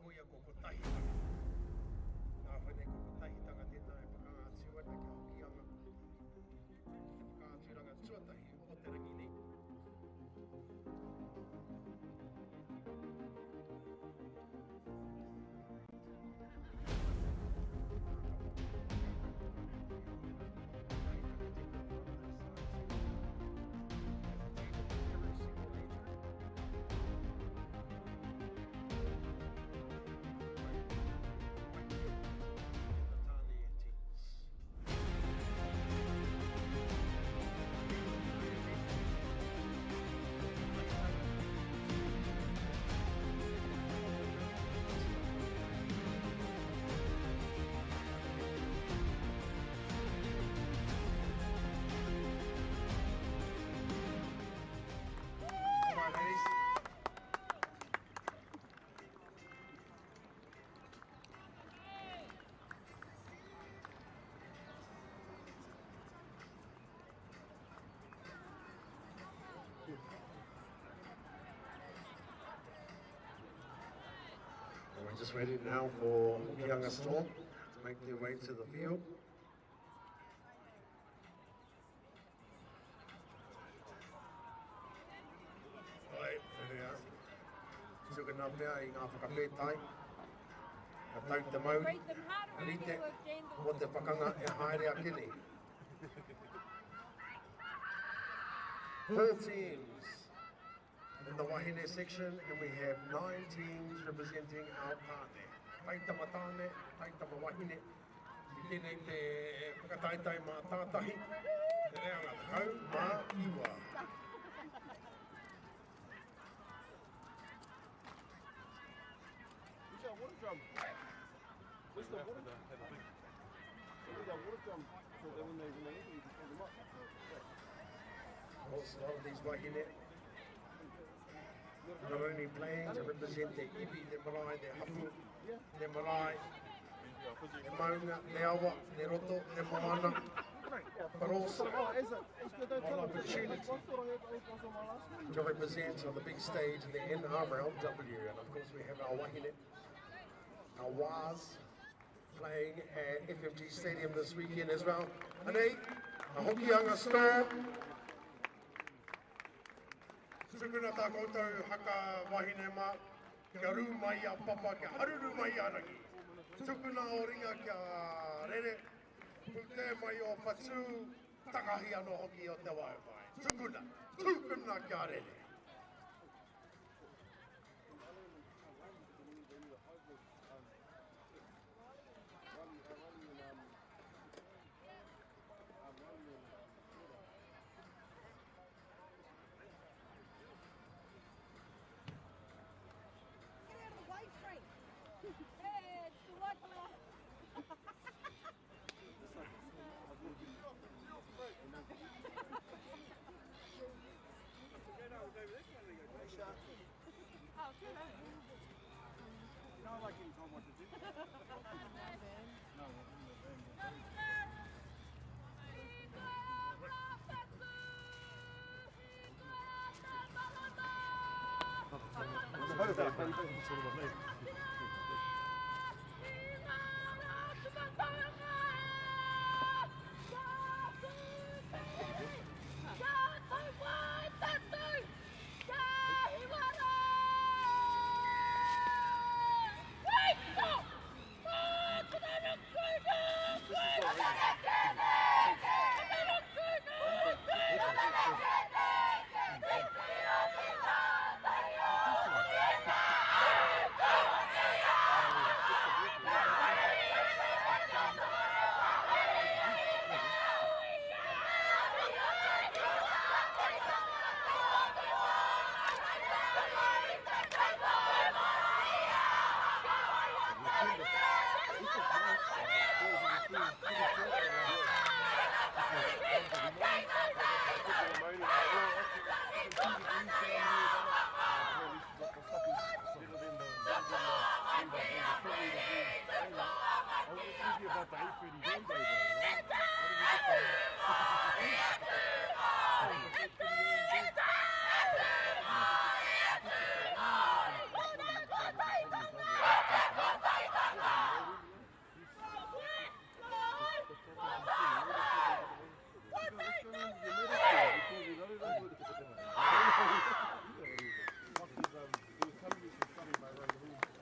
hoia ko Kotahitanga. Nā whenei ko Kotahitanga tēnā e whakangātua na kia hokianga. Whakangāturanga tuatahi o te ringi nei. We're just ready now for Hokianga Storm to make their way to the field. Right, there we are. Tukana mea I ngā whakawhetai. Ka tau te mau. Rite, o te whakanga e haere a kini. 4 teams in the Wahine section, and we have 9 teams representing our Aotearoa. Tama tāne, Tama Wahine, I tēnei te whakataitai Mātātahi, te reanga takau, mā iwa. Where's that water drum? Where's the water drum? Where's that water drum? So that when they leave, you can fill them up. Also, a lot of these Wahine not only playing to represent their iwi, their marae, their hapu, their marae, their maunga, their awa, their roto, their moana, but also an opportunity to represent on the big stage the ANZMRL. And of course we have our wahine, our was playing at FMG Stadium this weekend as well. And a Hokianga Storm. Tukuna tā koutou haka wahine mā, kia rū mai a papa, kia haruru mai a rangi. Tukuna o ringa kia rere, pute mai o patu, takahi anō hoki o te waiwai. Tukuna kia rere.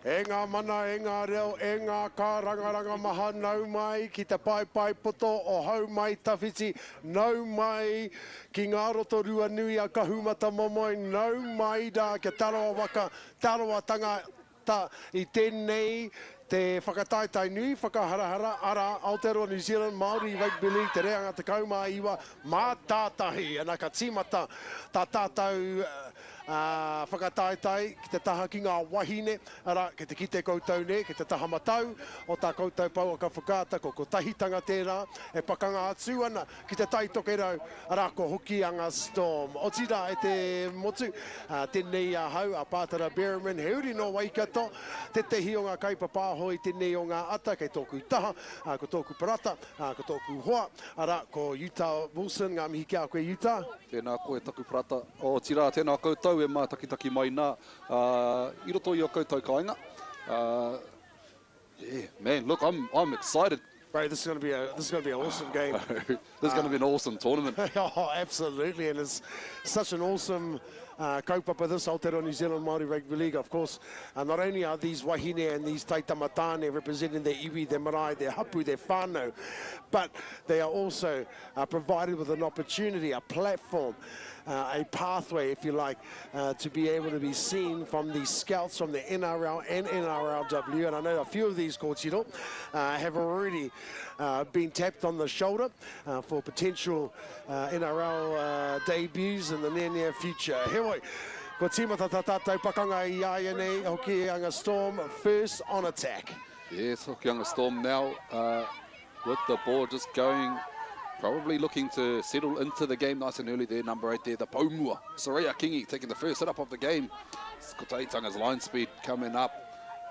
E ngā mana, e ngā reo, e ngā kā rangaranga maha nau mai ki te pai poto o hau mai tawhiti, nau mai ki ngā Rotorua nui a kahumata momoi, nau mai da ke taroa waka, taroa tangata I tēnei te whakataitai nui, whakaharahara, ara Aotearoa New Zealand, Māori Rugby League, te reanga te kaumā iwa, Mātātahi, ana ka tīmata tā tātou whakataitai ki te taha ki ngā wahine, ara ki te kite koutou ne, ki te taha matau, o tā koutou pau o ka whakata, ko Kotahitanga tērā, e pakanga atu ana ki te tai toke rau, ara ko Hokianga Storm. O tira e te motu, tēnei a hau, a pātara Bearman, he uri no waikato, te tehi o ngā kaipapa hoi tēnei o ngā ata, kei tōku taha, ko tōku parata, ko tōku hoa, ara ko Utah Wilson, ngā mihi kia koe Utah. Tēnā koe taku parata. O tira, tēnā koutou e mātakitaki mai nā. I roto I o koutou kāinga. Yeah, man, look, I'm excited. Bro, this is going to be an awesome game. This is going to be an awesome tournament. Oh, absolutely, and it's such an awesome kaupapa this Aotearoa New Zealand Māori Rugby League. Of course, not only are these wahine and these taitamatane representing their iwi, their marae, their hapu, their whānau, but they are also provided with an opportunity, a platform, a pathway, if you like, to be able to be seen from the scouts from the NRL and NRLW. And I know a few of these kōtiro have already been tapped on the shoulder for potential NRL debuts in the near future. Hewoi, ko tīmata tātou pakanga I aia nei, Hokianga Storm first on attack. Yes, Hokianga Storm now with the ball just going, probably looking to settle into the game nice and early there, number 8 there, the Paumua. Soraya Kingi taking the first hit up of the game. Kotahitanga's line speed coming up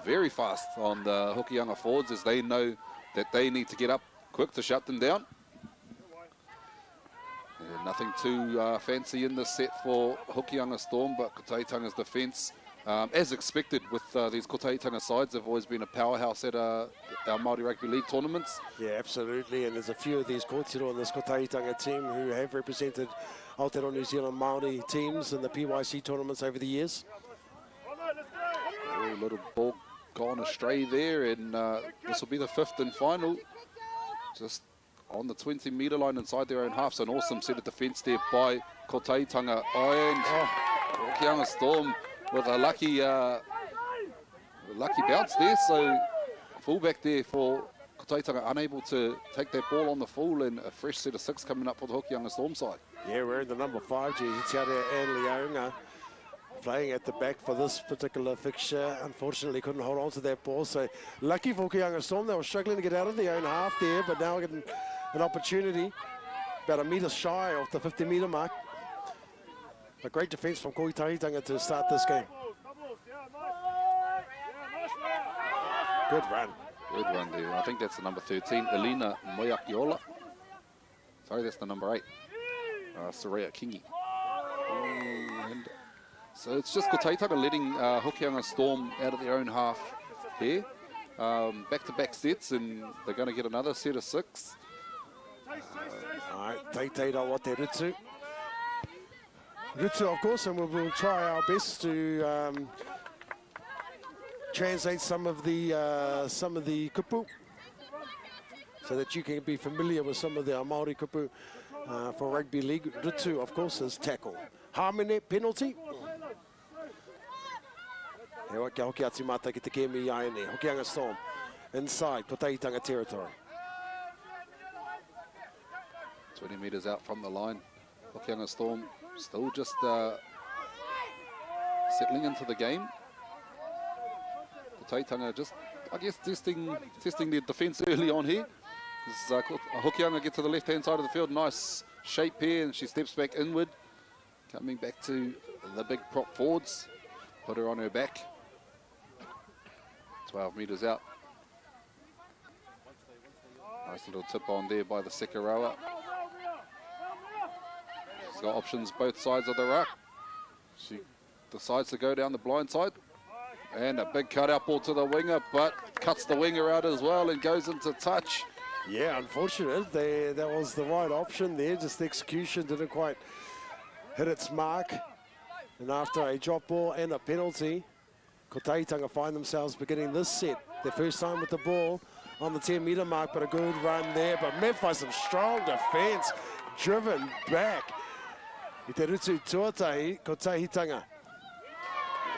very fast on the Hokianga forwards as they know that they need to get up quick to shut them down. Nothing too fancy in this set for Hokianga Storm, but Kotahitanga's defence, as expected with these Kotahitanga sides, have always been a powerhouse at our Māori Rugby League tournaments. Yeah, absolutely, and there's a few of these kōtiro on this Kotahitanga team who have represented Aotearoa New Zealand Māori teams in the PYC tournaments over the years. A little ball gone astray there, and this will be the 5th and final. Just on the 20-metre line inside their own half. So an awesome set of defence there by Kotahitanga. And Hokianga Storm with a lucky bounce there. So fullback there for Kotahitanga, unable to take that ball on the full, and a fresh set of 6 coming up for the Hokianga Storm side. Yeah, we're in the number 5 jersey, Tiare and Leonga, playing at the back for this particular fixture. Unfortunately couldn't hold on to that ball, so lucky for Hokianga Storm. They were struggling to get out of their own half there, but now getting an opportunity about a metre shy of the 50-metre mark. A great defence from Kotahitanga to start this game. Good run. Good run there. I think that's the number 13, Elena Moyakiola. Sorry, that's the number 8, Soraya Kingi. And so it's just Kotahitanga letting Hokianga Storm out of their own half here. Back-to-back sets, and they're going to get another set of 6. All right, Teina wa te Rutu. Rutu, of course, and we'll try our best to translate some of the kupu, so that you can be familiar with some of the Māori kupu for rugby league. Rutu, of course, is tackle. Hamene, penalty. He wa kia hoki atu mata ki te kemi ai nei. Hokianga Storm inside Kotahitanga territory. 20 metres out from the line. Hokianga Storm still just settling into the game. Kotahitanga just, I guess, testing their defence early on here. As Hokianga get to the left-hand side of the field, nice shape here, and she steps back inward. Coming back to the big prop forwards. Put her on her back. 12 metres out. Nice little tip on there by the Sekaroa. She's got options both sides of the ruck. She decides to go down the blind side. And a big cut-out ball to the winger, but cuts the winger out as well and goes into touch. Yeah, unfortunate. That was the right option there. Just the execution didn't quite hit its mark. And after a drop ball and a penalty, Kotahitanga find themselves beginning this set. Their first time with the ball on the 10-metre mark, but a good run there. But met by some strong defence, driven back. I te rutu tuatahi, Kotahitanga.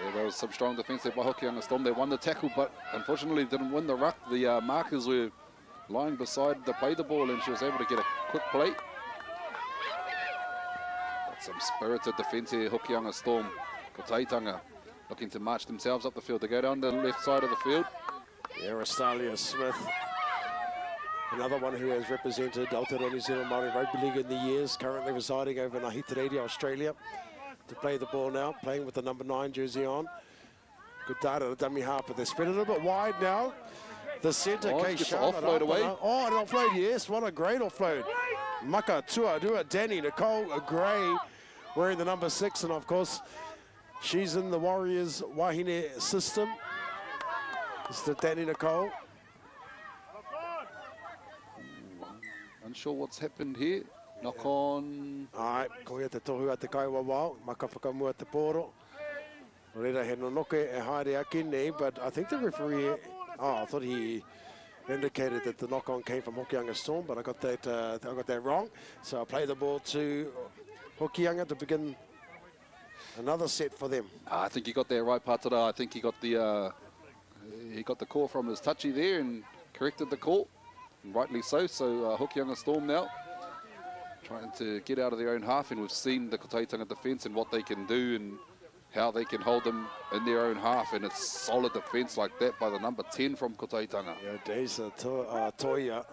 Yeah, there was some strong defence there by Hokianga Storm. They won the tackle, but unfortunately didn't win the ruck. The markers were lying beside the play the ball, and she was able to get a quick play. But some spirited defence here, Hokianga Storm. Kotahitanga looking to march themselves up the field. They go down the left side of the field. Arastalia Smith, another one who has represented Aotearoa New Zealand Māori Rugby League in the years, currently residing over in Aotearoa, Australia, to play the ball now, playing with the number 9 jersey on. Good data, the dummy half, but they're spread a little bit wide now. The centre, Kay Sharp. Offload away. Oh, an offload, yes, what a great offload. Maka Tuhoe, Danny Nicole Gray, wearing the number 6, and of course, she's in the Warriors Wahine system. It's the Danny Nicole. Unsure what's happened here. Knock on. Ai, ko ia te tohu a te kaiwa wao, maka whakamua te poro. Rera he no noke e haere aki nei, but I think the referee, I thought he indicated that the knock-on came from Hokianga Storm, but I got that wrong. So I'll play the ball to Hokianga to begin another set for them. I think he got that right, Patara. I think he got the call from his touchy there and corrected the call, and rightly so. So Hokianga Storm now trying to get out of their own half, and we've seen the Kotahitanga defence and what they can do and how they can hold them in their own half, and it's solid defence like that by the number 10 from Kotahitanga. Yeah, Deisa Toia.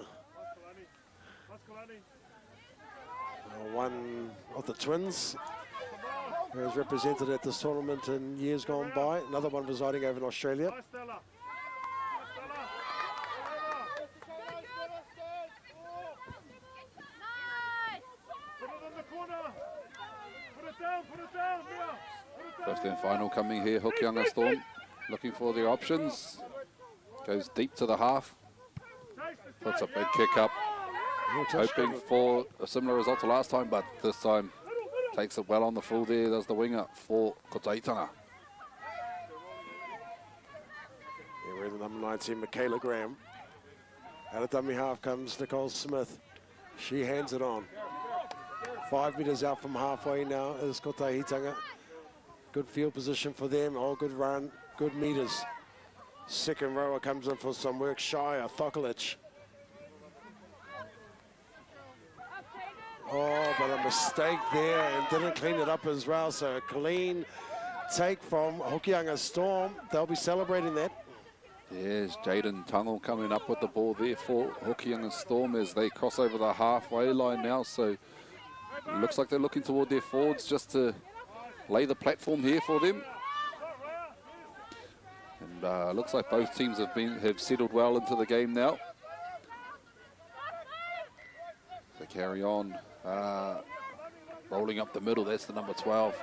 One of the twins who has represented at this tournament in years gone by. Another one residing over in Australia. Fifth and final coming here, Hokianga Storm looking for their options. Goes deep to the half. Puts a big kick up. Hoping for a similar result to last time, but this time takes it well on the full there. Does the winger for Kotahitanga. Yeah, we're the number 19, Michaela Graham. Out of dummy half comes Nicole Smith. She hands it on. 5 metres out from halfway now is Kotahitanga. Good field position for them. Oh, good run, good metres. Second rower comes in for some work. Shire Thokolic. Oh, but a mistake there and didn't clean it up as well. So a clean take from Hokianga Storm. They'll be celebrating that. Yes, Jaden Tungle coming up with the ball there for Hokianga Storm as they cross over the halfway line now. So it looks like they're looking toward their forwards just to lay the platform here for them. And looks like both teams have settled well into the game now. So carry on. Rolling up the middle, that's the number 12,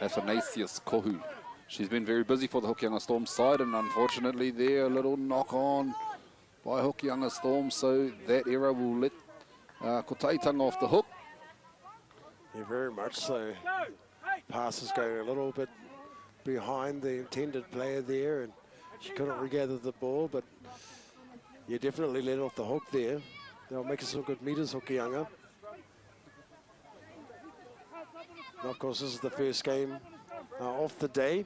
Athanasius Kohu. She's been very busy for the Hokianga Storm side, and unfortunately there, a little knock on by Hokianga Storm, so that error will let Kotahitanga off the hook. Yeah, very much so. Pass is going a little bit behind the intended player there, and she couldn't regather the ball, but you definitely let off the hook there. They'll make some good meters, Hokianga. And of course, this is the first game of the day.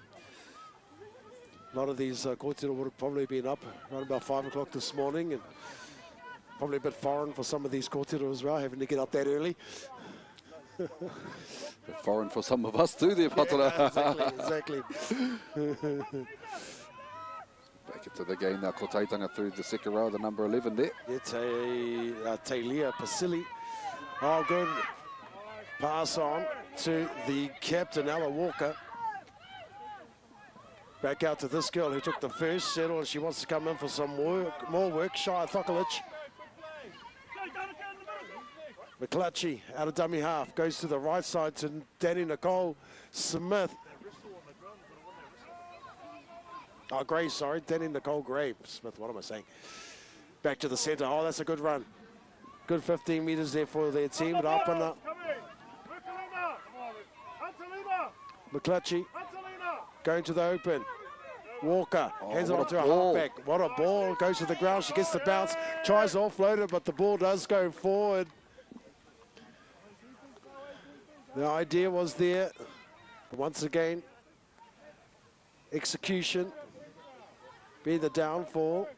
A lot of these kōtiro would have probably been up around about 5 o'clock this morning, and probably a bit foreign for some of these kōtiro as well, having to get up that early. A bit foreign for some of us too there, Patara. Yeah, exactly. Back into the game now, Kotahitanga through the second row, the number 11 there. It's a Tailia Pasili. Oh, good pass on to the captain, Ella Walker. Back out to this girl who took the first settle, and she wants to come in for some more work. Shire Thokolic. McClutchy out of dummy half, goes to the right side to Danny Nicole Smith. Oh, Gray, sorry, Danny Nicole Gray. Smith, what am I saying? Back to the centre. Oh, that's a good run. Good 15 metres there for their team. But up and up. McClutchy going to the open. Walker hands it what on a to a ball. halfback. What a ball. Goes to the ground. She gets the bounce. Tries to offload it, but the ball does go forward. The idea was there. But once again, execution be the downfall.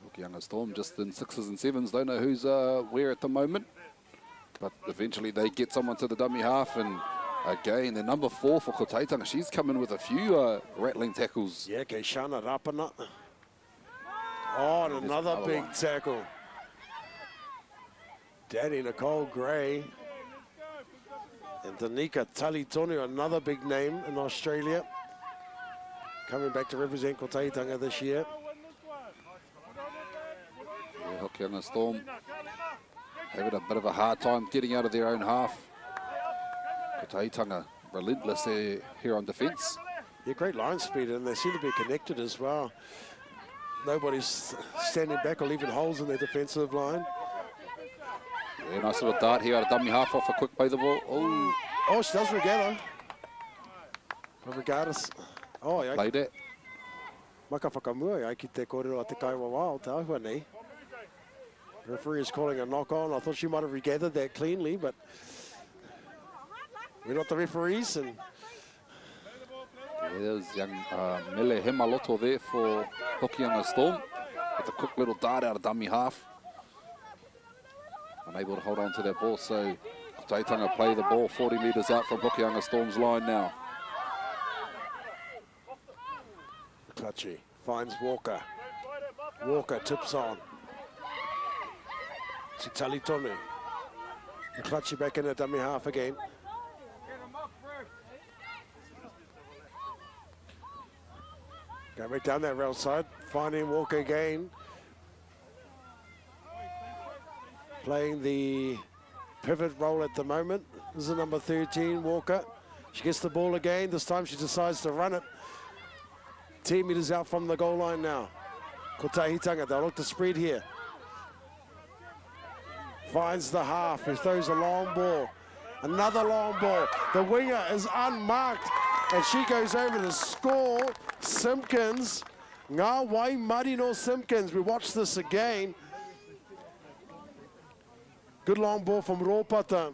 Hokianga Storm just in 6s and 7s. Don't know who's where at the moment. But eventually they get someone to the dummy half, and again, the number 4 for Kotahitanga, she's come in with a few rattling tackles. Yeah, Keishana Rapana. Oh, and another big one. tackle. Danny Nicole Gray. And Danica Talitonu, another big name in Australia. Coming back to represent Kotahitanga this year. Yeah, Hokianga Storm having a bit of a hard time getting out of their own half. Kotahitanga relentless here on defence. Yeah, great line speed, and they seem to be connected as well. Nobody's standing back or leaving holes in their defensive line. Yeah, nice little dart here out of dummy half off a quick play the ball. Oh, she does regather. But regardless, oh, yeah. Played it. Maka whakamua, ai ki te kōrero a te kaiwa wā o te ahua nei. The referee is calling a knock on. I thought she might have regathered that cleanly, but we're not the referees. And Yeah, there's young Mele Hemaloto there for Hokianga Storm with a quick little dart out of dummy half. Unable to hold on to that ball, so Kotahitanga play the ball 40 metres out from Hokianga Storm's line now. Clutchy finds Walker. Walker tips on. To Talitonu. Clutchy back in the dummy half again. Going back down that rail side, finding Walker again. Playing the pivot role at the moment. This is the number 13, Walker. She gets the ball again. This time she decides to run it. 10 metres out from the goal line now. Kotahitanga, they'll look to spread here. Finds the half, who throws a long ball. Another long ball. The winger is unmarked, and she goes over to score. Simpkins. Ngā wai Marino Simpkins. We watch this again. Good long ball from Ropata,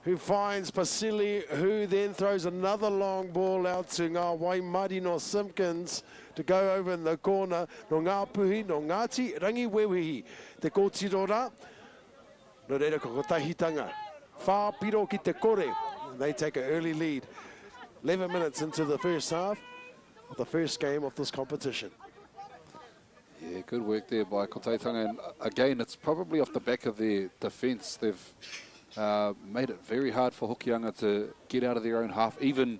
who finds Pasili, who then throws another long ball out to Ngā wai Marino Simpkins to go over in the corner. No ngā puhi, no ngāti, rangi wewihi. Te kōtirora, no reira ko Kotahitanga. Whā piro ki te kore. And they take an early lead. 11 minutes into the first half of the first game of this competition. Yeah, good work there by Kotahitanga. And again, it's probably off the back of their defence. They've made it very hard for Hokianga to get out of their own half, even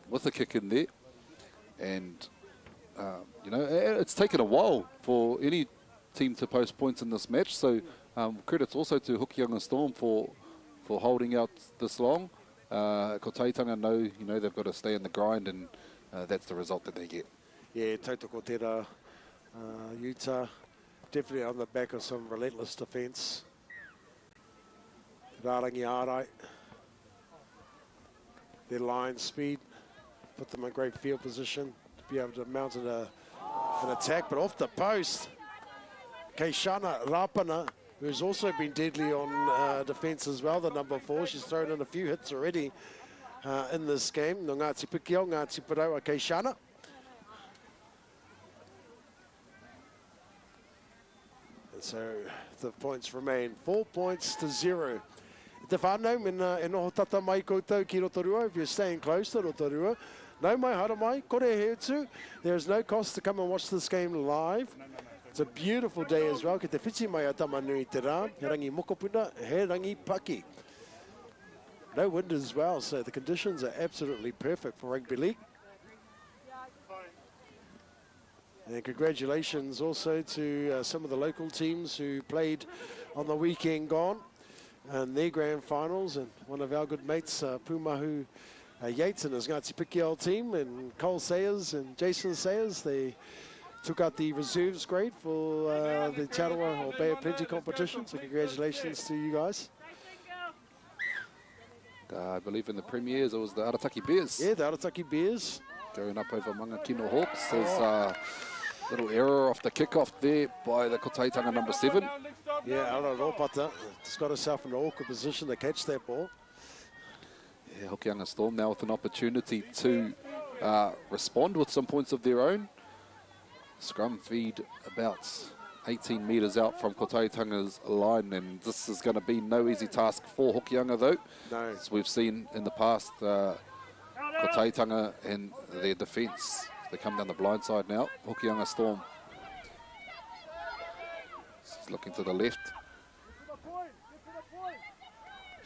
with a kick in there. And, you know, it's taken a while for any team to post points in this match. So credits also to Hokianga Storm for holding out this long. Kotahitanga know, you know, they've got to stay in the grind, and that's the result that they get. Yeah, tautoko tērā, Utah, definitely on the back of some relentless defence. Rārangi ārai. Their line speed put them in great field position to be able to mount an attack, but off the post, Keishana Rapana, who's also been deadly on defence as well, the number 4. She's thrown in a few hits already in this game. No Ngāti Pikiao, Ngāti Paraua Keishana. And so the points remain 4 points to 0. Te whānau, e noho tata mai koutou ki Rotorua, if you're staying close to Rotorua. Nau mai, hara mai, kore he utu. There is no cost to come and watch this game live. It's a beautiful day as well. Ki te whiti mai a Tama nui te rā. He rangi mokopuna, he rangi paki. No wind as well, so the conditions are absolutely perfect for rugby league. And congratulations also to some of the local teams who played on the weekend gone and their grand finals. And one of our good mates, Pumahu Yates and his Ngāti Pikiao team, and Cole Sayers and Jason Sayers, they took out the reserves grade for the Aotearoa or Bay of Plenty competition. So congratulations to you guys. I believe in the premiers, it was the Aotearoa Bears. Yeah, the Aotearoa Bears. Going up over Mangakino Hawks. There's a little error off the kickoff there by the Kotahitanga number 7. Yeah, Aotearoa just got herself in an awkward position to catch that ball. Yeah, Hokianga Storm now with an opportunity to respond with some points of their own. Scrum feed about 18 metres out from Kotahitanga's line, and this is going to be no easy task for Hokianga though. No. As we've seen in the past, Kotahitanga and their defence, they come down the blind side now. Hokianga Storm is looking to the left.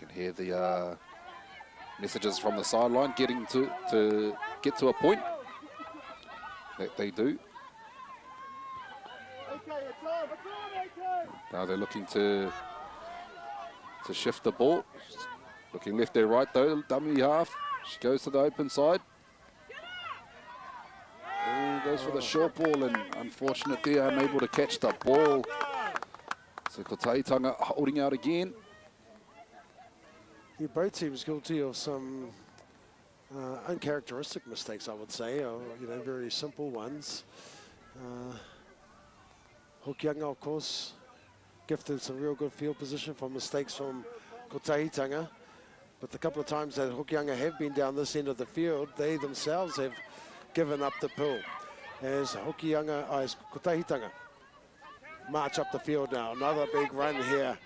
You can hear the messages from the sideline getting to get to a point. That they do. Now they're looking to shift the ball. Looking left there, right though, dummy half. She goes to the open side. Oh, goes for the short ball, and unfortunately unable to catch the ball. So Kotahitanga holding out again. Yeah, both teams guilty of some uncharacteristic mistakes, I would say, or very simple ones. Hokianga, of course, gifted some real good field position from mistakes from Kotahitanga. But the couple of times that Hokianga have been down this end of the field, they themselves have given up the pull. As Kotahitanga march up the field now. Another big run here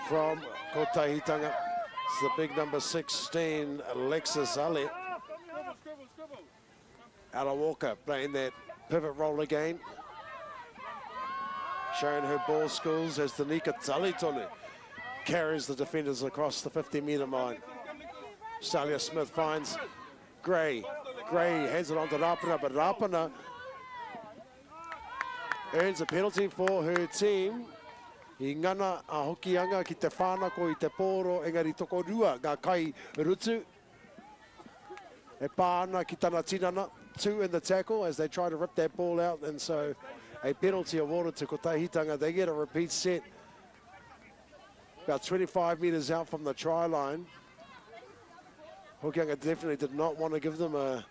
from Kotahitanga. It's the big number 16, Alexis Ale. Ala Walker playing that pivot role again. Showing her ball skills as the Nika Talitone carries the defenders across the 50-metre line. Salia Smith finds Gray. Gray hands it on to Rapana, but Rapana earns a penalty for her team. I ngana a Hokianga ki te whānako I te pōro engari tokorua ngā kai rutu. E pāna ki tana tinana, 2 in the tackle as they try to rip that ball out, and so a penalty awarded to Kotahitanga. They get a repeat set about 25 metres out from the try line. Hokianga definitely did not want to give them a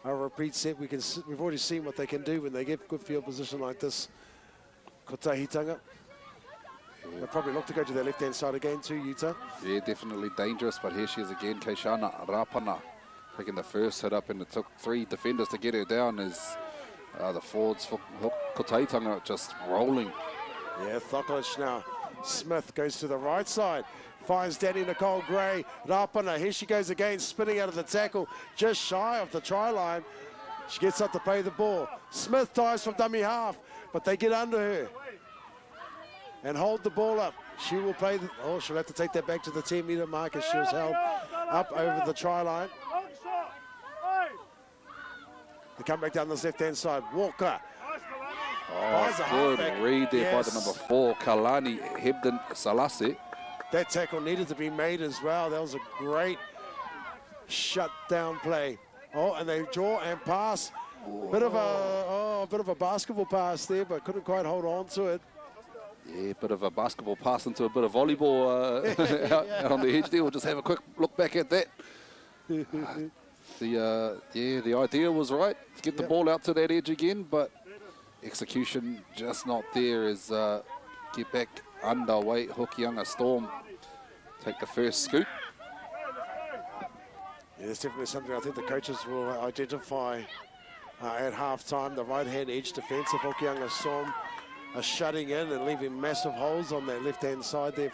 repeat set. We've already seen what they can do when they get good field position like this. Kotahitanga. They'll probably look to go to their left-hand side again too, Utah. Yeah, definitely dangerous, but here she is again, Keishana Rapana, taking the first hit up, and it took 3 defenders to get her down as the forwards for Kotahitanga just rolling. Yeah, Thoklich now. Smith goes to the right side, finds Danny Nicole Gray. Rapana, here she goes again, spinning out of the tackle, just shy of the try line. She gets up to play the ball. Smith ties from dummy half, but they get under her and hold the ball up. She will play she'll have to take that back to the 10-metre mark as she was held up over the try line. They come back down this left-hand side. Walker. Good read there by the number 4, Kalani Hebden Salase. That tackle needed to be made as well. That was a great shut-down play. Oh, and they draw and pass. Bit of a basketball pass there, but couldn't quite hold on to it. Yeah, bit of a basketball pass into a bit of volleyball out on the edge there. We'll just have a quick look back at that. The idea was right to get the ball out to that edge again, but execution just not there as get back underway. Hokianga Storm take the first scoop. Yeah, it's definitely something I think the coaches will identify at half-time. The right-hand edge defence of Hokianga Storm are shutting in and leaving massive holes on their left-hand side there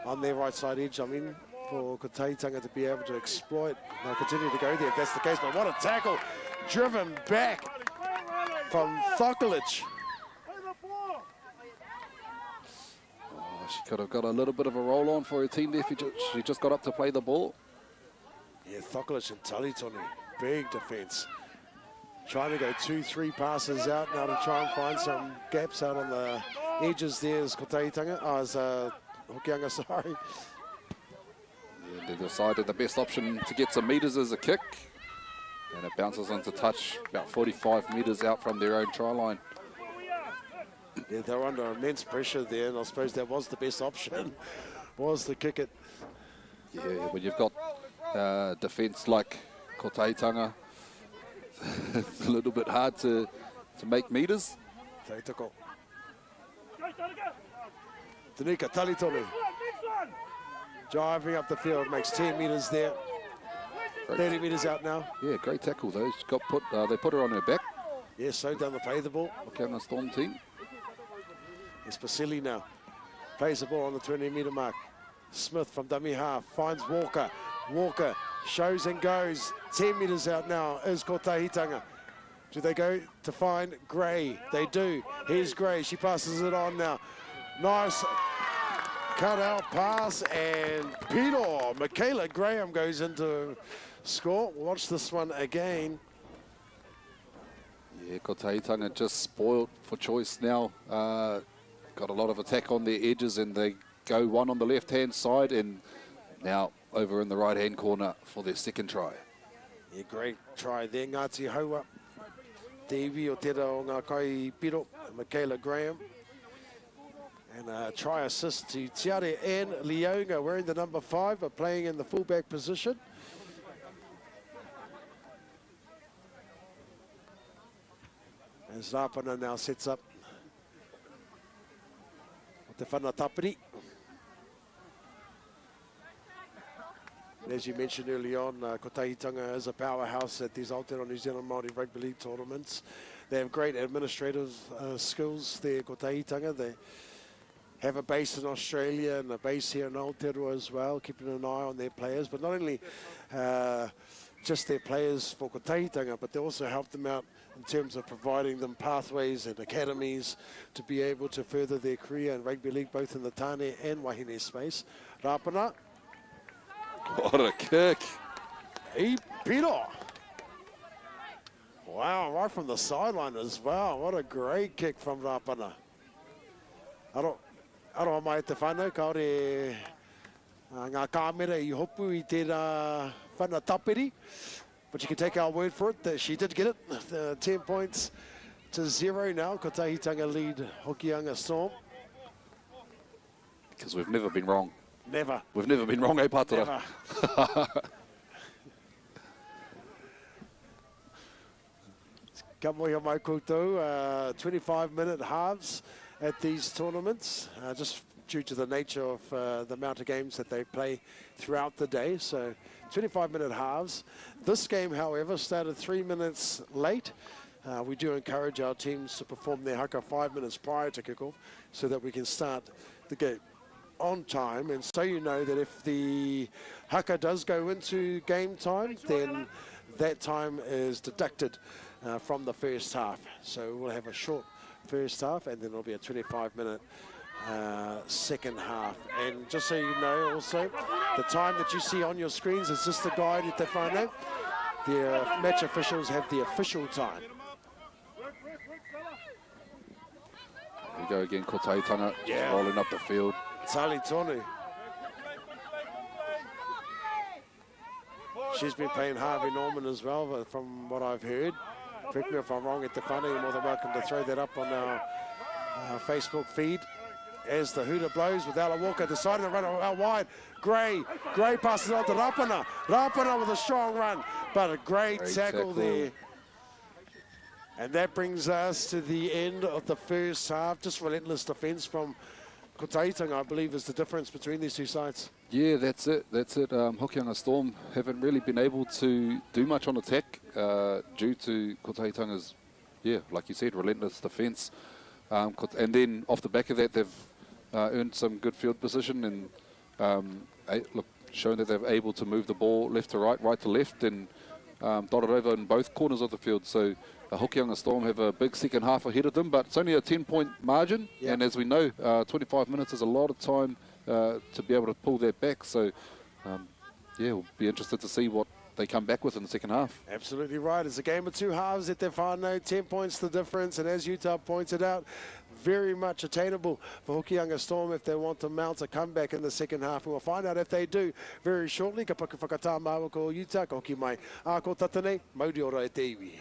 on their right side edge, for Kotahitanga to be able to exploit. They'll continue to go there if that's the case, but what a tackle driven back from Thoklich. She could have got a little bit of a roll on for her team there if she just got up to play the ball. Yeah, Thoklich and Talitoni, big defence. Trying to go 2-3 passes out now to try and find some gaps out on the edges there as Kotahitanga, as Hokianga, sorry. Yeah, they decided the best option to get some metres is a kick, and it bounces into touch about 45 metres out from their own try line. Yeah, they were under immense pressure there, and I suppose that was the best option, was to kick it. Yeah, when you've got defence like Kotahitanga, it's a little bit hard to make meters. Teitako. Tanika Talitonu. Driving up the field, makes 10 metres there. 30 metres out now. Yeah, great tackle though. She got put. They put her on her back. Yeah, slowed down the play the ball. Okay, on the Storm team. It's Basili now. Plays the ball on the 20-metre mark. Smith from dummy half finds Walker. Walker shows and goes. 10 metres out now is Kotahitanga. Do they go to find Gray? They do. Here's Gray. She passes it on now. Nice cut out pass, and Peter Michaela Graham goes into score. Watch this one again. Yeah, Kotahitanga just spoiled for choice now. Got a lot of attack on their edges, and they go one on the left-hand side, and now over in the right-hand corner for their second try. Yeah, great try there. Ngāti Haua, Te iwi o tera o ngā kai Piro, Michaela Graham. And a try assist to Tiare and Leonga, wearing the number 5, but playing in the fullback position. As Rapana now sets up Te Whanatapiri. As you mentioned early on, Kotahitanga is a powerhouse at these Aotearoa New Zealand Māori Rugby League tournaments. They have great administrative skills there, Kotahitanga. They have a base in Australia and a base here in Aotearoa as well, keeping an eye on their players. But not only just their players for Kotahitanga, but they also help them out in terms of providing them pathways and academies to be able to further their career in rugby league, both in the Tāne and Wahine space. Rapana. What a kick. Hey, Peter. Wow, right from the sideline as well. What a great kick from Rapana. Aroha mai te whānau, kaore ngā kāmera I hopu I tērā whanatapiri. But you can take our word for it that she did get it. 10 points to 0 now. Kotahitanga lead Hokianga Storm. Because we've never been wrong. Never. We've never been wrong, eh, Pātara? Never. Ka mohi mai koutou, 25-minute halves at these tournaments, just due to the nature of the amount of games that they play throughout the day. So 25-minute halves. This game, however, started 3 minutes late. We do encourage our teams to perform their haka 5 minutes prior to kickoff so that we can start the game on time. And so you know that if the haka does go into game time, then that time is deducted from the first half. So we'll have a short first half, and then it'll be a 25-minute second half. And just so you know also, the time that you see on your screens is just the guide at the whānau. The match officials have the official time. Here we go again, Kotahitanga, just rolling up the field. Tali Tonu. She's been playing Harvey Norman as well, but from what I've heard. Correct me if I'm wrong at the whānau, you're more than welcome to throw that up on our Facebook feed. As the hooter blows with Ella Walker, deciding to run out wide. Gray passes on to Rapana. Rapana with a strong run, but a great tackle there. And that brings us to the end of the first half. Just relentless defence from Kotahitanga, I believe, is the difference between these two sides. Yeah, that's it. Hokianga Storm haven't really been able to do much on attack due to Kotahitanga's, like you said, relentless defence. And then off the back of that, they've earned some good field position and shown that they're able to move the ball left to right, right to left, and dotted over in both corners of the field. So Hokianga Storm have a big second half ahead of them, but it's only a 10-point margin. Yep. And as we know, 25 minutes is a lot of time to be able to pull that back. So, we'll be interested to see what they come back with in the second half. Absolutely right. It's a game of two halves at their whānau, 10 points the difference. And as Utah pointed out, very much attainable for Hokianga Storm if they want to mount a comeback in the second half. We'll find out if they do very shortly. Ka paku whakatā māua ko Utah, ka hoki mai. Ko tatanei, mauri ora e te iwi.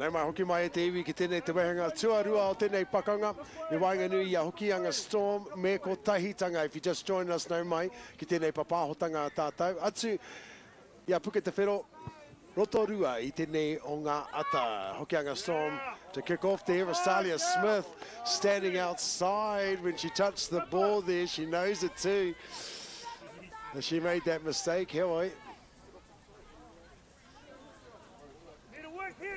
Nei mai hoki mai e te iwi ki tēnei te wehenga tuarua o tēnei pakanga. I wainga nui a Hokianga Storm me Kotahitanga. If you just joined us nau mai ki tēnei papahotanga tātou. Atu, ia puke te whero Rotorua I tēnei o ngā ata. Hokianga Storm to kick off there. Australia Smith standing outside when she touched the ball there. She knows it too. She made that mistake. Heoi.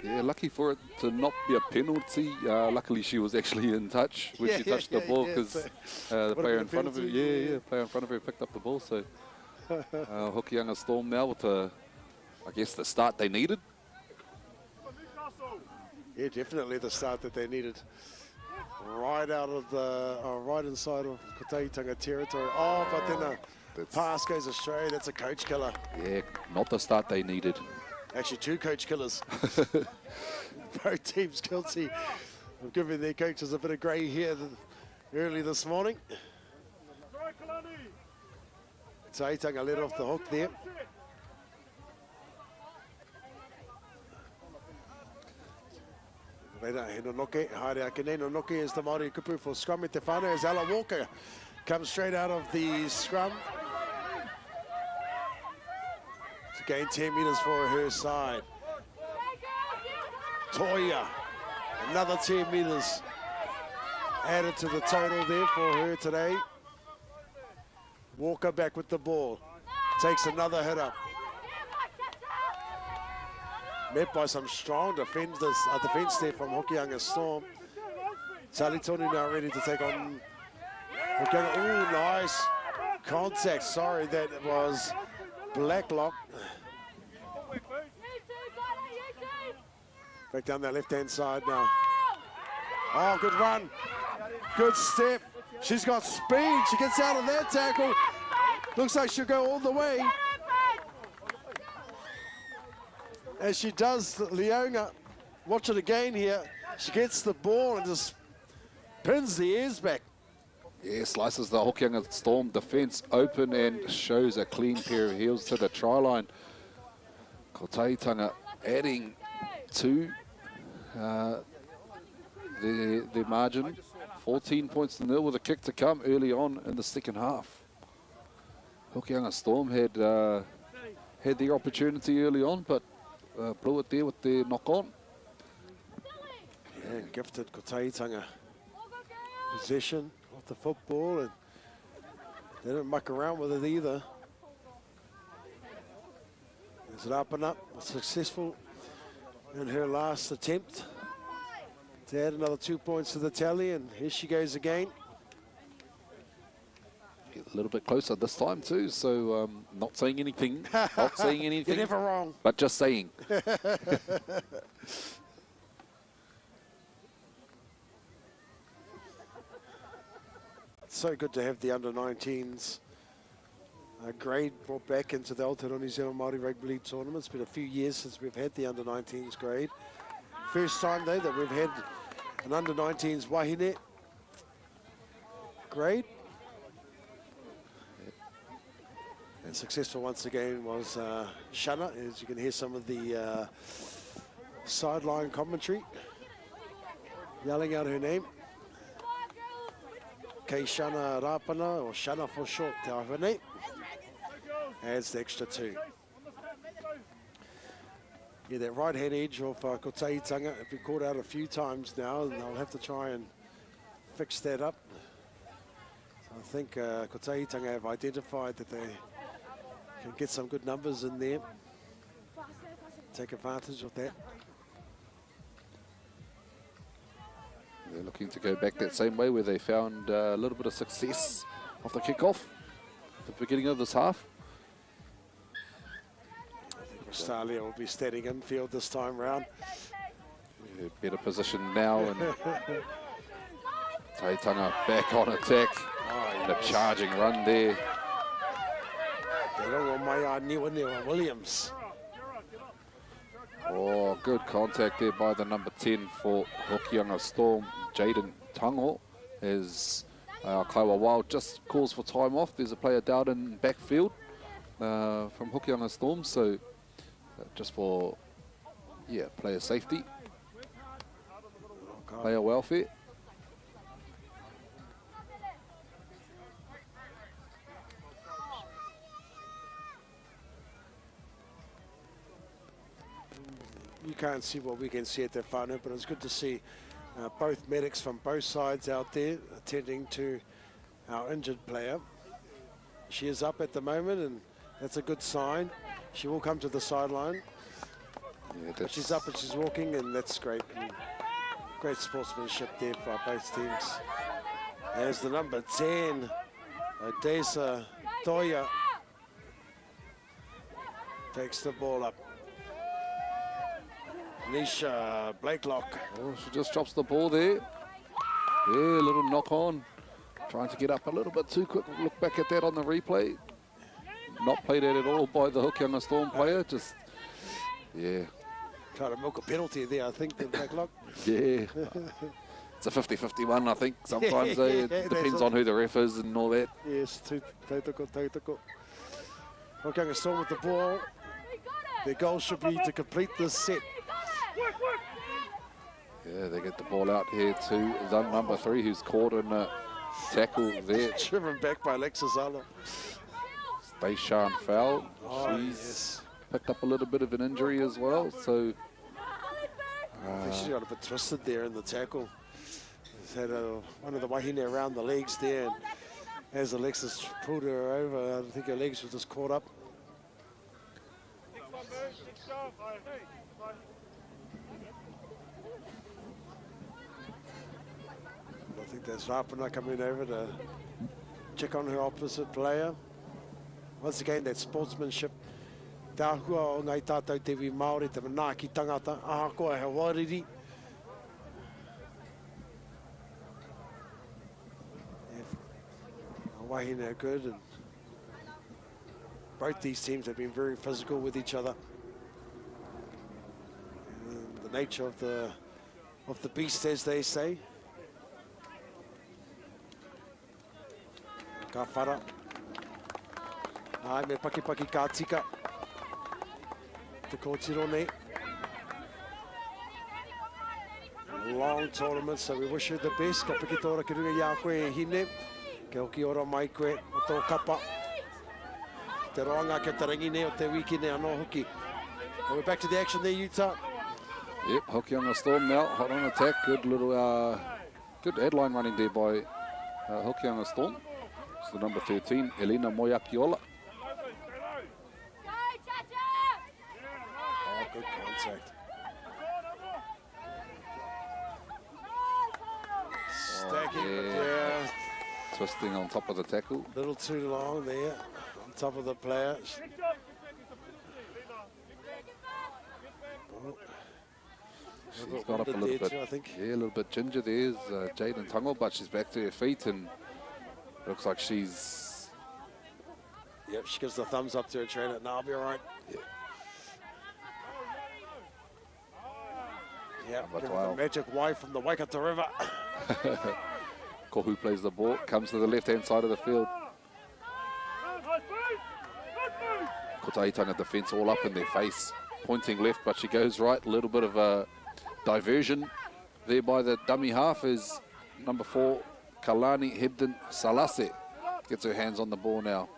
Yeah, lucky for it to not be a penalty. Luckily, she was actually in touch when she touched the ball because the player in front of her, player in front of her picked up the ball. So Hokianga Storm now with I guess the start they needed. Yeah, definitely the start that they needed. Right out of the, right inside of Kotahitanga territory. Oh, but then the pass goes astray. That's a coach killer. Yeah, not the start they needed. Actually, two coach killers. Both teams guilty of giving their coaches a bit of grey hair early this morning. Kotahitanga let off the hook there. Reina he no noke, haere ake nei no noke is the Māori kupu for scrum e te whānau as Ella Walker comes straight out of the scrum. To gain 10 metres for her side. Toya, another 10 metres added to the total there for her today. Walker back with the ball, takes another hit up. Met by some strong defence there from Hokianga Storm. Talitoni now ready to take on Hokianga. Oh, nice contact. Sorry, that was Blacklock. Back down that left-hand side now. Oh, good run. Good step. She's got speed. She gets out of that tackle. Looks like she'll go all the way. As she does, Leonga, watch it again here. She gets the ball and just pins the ears back. Yeah, slices the Hokianga Storm defence open and shows a clean pair of heels to the try line. Kotahitanga adding to the margin. 14 points to nil with a kick to come early on in the second half. Hokianga Storm had the opportunity early on, but blew it there with their knock-on. And gifted Kotahitanga possession of the football, and They didn't muck around with it either. As Rapana was successful in her last attempt to add another 2 points to the tally, and here she goes again. Get a little bit closer this time too, so not saying anything, not saying anything. You're never wrong. But just saying. So good to have the under-19s grade brought back into the Aotearoa New Zealand Māori Rugby League tournament. It's been a few years since we've had the under-19s grade. First time though that we've had an under-19s wahine grade. And successful once again was Shana, as you can hear some of the sideline commentary yelling out her name. Kei Shana Rapana, or Shana for short, te awhine, adds the extra 2. Yeah, that right-hand edge of Kotahitanga have been caught out a few times now, and they'll have to try and fix that up. So I think Kotahitanga have identified that they can get some good numbers in there, take advantage of that. They're looking to go back that same way where they found a little bit of success off the kickoff at the beginning of this half. I think Australia will be standing infield this time round. Yeah, better position now, and Taitanga back on attack. Oh, The charging run there. Williams. Oh, good contact there by the number 10 for Hokianga Storm, Jaden Tango, as Kaiwa Wild just calls for time off. There's a player down in backfield from Hokianga Storm, so just for, player safety, player welfare. You can't see what we can see at the whānau, but it's good to see both medics from both sides out there attending to our injured player. She is up at the moment, and that's a good sign. She will come to the sideline. Yeah, But she's up and she's walking, and that's great. And great sportsmanship there by both teams. As the number 10, Odessa Toya, takes the ball up. Nisha Blakelock. Oh, she just drops the ball there. Yeah, a little knock on. Trying to get up a little bit too quick. Look back at that on the replay. Not played at all by the Hokianga Storm player. Just, yeah. Trying to milk a penalty there, I think, the Blakelock. Yeah. It's a 50-50 one, I think. Sometimes it depends on who the ref is and all that. Yes, tautoko. Hokianga Storm with the ball. Their goal should be to complete this set. Yeah, they get the ball out here to the number 3, who's caught in a tackle there. Driven back by Alexis Ala. Stayshan foul. Oh, She's picked up a little bit of an injury as well, so I think she got a bit twisted there in the tackle. She's had one of the wahine around the legs there, and as Alexis pulled her over, I think her legs were just caught up. I think there's Rapana coming over to check on her opposite player. Once again, that sportsmanship. Tā hua o ngai tātou te wi Māori, te mana ki tangata, aha koa he wariri. Wahine are good, and both these teams have been very physical with each other. And the nature of the beast, as they say. Ka whara. Ai, me paki ka tika. Te kōtiro nei. Long tournament, so we wish you the best. Ka piki tōra ki runga i a koe e hine. Ke hoki ora mai koe o tō kapa. Te roanga ke te rangi nei o te wiki nei anō hoki. And we're back to the action there, Utah. yep, Hokianga Storm now, hot on attack. Good little, good headline running there by Hokianga Storm. It's the number 13, Elena Moyakiola. Oh, good contact. Stacking, yeah. Twisting on top of the tackle. A little too long there, on top of the player. She's got up a little bit, I think. yeah, a little bit ginger. There's Jaden Tungle, but she's back to her feet and looks like she's... Yep, she gives the thumbs up to her trainer. No, I'll be all right. Yeah. Yeah, Number give 12. the magic wife from the Waikato River. Kohu plays the ball, comes to the left-hand side of the field. Kotahitanga defence all up in their face, pointing left, but she goes right. A little bit of a diversion there by the dummy half is number 4, Kalani Hebden Salase. Gets her hands on the ball now.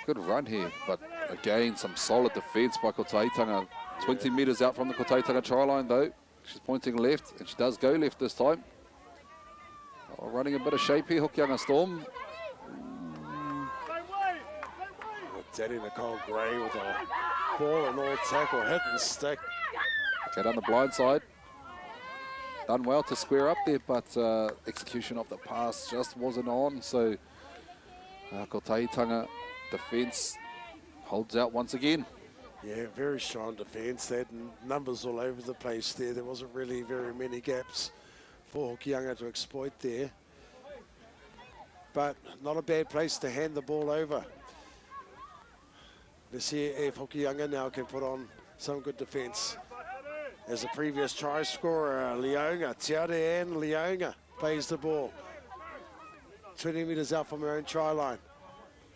Good run here, but again, some solid defence by Kotahitanga. 20 metres out from the Kotahitanga try line though. She's pointing left, and she does go left this time. Oh, running a bit of shape here, Hokianga Storm. Daddy Nicole Gray with a ball and all tackle, hit and stick. Get on the blind side. Done well to square up there, but execution of the pass just wasn't on. So Kotahitanga defence holds out once again. Yeah, very strong defence. They had numbers all over the place there. There wasn't really very many gaps for Hokianga to exploit there. But not a bad place to hand the ball over. Let's see if Hokianga now can put on some good defence. As the previous try scorer, Leonga, Tiare and Leonga plays the ball. 20 metres out from her own try line.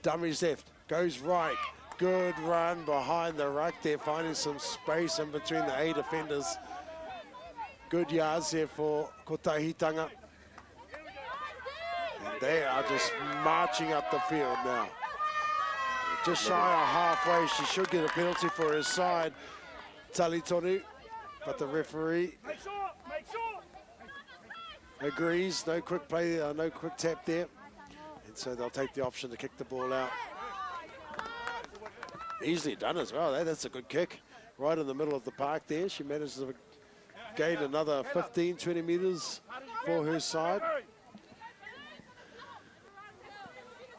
Dummies left, goes right. Good run behind the ruck there, finding some space in between the A defenders. Good yards there for Kotahitanga. And they are just marching up the field now. Just shy of halfway, she should get a penalty for her side. Talitonu, but the referee agrees. No quick play, no quick tap there. And so they'll take the option to kick the ball out. Easily done as well. That's a good kick. Right in the middle of the park there. She managed to gain another 15, 20 metres for her side.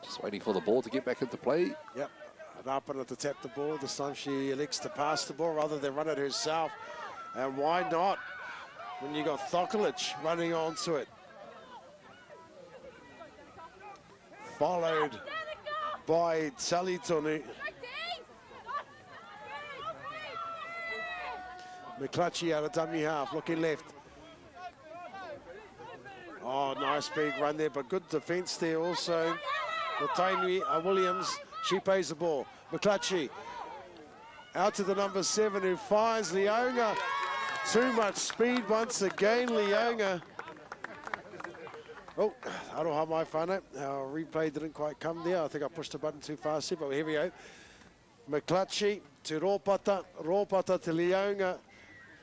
Just waiting for the ball to get back into play. Yep. An up and to tap the ball. This time she elects to pass the ball rather than run it herself. And why not? When you got Thokolic running onto it. Followed by Talitonu. McClutchy out of dummy half, looking left. Oh, nice big run there, but good defence there also. Taini Williams, she plays the ball. McClutchy out to the number 7 who finds Leonga. Too much speed once again, Leonga. Oh, Aroha mai whānau. Our replay didn't quite come there. I think I pushed the button too fast here, but here we go. McClutchy to Ropata to Leonga.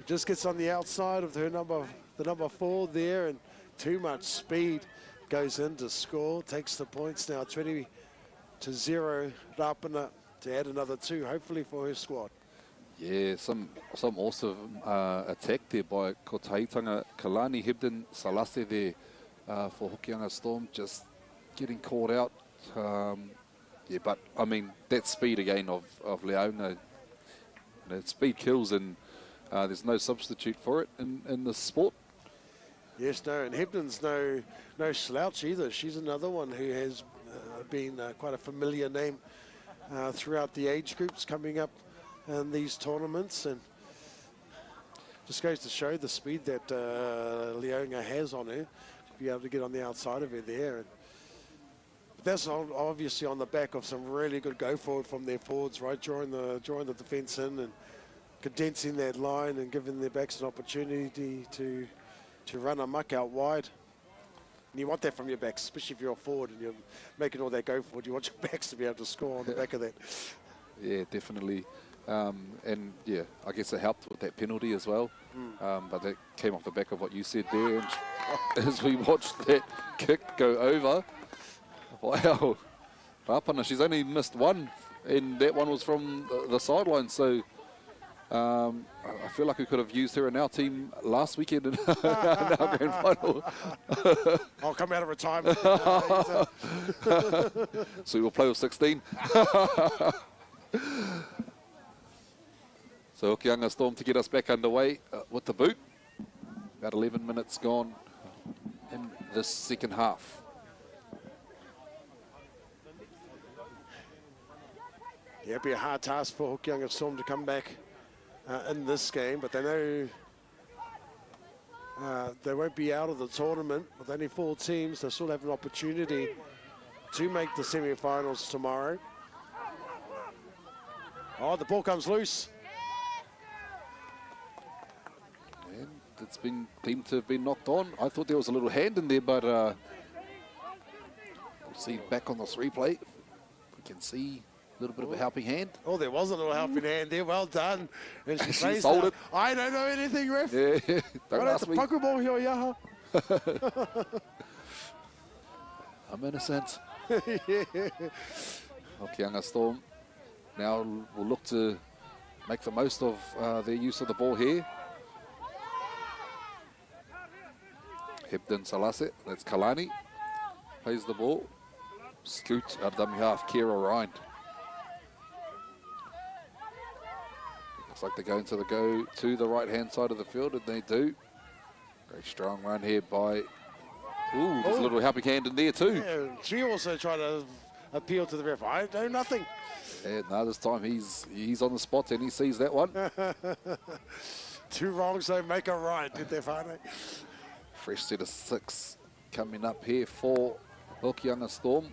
Just gets on the outside of her the number 4 there, and too much speed goes in to score. Takes the points now, 20-0. Rapana to add another 2, hopefully for her squad. Yeah, some awesome attack there by Kotahitanga. Kalani Hebden Salase there for Hokianga Storm, just getting caught out. Yeah, but I mean that speed again of Leonga. Speed kills, and there's no substitute for it in the sport. Yes, no, and Hebden's no slouch either. She's another one who has been quite a familiar name throughout the age groups coming up in these tournaments, and just goes to show the speed that Leonga has on her to be able to get on the outside of her there. And that's obviously on the back of some really good go forward from their forwards, right, drawing the defence in and condensing that line and giving their backs an opportunity to run amok out wide. And you want that from your backs, especially if you're a forward and you're making all that go forward. You want your backs to be able to score on the back of that. Yeah, definitely. And yeah, I guess it helped with that penalty as well. But that came off the back of what you said there. And as we watched that kick go over, wow, Rapana, she's only missed one, and that one was from the sideline. So I feel like we could have used her in our team last weekend in our grand final. I'll come out of retirement. So we will play with 16. So Hokianga Storm to get us back underway with the boot. About 11 minutes gone in this second half. Yeah, it'd be a hard task for Hokianga Storm to come back in this game, but they know they won't be out of the tournament. With only 4 teams, they still have an opportunity to make the semi-finals tomorrow. Oh, the ball comes loose. And it's been deemed to have been knocked on. I thought there was a little hand in there, but we'll see back on this replay. We can see a little bit of a helping hand. Oh, there was a little helping hand there. Well done. And she sold it. I don't know anything, ref. Yeah, don't ask me. Pokeball here, yaha. I'm innocent. Yeah. Hokianga Storm now will look to make the most of their use of the ball here. Hebden Salase, that's Kalani. Plays the ball. Scoot out of dummy half, Kira Rind. Looks like they're going to go to the right-hand side of the field, and they do. Very strong run here by... Ooh, there's a little helping hand in there too. Yeah, she also tried to appeal to the ref. I do nothing. Yeah, no, this time he's on the spot and he sees that one. 2 wrongs don't make a right, did they, Whānau? Fresh set of 6 coming up here for Hokianga Storm.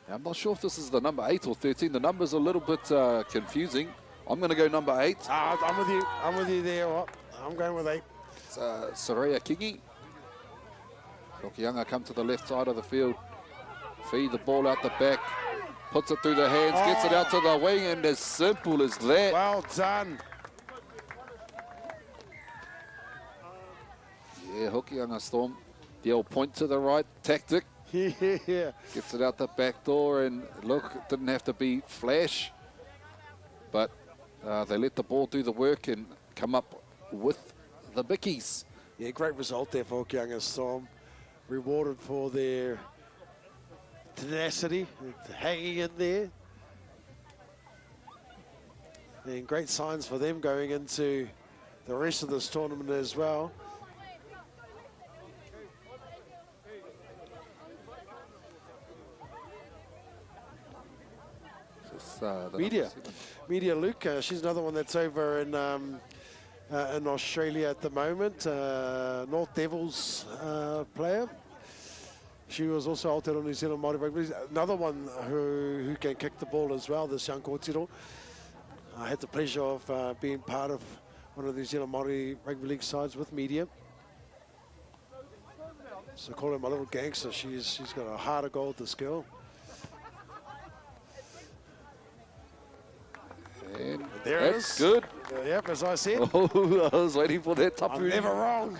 Now, I'm not sure if this is the number 8 or 13. The number's a little bit confusing. I'm going to go number 8. I'm with you. I'm with you there. I'm going with 8. It's Soraya Kingi. Hokianga come to the left side of the field. Feed the ball out the back. Puts it through the hands, gets it out to the wing, and as simple as that. Well done. Yeah, Hokianga Storm. The old point to the right tactic. Yeah. Gets it out the back door, and look, it didn't have to be flash. But they let the ball do the work and come up with the bickies. Yeah, great result there for Hokianga Storm. Rewarded for their tenacity, hanging in there. And great signs for them going into the rest of this tournament as well. Media Luke, she's another one that's over in Australia at the moment. North Devils player. She was also Aotearoa New Zealand Māori Rugby. Another one who can kick the ball as well, this young kōtiro. I had the pleasure of being part of one of the New Zealand Māori Rugby League sides with media. So call her my little gangster. She's got a heart of gold, this girl. And there it is. Good. Yep, as I said. Oh, I was waiting for that tapu. I'm never wrong.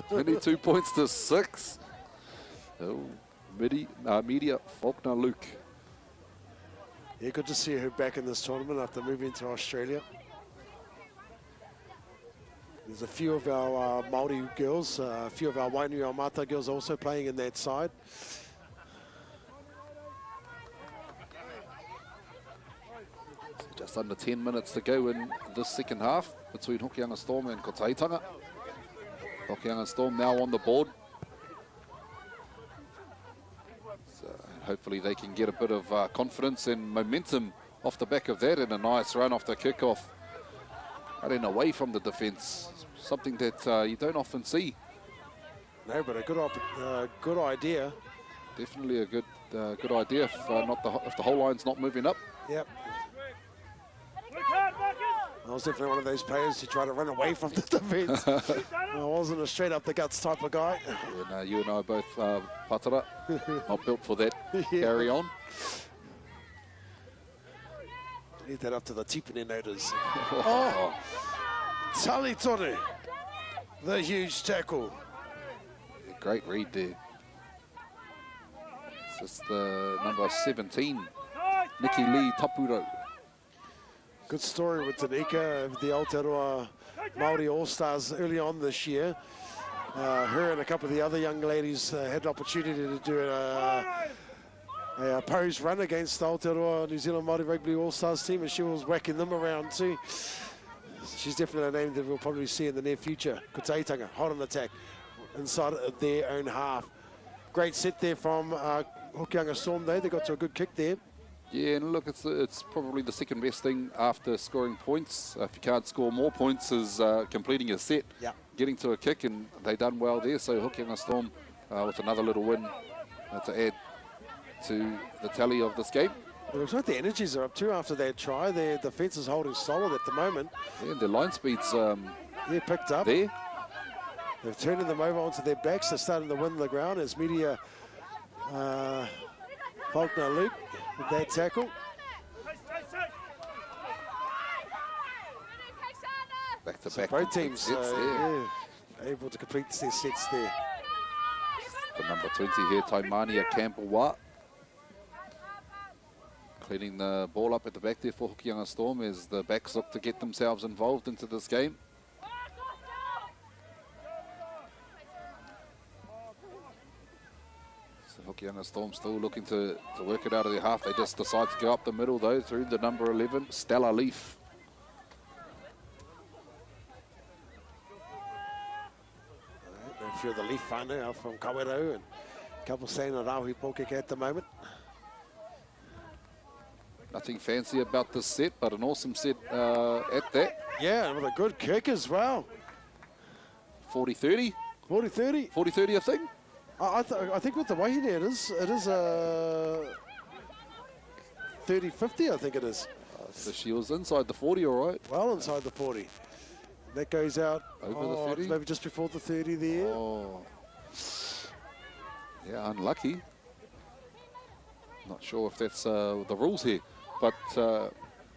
22 points to 6. Oh, media Faulkner Luke. Yeah, good to see her back in this tournament after moving to Australia. There's a few of our Māori girls, a few of our Wainui Mata girls also playing in that side. Just under 10 minutes to go in this second half between Hokianga Storm and Kotahitanga. Hokianga Storm now on the board. So hopefully they can get a bit of confidence and momentum off the back of that, and a nice run off the kickoff. Running away from the defence, something that you don't often see. No, but a good idea. Definitely a good idea if the whole line's not moving up. Yep. I was definitely one of those players who tried to run away from the defence. I wasn't a straight up the guts type of guy. Yeah, no, you and I are both patara, not built for that. Yeah. Carry on. Leave that up to the tipene notice. Oh, Tali Tonu. The huge tackle. Great read there. It's just the number 17, Nikki Lee Tapuro. Good story with Tanika of the Aotearoa Māori All-Stars early on this year. Her and a couple of the other young ladies had the opportunity to do a pose run against the Aotearoa New Zealand Māori Rugby All-Stars team, and she was whacking them around too. She's definitely a name that we'll probably see in the near future. Kotahitanga, hot on attack inside of their own half. Great set there from Hokianga Storm though. They got to a good kick there. Yeah, and look, it's probably the second best thing after scoring points. If you can't score more points, is completing a set, getting to a kick, and they done well there. So Hokianga Storm with another little win to add to the tally of this game. It looks like the energies are up too after that try. Their defence is holding solid at the moment. Yeah, their line speed's they're picked up. There. They're turning them over onto their backs. They're starting to win the ground as Media Faulkner Luke with that tackle. Back to So back. both teams able to complete their sets there. The number 20 here, Taimania Campbell-Wa. Cleaning the ball up at the back there for Hokianga Storm as the backs look to get themselves involved into this game. So Hokianga Storm still looking to work it out of their half. They just decide to go up the middle though through the number 11, Stella Leaf. A few of the Leaf whānau from Kawero and a couple staying at Rauhi Pokeke at the moment. Nothing fancy about this set, but an awesome set at that. Yeah, and with a good kick as well. 40-30? 40-30. 40-30 I think? I think with the wahine it is a 30-50 I think it is. So she was inside the 40 all right. Well inside the 40. That goes out over the 30? Maybe just before the 30 there. Oh. Yeah, unlucky. Not sure if that's the rules here. But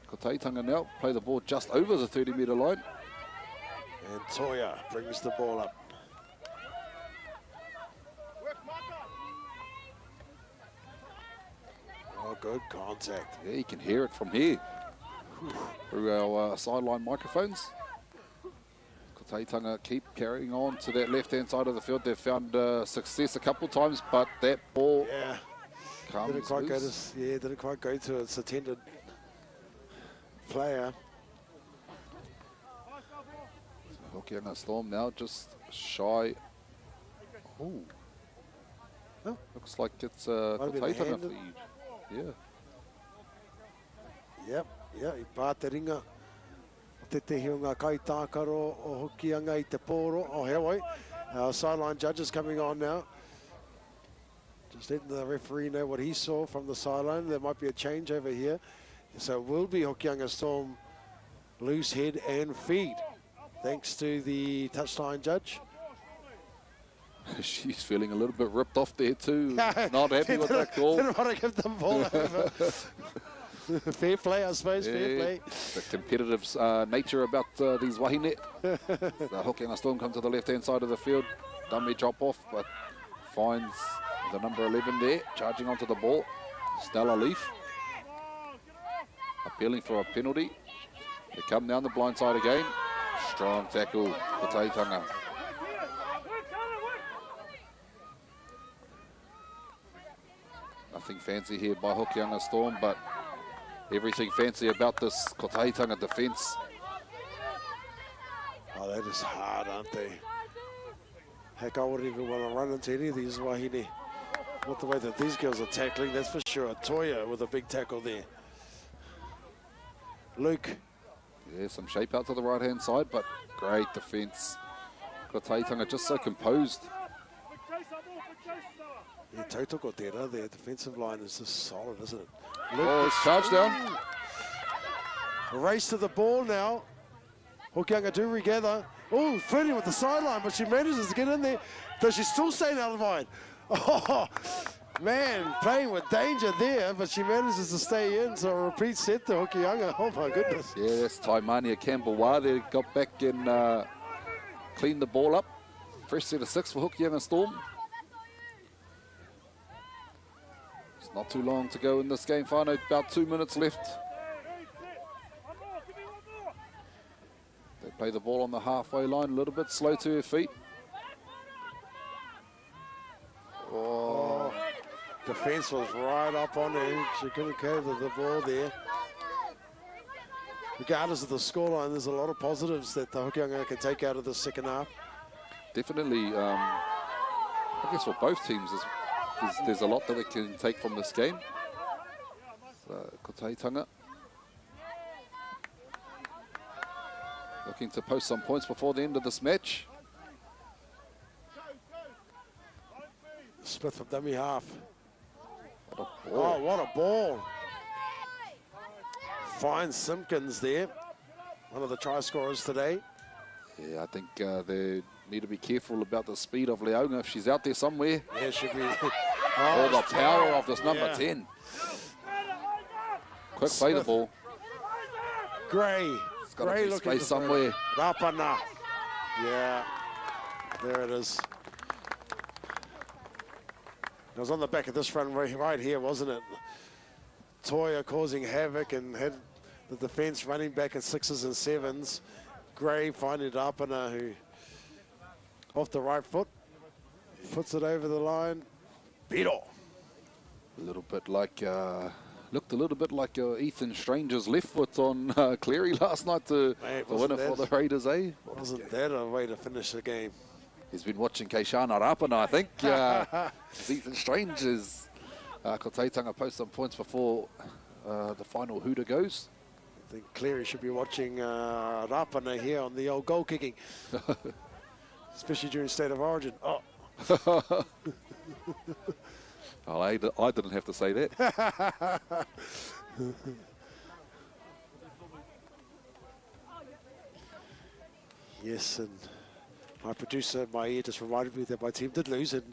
Kotahitanga now play the ball just over the 30-metre line. And Toya brings the ball up. Oh, good contact. Yeah, you can hear it from here through our sideline microphones. Kotahitanga keep carrying on to that left-hand side of the field. They've found success a couple of times, but that ball didn't quite go to, didn't quite go to its intended player. Hokianga Storm now just shy. Oh, looks like it's Kotahitanga lead. Yeah. I Pāteringa. Te te hiunga kai tākaro o Hokianga I te pōro o Hawaii. Our sideline judges coming on now. Just letting the referee know what he saw from the sideline. There might be a change over here. So it will be Hokianga Storm loose head and feed. Thanks to the touchline judge. She's feeling a little bit ripped off there too. Not happy with that call. Didn't want to give the ball over. Fair play, I suppose, fair play. The competitive nature about these wahine. The Hokianga Storm come to the left-hand side of the field. Dummy drop off, but finds the number 11 there, charging onto the ball. Stella Leaf. Appealing for a penalty. They come down the blind side again. Strong tackle for Kotahitanga. Nothing fancy here by Hokianga Storm, but everything fancy about this Kotahitanga defence. Oh, that is hard, aren't they? Heck, I wouldn't even want to run into any of these wahine. Not the way that these girls are tackling, that's for sure. Toya with a big tackle there. Luke. Yeah, some shape out to the right-hand side, but great defence. Kotahitanga just so composed. Yeah, tautoko tērā, their defensive line is just solid, isn't it? Luke, it's charged down. A race to the ball now. Hokianga do regather. Oh, flirting with the sideline, but she manages to get in there. Does she still stay out of line? Oh, Man, playing with danger there, but she manages to stay in, so a repeat set to Hokianga. Oh my goodness. Yeah, that's Taimania Campbell-Wah there. Got back and cleaned the ball up. Fresh set of 6 for Hokianga Storm. It's not too long to go in this game. Final, about 2 minutes left. They play the ball on the halfway line, a little bit slow to her feet. Oh, defence was right up on her. She couldn't carry the ball there. Regardless of the scoreline, there's a lot of positives that the Hokianga can take out of the second half. Definitely, I guess for both teams, there's a lot that they can take from this game. Kotahitanga looking to post some points before the end of this match. Smith from dummy half. What a ball. Oh, what a ball. Fine Simpkins there. One of the try scorers today. Yeah, I think they need to be careful about the speed of Leonga if she's out there somewhere. Yeah, should be. Or the power of this number 10. Quick play the ball. Gray. It's got to Gray be looking space somewhere. Rapana. Yeah, there it is. It was on the back of this run right here, wasn't it? Toya causing havoc and had the defence running back in 6s and 7s. Gray finding Rapana, who off the right foot puts it over the line. Beetle. A little bit like, looked a little bit like Ethan Stranger's left foot on Cleary last night to win it for the Raiders, eh? Wasn't that a way to finish the game? He's been watching Keishana Rapana, I think. Ethan Stranger's Kotahitanga post some points before the final hooter goes. I think Cleary should be watching Rapana here on the old goal kicking. Especially during State of Origin. Oh. Oh, I didn't have to say that. Yes, and my producer in my ear just reminded me that my team did lose, and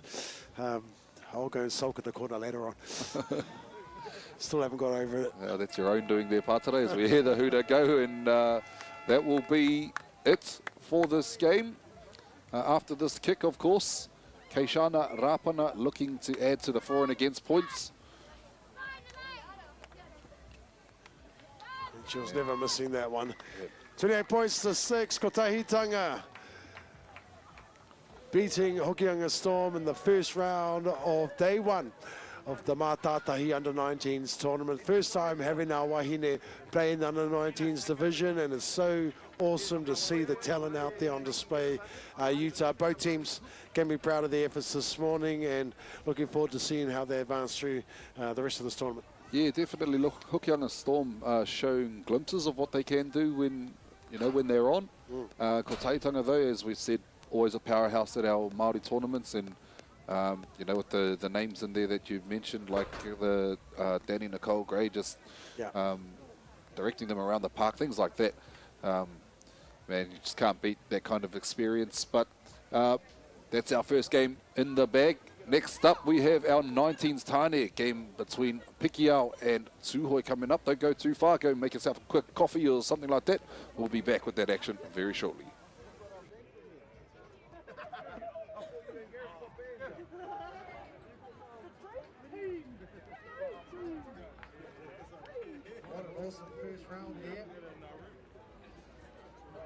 I'll go and sulk in the corner later on. Still haven't got over it. That's your own doing there, Mātātahi, as we hear the hooter go, and that will be it for this game. After this kick, of course, Keishana Rapana looking to add to the for and against points. And she was never missing that one. 28 points to 6, Kotahitanga beating Hokianga Storm in the first round of day 1 of the Mātātahi Under-19s tournament. First time having our wahine play in the Under-19s division, and it's so awesome to see the talent out there on display. Utah, both teams can be proud of their efforts this morning, and looking forward to seeing how they advance through the rest of this tournament. Yeah, definitely. Look, Hokianga Storm showing glimpses of what they can do when they're on. Kotahitanga, though, as we've said, always a powerhouse at our Māori tournaments, and with the names in there that you've mentioned, like the Danny Nicole Gray, just directing them around the park, things like that. Man, you just can't beat that kind of experience. But that's our first game in the bag. Next up, we have our 19s Teina game between Pikiao and Tuhoe coming up. Don't go too far. Go make yourself a quick coffee or something like that. We'll be back with that action very shortly. What an awesome first round there.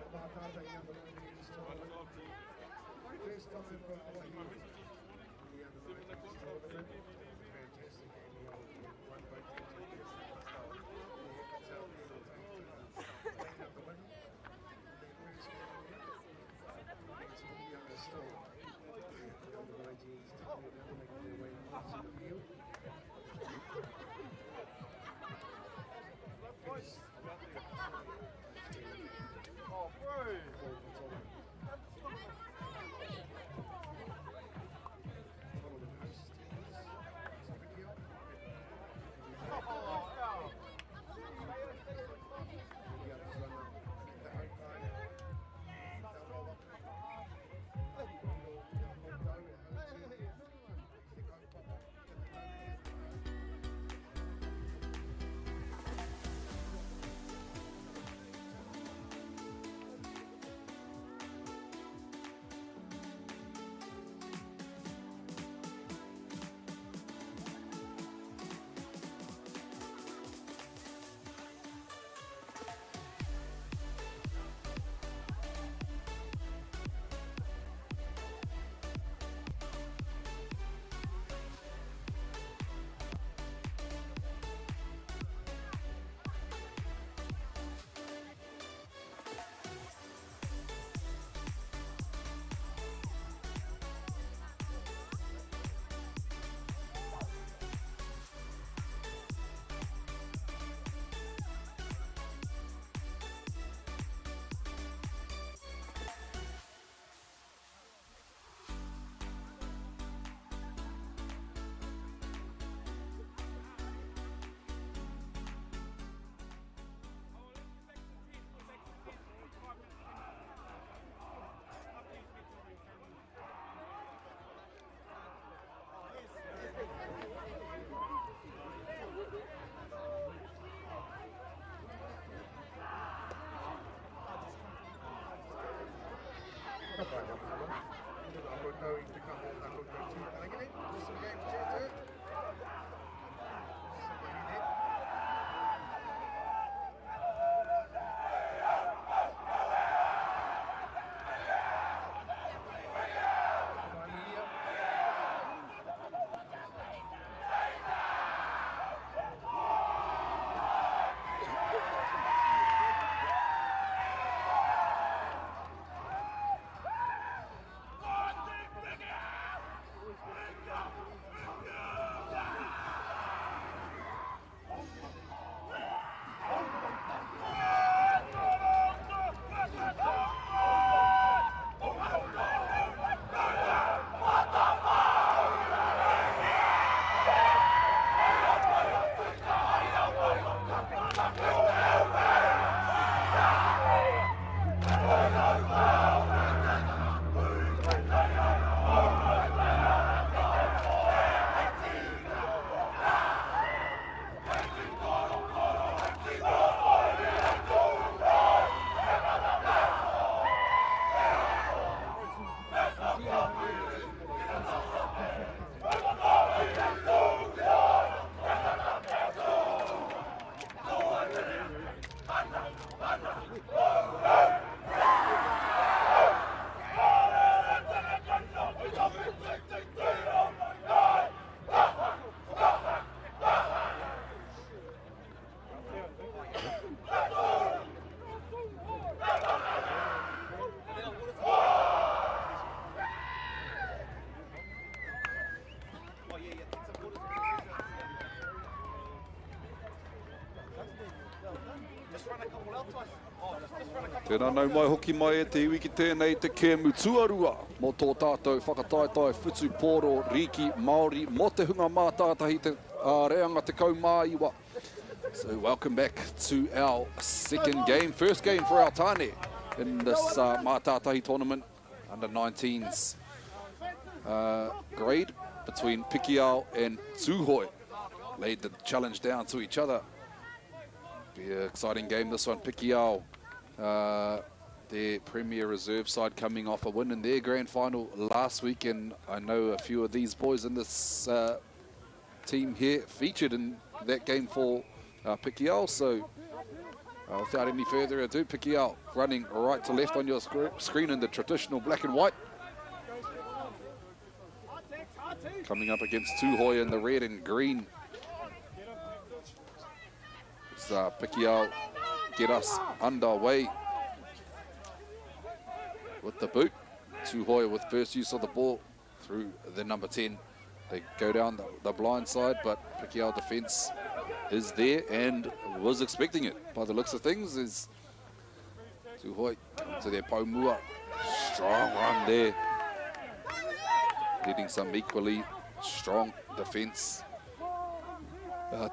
Mātātahi Under-19s tournament. First time for Hawaii in the Under-19s tournament. Fantastic game here. Won by 10 teams. It's out there to take up the win. Their first game here. It's Hokianga Storm. The Under-19s tournament making their way to the field. Tēnā nau mai hoki mai e te iwi ki tēnei te kēmu tuarua mō tō tātou whakataetai whutu pōro riki Māori mō te hunga Mātātahi te reanga te kaumāiwa. So welcome back to our second game, first game for our tāne in this Mātātahi tournament, under 19s grade between Pikiao and Tuhoe. Laid the challenge down to each other. Be an exciting game this one. Pikiao, their Premier Reserve side, coming off a win in their grand final last week, and I know a few of these boys in this team here featured in that game for Pikiao. So without any further ado, Pikiao running right to left on your screen in the traditional black and white. Coming up against Tuhoe in the red and green. It's Pikiao get us underway with the boot. Tuhoe with first use of the ball through the number 10. They go down the blind side, but Pikiao defence is there and was expecting it by the looks of things. Is Tuhoe to their Paumua. Strong run there. Leading some equally strong defence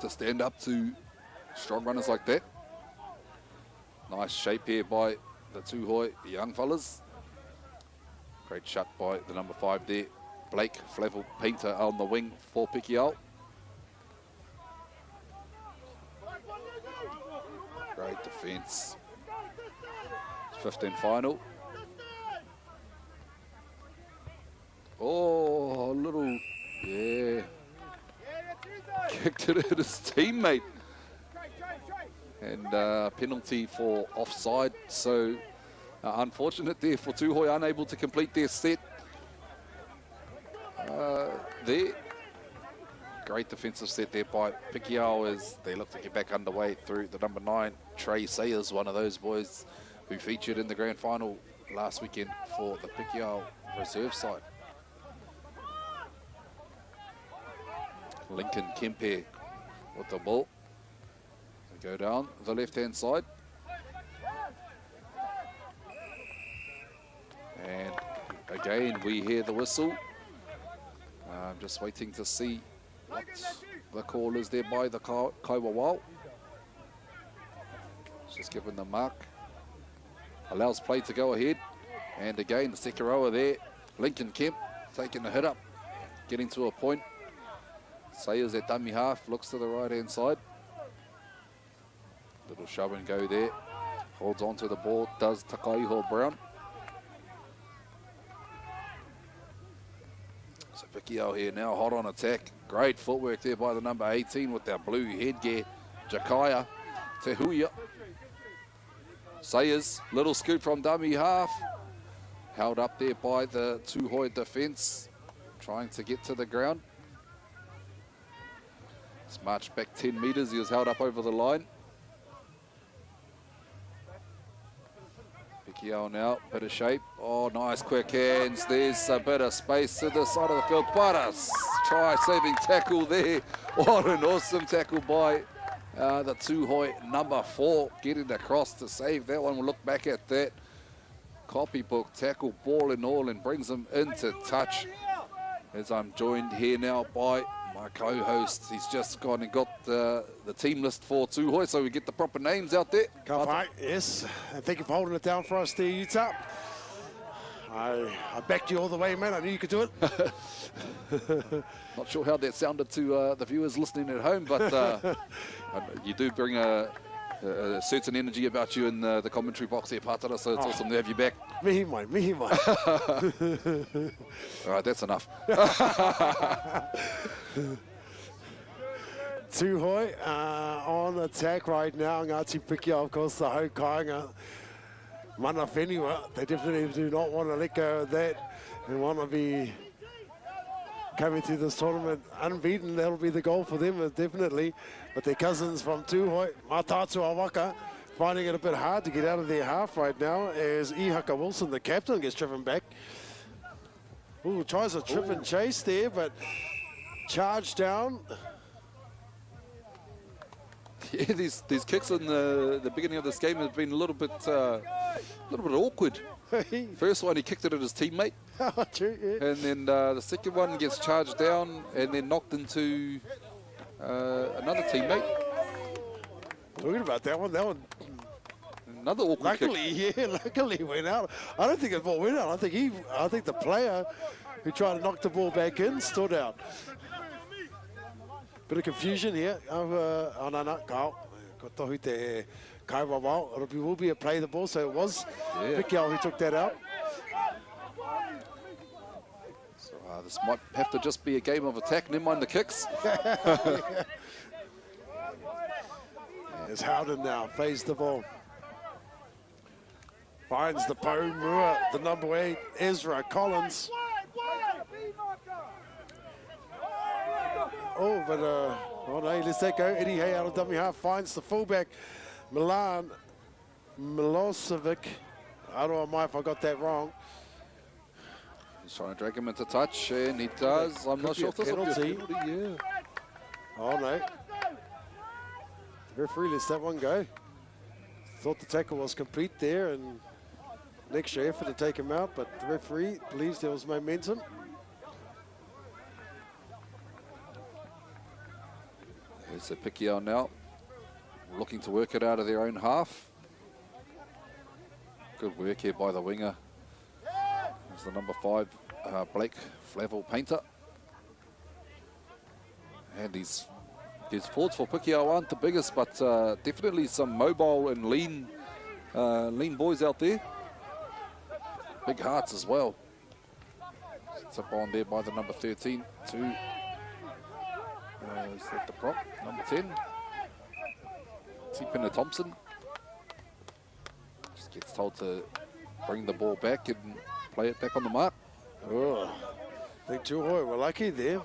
to stand up to strong runners like that. Nice shape here by the Tuhoe young fellas. Great shot by the number 5 there. Blake Flavel Painter on the wing for Pikiao. Great defence. 15 final. Oh, a little, yeah. Kicked it at his teammate. And penalty for offside. So unfortunate there for Tuhoe, unable to complete their set. There. Great defensive set there by Pikiao as they look to get back underway through the number 9. Trey Sayers, one of those boys who featured in the grand final last weekend for the Pikiao reserve side. Lincoln Kempe with the ball. They go down the left-hand side. And again, we hear the whistle. I'm just waiting to see what the call is there by the Kaiwawao. Just given the mark. Allows play to go ahead. And again, the Sekaroa there. Lincoln Kemp taking the hit up. Getting to a point. Sayers at dummy half. Looks to the right-hand side. Little shove and go there. Holds on to the ball. Does Takaiho Brown. Pikiao here now, hot on attack. Great footwork there by the number 18 with that blue headgear, Jakaya Tuhoe. Sayers, little scoop from dummy half. Held up there by the Tuhoe defence, trying to get to the ground. He's marched back 10 metres, he was held up over the line. Pikiao now, bit of shape. Oh, nice quick hands. There's a bit of space to the side of the field. But a try-saving tackle there. What an awesome tackle by the Tuhoe number 4, getting across to save that one. We'll look back at that copybook tackle, ball and all, and brings them into touch. As I'm joined here now by my co-host. He's just gone and got the team list for Tuhoe, so we get the proper names out there. Right, yes, and thank you for holding it down for us there, Utah. I backed you all the way, man. I knew you could do it. Not sure how that sounded to the viewers listening at home, but you do bring a certain energy about you in the commentary box here, Pātara, so it's awesome to have you back. Mihi mai. All right, that's enough. Tuhoe on attack right now. Ngāti Pikiao, of course, the hau kāinga. Mana whenua, they definitely do not want to let go of that and want to be coming through this tournament unbeaten. That'll be the goal for them, definitely. But their cousins from Tuhoe, Mātātahi, finding it a bit hard to get out of their half right now as Ihaka Wilson, the captain, gets driven back. Ooh, tries a trip and chase there, but charged down. Yeah, these kicks in the beginning of this game have been a little bit awkward. First one, he kicked it at his teammate. True, yeah. And then the second one gets charged down and then knocked into another teammate. Talking about that one. Another awkward kick. Luckily went out. I don't think the ball went out. I think the player who tried to knock the ball back in stood out. Bit of confusion here. Kotohi te kaiwawao. It will be a play the ball, so it was Pikiao who took that out. So this might have to just be a game of attack, never mind the kicks. As Howden now plays the ball. Finds the Paumua, the number 8, Ezra Collins. Oh, but no, he lets that go. Eddie Hay out of dummy half finds the fullback, Milan Milosevic. I don't know if I got that wrong. He's trying to drag him into touch, and he does. I'm not sure if this will be a penalty. Yeah. Oh, no. The referee lets that one go. Thought the tackle was complete there, and an extra effort to take him out, but the referee believes there was momentum. There's a Pikiao now, looking to work it out of their own half. Good work here by the winger. There's the number 5, Blake Flavel Painter. And his forwards for Pikiao aren't the biggest, but definitely some mobile and lean boys out there. Big hearts as well. It's up on there by the number 13 to is that the prop, number 10. Tipina Thompson. Just gets told to bring the ball back and play it back on the mark. Oh, I think Tuhoe were lucky there.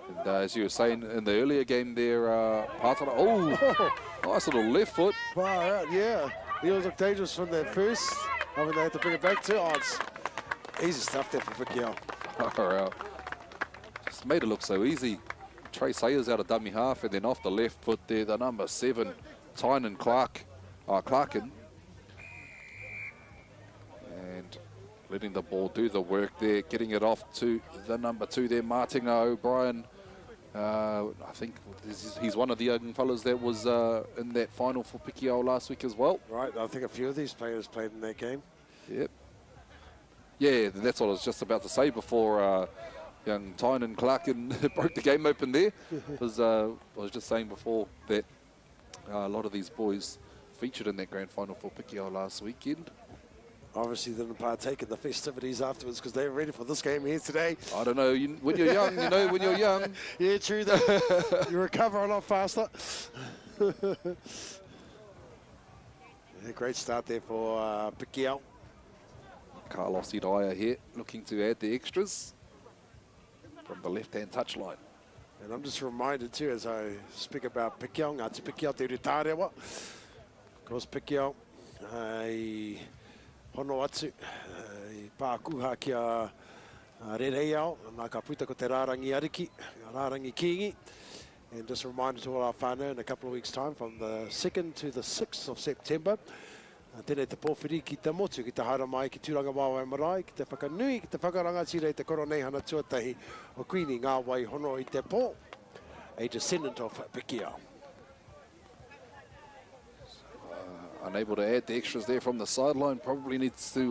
And as you were saying in the earlier game there, Pātara, nice little left foot. Far out, yeah. He was looked dangerous from that first. I mean, they had to bring it back to odds. Easy stuff there for Pikiao. Far out. Just made it look so easy. Trey Sayers out of dummy half, and then off the left foot there, the number 7, Tynan Clarkin. And letting the ball do the work there, getting it off to the number 2 there, Martinga O'Brien. I think he's one of the young fellas that was in that final for Pikiao last week as well. Right, I think a few of these players played in that game. Yep. Yeah, that's what I was just about to say before young Tynan Clarkin broke the game open there. Because I was just saying before that a lot of these boys featured in that grand final for Pikiao last weekend. obviously didn't partake in the festivities afterwards because they were ready for this game here today. I don't know, when you're young, when you're young. Yeah, true that. You recover a lot faster. Yeah, great start there for Pikiao. Carlos Iraya here, looking to add the extras from the left-hand touchline. And I'm just reminded too, as I speak about Pikiao, ngā te Pikiao te Rotorua. Of course, Pikiao, i hono atu, i pākuha kia Rereao, nā ka puta ko te rārangi ariki, rārangi kingi. And just a reminder to all our whānau in a couple of weeks' time, from the 2nd to the 6th of September, tēnei te pōwhiri ki te motu, ki te haere mai, ki tūranga wāwai marae, ki te whakanui, ki te whakarangatira i te koronei hana tuatahi o Queenie ngā wai hono i te pō, a descendant of Pikiao. Unable to add the extras there from the sideline, probably needs to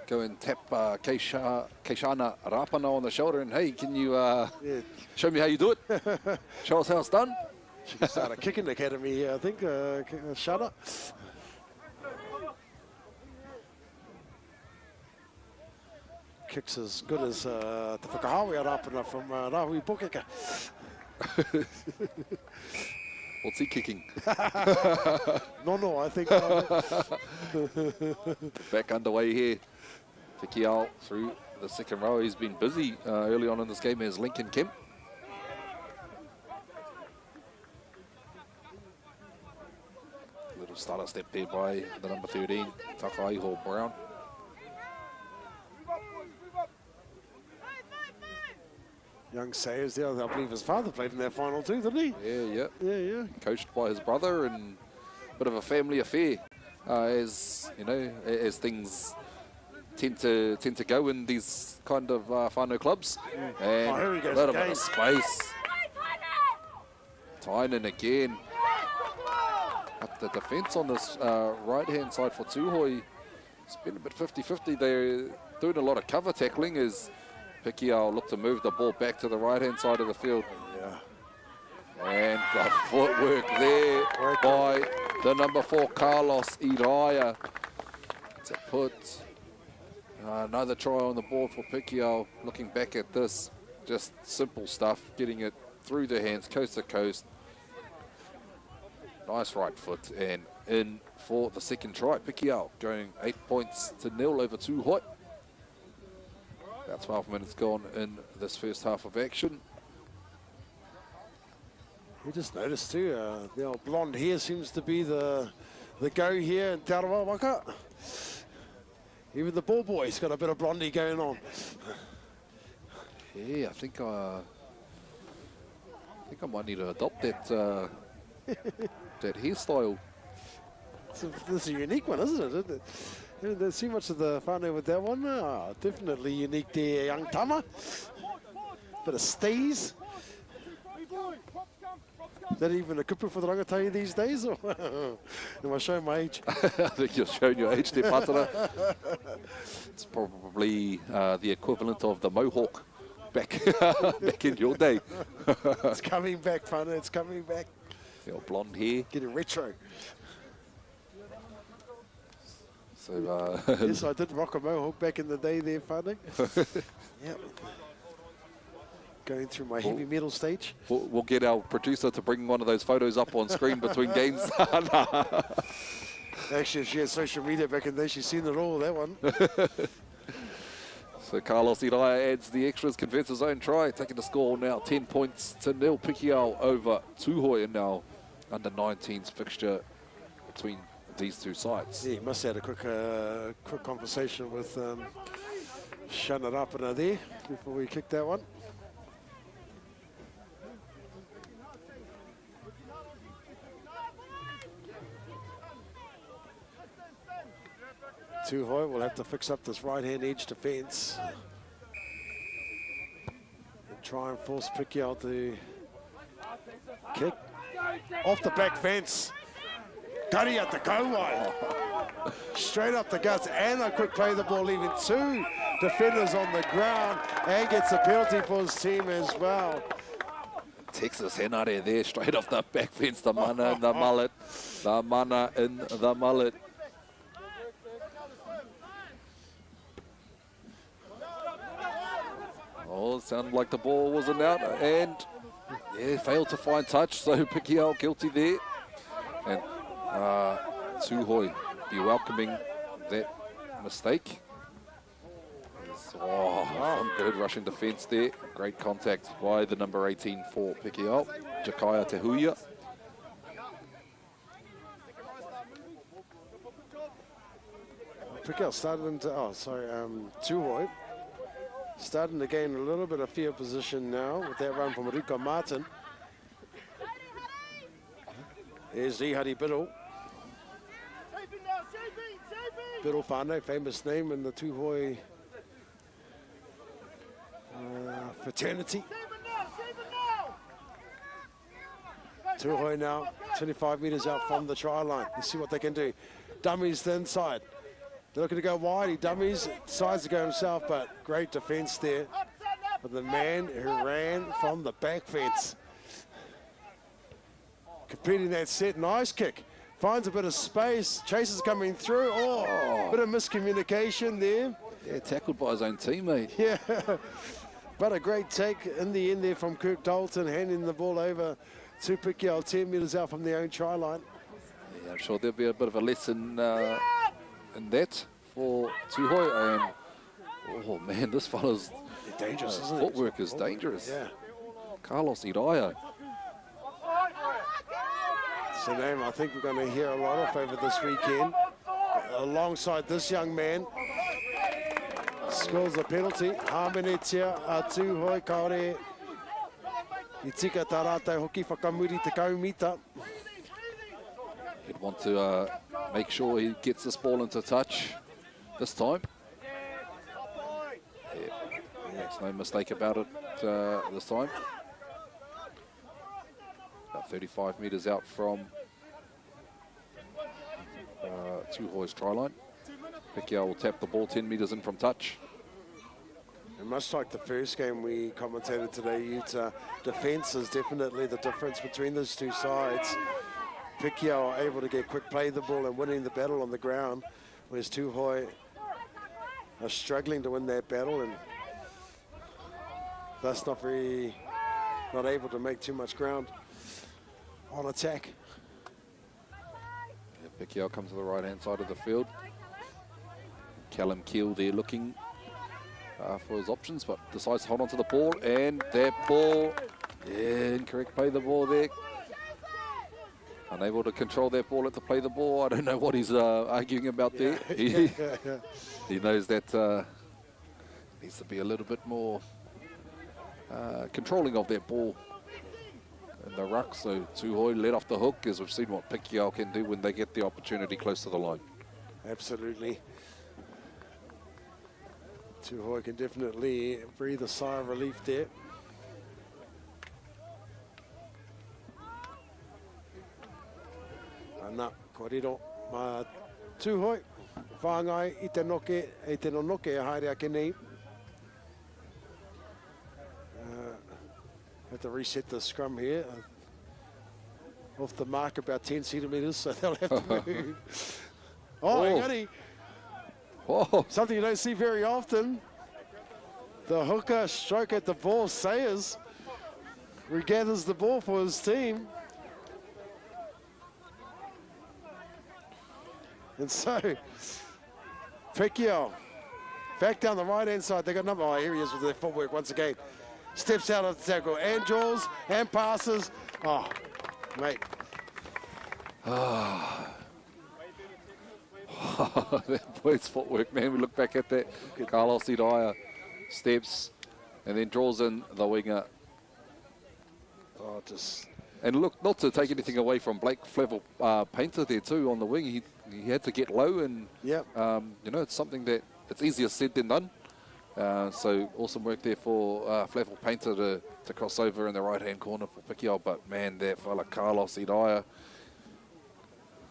go and tap Keishana Rapana on the shoulder and, hey, can you show me how you do it? Show us how it's done. She can start a kicking academy here, I think, Shana. Kicks as good as the Whakahawi Rapana from Rahui Pokeka. What's he kicking? No, I think. Back underway here. Pikiao through the second row. He's been busy early on in this game as Lincoln Kemp. Little starter step there by the number 13, Takaiho Brown. Young Sayers there, I believe his father played in that final too, didn't he? Yeah. Coached by his brother, and a bit of a family affair, as you know, as things tend to go in these kind of whānau clubs. And here he a goes little again. bit of space. Teina again. Up the defence on this right-hand side for Tuhoe. It's been a bit 50-50. They're doing a lot of cover tackling as Pikiao look to move the ball back to the right-hand side of the field. Yeah. And the footwork there by the number 4, Carlos Iraya, to put another try on the board for Pikiao. Looking back at this, just simple stuff, getting it through the hands, coast to coast. Nice right foot, and in for the second try. Pikiao going 8 points to 0 over Tuhoe. About 12 minutes gone in this first half of action. We just noticed too, the old blonde hair seems to be the go here in Te Arawa Waka. Even the ball boy's got a bit of blondie going on. Yeah, I think I might need to adopt that that hairstyle. This is a unique one, isn't it? There's too much of the whānau with that one. Definitely unique there, young Tama. Bit of steez. Is that even a kupu for the rangatahi these days? Or am I showing my age? I think you're showing your age there, Patara. It's probably the equivalent of the mohawk back in your day. It's coming back, whānau. It's coming back. Your blonde hair. Getting retro. So, yes, I did rock a mohawk back in the day there, whānau. Yep. Going through my heavy metal stage. We'll get our producer to bring one of those photos up on screen between games. Actually, if she had social media back in the day, she's seen it all, that one. So Carlos Iraya adds the extras, converts his own try, taking the score now 10 points to 0. Pikiao over Tuhoe in now under 19s fixture between these two sides. Yeah, he must have had a quick conversation with Shana Rapana there before we kicked that one. Tuhoe will have to fix up this right-hand edge defence and try and force Pikiao to kick off the back fence. Kari at the go-wide. Straight up the guts, and a quick play the ball, leaving two defenders on the ground, and gets a penalty for his team as well. Texas Henare there, straight off the back fence, the mana in the mullet. The mana in the mullet. Well, it sounded like the ball wasn't out, and yeah, failed to find touch, so Pikiao guilty there. And Tuhoe be welcoming that mistake. Some good rushing defence there. Great contact by the number 18 for Pikiao, Jakaya Tehuia. Pikiao started into, Tuhoe starting to gain a little bit of field position now with that run from Ruka Martin. Here's Ihari Biddle. Biddle Whānau, famous name in the Tuhoe fraternity. Tuhoe now 25 metres out from the try line. Let's see what they can do. Dummies the inside. They're looking to go wide. He dummies, decides to go himself, but great defence there for the man who ran from the back fence. Completing that set, nice kick. Finds a bit of space, Chasers coming through. Bit of miscommunication there. Yeah, tackled by his own teammate. Yeah, but a great take in the end there from Kirk Dalton, handing the ball over to Pikiao, 10 metres out from their own try line. Yeah, I'm sure there'll be a bit of a lesson in that for Tuhoe. And oh man, this fellow's dangerous, isn't it? Footwork is dangerous. Yeah. Carlos Iraya. It's a name I think we're going to hear a lot of over this weekend. Alongside this young man, scores a penalty. Hamenetia Tuhoe kaore I tika tā rātou hoki whakamuri te kaumita. He'd want to make sure he gets this ball into touch this time. Yeah, makes no mistake about it this time. About 35 metres out from Tuhoe's try line. Pikiao will tap the ball 10 metres in from touch. And much like the first game we commentated today, Utah, defence is definitely the difference between those two sides. Pikiao are able to get quick play the ball and winning the battle on the ground, whereas Tuhoe are struggling to win that battle and thus not able to make too much ground on attack. Yeah, Pikiao comes to the right-hand side of the field. Callum Keel there looking for his options, but decides to hold on to the ball, and that ball, yeah, incorrect play the ball there. Unable to control that ball at the play the ball. I don't know what he's arguing about there. He knows that needs to be a little bit more controlling of that ball in the ruck. So Tuhoe let off the hook, as we've seen what Pikiao can do when they get the opportunity close to the line. Absolutely. Tuhoe can definitely breathe a sigh of relief there. Ana, korero, ma Tuhoe, whāngai I te noke, e te no noke e haere ake nei. Have to reset the scrum here. Off the mark about 10 centimetres, so they'll have to move. Engari. Something you don't see very often. The hooker stroke at the ball, Sayers regathers the ball for his team. And so, Pikiao, back down the right-hand side. They got a number of areas with their footwork once again. Steps out of the tackle and draws and passes. Oh, mate. That boy's footwork, man. We look back at that. Carlos Iraya steps and then draws in the winger. And look, not to take anything away from Blake Flevel Painter there too on the wing. He had to get low, and you know, it's something that it's easier said than done. So awesome work there for Flevel Painter to cross over in the right-hand corner for Pikiao. But man, that fella Carlos Iraya.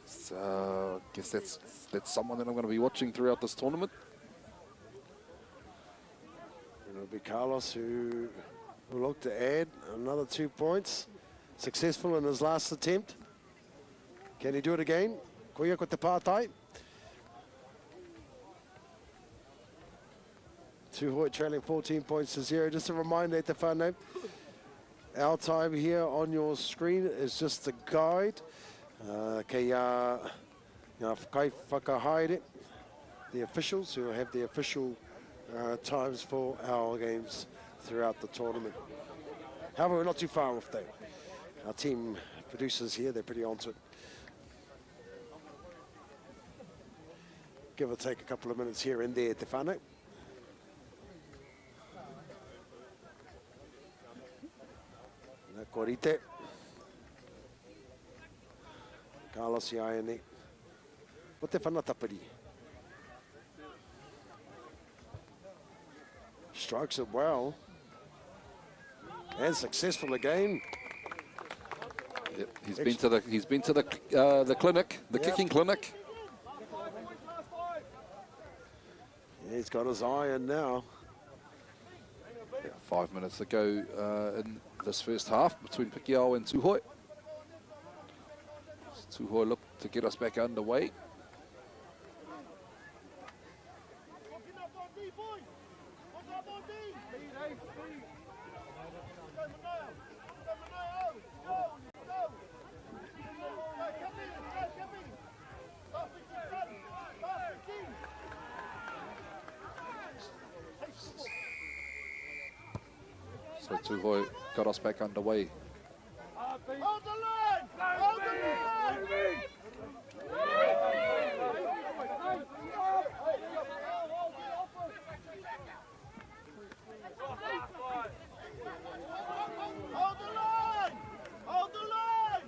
So I guess that's someone that I'm going to be watching throughout this tournament. It'll be Carlos who will look to add another 2 points. Successful in his last attempt. Can he do it again? Koia ko te pātai. Tuhoe trailing 14 points to 0. Just a reminder, te whānau, our time here on your screen is just the guide. Kei whakai whakahaere, the officials who have the official times for our games throughout the tournament. However, we're not too far off though. Our team producers here, they're pretty onto it. Give or take a couple of minutes here and there, te whānau. Nā korite. Kālasi ai nei. Po te whanatapiri. Strikes it well. And successful again. Yep, he's been to the clinic, the kicking clinic. Yeah, he's got his eye in now. Yeah, 5 minutes to go in this first half between Pikiao and Tuhoe. Tuhoe look to get us back underway. So Tuhoe got us back underway. Hold the line! Hold the line! Hold the line! Hold the line!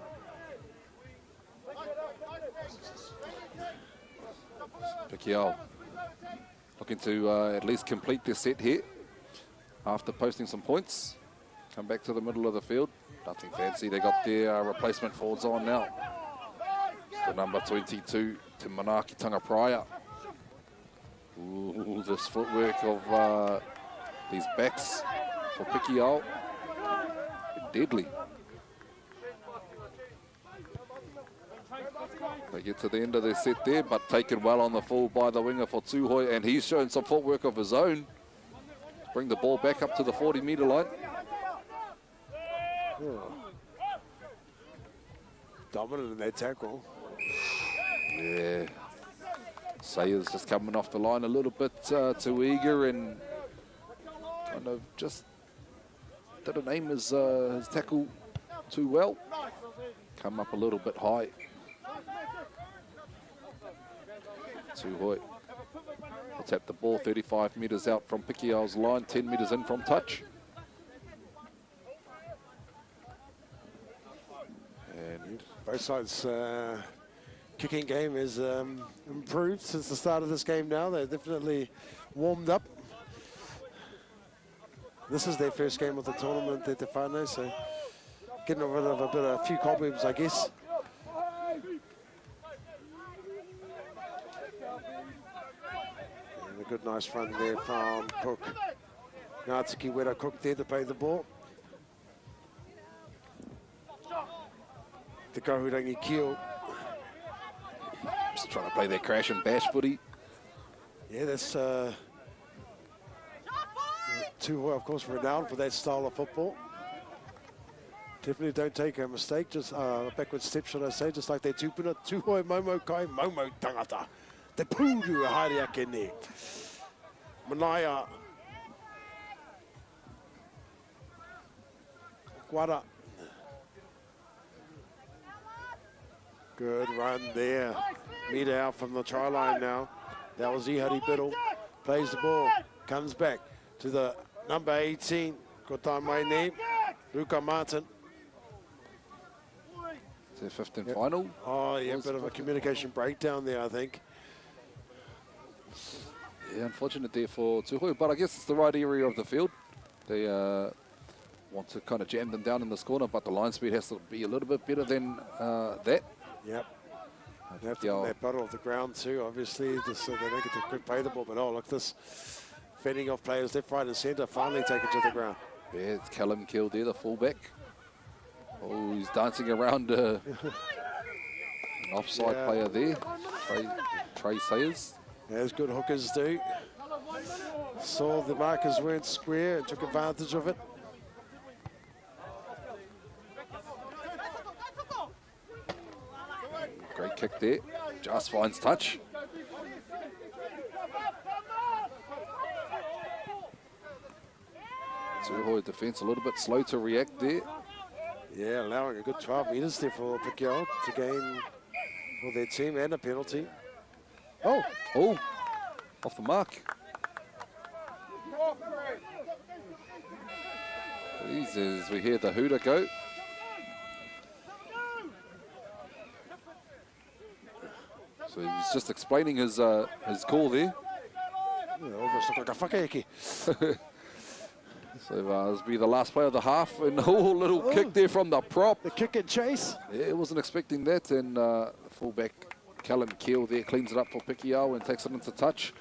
Pikiao looking to at least complete this set here after posting some points. Come back to the middle of the field. Nothing fancy. They got their replacement forwards on now. The number 22, Te Mātātahi Prior. Ooh, this footwork of these backs for Pikiao. Deadly. They get to the end of their set there, but taken well on the full by the winger for Tuhoe, and he's shown some footwork of his own. Bring the ball back up to the 40-metre line. Oh. Dominant in that tackle. Yeah. Sayers just coming off the line a little bit too eager and kind of just didn't aim his tackle too well. Come up a little bit high. Tuhoe will tap the ball 35 metres out from Pikiao's line, 10 metres in from touch. And both sides' kicking game has improved since the start of this game now. They've definitely warmed up. This is their first game of the tournament, Te Whānau, so getting rid of a few cobwebs, I guess. And a good nice run there from Cook. Ngātiki Wera Cook there to play the ball. Te Kahurangi Kio. Just trying to play their crash and bash footy. Yeah, that's Tuhoe, of course, renowned for that style of football. Definitely don't take a mistake, just a backward step, should I say, just like their tupuna. Tuhoe Momo Kai Momo Tangata. Te Pūru haere ake ne. Manaya. Guara. Good run there. Meter out from the try line now. That was Ihari Biddle. Plays the ball. Comes back to the number 18. Kotahitanga mai name. Luka Martin. It's their fifth and final. Oh, yeah, a bit of a communication breakdown there, I think. Yeah, unfortunate there for Tuhoe, but I guess it's the right area of the field. They want to kind of jam them down in this corner, but the line speed has to be a little bit better than that. Yep. They have to get that butter off the ground too, obviously, just so they don't get to quick play the ball. But oh, look, this fending off players left, right and centre, finally taken to the ground. Yeah, it's Callum Kill there, the fullback. Oh, he's dancing around an offside player there, Trey Sayers. As good hookers do. saw the markers weren't square and took advantage of it. Great kick there. Just finds touch. Tuhoe defence a little bit slow to react there. Yeah, allowing a good 12 metres there for Pikiao to gain for their team and a penalty. Oh, off the mark. As we hear the hooter go. So he's just explaining his call there. Yeah, almost looked like a whakaeke. So this will be the last play of the half, and little kick there from the prop. The kick and chase. Yeah, wasn't expecting that, and fullback Callum Keel there cleans it up for Pikiao and takes it into touch.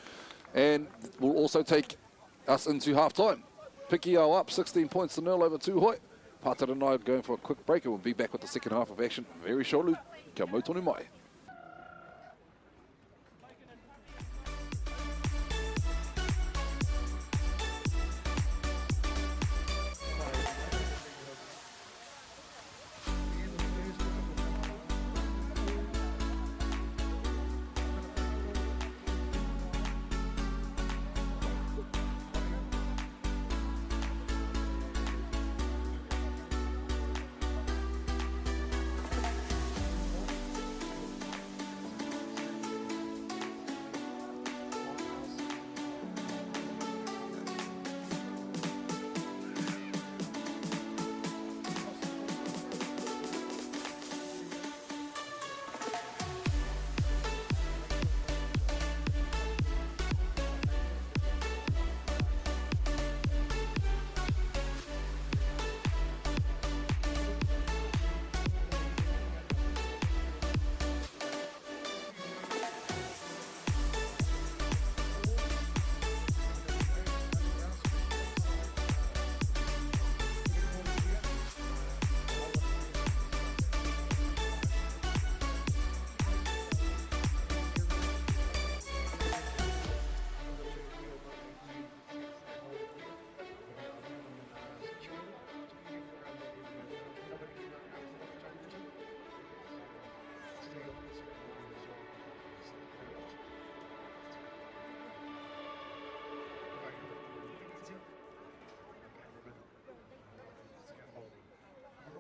And will also take us into half-time. Pikiao up 16 points to 0 over Tuhoe. Pātara and I are going for a quick break, and we'll be back with the second half of action very shortly. Kia mau tonu mai.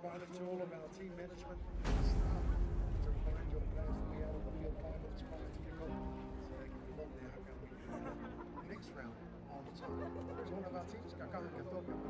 Provided to all of our team management staff to remind your players to be out on the field 5 minutes prior to kickoff so they can move on their next round on time. So one of our teams got coming to talk about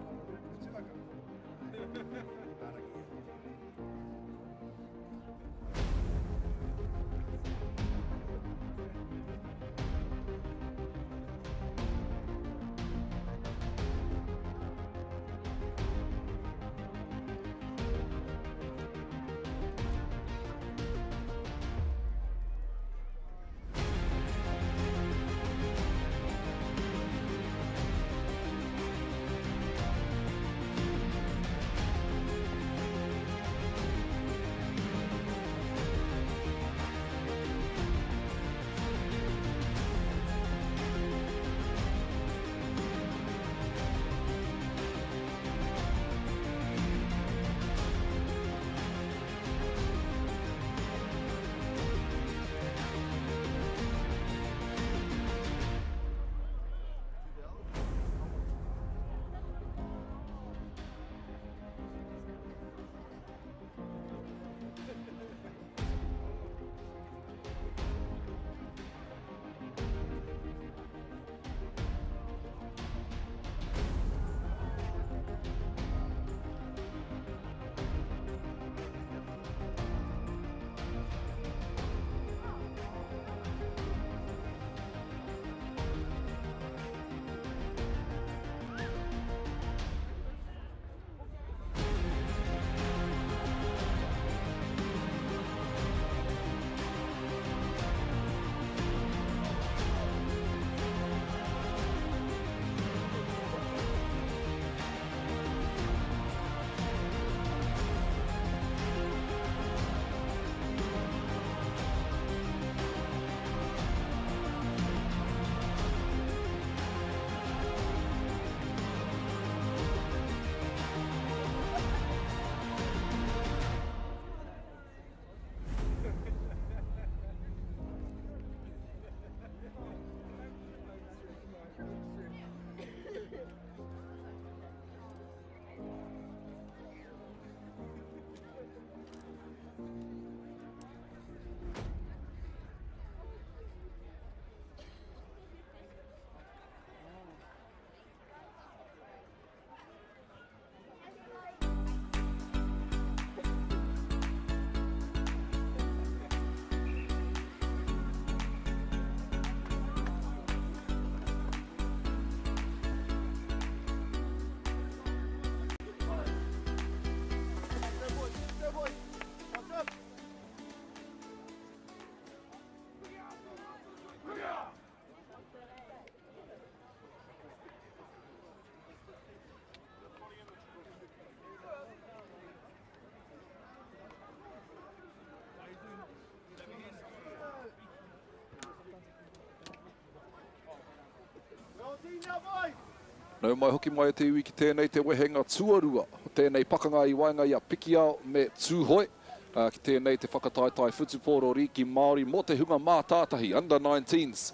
Nau mai hoki mai te iwi ki tēnei te wehenga tuarua. Tēnei pakanga I wainga I a Pikiao me Tuhoe. Ki tēnei te whakataitai whutupōro riki Māori mo te hunga Mātātahi, under 19s.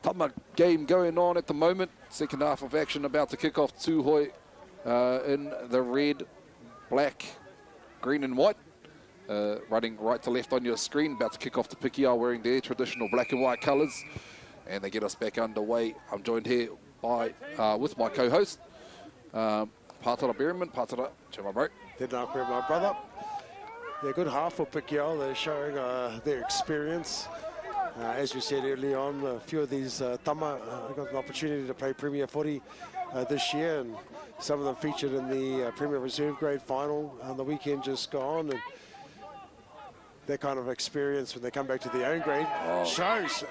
Tama game going on at the moment. Second half of action about to kick off. Tuhoe in the red, black, green and white. Running right to left on your screen. About to kick off to Pikiao wearing their traditional black and white colours. And they get us back underway. I'm joined here by with my co-host, Pātara Berryman. Pātara, cheer my bro. Deadlock, my brother. They're a good half for Pikiao. They're showing their experience. As we said early on, a few of these Tama got an opportunity to play Premier footy this year, and some of them featured in the Premier Reserve Grade final on the weekend just gone. And that kind of experience when they come back to their own grade shows.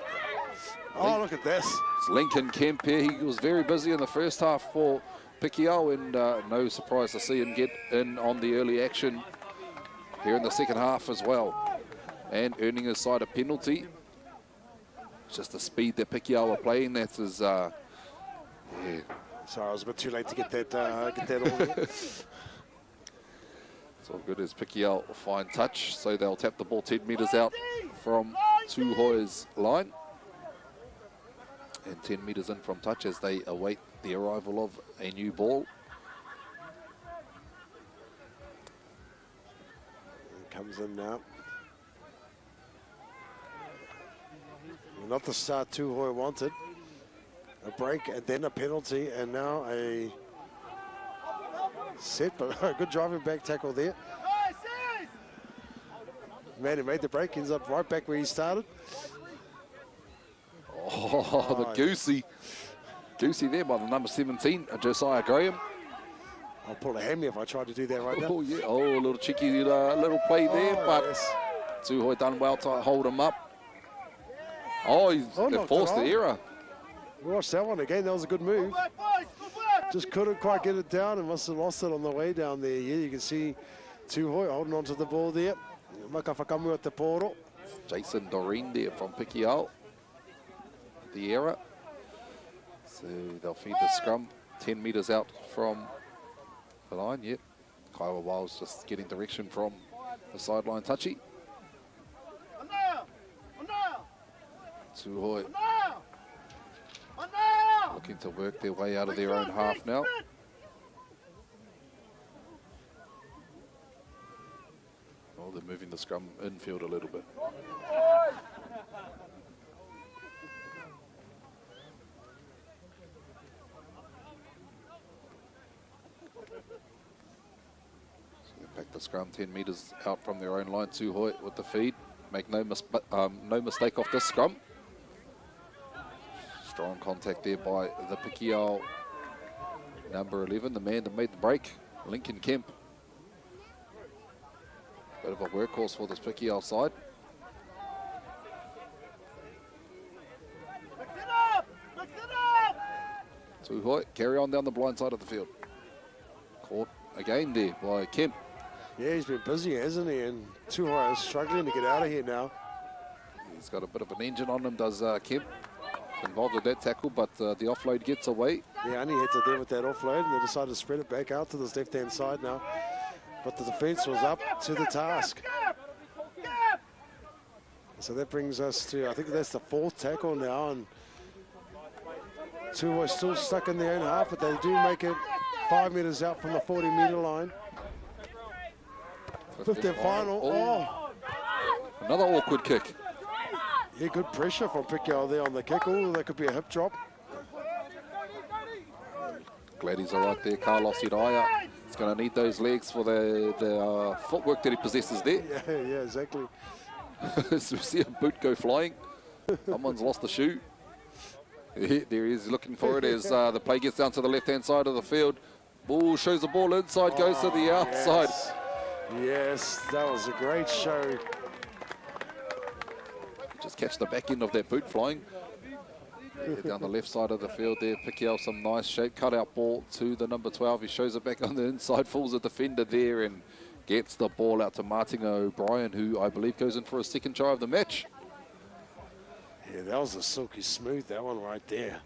Oh, look at this. It's Lincoln Kemp here. He was very busy in the first half for Pikiao, and no surprise to see him get in on the early action here in the second half as well. And earning his side a penalty. It's just the speed that Pikiao are playing. That is, yeah. Sorry, I was a bit too late to get that all there. It's all good as Pikiao fine touch. So they'll tap the ball 10 metres out from Tuhoe's line. And 10 metres in from touch as they await the arrival of a new ball. It comes in now. Not the start Tuhoe wanted. A break and then a penalty, and now a set, but a good driving back tackle there. Man who made the break ends up right back where he started. Oh, the goosey. Goosey there by the number 17, Josiah Graham. I'll pull a hammy if I try to do that right now. Oh, yeah. Oh, a little cheeky little play there, but yes. Tuhoe done well to hold him up. Oh, they forced the error. Watch that one again. That was a good move. Just couldn't quite get it down and must have lost it on the way down there. Yeah, you can see Tuhoe holding on to the ball there. Maka whakamu at the poro. Jason Doreen there from Pikiao. The error. So they'll feed the scrum 10 metres out from the line. Yep. Kaiwa Wiles just getting direction from the sideline touchy. Tuhoe looking to work their way out of their own half now. Oh, they're moving the scrum infield a little bit. So they pack the scrum 10 metres out from their own line. Tuhoe with the feed. Make no mistake off this scrum. Strong contact there by the Pikiao number 11, the man that made the break, Lincoln Kemp. Bit of a workhorse for this Pikiao side. Tuhoe carry on down the blind side of the field. Caught again there by Kemp. Yeah, he's been busy, hasn't he? And Tuhoe is struggling to get out of here now. He's got a bit of an engine on him, does Kemp. Involved with that tackle, but the offload gets away. Yeah, only hits it there with that offload, and they decided to spread it back out to this left-hand side now. But the defence was up to the task. So that brings us to, I think that's the fourth tackle now, and Tuhoe still stuck in their own half, but they do make it 5 metres out from the 40-metre line. Fifth and final. Oh. Another awkward kick. Yeah, good pressure from Pikiao there on the kick. Oh, that could be a hip drop. Glad he's all right there. Carlos Iraya. He's going to need those legs for the footwork that he possesses there. Yeah, exactly. So we see a boot go flying. Someone's lost the shoe. There he is looking for it as the play gets down to the left-hand side of the field. Ball shows the ball inside, goes to the outside. Yes, that was a great show. Just catch the back end of that boot flying. Down the left side of the field there, Pikiao some nice shape, cut out ball to the number 12. He shows it back on the inside, fools a defender there and gets the ball out to Martin O'Brien, who I believe goes in for a second try of the match. Yeah, that was a silky smooth, that one right there.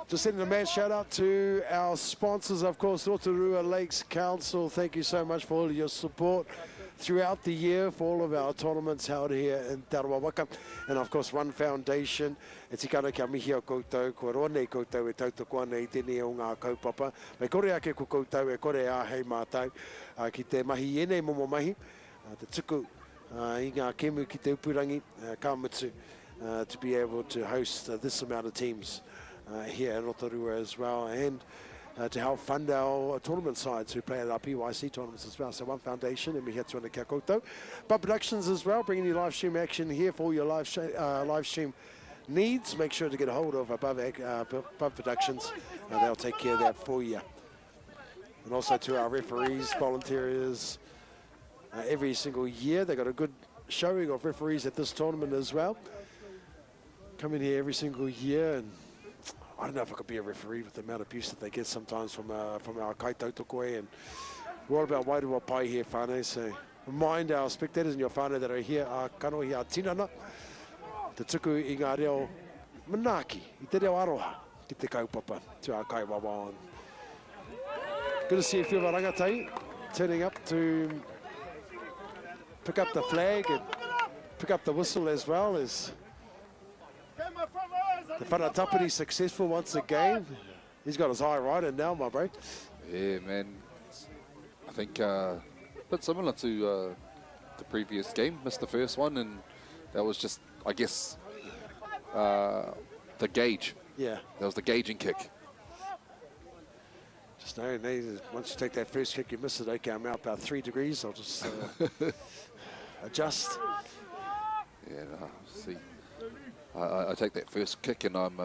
Just sending a mad shout out to our sponsors, of course, Rotorua Lakes Council. Thank you so much for all of your support throughout the year for all of our tournaments held here in Aotearoa Waka. And of course, One Foundation. E tikana kia mihi o koutou, kua roa nei koutou e tautoko ana I tēnei o ngā kaupapa. Mei kore ake ko koutou e kore a hei mātou ki te mahi ene momo mahi. Te tuku I ngā kemu ki te upurangi, Kamutu, to be able to host this amount of teams here in Rotorua as well, and to help fund our tournament sides who play at our PYC tournaments as well. So One Foundation, and we had to on the kia koutou. But Productions as well, bringing you live stream action here for all your live stream needs. Make sure to get a hold of Above Productions, and they'll take care of that for you. And also to our referees, volunteers, every single year. They got a good showing of referees at this tournament as well. Come in here every single year, and I don't know if I could be a referee with the amount of abuse that they get sometimes from our kaitautoko, and we're all about wairua pai here, whānau, so remind our spectators and your whānau that are here, kanohi a tinana, te tuku I ngā reo manaki, I te reo aroha, ki te kaupapa, to our kaiwawa. Good to see a few of our rangatahi turning up to pick up the flag and pick up the whistle as well as the whanatapiti successful once again. He's got his eye right in now, my bro. Yeah, man. I think a bit similar to the previous game. Missed the first one, and that was just, I guess, the gauge. Yeah. That was the gauging kick. Just know, once you take that first kick, you miss it. Okay, I'm out about 3 degrees. I'll just adjust. Yeah, see. I take that first kick and I'm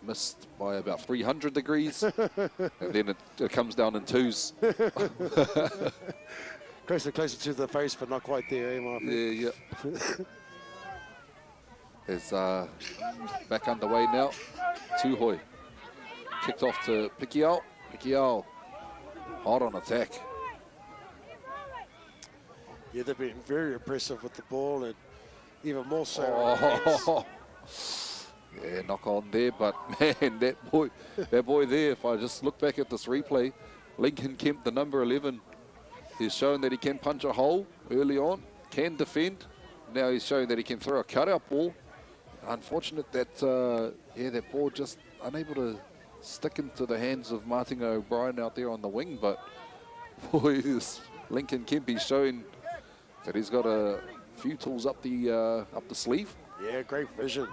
missed by about 300 degrees, and then it comes down in twos. Closer to the face, but not quite there, Mark? Yeah. It's back underway now. Tuhoe kicked off to Pikiao. Pikiao hot on attack. Yeah, they've been very impressive with the ball, and even more so. Oh. Yeah, knock on there, but man, that boy there, if I just look back at this replay, Lincoln Kemp, the number 11, he's shown that he can punch a hole early on, can defend. Now he's showing that he can throw a cutout ball. Unfortunate that, that ball just unable to stick into the hands of Martin O'Brien out there on the wing, but boy, is Lincoln Kemp, he's showing that he's got a few tools up the sleeve. Yeah, great vision.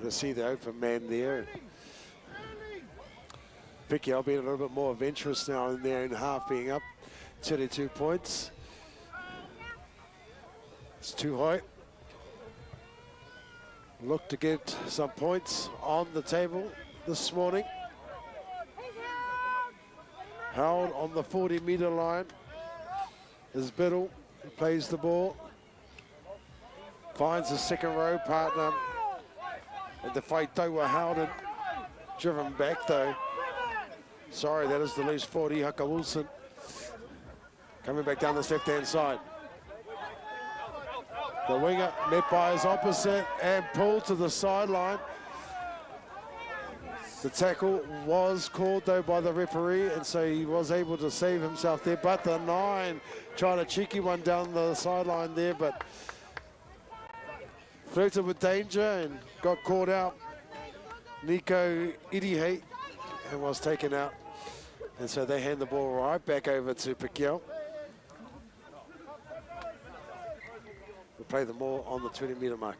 To see the open man there. Pikiao being a little bit more adventurous now in there in half, being up 32 points. It's Tuhoe. Look to get some points on the table this morning. Held on the 40-metre line is Biddle, who plays the ball. Finds a second row partner. And the fight Taua Howden, driven back though. Sorry, that is the loose 40, Haka Wilson. Coming back down this left-hand side. The winger met by his opposite and pulled to the sideline. The tackle was called though by the referee, and so he was able to save himself there. But the 9 tried a cheeky one down the sideline there, but flirted with danger and got caught out. Nico Irihe, and was taken out. And so they hand the ball right back over to Pikiao. We'll play them all on the 20-metre mark.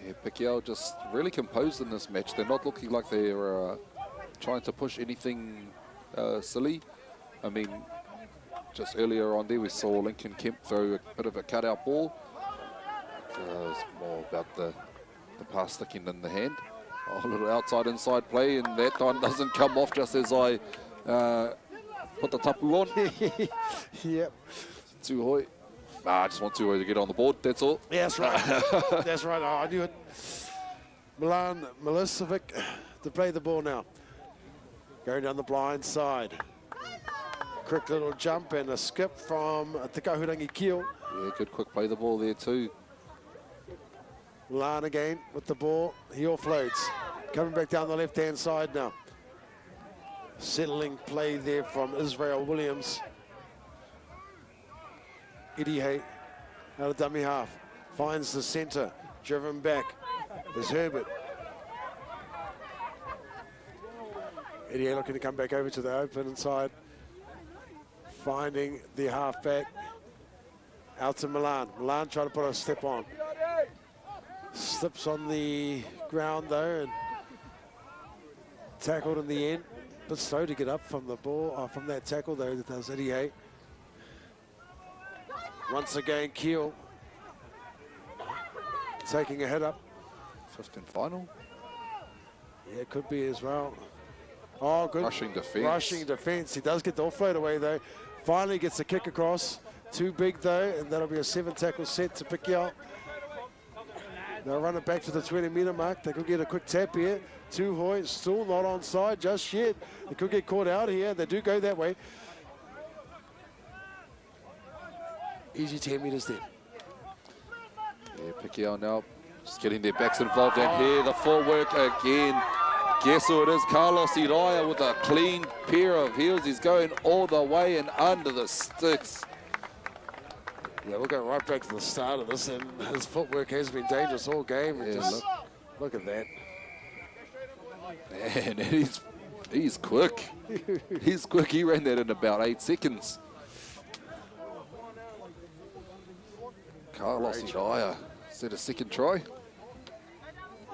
Yeah, Pikiao just really composed in this match. They're not looking like they're trying to push anything silly. I mean, just earlier on there we saw Lincoln Kemp throw a bit of a cutout ball. It's more about the pass sticking in the hand. Oh, a little outside-inside play, and that one doesn't come off just as I put the tapu on. Yep. Tuhoe. I just want Tuhoe to get on the board, that's all. Yeah, that's right. That's right. Oh, I knew it. Milan Milicevic to play the ball now. Going down the blind side. Quick little jump and a skip from Te Kahurangi Kio. Yeah, good quick play the ball there too. Milan again with the ball. He offloads. Coming back down the left-hand side now. Settling play there from Israel Williams. Tuhoe out of dummy half. Finds the centre. Driven back is Herbert. Tuhoe looking to come back over to the open side. Finding the halfback. Out to Milan. Milan trying to put a step on. Slips on the ground though and tackled in the end. But slow to get up from the ball, from that tackle though, that does Tuhoe. Once again, Keel taking a hit up. Fifth and final. Yeah, it could be as well. Oh, good. Rushing defence. Rushing defence. He does get the offload away though. Finally gets the kick across. Too big though, and that'll be a 7-tackle set to Pikiao. They'll run it back to the 20-metre mark. They could get a quick tap here. Tuhoe still not onside just yet. They could get caught out here. They do go that way. Easy 10 metres then. Yeah, Pikiao now just getting their backs involved. And here the footwork again. Guess who it is? Carlos Iraya with a clean pair of heels. He's going all the way and under the sticks. Yeah, we'll go right back to the start of this, and his footwork has been dangerous all game. Yeah, just look at that. Man, he's quick. He's quick. He ran that in about 8 seconds. Carlos Iraya. Is that a second try?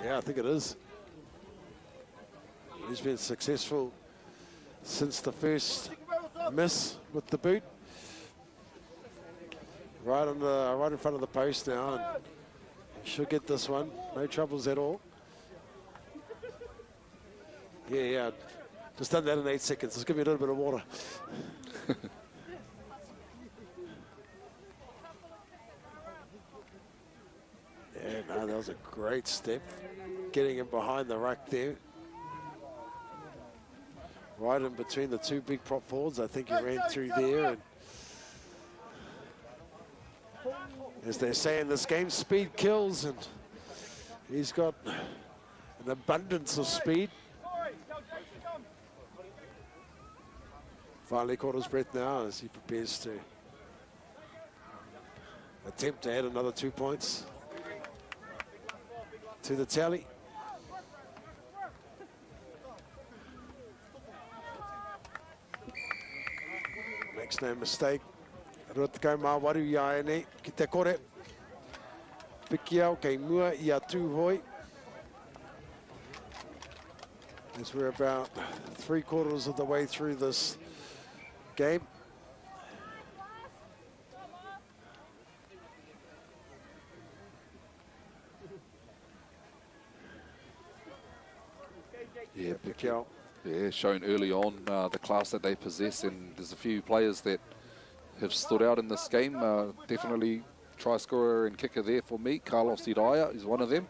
Yeah, I think it is. He's been successful since the first miss with the boot. Right in front of the post now, and should get this one. No troubles at all. Yeah. Just done that in 8 seconds. Let's give me a little bit of water. Yeah, no, that was a great step. Getting him behind the ruck there. Right in between the two big prop forwards. I think he ran through there. And as they say in this game, speed kills, and he's got an abundance of speed. Finally caught his breath now as he prepares to attempt to add another 2 points to the tally. Makes no mistake. Rotorua mā waru ia ene, ki te kore. Pikiao kei mua ia Tuhoe. As we're about 3/4 of the way through this game. Yeah, Pikiao. Yeah, shown early on the class that they possess, and there's a few players that have stood out in this game. Definitely try scorer and kicker there for me. Carlos Iraya is one of them.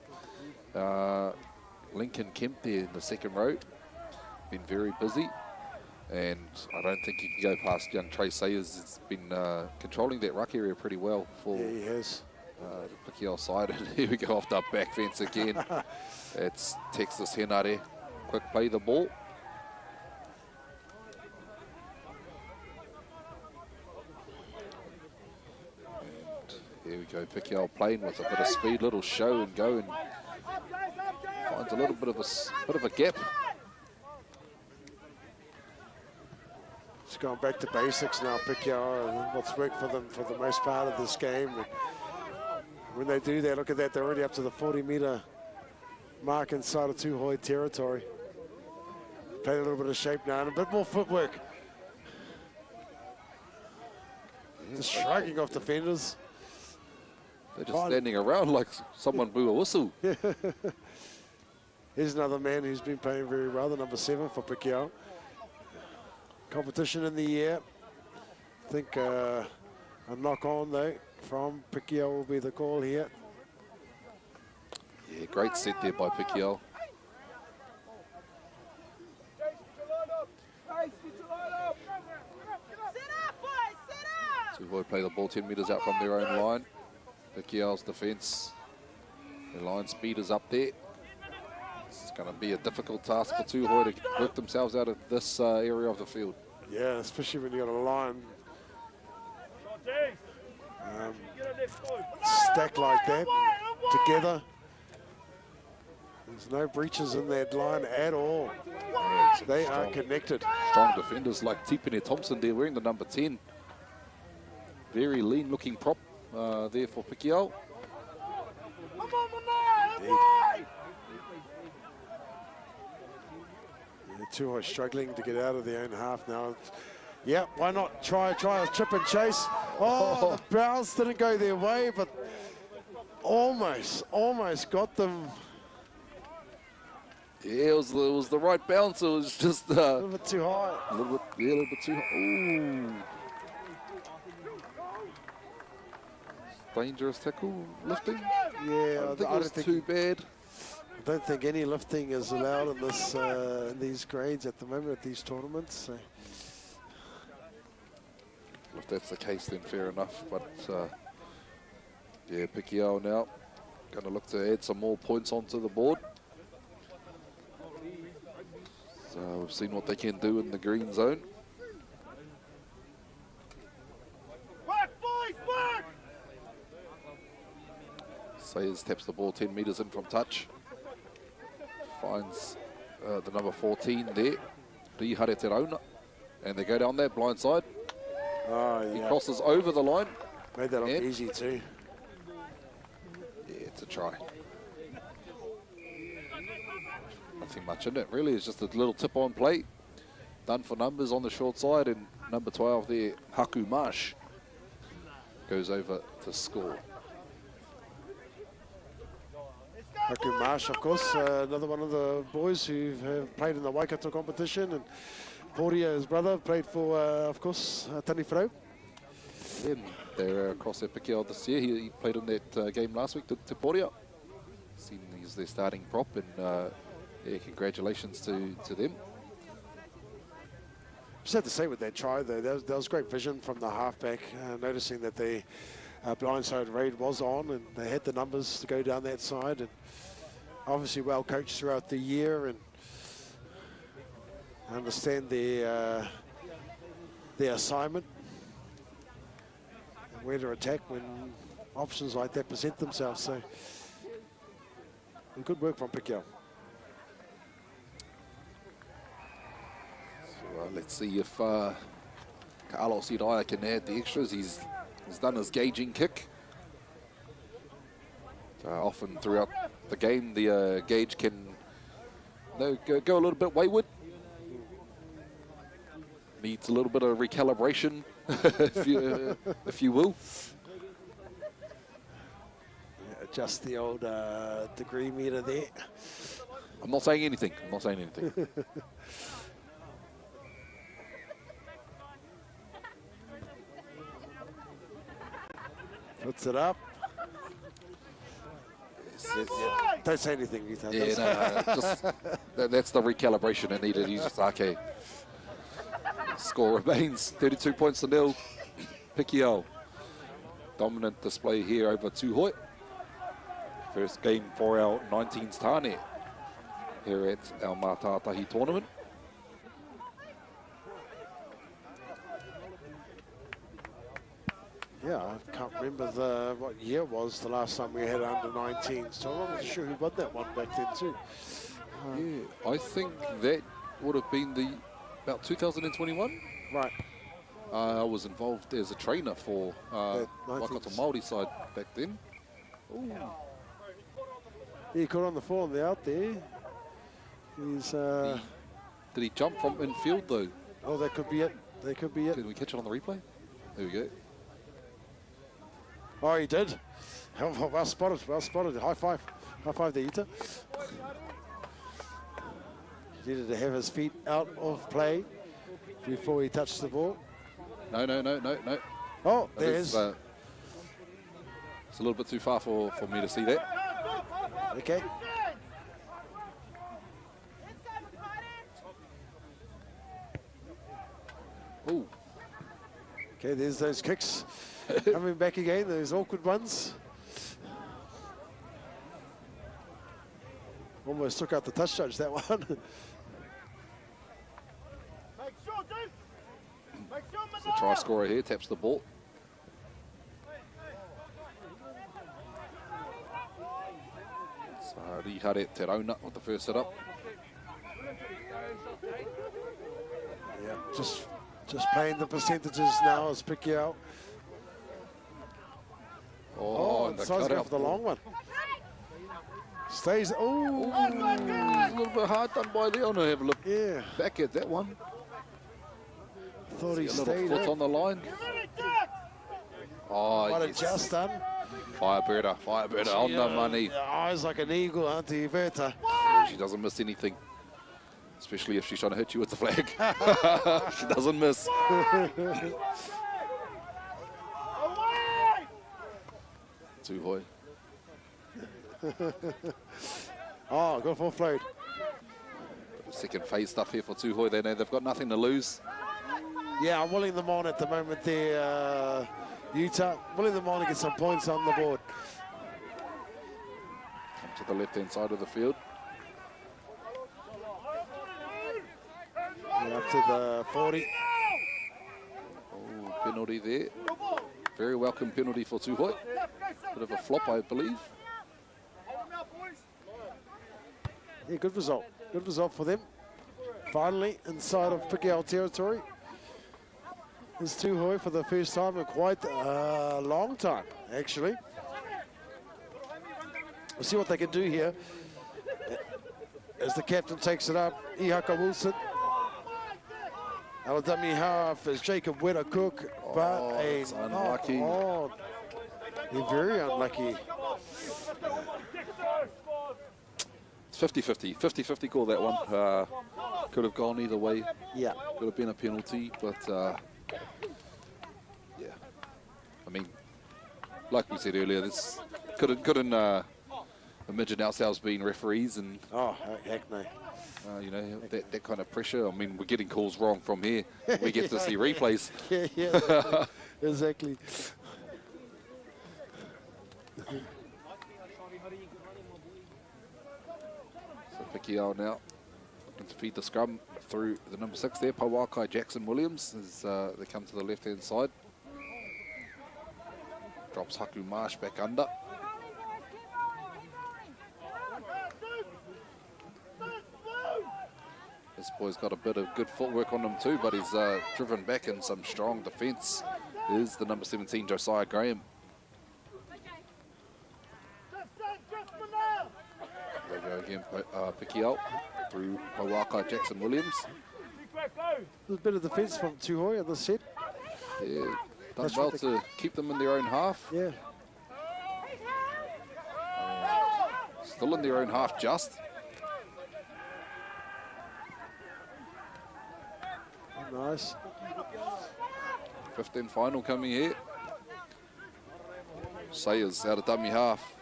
Lincoln Kemp there in the second row. Been very busy. And I don't think you can go past young Trey Sayers. It's been controlling that ruck area pretty well for Yeah, he has. the Pikiao side. And here we go off the back fence again. It's Texas Henare. Quick play the ball. Here we go, Pikiao playing with a bit of speed, little show and go, and finds a little bit of a gap. Just going back to basics now, Pikiao, and what's worked for them for the most part of this game. And when they do that, look at that, they're already up to the 40-metre mark inside of Tuhoe territory. Playing a little bit of shape now and a bit more footwork. Just shrugging off defenders. They're just standing around like someone blew a whistle. Here's another man who's been playing very well, the number 7 for Pikiao. Competition in the air. I think a knock on though from Pikiao will be the call here. Yeah, great set there by Pikiao. Tuhoe play the ball 10 metres out from their own line. Pikiao's defence The line speed is up there. It's going to be a difficult task for Tuhoe to work themselves out of this area of the field. Yeah, especially when you got a line stacked like that together. There's no breaches in that line at all. Yeah, they are connected. Strong defenders like Tipene Thompson there wearing the number 10. Very lean looking prop there for Pikiao. The Tuhoe struggling to get out of their own half now. Yeah, why not try a chip and chase? Oh, the bounce didn't go their way, but almost got them. Yeah, it was the right bounce. It was just a little bit too high. A little bit too high. Ooh. Dangerous tackle, lifting. Yeah, I don't think it was too bad. I don't think any lifting is allowed in this in these grades at the moment at these tournaments. So. If that's the case, then fair enough. But yeah, Pikiao now going to look to add some more points onto the board. So we've seen what they can do in the green zone. Sayers taps the ball 10 metres in from touch. Finds the number 14 there, Aotearoa, and they go down that blind side. Oh, yeah. He crosses over the line. Made that look easy too. Yeah, it's a try. Nothing much in it, really. It's just a little tip-on play. Done for numbers on the short side, and number 12 there, Haku Marsh, goes over to score. Haku Marsh, of course, another one of the boys who have played in the Waikato competition, and Portia, his brother, played for, of course, Tani Wharau. Yeah, they're across at Pikiao this year. He played in that game last week to Portia. Seen he's their starting prop, and yeah, congratulations to them. Just have to say with that try, though, there was great vision from the halfback, noticing that the blindside raid was on, and they had the numbers to go down that side, and obviously well coached throughout the year, and understand their assignment, and where to attack when options like that present themselves. So good work from Pikiao. So let's see if Carlos Iraia can add the extras. He's done his gauging kick. Often throughout the game, the gauge can go a little bit wayward. Needs a little bit of recalibration, if you will. Yeah, adjust the old degree meter there. I'm not saying anything. I'm not saying anything. Puts it up. Yeah. Don't say anything, Ethan. Yeah, no, just, that's the recalibration it needed. He's just, okay. Score remains 32 points to 0. Pikiao. Dominant display here over Tuhoe. First game for our 19s Tāne here at our Mātātahi tournament. Yeah, I can't remember what year it was the last time we had under 19s, so I'm not sure who won that one back then too. Yeah, I think that would have been about 2021. Right. I was involved as a trainer for Waikato Māori side back then. Ooh. Yeah, he caught on the fall on the out there. He's. Did he jump from infield though? Oh, that could be it. That could be it. Can we catch it on the replay? There we go. Oh, he did. Well spotted, well spotted. High five. High five there, Ita. He needed to have his feet out of play before he touched the ball. No. Oh, there it is. It's a little bit too far for me to see that. Okay. Ooh. Okay, there's those kicks coming back again, those awkward ones. Almost took out the touch judge, that one. Make sure, dude. Make sure, The try scorer here taps the ball. So Rihare Te Rauna with the first hit up. Yeah, just playing the percentages now as Pikiao. Oh, and the decides to go cutout. for the long one. Stays. Oh, A little bit hard done by Leon. Have a look yeah. back at that one. Thought he See a little stayed. foot on the line. Oh, What a yes. just done. Firebirder on the money. Eyes like an eagle, Auntie Berta. She doesn't miss anything, especially if she's trying to hit you with the flag. She doesn't miss. Tuhoe. Oh, good full float. Second phase stuff here for Tuhoe. They know they've got nothing to lose. Yeah, I'm willing them on at the moment there, Utah. Willing them on to get some points on the board. Come to the left-hand side of the field. Yeah, up to the 40. Oh, penalty there. Very welcome penalty for Tuhoe. Bit of a flop, I believe. Yeah, good result. Good result for them. Finally, inside of Pikiao territory. Is Tuhoe for the first time in quite a long time, actually. We'll see what they can do here. As the captain takes it up, Ihaka Wilson. Our dummy half is Jacob Weta Cook, but Oh, it's unlucky. Oh, they're very unlucky. It's 50-50. 50-50 call that one. Could have gone either way. Yeah. Could have been a penalty, but yeah. I mean, like we said earlier, this couldn't imagine ourselves being referees and Oh, heck no. you know that kind of pressure. I mean, we're getting calls wrong from here. We get to see replays. Yeah, exactly. So Pikiao now looking to feed the scrum through the number 6 there, Pawakai Jackson Williams, as they come to the left-hand side. Drops Haku Marsh back under. This boy's got a bit of good footwork on him too, but he's driven back in some strong defence. Is the number 17, Josiah Graham. There we go again, Pikiao through Pawakai Jackson Williams. There's a bit of defence from Tuhoe on the set. Yeah, done That's well what to keep them in their own half. Yeah. Still in their own half just. Nice. 15 final coming here. Sayers out of dummy half.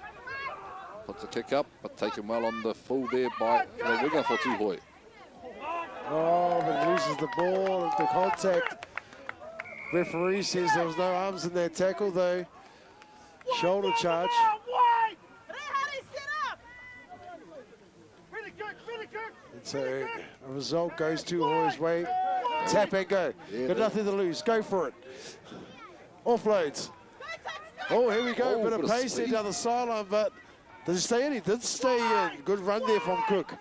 Puts a kick up, but taken well on the full there by the winger for Tuhoe. Oh, but loses the ball into contact. Referee says there was no arms in that tackle though. Shoulder charge. And so a result goes Tuhoe's way. Tap and go. Yeah, Got nothing to lose. Go for it. Offloads. Oh, here we go. Oh, bit of bit of pace there speed. down the sideline, but does he stay in? He did stay in. Good run there from Cook.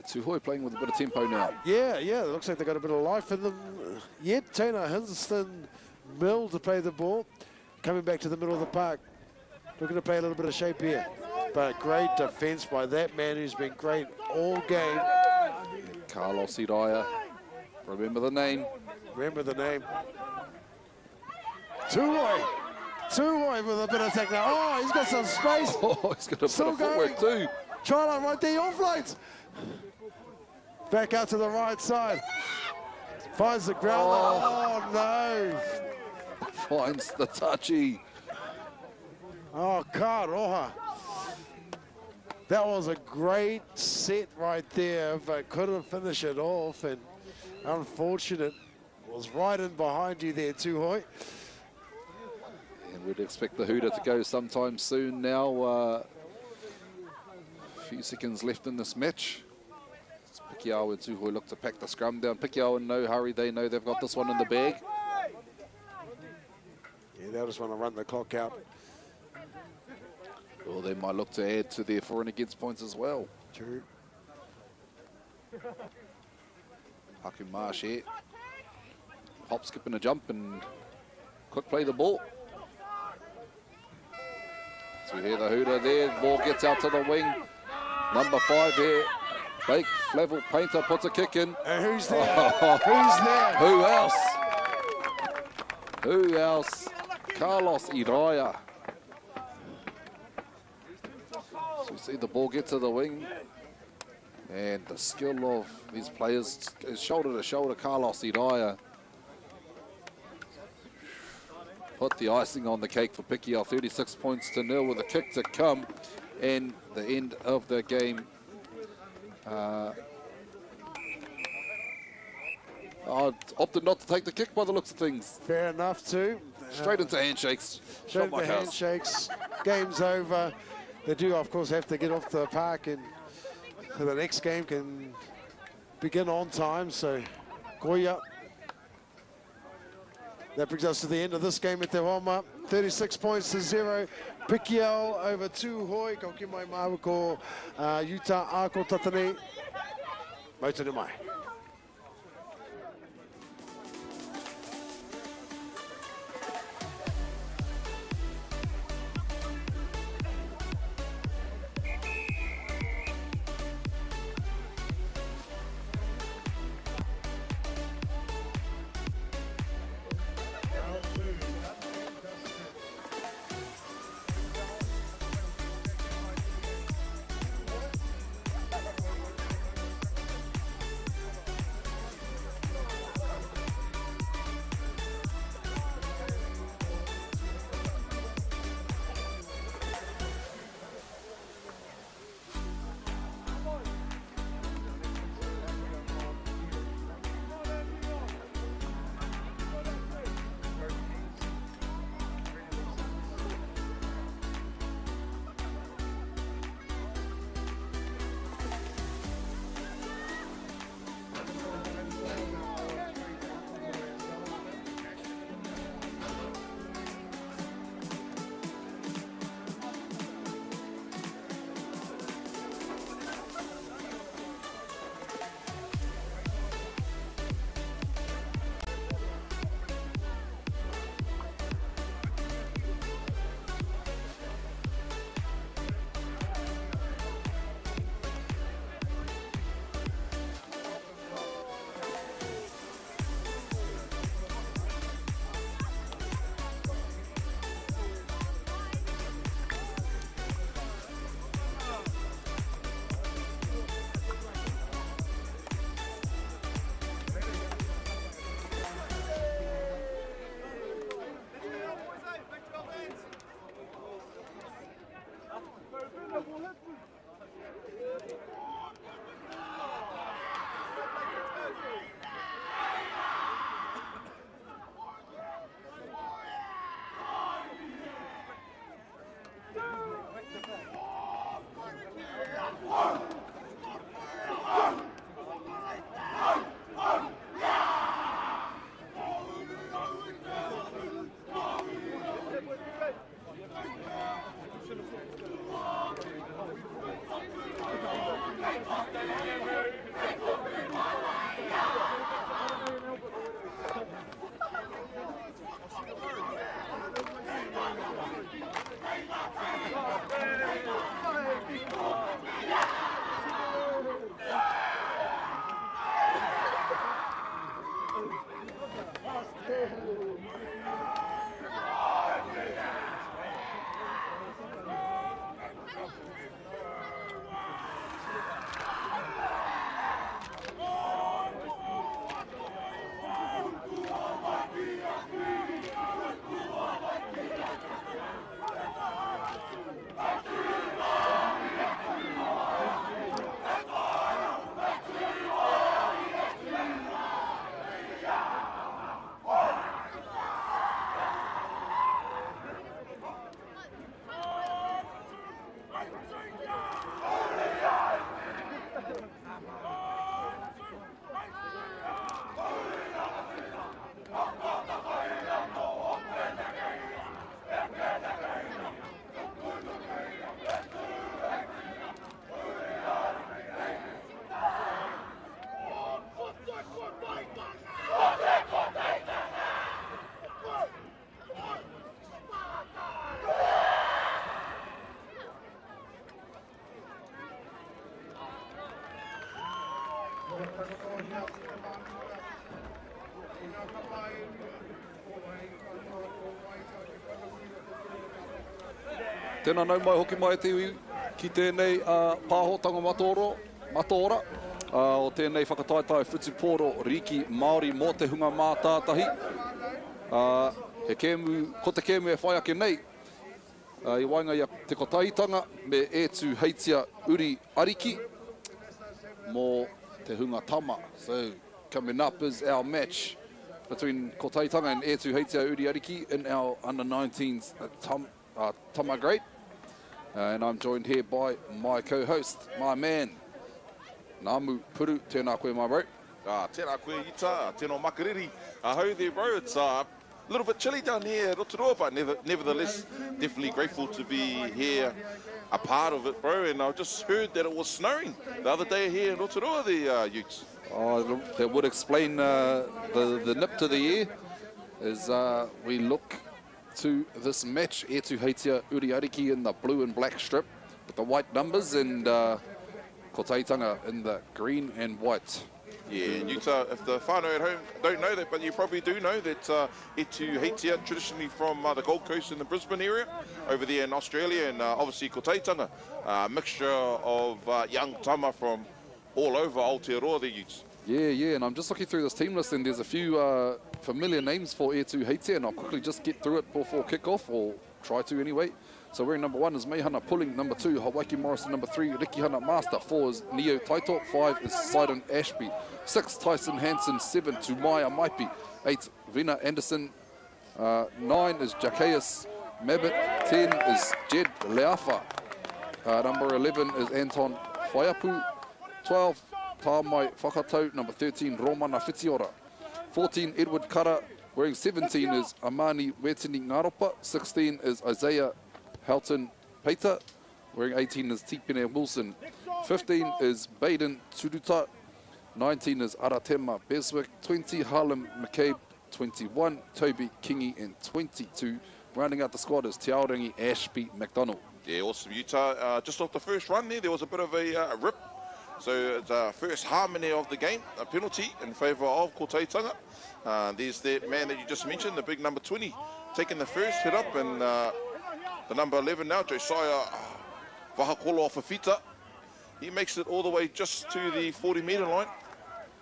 Tuhoe playing with a bit of tempo now. Yeah, it looks like they got a bit of life in them yet. Teina, Hinston, Mill to play the ball. Coming back to the middle of the park. Looking to play a little bit of shape here. But great defence by that man who's been great all game. Carlos Iraya. Remember the name. Remember the name. Tuhoe with a bit of attack now. Oh, he's got some space. Oh, he's got a bit Still of footwork too. Try line right there, offloads. Back out to the right side. Finds the ground. Oh no. Finds the touchy. Oh, Karoha. That was a great set right there, but couldn't finish it off. And unfortunate, was right in behind you there, Tuhoe. And we'd expect the Hooter to go sometime soon now. few seconds left in this match. Pikiao and Tuhoe look to pack the scrum down. Pikiao in no hurry, they know they've got this one in the bag. Yeah, they'll just want to run the clock out. Or they might look to add to their for and against points as well. True. Haku Marsh here. Hop, skip and a jump and quick play the ball. So we hear the hooter there. Ball gets out to the wing. Number 5 here. Blake Flavel Painter puts a kick in. Who's there? Who's there? Who else? Who else? Carlos Iraya. So we see the ball get to the wing. And the skill of these players is shoulder to shoulder. Carlos Iraya put the icing on the cake for Pikiao. 36 points to 0 with a kick to come. And the end of the game. Opted not to take the kick by the looks of things. Fair enough too. Straight into handshakes. Straight Shot into my house. handshakes. Game's over. They do, of course, have to get off the park, and so the next game can begin on time. So, Goya. That brings us to the end of this game at Te Homa. 36 points to 0. Pikiao over Tuhoe. Ka hoki mai maua ko Utah Ako Tatane. Mautane mai. Tēnā nau mai hoki mai te iwi ki tēnei pāhotanga matora o tēnei whakataitai whutupōro riki Māori mō te hunga Mātātahi. Ko te kēmu e whai ake nei. I wainga ia te Kotahitanga me e tu heitia uri ariki mō te hunga Tama. So coming up is our match between Kotahitanga and e tu heitia uri ariki in our under-19s Tama grade. And I'm joined here by my co-host, my man, Namu Puru. Tēnā koe, my bro. Tēnā koe, Ita. Tēnā makariri. How there, bro? It's a little bit chilly down here at Rotorua, but nevertheless, definitely grateful to be here, a part of it, bro. And I just heard that it was snowing the other day here in Rotorua, the Utes. Oh, that would explain the nip to the year, as we look to this match. E tu heitia uri ariki in the blue and black strip with the white numbers, and Kotahitanga in the green and white. Yeah, and Utah, if the whānau at home don't know that, but you probably do know that e tu heitia, traditionally from the Gold Coast and the Brisbane area, over there in Australia, and obviously Kotahitanga, a mixture of young Tama from all over Aotearoa, the Utes. Yeah, and I'm just looking through this team list, and there's a few familiar names for e tu heitia, and I'll quickly just get through it before kick-off, or try to anyway. So wearing number 1 is Meihana Pulling, number 2 Hawaiki Morrison, number 3 Rikihana Master, 4 is Neo Taito, 5 is Sidon Ashby, 6 Tyson Hansen, 7 Tumaya Maipi, 8 Vina Anderson, 9 is Jacqueus Mabit, 10 is Jed Leafa, number 11 is Anton Whaiapu, 12 Tāmai Whakatau, number 13 Romana Whitiora, 14 Edward Kara, wearing 17 is Amani Wetini Ngaropa, 16 is Isaiah Helton Peter, wearing 18 is Tipene Wilson, 15 is Baden Turuta, 19 is Aratema Beswick, 20 Harlem McCabe, 21 Toby Kingi, and 22 rounding out the squad is Te Aorangi Ashby McDonald. Yeah, awesome, Utah. Just off the first run there was a bit of a rip. So it's the first harmony of the game, a penalty in favour of Kotahitanga. There's that man that you just mentioned, the big number 20, taking the first hit up, and the number 11 now, Josiah Vahakolo Fafita. He makes it all the way just to the 40-metre line.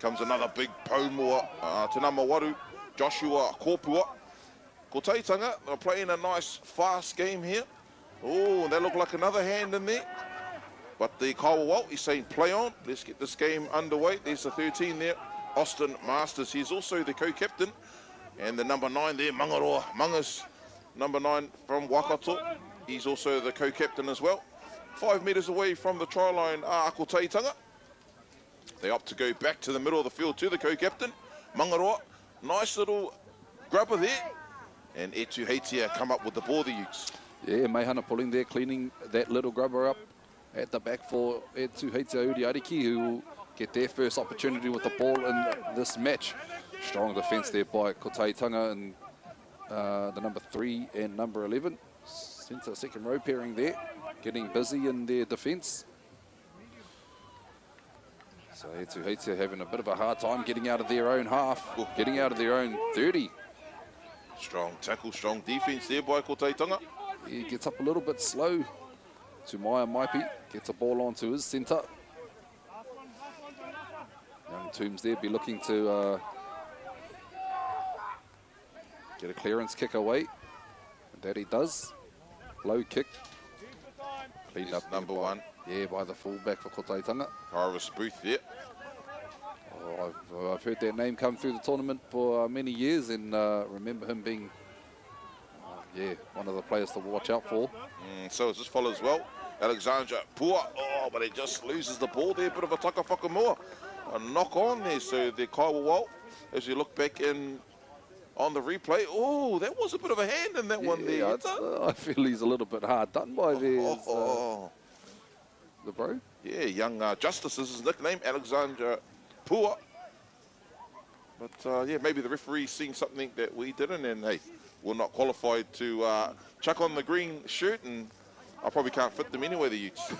Comes another big Paumua, Te Nama Waru, Joshua Kōpua. Kotahitanga, they're playing a nice, fast game here. Oh, they look like another hand in there. But the Kawa Walt, he's saying play on. Let's get this game underway. There's the 13 there, Austin Masters. He's also the co-captain. And the number 9 there, Mangaroa Mangas, number 9 from Waikato. He's also the co-captain as well. 5 metres away from the try line, Kotahitanga. They opt to go back to the middle of the field to the co-captain, Mangaroa. Nice little grubber there. And e tu heitia come up with the ball, the Utes. Yeah, Meihana Pulling there, cleaning that little grubber up at the back for e tu heitia uri ariki, who will get their first opportunity with the ball in this match. Strong defence there by Kotahitanga and the number 3 and number 11. Centre second row pairing there, getting busy in their defence. So e tu heitia having a bit of a hard time getting out of their own half, getting out of their own 30. Strong tackle, strong defence there by Kotahitanga. He gets up a little bit slow. Tumaya Maipi gets a ball onto his centre. Young Toombs there be looking to get a clearance kick away. And that he does. Low kick. Cleaned up number 1. Yeah, by the fullback for Kotahitanga. Harvest Booth there. Oh, I've heard that name come through the tournament for many years, and remember him being one of the players to watch out for. So as this follows well, Alexandra Pua, but he just loses the ball there, bit of a taka whakamoa. A knock on there, so the Kaiwa Walt, as you look back in on the replay, that was a bit of a hand in that one there. I feel he's a little bit hard done by there. The bro? Yeah, young Justice is his nickname, Alexandra Pua. But maybe the referee's seeing something that we didn't, and hey, we're not qualified to chuck on the green shirt and I probably can't fit them anyway, the youths.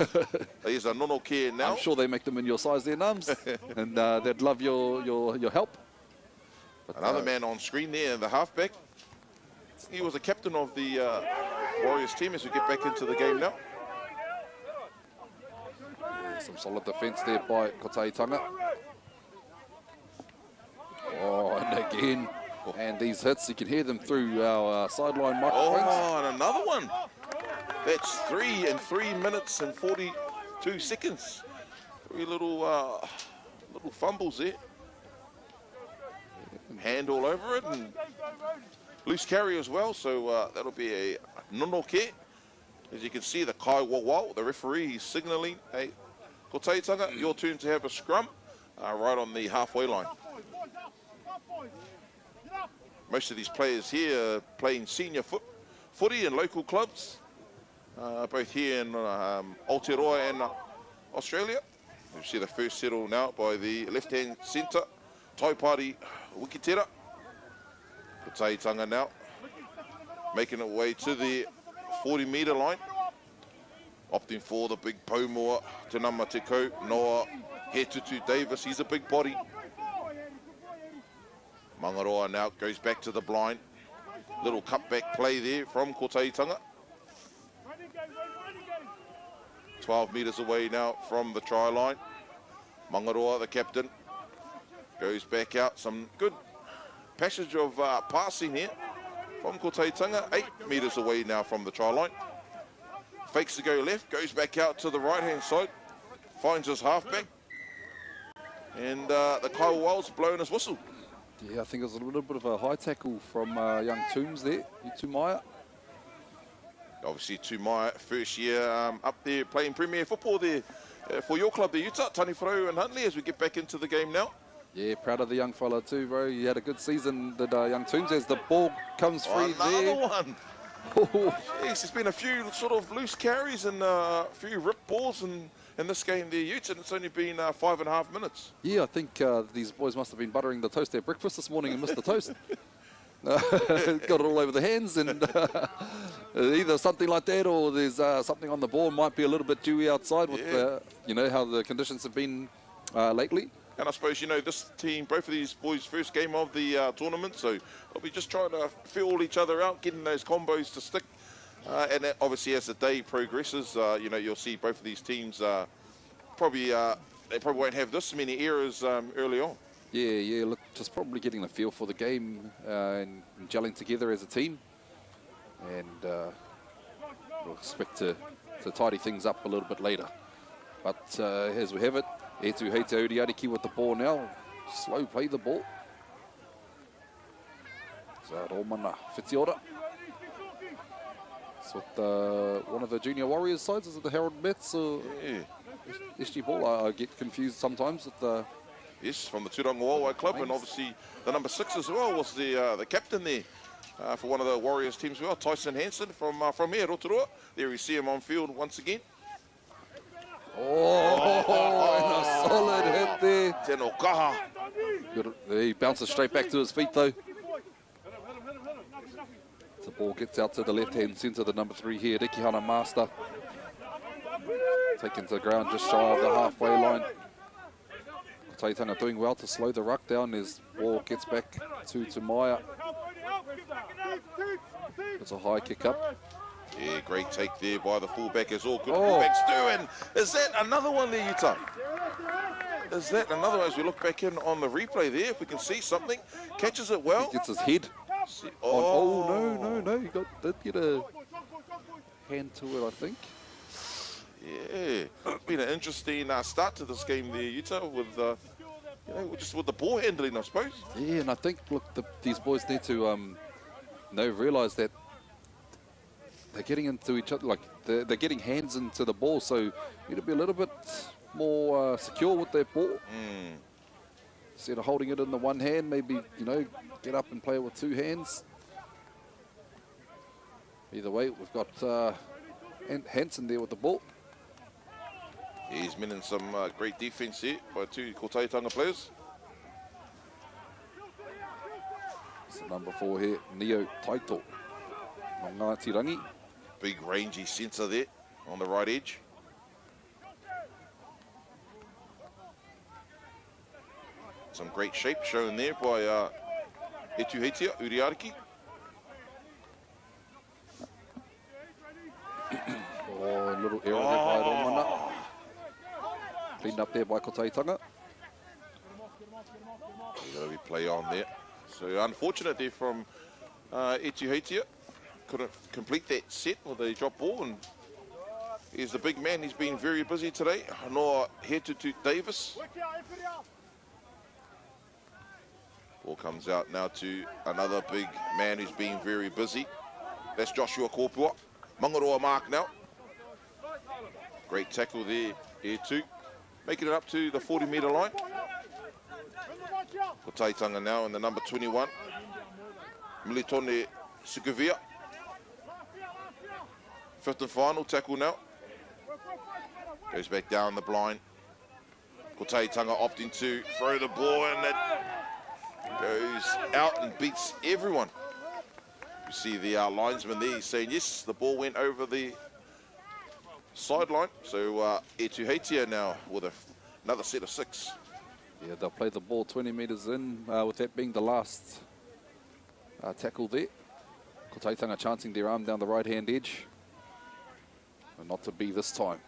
There's a nono care now. I'm sure they make them in your size there, Nums. And they'd love your help. But, Another man on screen there, the halfback. He was a captain of the Warriors team as we get back into the game now. Some solid defence there by Kotahitanga. Oh, and again. And these hits, you can hear them through our sideline microphones. Oh, and another one. That's 3 in 3 minutes and 42 seconds. 3 little fumbles there. Hand all over it and loose carry as well. So that'll be a nono care. As you can see, the kai wawau, the referee, he's signalling, hey, Kotahitanga, your turn to have a scrum right on the halfway line. Most of these players here are playing senior footy in local clubs, both here in Aotearoa and Australia. You see the first settle now by the left-hand centre, Taipari Wikitera. Kotahitanga now making it way to the 40-metre line, opting for the big Paumua, Te Nama Te Kau, Noah Hetutu Davis, he's a big body. Mangaroa now goes back to the blind. Little cutback play there from Kotahitanga. 12 metres away now from the try line. Mangaroa, the captain, goes back out. Some good passage of passing here from Kotahitanga. 8 metres away now from the try line. Fakes to go left, goes back out to the right-hand side. Finds his halfback. And the Kyle Wells blowing his whistle. Yeah, I think it was a little bit of a high tackle from young Toombs there, Tumaya. Obviously, Tumaya, first year up there playing Premier football there for your club, the Utah, Tani Wharau and Huntley, as we get back into the game now. Yeah, proud of the young fella too, bro. He had a good season, did young Toombs, as the ball comes free there. Another one. Yes, there's been a few sort of loose carries and a few rip balls in this game there, Utes, and it's only been 5.5 minutes. Yeah, I think these boys must have been buttering the toast at breakfast this morning and missed the toast. Got it all over the hands, and either something like that, or there's something on the ball. Might be a little bit dewy outside with how the conditions have been lately. And I suppose, this team, both of these boys' first game of the tournament, so they'll be just trying to feel each other out, getting those combos to stick. And obviously, as the day progresses, you'll see both of these teams they probably won't have this many errors early on. Yeah, look, just probably getting the feel for the game and gelling together as a team. And we'll expect to tidy things up a little bit later. But as we have it, Etu Heite Uadiki with the ball now. Slow play the ball. So Romana Whitiora. It's with one of the junior Warriors sides. Is it the Harold Mets or SG Ball? I get confused sometimes with the... Yes, from the Turangawawa club, and obviously the number 6 as well was the captain there for one of the Warriors teams as well, Tyson Hansen from here, Rotorua. There we see him on field once again. And a solid hit there. Teno kaha. He bounces straight back to his feet though. The ball gets out to the left-hand centre, the number 3 here, Rikihana Master. Taken to the ground just shy of the halfway line. Taitanga doing well to slow the ruck down. His ball gets back to Maya. It's a high kick up. Yeah, great take there by the fullback, as all good fullbacks do. And is that another one there, Utah? Is that another one as we look back in on the replay there? If we can see something, catches it well. He gets his head. No. He did get a hand to it, I think. Yeah, it's been an interesting start to this game there, Utah, with just with the ball handling, I suppose. Yeah, and I think, look, these boys need to realise that they're getting into each other, like they're getting hands into the ball, so you need to be a little bit more secure with their ball. Instead of holding it in the one hand, maybe, get up and play it with 2 hands. Either way, we've got Hansen there with the ball. He's been in some great defence here by 2 Kotahitanga players. So number 4 here, Neo Taito. Ngāti Rangi. Big rangy centre there. on the right edge. Some great shape shown there by Etuhetia, Uadiki. Oh, a little error there by Romana. Cleaned up there by Kotahitanga. There'll be play on there. So unfortunate there from Etuhetia. Couldn't complete that set with a drop ball, and he's the big man. He's been very busy today. Noa Hetutu Davis. Ball comes out now to another big man who's been very busy. That's Joshua Kopua. Mangaroa mark now. Great tackle there, here too. Making it up to the 40-metre line. Kotahitanga now in the number 21. Militone Sukavia. Fifth and final tackle now. Goes back down the blind. Kotahitanga opting to throw the ball, and it goes out and beats everyone. You see the linesman there saying yes, the ball went over the sideline. So Etuhetia now with another set of 6. Yeah, they'll play the ball 20 metres in, with that being the last tackle there. Kotahitanga chancing their arm down the right-hand edge. And not to be this time.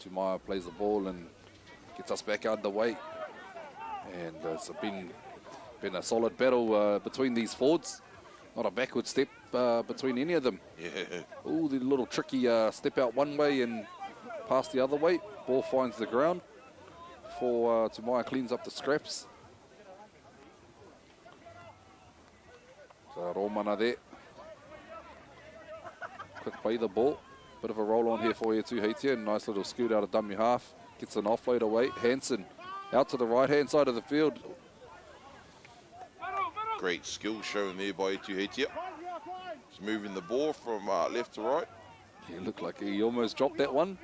Tumaya plays the ball and gets us back underway. And it's been a solid battle between these forwards. Not a backward step between any of them. Yeah. Ooh, the little tricky step out one way and pass the other way. Ball finds the ground before Tumaya cleans up the scraps. So Romana there. Quick play the ball. Bit of a roll on here for Etuhetia. Nice little scoot out of dummy half. Gets an offload away. Hansen out to the right-hand side of the field. Great skill shown there by Etuhetia. He's moving the ball from left to right. He looked like he almost dropped that one.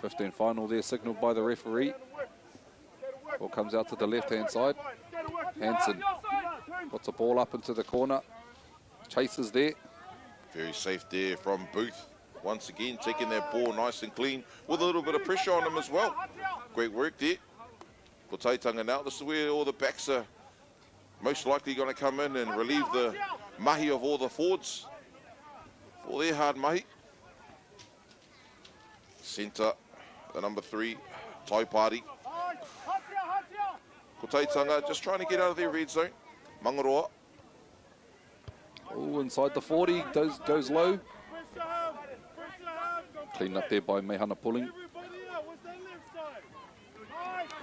.15 final there, signalled by the referee. Ball comes out to the left-hand side. Hansen puts the ball up into the corner. Chases there. Very safe there from Booth. Once again, taking that ball nice and clean with a little bit of pressure on him as well. Great work there. Kotahitanga now. This is where all the backs are most likely going to come in and relieve the mahi of all the forwards for their hard mahi. Centre, the number 3, Taipari. Kotahitanga just trying to get out of their red zone. Mangaroa. Oh, inside the 40, goes low. Cleaned up there by Mehana pulling.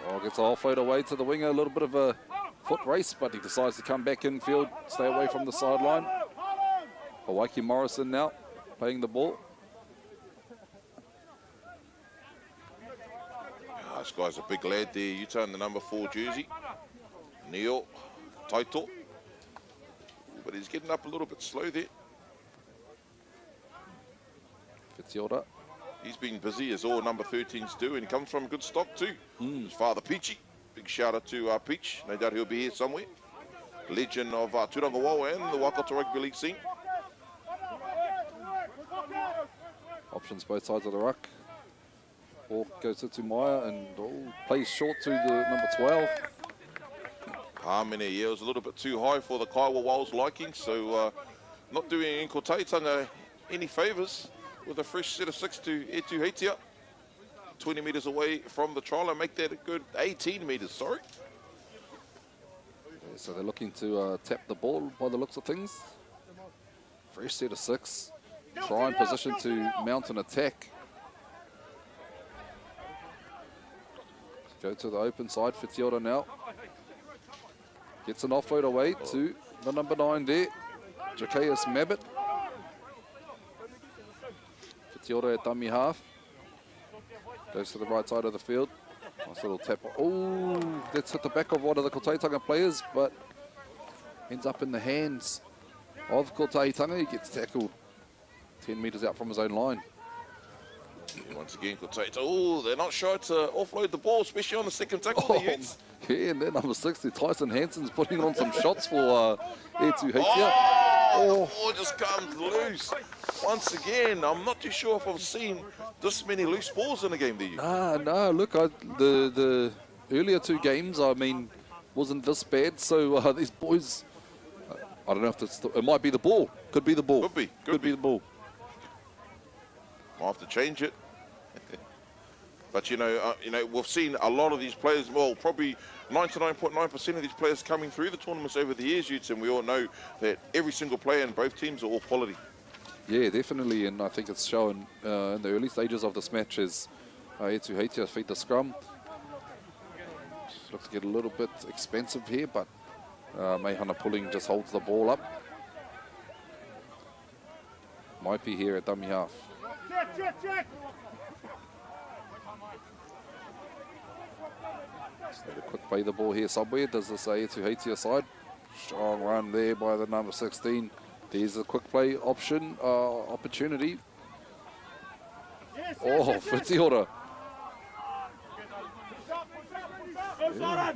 Oh, gets a offload away to the winger. A little bit of a foot race, but he decides to come back infield, stay away from the sideline. Hawaiki Morrison now playing the ball. This guy's a big lad there. You turn the number 4 jersey. Neil Taito. But he's getting up a little bit slow there. Fitzgerald. He's been busy as all number 13s do, and he comes from good stock too. His father Peachy. Big shout out to Peach. No doubt he'll be here somewhere. Legend of Turangawawa and the Waikato Rugby League scene. Options both sides of the ruck. Ball goes to Tumaya and plays short to the number 12. Harmony, yeah, it was a little bit too high for the Kaiwa Wales liking, so not doing Kotahitanga any favours with a fresh set of 6 to Etuhetia. 20 metres away from the trial and make that a good 18 metres, sorry. Yeah, so they're looking to tap the ball by the looks of things. Fresh set of 6. Try and position to mount an attack. Go to the open side, Fitzgerald now. Gets an offload away to the number 9 there, Zacchaeus Mabbitt. Fitzgerald at dummy half. Goes to the right side of the field. Nice little tap. Oh, that's hit the back of one of the Kotahitanga players, but ends up in the hands of Kotahitanga. He gets tackled 10 metres out from his own line. Once again, Kotahitanga, oh, they're not shy to offload the ball, especially on the second tackle. Yeah, and then number 60, Tyson Hansen's putting on some shots for Tuhoe. Oh, just comes loose. Once again, I'm not too sure if I've seen this many loose balls in a game there. No, look, the earlier 2 games, I mean, wasn't this bad. So these boys, I don't know if it might be the ball. Could be the ball. Could be the ball. I'll have to change it. But we've seen a lot of these players. Well, probably 99.9% of these players coming through the tournaments over the years, Utes, and we all know that every single player in both teams are all quality. Yeah, definitely, and I think it's shown in the early stages of this match as Tuhoe feed the scrum. Looks to get a little bit expensive here, but Meihana Pulling just holds the ball up. Might be here at dummy half. Check. Just let a quick play the ball here somewhere. Does this Tuhoe side? Strong run there by the number 16. There's a quick play option, opportunity. Whitiora. Yeah.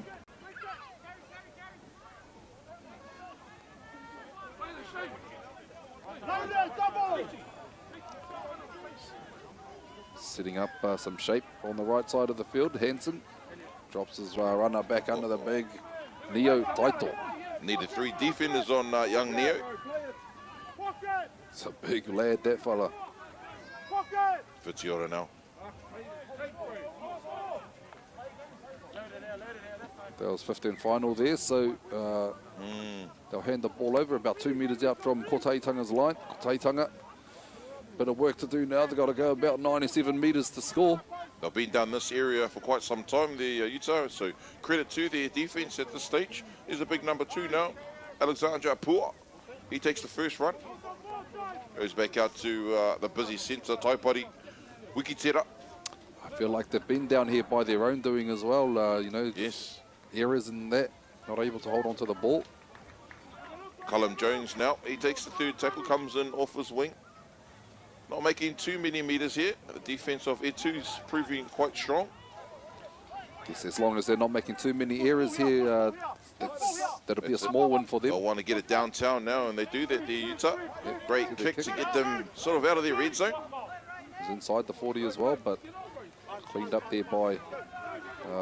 Setting up some shape on the right side of the field. Hansen drops his runner back under the big Neo Taito. Needed 3 defenders on young Neo. It's a big lad, that fella. Whitiora now. That was 15 final there, so they'll hand the ball over about 2 metres out from Kotahitanga's line. Kotahitanga, bit of work to do now. They've got to go about 97 metres to score. They've been down this area for quite some time, the Utah, so credit to their defence at this stage. Here's a big number 2 now, Alexandra Pua. He takes the first run. Goes back out to the busy centre, Taipari, Wikitera. I feel like they've been down here by their own doing as well, Yes. Errors in that, not able to hold on to the ball. Callum Jones now, he takes the 3rd tackle, comes in off his wing. Not making too many metres here. The defence of Etu's proving quite strong. Yes, as long as they're not making too many errors here, that'll be a small win for them. They'll want to get it downtown now, and they do that, the Utah. Great kick to get them sort of out of their red zone. He's inside the 40 as well, but cleaned up there by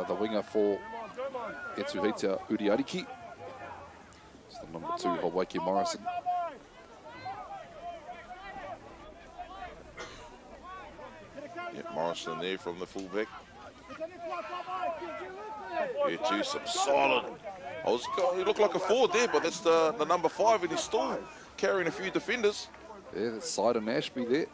the winger for Tuhoe, Uadiki. It's the number 2, Hawaii Morrison. Morrison there from the fullback. Etu, some solid. He looked like a forward there, but that's the number 5, and he's still carrying a few defenders. Yeah, that's Side and Ashby there.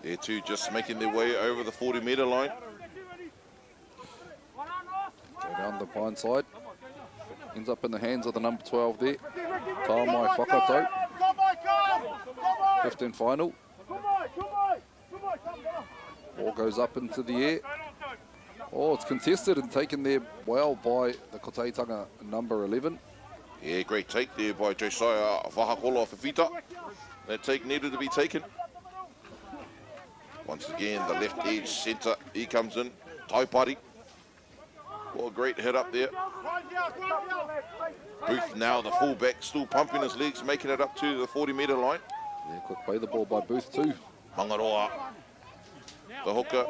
Etu just making their way over the 40-metre line. Go down the blind side. Ends up in the hands of the number 12 there. Tama Whakato. 15 final. Ball goes up into the air. Oh, it's contested and taken there well by the Kotahitanga number 11. Yeah, great take there by Josiah Vahakola Fafita. That take needed to be taken. Once again, the left edge centre, he comes in. Taipari. What a great hit up there. Booth now, the fullback, still pumping his legs, making it up to the 40-metre line. Yeah, quick play the ball by Booth too. Mangaroa, the hooker,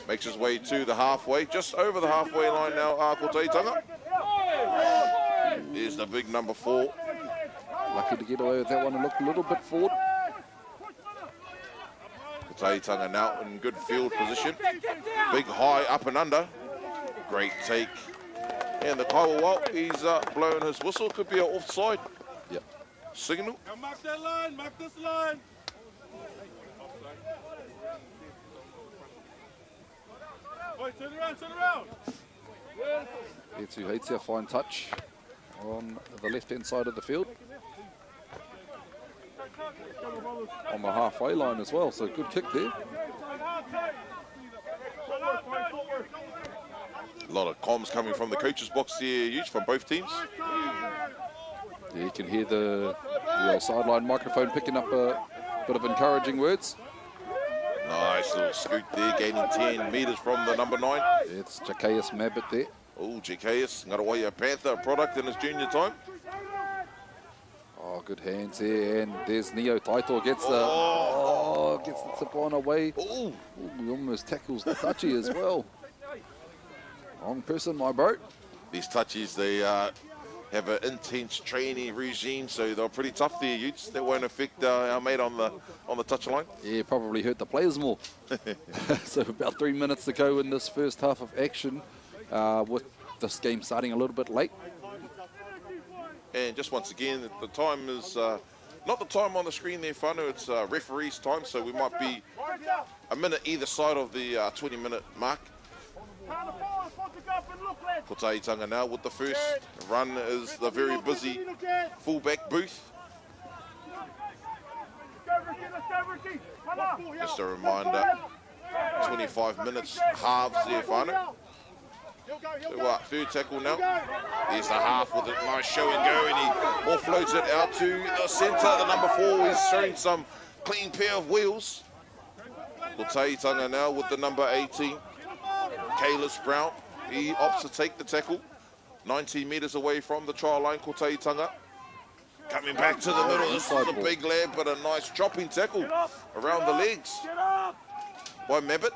makes his way to the halfway, just over the halfway line now, Kotahitanga. There's the big number 4. Lucky to get away with that one and look a little bit forward. Kotahitanga now in good field position. Big high up and under. Great take. And the Kaiwa, he's blowing his whistle. Could be an offside. Yep. Signal. Now mark that line, mark this line. Wait, turn around. Tuhoe, a fine touch on the left-hand side of the field. On the halfway line as well, so good kick there. A lot of comms coming from the coaches' box here, huge from both teams. Yeah, you can hear the The old sideline microphone picking up a bit of encouraging words. Nice little scoot there, gaining 10 metres from the number 9. It's Zacchaeus Mabbott there. Oh, Zacchaeus, Ngaruaia Panther product in his junior time. Oh, good hands here, and there's Neo Taito gets the gets the tip on away. Oh, He almost tackles the touchy as well. Wrong person, my bro. these touchies, they have an intense training regime, so they're pretty tough there, Utes. That won't affect our mate on the touch line. Yeah, probably hurt the players more. So about 3 minutes to go in this first half of action, with this game starting a little bit late. And just once again, the time is not the time on the screen there, whānau, it's referee's time, so we might be a minute either side of the 20-minute mark. Kotahitanga now with the first run is the very busy fullback booth. Just a reminder, 25 minutes, halves there, whānau. So what, third tackle now. There's the half with a nice show and go, and he offloads it out to the centre. The number 4 is showing some clean pair of wheels. Kotahitanga now with the number 18, Kalis Brown. He opts to take the tackle. 19 metres away from the try line, Kotahitanga. Coming back to the middle, this is a big lad, but a nice dropping tackle around the legs by Mabbott.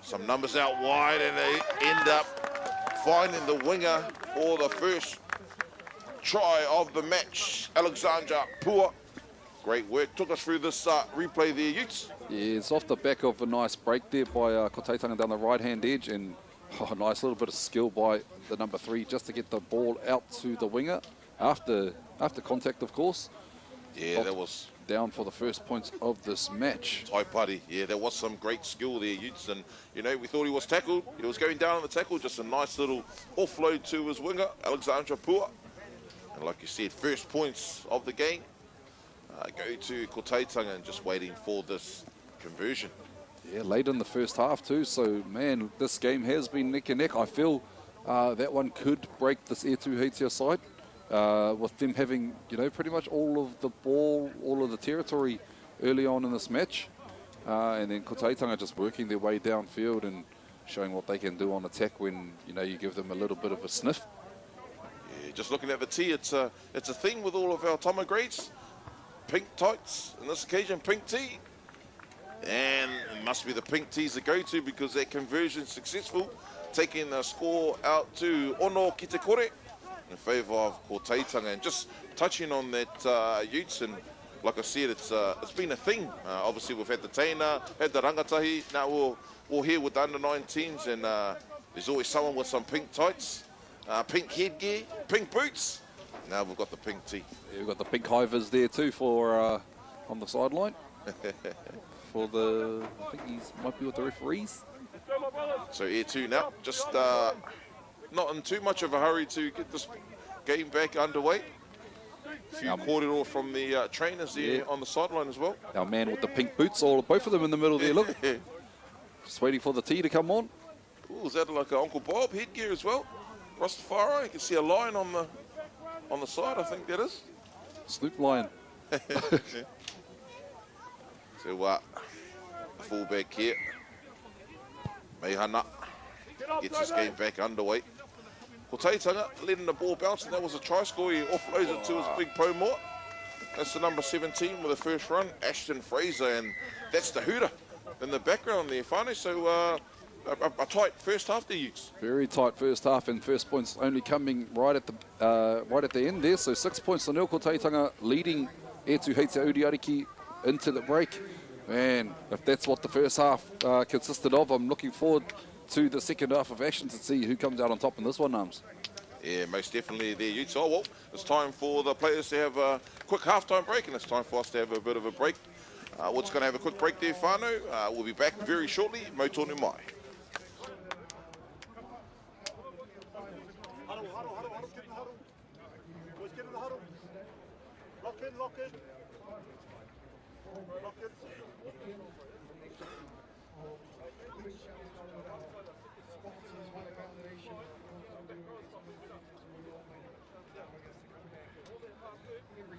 Some numbers out wide, and they end up finding the winger for the first try of the match, Alexandra Pua. Great work, took us through this replay there, Utes. Yeah, it's off the back of a nice break there by Kotahitanga down the right-hand edge, and a nice little bit of skill by the number 3 just to get the ball out to the winger after contact, of course. Yeah, that was down for the first points of this match. Taipari, yeah, there was some great skill there, Utes, and you know, we thought he was tackled. He was going down on the tackle, just a nice little offload to his winger, Alexandra Pua. And like you said, first points of the game go to Kotahitanga, and just waiting for this conversion. Yeah, late in the first half too, so man, this game has been neck and neck. I feel that one could break this Tuhoe side. With them having, you know, pretty much all of the ball, all of the territory early on in this match. And then Kotahitanga just working their way downfield and showing what they can do on attack when, you know, you give them a little bit of a sniff. Yeah, just looking at the tee, it's a thing with all of our Tama grades. Pink tights, in this occasion, pink tee. And it must be the pink tees to go to because their conversion successful, taking the score out to Ono Kitekore in favour of Kotahitanga. And just touching on that, Utes, and like I said, it's been a thing. Obviously, we've had the Teina, had the Rangatahi. Now we're here with the under-19s, and there's always someone with some pink tights, pink headgear, pink boots. Now we've got the pink tee. Yeah, we've got the pink hivers there too for on the sideline. For the, I think he might be with the referees. So here too now, just not in too much of a hurry to get this game back underway. A few corridor from the trainers there on the sideline as well. Our man with the pink boots, both of them in the middle there, look. Just waiting for the tee to come on. Ooh, is that like an Uncle Bob headgear as well? Rastafari, you can see a line on the side, I think that is. Snoop Lion. So fullback here, Mehana gets his game back underway. Kotahitanga letting the ball bounce, and that was a try score. He offloads it to his big Pomoa. That's the number 17 with the first run, Ashton Fraser, and that's the hooter in the background there, whānau. So a tight first half there, Utes. Very tight first half, and first points only coming right at the end there. So 6 points to nil. Kotahitanga leading Tuhoe Uadiki into the break. Man, if that's what the first half consisted of, I'm looking forward to the second half of action to see who comes out on top in this one, Arms. Yeah, most definitely there, Utes. Oh, well, it's time for the players to have a quick halftime break, and it's time for us to have a bit of a break. We're just going to have a quick break there, whānau. We'll be back very shortly. Mo tonu mai. Lock in. Every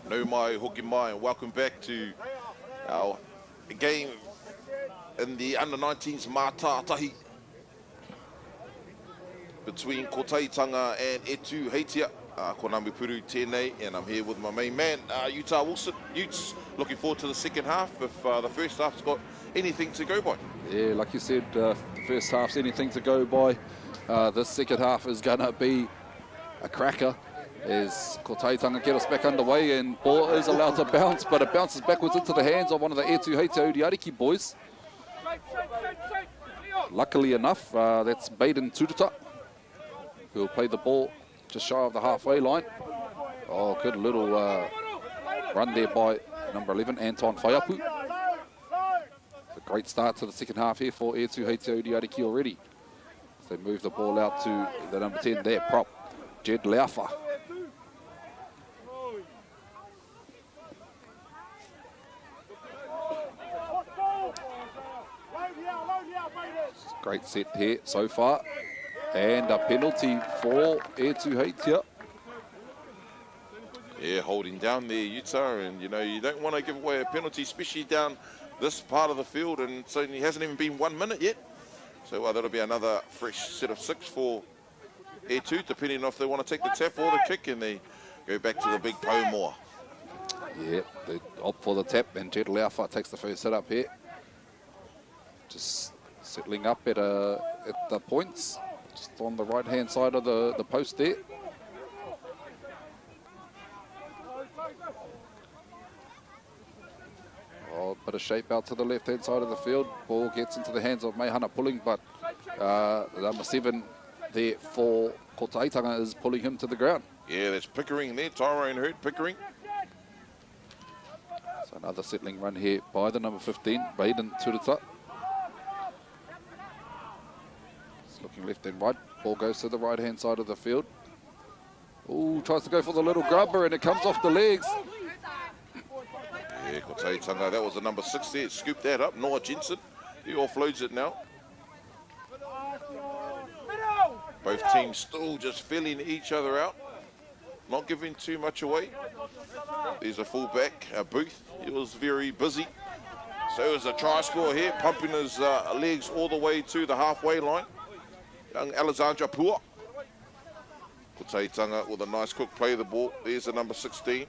No mai, hoki mai, and welcome back to our game in the under-19s Mātātahi between Kotahitanga and Tuhoe. Ko Ngāmi Puru tēnei, and I'm here with my main man, Utah Wilson. Utes, looking forward to the second half if the first half's got anything to go by. Yeah, like you said, the first half's anything to go by. This second half is going to be a cracker as Kotahitanga get us back underway, and ball is allowed to bounce, but it bounces backwards into the hands of one of the Tuhoe Uadiki boys. Luckily enough, that's Baden Tututa, who will play the ball just shy of the halfway line. Oh, good little run there by number 11, Anton Whaiapu. It's a great start to the second half here for Tuhoe Uadiki already. So they move the ball out to the number 10 there, prop, Jed Leafa. Great set here so far, and a penalty for Tuhoe. Yeah, holding down there, Utah, and you know, you don't want to give away a penalty, especially down this part of the field, and so it hasn't even been 1 minute yet. So that'll be another fresh set of 6 for Tuhoe, depending on if they want to take the tap or the kick, and they go back to the big Pomoa. Yeah, they opt for the tap, and Jed Leafa takes the first set up here. Just settling up at the points, just on the right-hand side of the post there. Oh, bit of shape out to the left-hand side of the field. Ball gets into the hands of Meihana pulling, but number 7 there for Kotahitanga is pulling him to the ground. Yeah, that's Pickering there, Tyrone Hurt, Pickering. So another settling run here by the number 15, Baden Tututa. Looking left and right. Ball goes to the right-hand side of the field. Ooh, tries to go for the little grubber, and it comes off the legs. Yeah, Kotahitanga, that was the number 6 there. Scooped that up. Noah Jensen, he offloads it now. Both teams still just filling each other out, not giving too much away. There's a fullback, Booth. He was very busy. So it was a try score here, pumping his legs all the way to the halfway line. Young Alexandra Pua. Kotahitanga with a nice quick play of the ball. There's the number 16.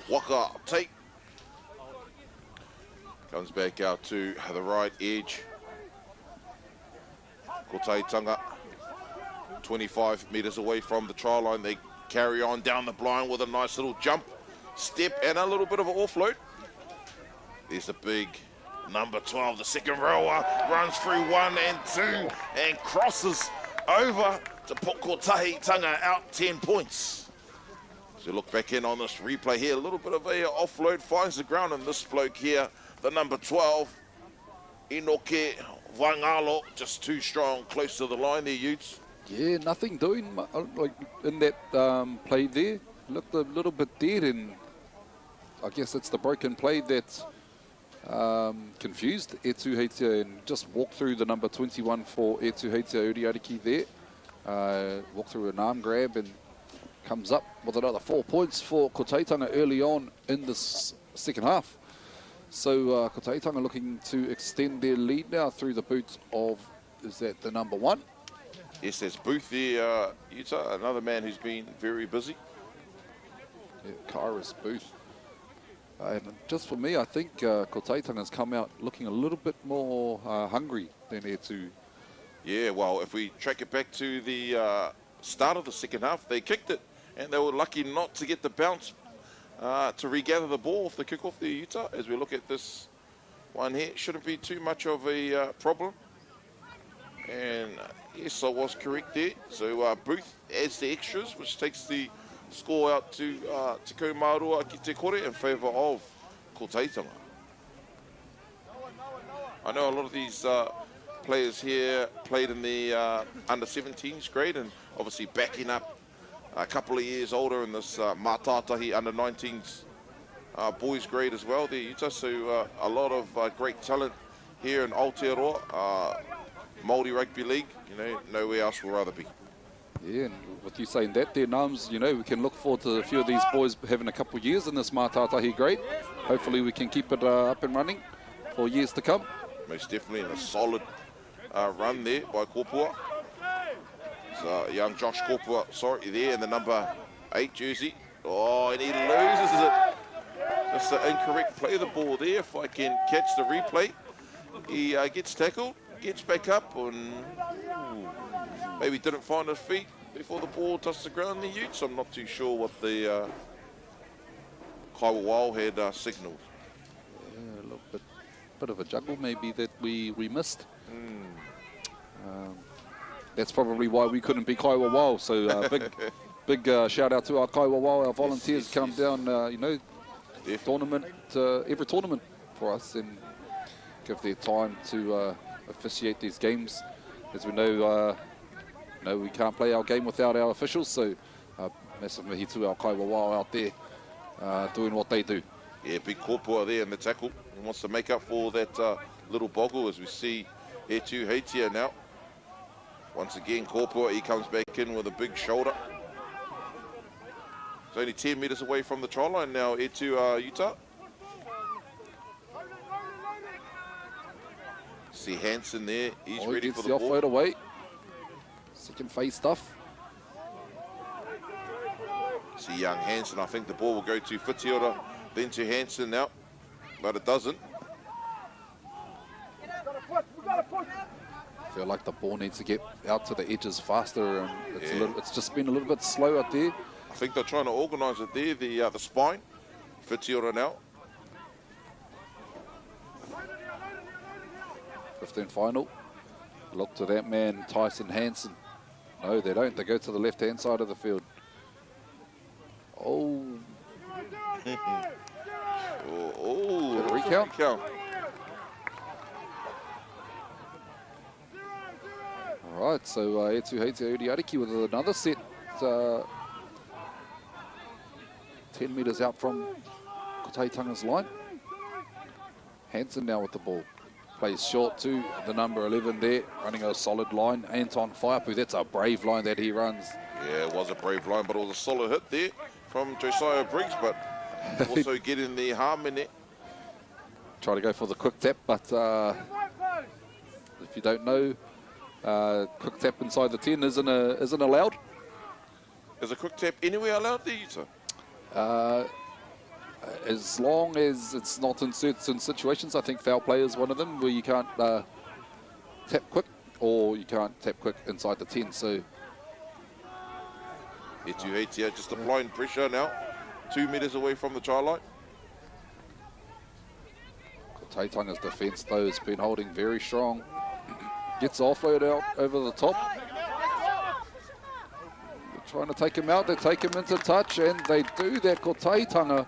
Waka take. Comes back out to the right edge. Kotahitanga 25 metres away from the try line. They carry on down the blind with a nice little jump, step, and a little bit of an offload. There's the big number 12, the second rower, runs through 1 and 2 and crosses over to put Kotahitanga out 10 points. So look back in on this replay here, a little bit of a offload, finds the ground, and this bloke here, the number 12, Inoke Vangalo, just too strong, close to the line there, Utes. Yeah, nothing doing like in that play there. Looked a little bit dead, and I guess it's the broken play that confused Etuheitia and just walked through the number 21 for Etuheitia Uadiki there. Walked through an arm grab and comes up with another 4 points for Kotahitanga early on in this second half. So Kotahitanga looking to extend their lead now through the boots of, is that the number 1? Yes, there's Booth there, Utah, another man who's been very busy. Yeah, Kairos Booth. And just for me, I think Kotahitanga has come out looking a little bit more hungry than Etu. Yeah, well, if we track it back to the start of the second half, they kicked it, and they were lucky not to get the bounce to regather the ball off the kickoff there, Utah. As we look at this one here, shouldn't be too much of a problem. And yes, I was correct there. So Booth adds the extras, which takes the score out to Te Marua ki te kore in favour of Kotahitanga. I know a lot of these players here played in the under 17s grade, and obviously backing up a couple of years older in this Mātātahi under 19s boys grade as well there, Utah. So a lot of great talent here in Aotearoa, Māori Rugby League. You know, nowhere else will rather be. Yeah, and with you saying that there, Nums, you know, we can look forward to a few of these boys having a couple of years in this Mātātahi grade. Hopefully we can keep it up and running for years to come. Most definitely, and a solid run there by Kopua. So young Josh Kopua, sorry, there in the number 8 jersey. Oh, and he loses it. Just an incorrect play of the ball there. If I can catch the replay, he gets tackled, gets back up, and maybe didn't find his feet before the ball touched the ground there, Utes. I'm not too sure what the Kaiwa Wild had signalled. Yeah, a little bit of a juggle maybe that we missed. That's probably why we couldn't be Kaiwa Wild. So big shout out to our Kaiwa Wild, our volunteers come down, you know, tournament, every tournament for us and give their time to officiate these games. As we know, we can't play our game without our officials, so massive mihi to our Kaiwa Wild out there doing what they do. Yeah, big Kopua there in the tackle. He wants to make up for that little boggle, as we see Etuheitia now. Once again, Kopua, he comes back in with a big shoulder. It's only 10 metres away from the try line now, Utah. See Hansen there, he's ready for the ball. Offload away. Second phase stuff. See young Hansen, I think the ball will go to Whitiora, then to Hansen now, but it doesn't. I feel like the ball needs to get out to the edges faster, and it's just been a little bit slow out there. I think they're trying to organise it there, the spine. Whitiora now. 15 final. Look to that man, Tyson Hansen. No, they don't. They go to the left-hand side of the field. Oh. oh, recount? All right, so Etuheitia Uadiki with another set. 10 metres out from Kotahitanga's line. Hansen now with the ball. Plays short to the number 11 there, running a solid line. Anton Whaiapu, that's a brave line that he runs. Yeah, it was a brave line, but it was a solid hit there from Josiah Briggs, but also getting the harm in it. Try to go for the quick tap, but if you don't know, quick tap inside the 10 isn't allowed. Is a quick tap anywhere allowed there, Utah? As long as it's not in certain situations. I think foul play is one of them where you can't tap quick, or you can't tap quick inside the 10. So Etuheitia just applying pressure now, 2 metres away from the try line. Kotaitanga's defence though has been holding very strong. Gets offload out over the top. They're trying to take him out. They take him into touch, and they do that. Kotahitanga.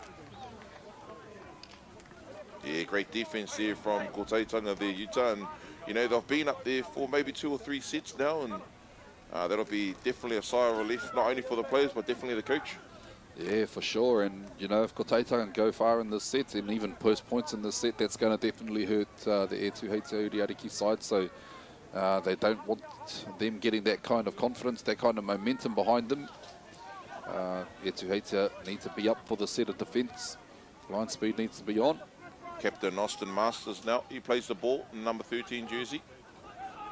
Yeah, great defence there from Kotahitanga there, Utah. And, you know, they've been up there for maybe 2 or 3 sets now, and that'll be definitely a sigh of relief, not only for the players, but definitely the coach. Yeah, for sure. And, you know, if Kotahitanga can go far in this set and even post points in this set, that's going to definitely hurt the E2H Uadiki side. So they don't want them getting that kind of confidence, that kind of momentum behind them. E2H need to be up for the set of defence. Line speed needs to be on. Captain Austin Masters now, he plays the ball in number 13 jersey.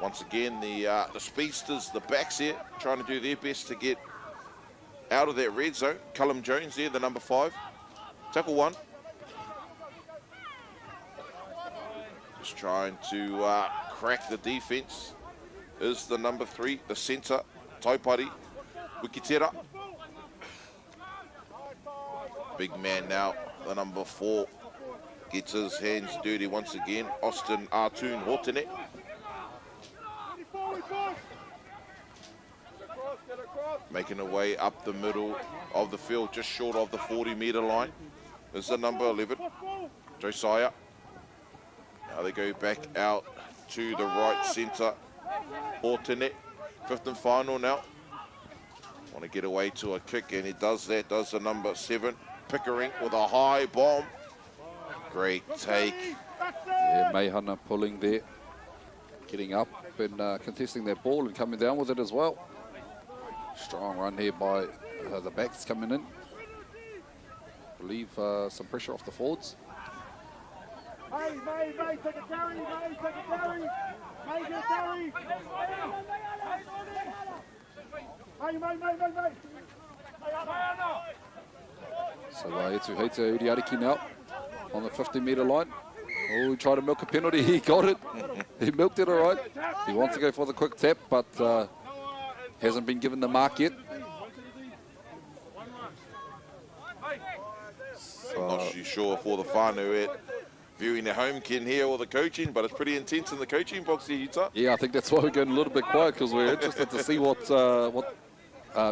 Once again, the speedsters, the backs here, trying to do their best to get out of that red zone. Callum Jones there, the number 5. Tackle 1. Just trying to crack the defence is the number 3, the centre, Taipari, Wikitera. Big man now, the number 4, gets his hands dirty once again. Austin Artoon Hortene. Making a way up the middle of the field, just short of the 40-metre line, is the number 11, Josiah. Now they go back out to the right centre, Hortene. 5th and final now. Want to get away to a kick, and he does that, does the number 7, Pickering, with a high bomb. Great take. Yeah, Meihana pulling there, getting up and contesting that ball and coming down with it as well. Strong run here by the backs coming in. Relieve some pressure off the forwards. Hey, May, take a carry, May, take a carry. May, get a carry. Hey, May. So E2H Uadiki now on the 50-metre line. Oh, he tried to milk a penalty. He got it. He milked it all right. He wants to go for the quick tap, but hasn't been given the mark yet. Not too sure for the whānau viewing the home kin here or the coaching, but it's pretty intense in the coaching box here, Utah. Yeah, I think that's why we're going a little bit quiet, because we're interested to see what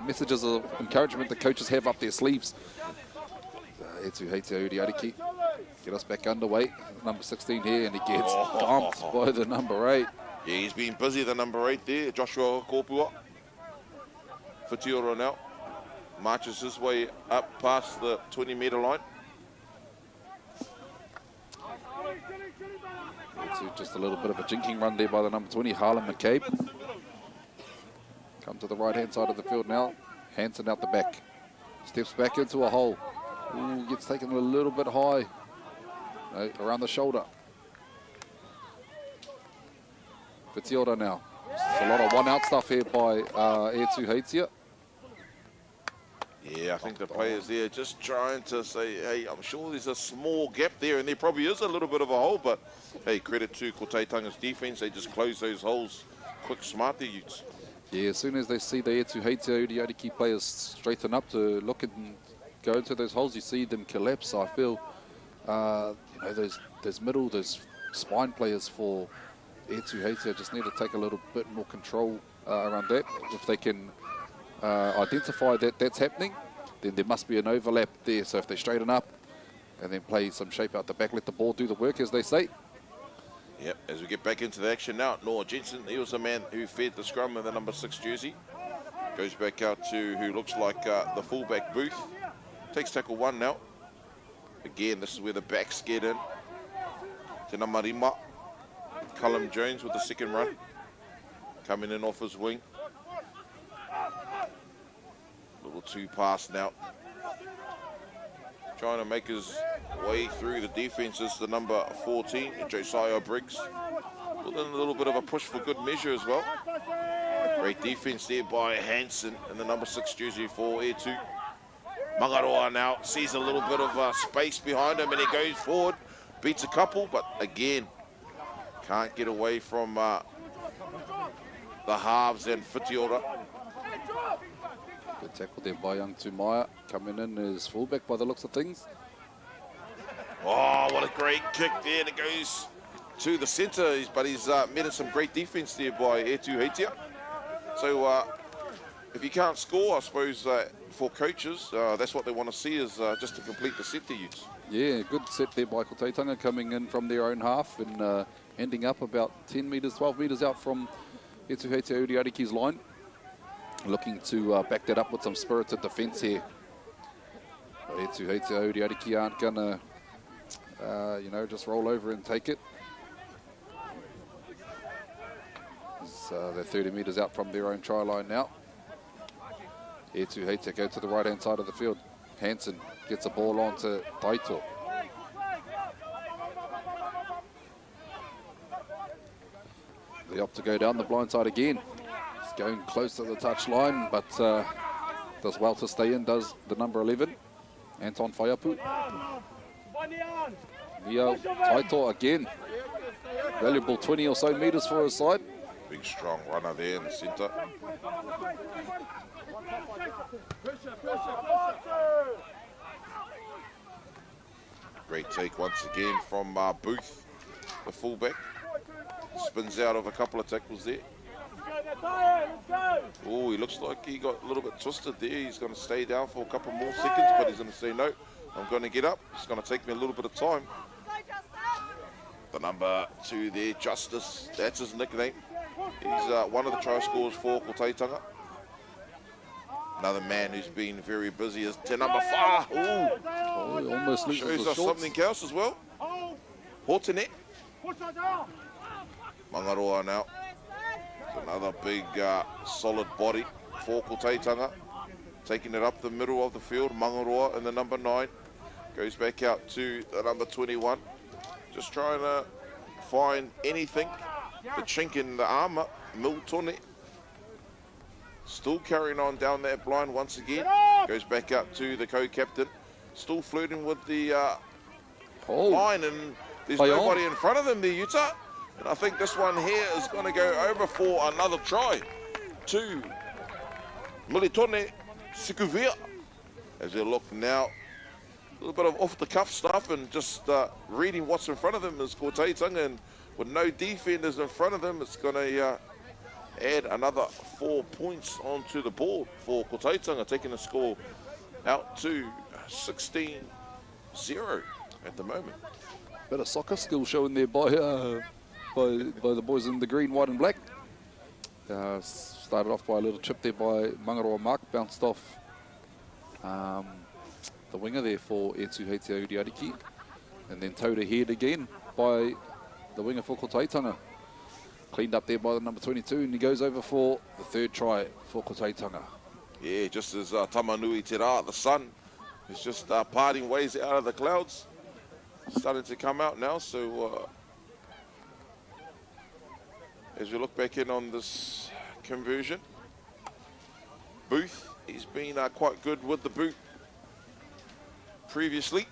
messages of encouragement the coaches have up their sleeves. E2H Uadiki get us back underway. Number 16 here, and he gets dumped by the number 8. Yeah, he's been busy, the number 8 there, Joshua Kopua. Whitiora now marches his way up past the 20-metre line. Just a little bit of a jinking run there by the number 20, Harlan McCabe. Come to the right-hand side of the field now. Hansen out the back. Steps back into a hole. Ooh, gets taken a little bit high. No, around the shoulder. Whitiora now. Just a lot of one-out stuff here by E2H. Yeah, I think the players there just trying to say, hey, I'm sure there's a small gap there, and there probably is a little bit of a hole, but hey, credit to Kotaitanga's defense. They just close those holes quick, smart, the Utes. Yeah, as soon as they see the E2H Uadiki players straighten up to look and go into those holes, you see them collapse. I feel, you know, those middle, those spine players for E2H just need to take a little bit more control around that. If they can identify that that's happening, then there must be an overlap there. So if they straighten up and then play some shape out the back, let the ball do the work, as they say. Yep, as we get back into the action now, Noah Jensen, he was the man who fed the scrum with the number 6 jersey. Goes back out to who looks like the fullback Booth. Takes tackle 1 now. Again, this is where the backs get in. Teina Marima. Callum Jones with the second run. Coming in off his wing. Little 2 pass now. Trying to make his way through the defense is the number 14, Josiah Briggs. With a little bit of a push for good measure as well. Great defense there by Hansen in the number 6 jersey for E2. Mangaroa now sees a little bit of space behind him, and he goes forward, beats a couple, but again, can't get away from the halves and Whitiora. Good tackle there by young Tumaya, coming in as fullback by the looks of things. Oh, what a great kick there, and it goes to the centre, but he's met some great defence there by E2H. So if you can't score, I suppose, for coaches, that's what they want to see, is just to complete the set, the Utes. Yeah, good set there by Kotahitanga, coming in from their own half and ending up about 10 metres, 12 metres out from E2H Uadiki's line. Looking to back that up with some spirited defence here. Tuhoe Uadiki aren't going to, you know, just roll over and take it. They're 30 metres out from their own try line now. Tuhoe go to the right-hand side of the field. Hansen gets a ball on to Taito. They opt to go down the blind side again. It's going close to the touch line, but does well to stay in, does the number 11, Anton Whaiapu. Leo Taito again. Valuable 20 or so metres for his side. Big strong runner there in the centre. Great take once again from Booth, the fullback. Spins out of a couple of tackles there. Oh, he looks like he got a little bit twisted there. He's going to stay down for a couple more seconds, but he's going to say, no, I'm going to get up. It's going to take me a little bit of time. The number 2 there, Justice, that's his nickname. He's one of the try scorers for Kotahitanga. Another man who's been very busy is Te number 5. Oh, he almost loses shows the us shorts. something else as well. Hotene. Mangaroa now. Another big solid body for Kotahitanga. Taking it up the middle of the field. Mangaroa in the number 9. Goes back out to the number 21. Just trying to find anything. The chink in the armour. Miltone. Still carrying on down that blind once again. Goes back out to the co-captain. Still flirting with the line, and there's nobody in front of them there, Utah. And I think this one here is going to go over for another try to Militone Sikuvia. As they look now, a little bit of off-the-cuff stuff and just reading what's in front of them is Kotahitanga, and with no defenders in front of them, it's going to add another 4 points onto the board for Kotahitanga, taking the score out to 16-0 at the moment. Bit of soccer skill showing there by the boys in the green, white and black. Started off by a little chip there by Mangaroa Mark, bounced off the winger there for Tuhoe Uadiki, and then towed ahead again by the winger for Kotahitanga. Cleaned up there by the number 22, and he goes over for the 3rd try for Kotahitanga. Yeah, just as Tama Nui Te Rā, the sun, is just parting ways out of the clouds. Starting to come out now, so as we look back in on this conversion, Booth, he's been quite good with the boot previously.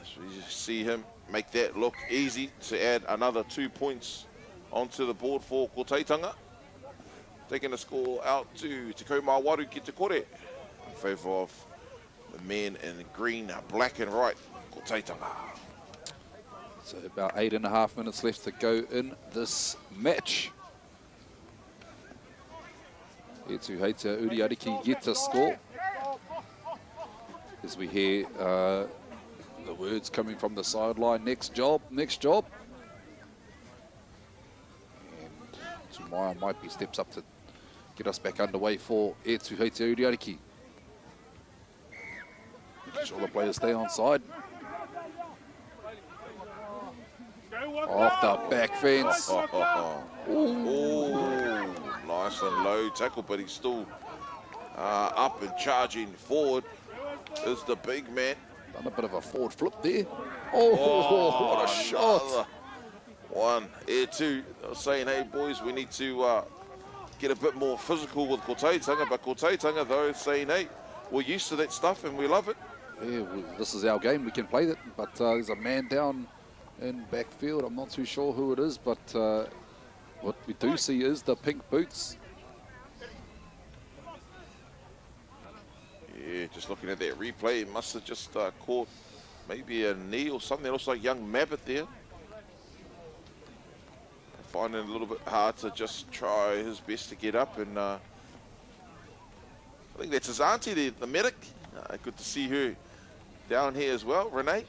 So you see him make that look easy to add another 2 points onto the board for Kotahitanga. Taking the score out to Te Kaumawaru ki te kore in favour of the men in green, black and white, Kotahitanga. So about 8.5 minutes left to go in this match. Tuhoe Uadiki get to score. As we hear the words coming from the sideline, next job, next job. And Tumaya might be steps up to get us back underway for Tuhoe Uadiki. Making sure the players stay on side. Off the back fence. Oh, nice and low tackle, but he's still up and charging forward. Is the big man. Done a bit of a forward flip there. Oh, what a shot. One, here two. I was saying, hey boys, we need to get a bit more physical with Kotahitanga, but Kotahitanga though is saying, hey, we're used to that stuff and we love it. Yeah, this is our game, we can play that, but there's a man down in backfield. I'm not too sure who it is, but what we do see is the pink boots. Yeah, just looking at that replay, it must have just caught maybe a knee or something. It looks like young Mabbott there. Finding it a little bit hard to just try his best to get up, and I think that's his auntie, the medic. Good to see her down here as well, Renee.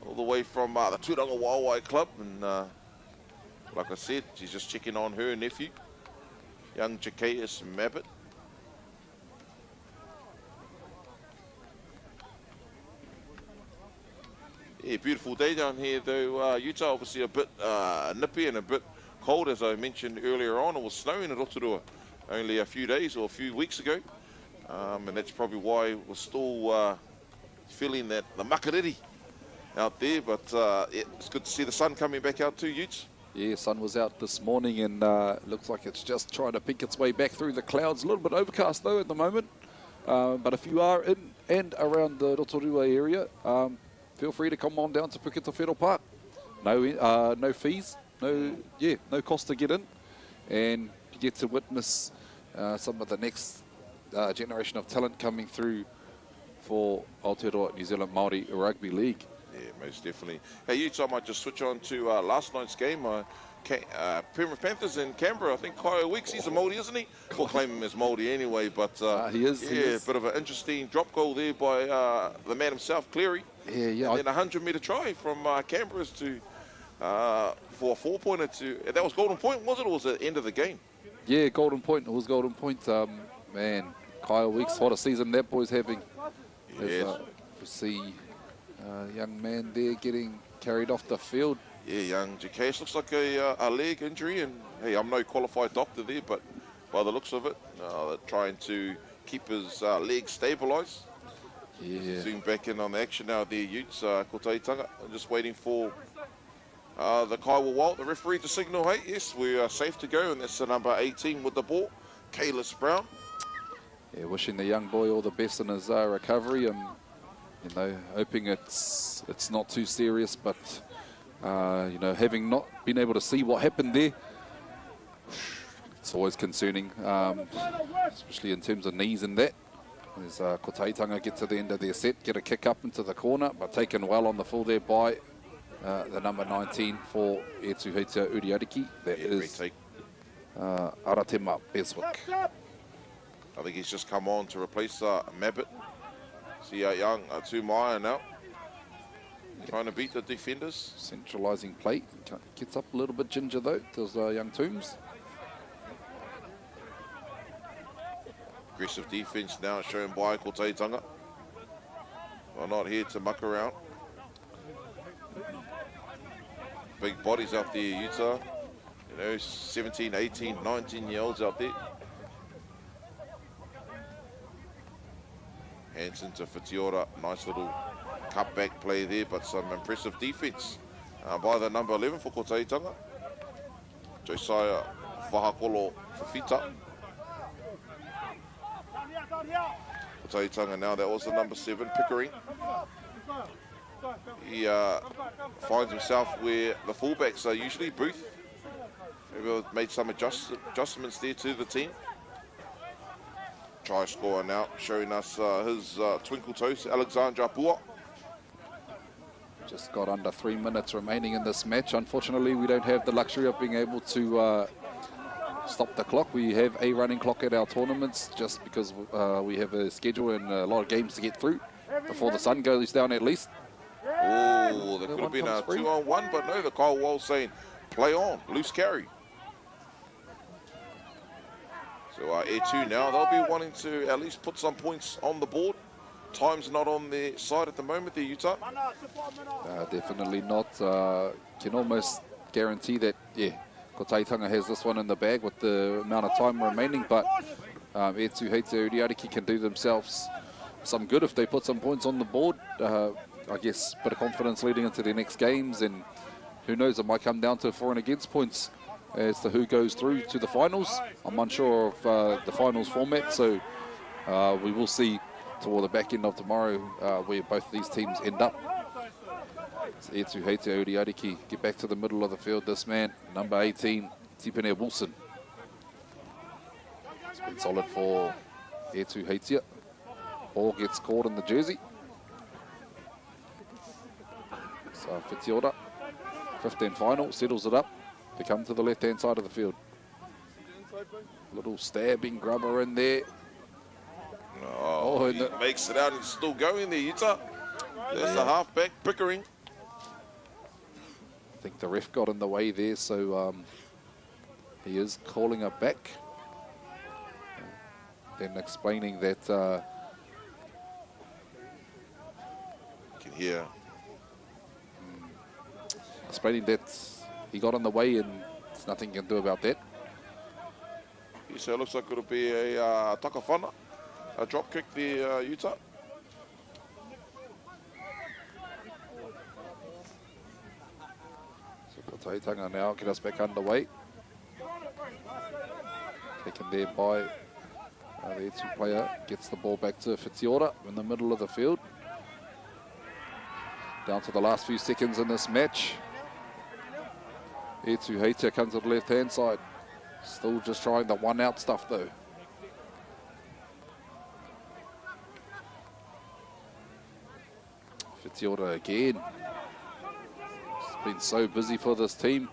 All the way from the Tūranga Waiwai Club, and like I said, she's just checking on her nephew, young Jakeus Mabbott. Yeah, beautiful day down here though, Utah. Obviously a bit nippy and a bit cold, as I mentioned earlier on. It was snowing in Rotorua only a few days or a few weeks ago. And that's probably why we're still feeling that the makariri out there. But yeah, it's good to see the sun coming back out too, Utes. Yeah, sun was out this morning and looks like it's just trying to pick its way back through the clouds. A little bit overcast though at the moment. But if you are in and around the Rotorua area, feel free to come on down to Pikiao Park. No fees, no cost to get in, and you get to witness some of the next generation of talent coming through for Aotearoa New Zealand Māori Rugby League. Yeah, most definitely. Hey, Utes, I might just switch on to last night's game. Penrith Panthers in Canberra. I think Kyle Weeks, he's a Māori, isn't he? We'll claim him as Māori anyway, but he is. Yeah, he is. A bit of an interesting drop goal there by the man himself, Cleary. Yeah. And then a 100-metre try from Canberra's to for a 4-pointer to. That was Golden Point, was it, or was it the end of the game? Yeah, Golden Point. It was Golden Point. Man, Kyle Weeks, what a season that boy's having. Yes. We see young man there getting carried off the field. Yeah, young Jakesh looks like a leg injury, and hey, I'm no qualified doctor there, but by the looks of it, they're trying to keep his leg stabilised. Yeah. Zoom back in on the action now there, Utes, Kotahitanga. I'm just waiting for the Kaiwa Wild, the referee, to signal, hey, yes, we are safe to go, and that's the number 18 with the ball, Kalis Brown. Yeah, wishing the young boy all the best in his recovery, and hoping it's not too serious, but having not been able to see what happened there, it's always concerning, especially in terms of knees and that. As Kotahitanga get to the end of their set, get a kick up into the corner, but taken well on the full there by the number 19 for Uadiki. That is Aratema Beswick. I think he's just come on to replace Mabbott. See young Tumaya now. Trying to beat the defenders. Centralising play. Gets up a little bit ginger though. There's young Toombs. Aggressive defence now shown by Kotahitanga. Well, not here to muck around. Big bodies out there, Utah. 17, 18, 19-year-olds out there. Hansen to Whitiora. Nice little cutback play there, but some impressive defence by the number 11 for Kotahitanga. Josiah Whahakolo Fafita. Kotahitanga now, that was the number 7, Pickering. He finds himself where the fullbacks are usually. Booth maybe made some adjustments there to the team. Try scorer now, showing us his twinkle toes, Alexandra Pua. Just got under 3 minutes remaining in this match. Unfortunately, we don't have the luxury of being able to stop the clock. We have a running clock at our tournaments just because we have a schedule and a lot of games to get through before the sun goes down at least. Oh, there could have been a 2-on-1, but no, the Kyle Wall saying, play on, loose carry. So Air 2 now, they'll be wanting to at least put some points on the board. Time's not on their side at the moment there, Utah. Definitely not. Can almost guarantee that, Kotahitanga has this one in the bag with the amount of time remaining, but Uadiki can do themselves some good if they put some points on the board. I guess a bit of confidence leading into their next games, and who knows, it might come down to for and against points as to who goes through to the finals. I'm unsure of the finals format, so we will see toward the back end of tomorrow where both these teams end up. Uadiki get back to the middle of the field. This man, number 18, Tipene Wilson. It's been solid for Uadiki. Ball gets caught in the jersey. So Whitiora, 15 final, settles it up. They come to the left-hand side of the field. Little stabbing grubber in there. Oh, he makes it out and still going there, Utah. There's the halfback, Pickering. I think the ref got in the way there, so he is calling her back. Then explaining that you can hear explaining that he got in the way and there's nothing he can do about that. So it looks like it'll be a takawhana, a drop kick there, Utah. So Kotahitanga now get us back underway. Taken there by the Etu player, gets the ball back to Whitiora in the middle of the field. Down to the last few seconds in this match. Etu Heitea comes to the left-hand side. Still just trying the one-out stuff though. Whitiora again. It's been so busy for this team.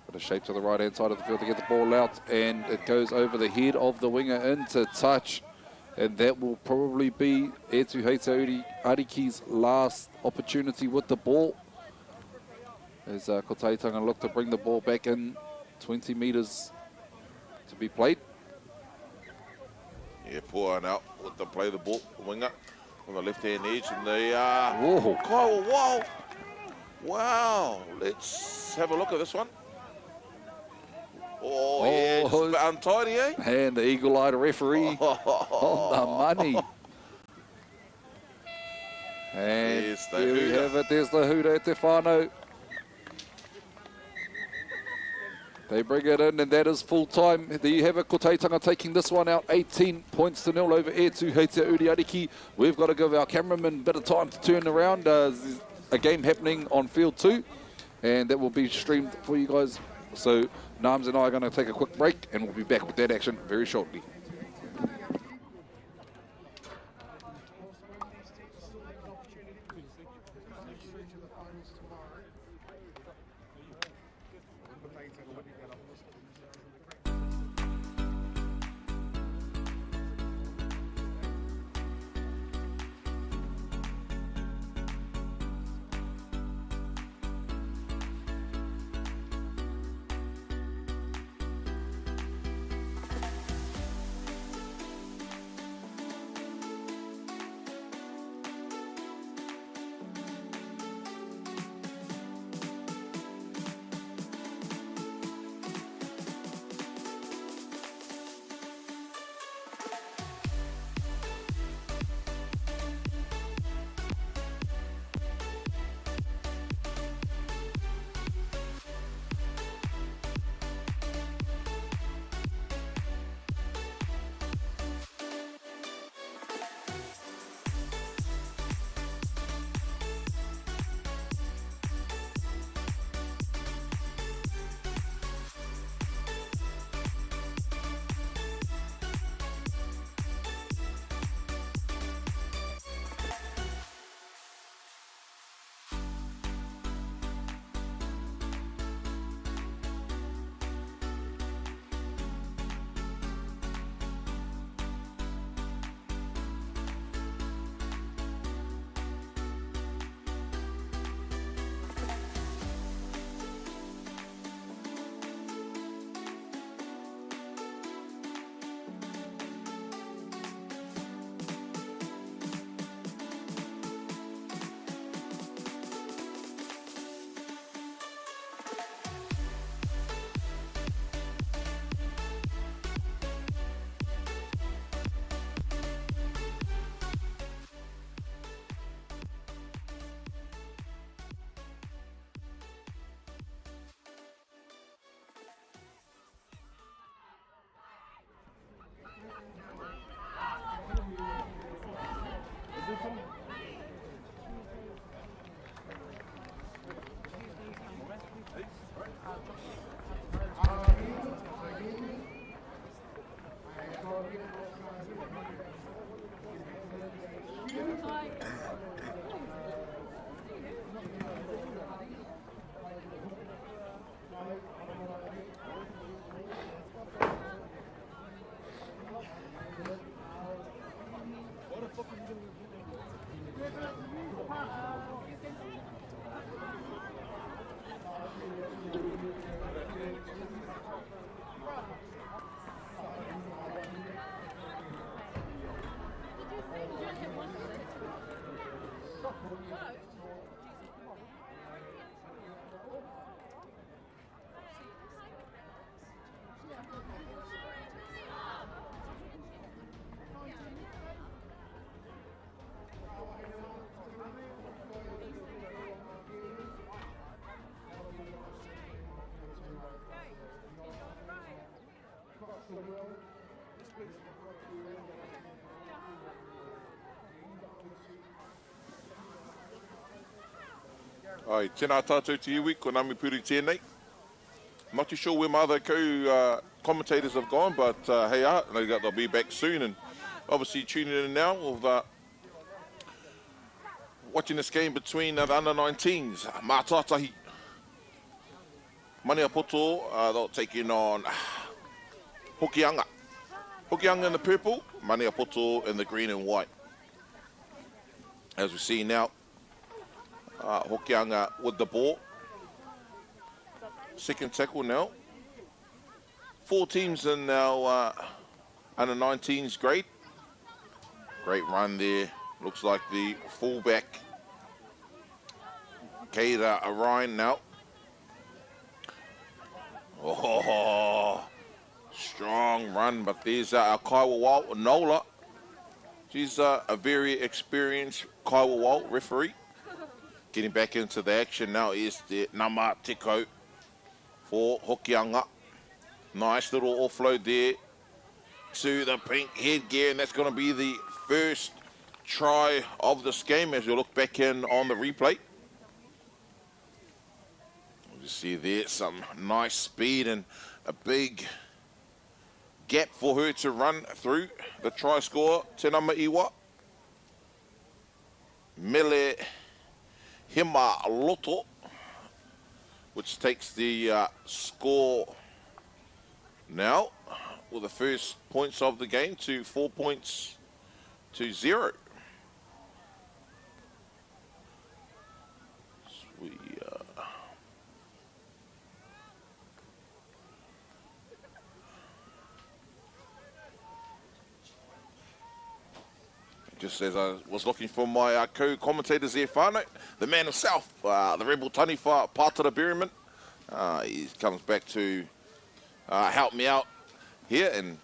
Got a shape to the right-hand side of the field to get the ball out, and it goes over the head of the winger into touch. And that will probably be Etu Heitea Uadiki's last opportunity with the ball. As Kotahitanga look to bring the ball back in, 20 metres to be played. Yeah, poor one out with the play the ball, winger on the left-hand edge, and they Whoa. Kyle, wow, wow. Let's have a look at this one. Oh, yeah, it's a bit untidy, eh? And the eagle-eyed referee on the money. And There's the there we hooter. have it. There's the hooter, Te Whānau. They bring it in, and that is full time. There you have it, Kotahitanga taking this one out, 18 points to 0 over Etu Heitea Uadiki. We've got to give our cameraman a bit of time to turn around. There's a game happening on field 2, and that will be streamed for you guys. So Nams and I are going to take a quick break, and we'll be back with that action very shortly. Ai, tēnā tātou te iwi, ko Ngāmi Puri tēnei. Not too sure where my other co-commentators have gone, but hey, no doubt they'll be back soon. And obviously tuning in now with watching this game between the under-19s, Mātātahi. Maniapoto, they'll take in on Hokianga. Hokianga in the purple, Maniapoto in the green and white. As we see now, Hokianga with the ball. Second tackle now. 4 teams in now under-19s grade. Great run there. Looks like the fullback, Keita Orion now. Oh, strong run, but there's Kaiwa Nola. She's a very experienced Kaiwa referee. Getting back into the action now is the Nama Tiko for Hokianga. Nice little offload there to the pink headgear, and that's going to be the first try of this game as we look back in on the replay. You see there some nice speed and a big gap for her to run through. The try scorer, Tenama Iwa. Mele Hima Loto, which takes the score now with the first points of the game to 4 points to 0. We just as I was looking for my co-commentators there, whānau, the man himself, the rebel Taniwha Pātara Berryman. He comes back to help me out here, and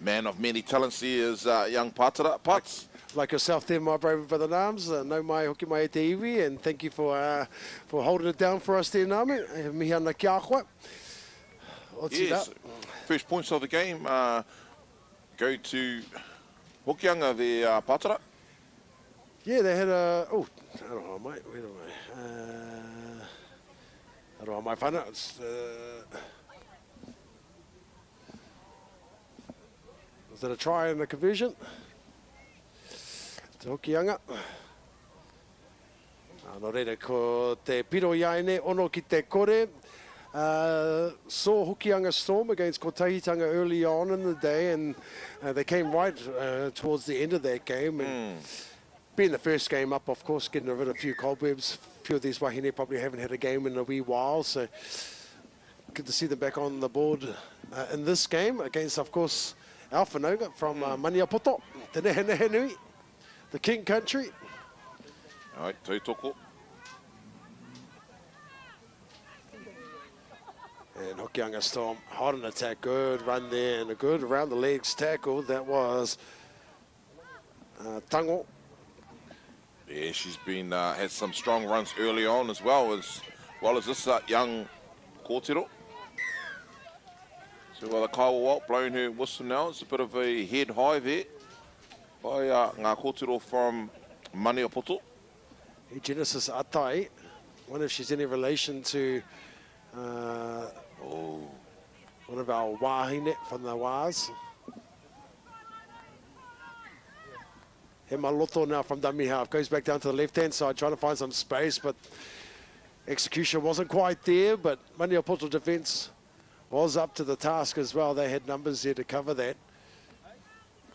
man of many talents here is young Pātara. Pats. Like yourself there, my brave brother Nams, no mai hoki mai te iwi, and thank you for holding it down for us there, Nami. Mihana kia koe. Yes, first points of the game go to Hokianga there, Pātara. Yeah, they had a... Oh, aroha mai, where am I? Aroha mai whana. Was that a try and a conversion? Te Hokianga. No reira, ko te piro iaine, ono ki te kore. Saw Hokianga Storm against Kotahitanga early on in the day, and they came right towards the end of that game. And being the first game up, of course, getting rid of a few cobwebs. A few of these wahine probably haven't had a game in a wee while, so good to see them back on the board in this game against, of course, Alphanoga from Maniapoto, Te Nehe Nui, the King Country. All right, tautoko. And Hokianga Storm, hot an attack, good run there, and a good around the legs tackle. That was Tango. Yeah, she's been had some strong runs early on as well as this young kōtero. So while the Kaiwa blowing her whistle now, it's a bit of a head high there by ngā kōtero from Maniapoto. Hey, Genesis Atai, wonder if she's any relation to one of our wahine from the Wās. Hemaloto now from dummy half, goes back down to the left-hand side, trying to find some space, but execution wasn't quite there, but Maniapoto defence was up to the task as well. They had numbers there to cover that.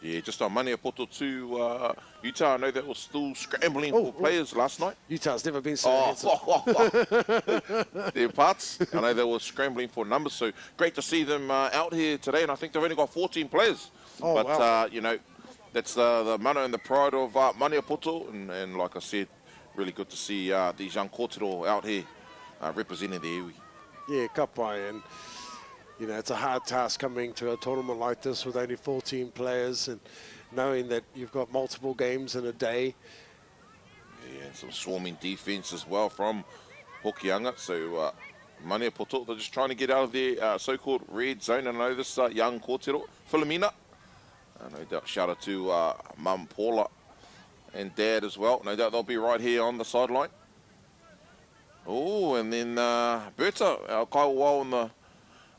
Yeah, just on Maniapoto to Utah. I know that was still scrambling for players last night. Utah's never been so handsome. Their parts. I know they were scrambling for numbers, so great to see them out here today, and I think they've only got 14 players. Oh, but, wow. You know, that's the mana and the pride of Maniapoto, and like I said, really good to see these young kōtero out here representing the iwi. Yeah, kapai, and you know, it's a hard task coming to a tournament like this with only 14 players and knowing that you've got multiple games in a day. Yeah, some swarming defense as well from Hokianga. So Maniapoto, they're just trying to get out of their so-called red zone. And I know this young kōtero, Philomena. No doubt shout out to Mum Paula and Dad as well. No doubt they'll be right here on the sideline. Oh, and then Berta, our kaiwa on the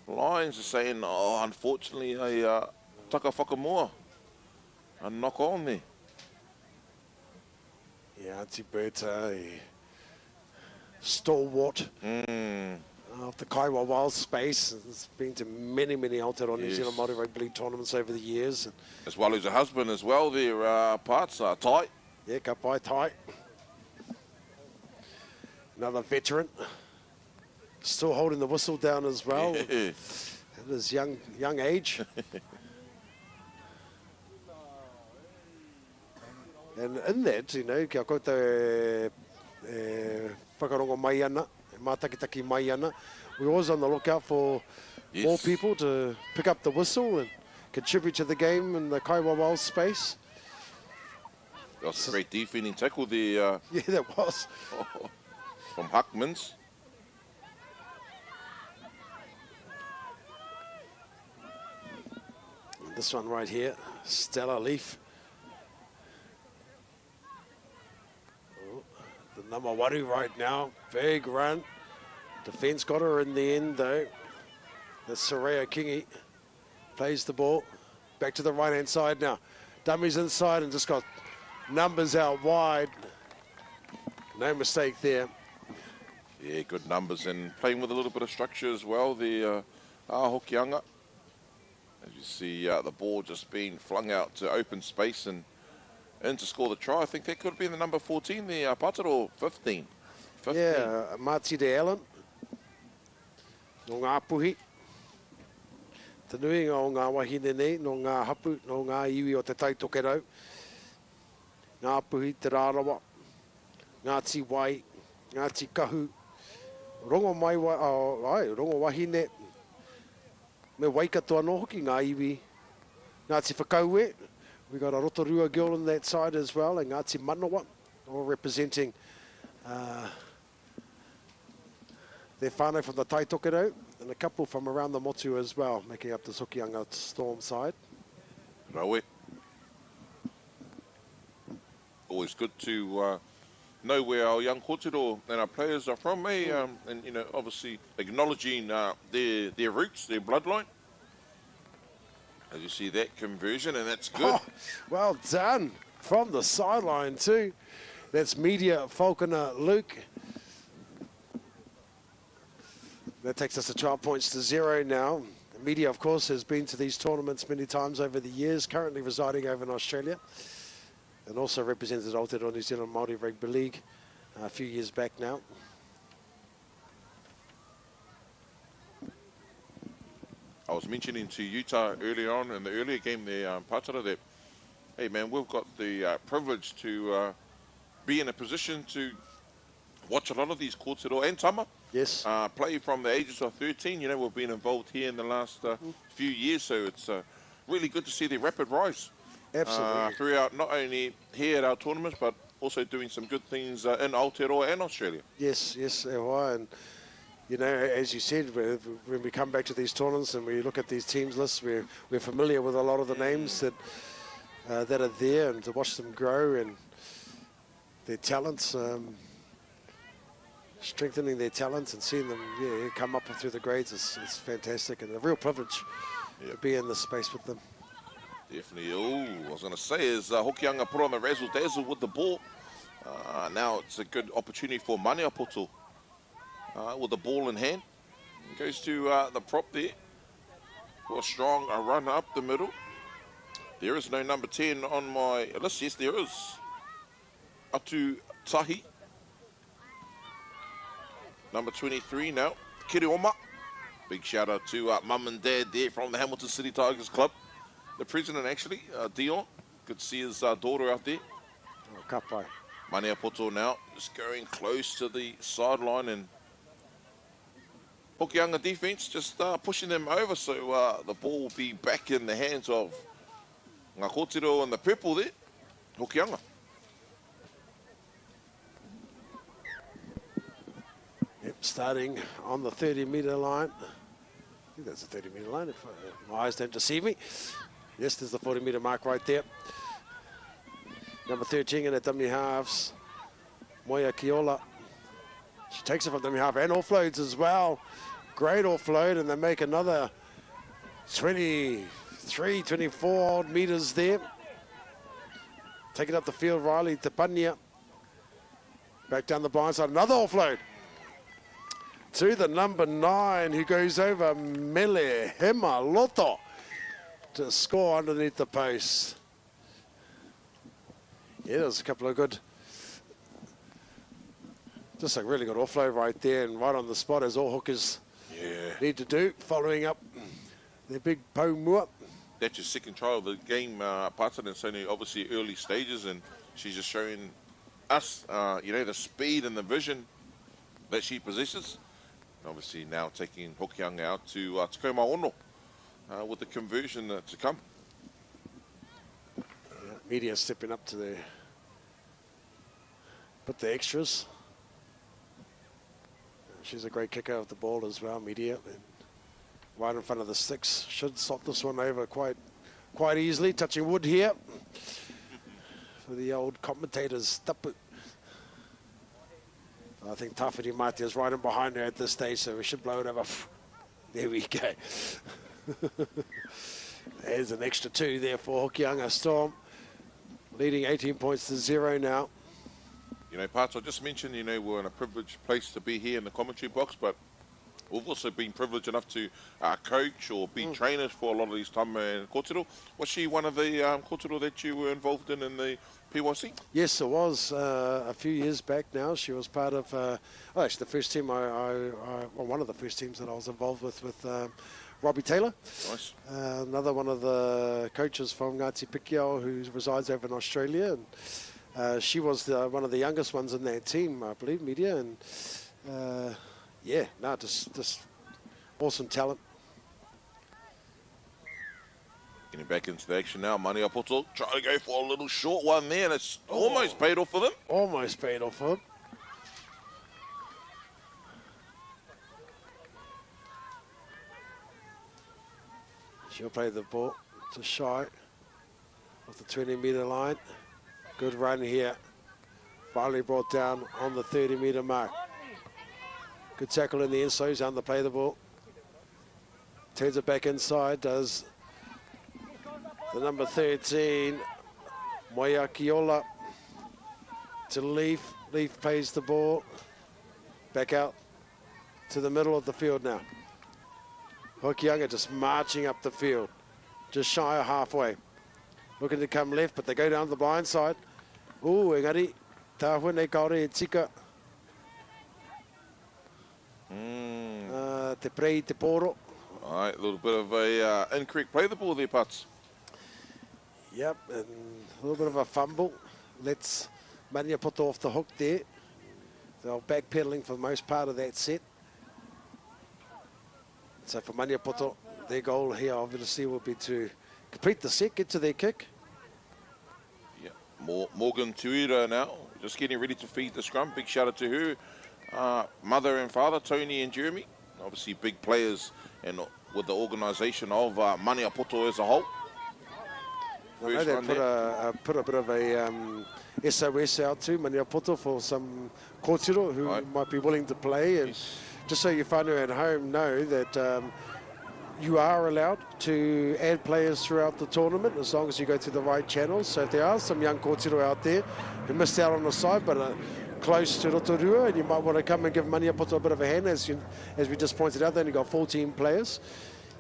lines, is saying, oh, unfortunately, a taka whakamoa, a knock on there. Yeah, Auntie Berta, a stalwart of the kaiwa wild space. It's been to many, many Aotearoa New Zealand Māori Rugby League tournaments over the years. As well as a husband as well, their parts, Tai. Yeah, ka pai Tai. Another veteran. Still holding the whistle down as well. Yeah. At his young age. And in that, you know, kia koutou whakarongo mai ana, mātakitaki mai ana. We're always on the lookout for more people to pick up the whistle and contribute to the game in the kaiwa wild space. That was a great defending tackle there. Yeah, that was. From Huckmans. And this one right here, Stella Leaf. Oh, the number waru right now, big run. Defence got her in the end though. That's Soraya Kingi. Plays the ball. Back to the right-hand side now. Dummies inside and just got numbers out wide. No mistake there. Yeah, good numbers and playing with a little bit of structure as well. The Hokianga. As you see, the ball just being flung out to open space and in to score the try. I think that could have been the number 14, the Pātara, or 15. Yeah, Mati de Allen. No ngā puhi. Te nui o ngā wahine nei, no ngā hapu, no ngā iwi o te taitokerau. Ngā puhi, te rārawa, ngā ti wai, ngā ti kahu. Rongo mai rongo wahine. Me waikatoa no hoki ngā iwi. Ngā ti whakaue. We got a Rotorua girl on that side as well, and ngā ti manawa, all representing their whānau from the taitokerau, and a couple from around the motu as well, making up the Hokianga Storm side. Raue. Always good to know where our young kōtero and our players are from, and you know, obviously acknowledging their roots, their bloodline. As you see that conversion, and that's good. Oh, well done from the sideline too. That's Media Falconer Luke. That takes us to 12 points to 0 now. Media, of course, has been to these tournaments many times over the years, currently residing over in Australia, and also represented Aotearoa New Zealand Māori Rugby League a few years back now. I was mentioning to Utah earlier on in the earlier game there, Pātara, that, hey man, we've got the privilege to be in a position to watch a lot of these kōtero and Tama. Yes. Play from the ages of 13. You know, we've been involved here in the last few years, so it's really good to see the rapid rise. Absolutely. Throughout, not only here at our tournaments, but also doing some good things in Aotearoa and Australia. Yes, yes, and you know, as you said, when we come back to these tournaments and we look at these teams lists, we're familiar with a lot of the names that are there, and to watch them grow and their talents, strengthening their talents and seeing them come up through the grades is fantastic, and a real privilege to be in this space with them. Definitely. Oh, I was going to say is Hokianga put on the razzle dazzle with the ball. Now it's a good opportunity for Maniapoto with the ball in hand. Goes to the prop there for a strong run up the middle. There is no number 10 on my list. Yes, there is. Aotearoa. Number 23 now, Kirioma. Big shout out to mum and dad there from the Hamilton City Tigers Club. The president actually, Dion. Good to see his daughter out there. Oh, kapai. Maniapoto now just going close to the sideline, and Hokianga defense just pushing them over, so the ball will be back in the hands of ngā kōtero and the purple there, Hokianga. Yep, starting on the 30-metre line. I think that's the 30-metre line, if my eyes don't deceive me. Yes, there's the 40-metre mark right there. Number 13 in the dummy halves, Moia Kiola. She takes it from dummy half and offloads as well. Great offload, and they make another 23, 24 odd meters there. Taking up the field, Riley Tapania. Back down the blind side, another offload. To the number 9, who goes over Mele Hema Loto to score underneath the post. Yeah, there's a couple of good, just a really good offload right there, and right on the spot as all hookers need to do, following up their big Paumua. That's your second trial of the game, Pata, it's only obviously early stages, and she's just showing us, you know, the speed and the vision that she possesses. Obviously now taking Hokianga out to Tuhoe Ono with the conversion to come. Media stepping up to the, put the extras. She's a great kicker of the ball as well, Media. And right in front of the sticks. Should stop this one over quite easily. Touching wood here for the old commentators. Tapu. I think Tawhiri Mate is right in behind her at this stage, so we should blow it over. There we go. There's an extra 2 there for Hokianga Storm, leading 18 points to 0 now. You know, Parts, I just mentioned, you know, we're in a privileged place to be here in the commentary box, but we've also been privileged enough to coach or be trainers for a lot of these Tama and Kotahitanga. Was she one of the Kotahitanga that you were involved in the PYC? Yes, it was. A few years back now, she was part of, actually the first team, well, one of the first teams that I was involved with Robbie Taylor. Nice. Another one of the coaches from Ngāti Pikiao who resides over in Australia. And she was one of the youngest ones in that team, I believe, Media. And yeah, no, just awesome talent. Getting back into the action now, Maniapoto trying to go for a little short one there, and it's almost paid off for them. Almost paid off for them. She'll play the ball to Shy off the 20-metre line. Good run here. Finally brought down on the 30-metre mark. Good tackle in the inside, he's down to play the ball. Turns it back inside, does the number 13, Moia Kiola, to Leaf. Leaf plays the ball back out to the middle of the field now. Hokianga just marching up the field, just shy of halfway. Looking to come left, but they go down the blind side. Ooh, engari, tāhuene kaore e tika. Te prei te poro. All right, a little bit of a incorrect play the ball there, Pats. Yep, and a little bit of a fumble. Let's Maniapoto off the hook there. They were backpedaling for the most part of that set. So for Maniapoto, their goal here obviously will be to complete the set, get to their kick. Yeah, Morgan Tuira now, just getting ready to feed the scrum. Big shout out to her, mother and father, Tony and Jeremy. Obviously big players and with the organisation of Maniapoto as a whole. I know they put a bit of a SOS out to Maniapoto for some kōtiro who might be willing to play. And just so your whānau at home know that you are allowed to add players throughout the tournament as long as you go through the right channels. So if there are some young kōtiro out there who missed out on the side but are close to Rotorua, and you might want to come and give Maniapoto a bit of a hand, as we just pointed out, they only got 14 players.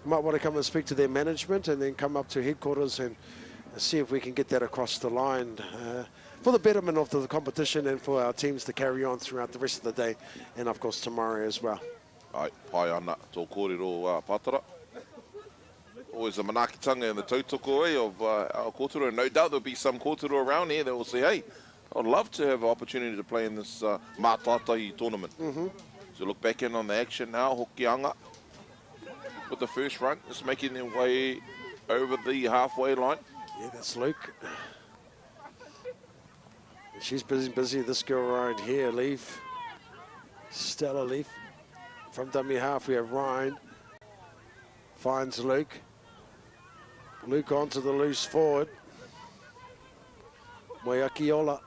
You might want to come and speak to their management and then come up to headquarters and see if we can get that across the line for the betterment of the competition and for our teams to carry on throughout the rest of the day and of course tomorrow as well. Ai, pai ana tō kōrero Pātara. Always the manakitanga and the tautoko of our kōtiro, and no doubt there'll be some kōtiro around here that will say, hey, I'd love to have an opportunity to play in this Mātātahi tournament. So look back in on the action now, Hokianga with the first run, just making their way over the halfway line. Yeah, that's Luke. She's busy, this girl right here, Leaf. Stella Leaf. From dummy half, we have Ryan. Finds Luke. Luke onto the loose forward. Moiakiola.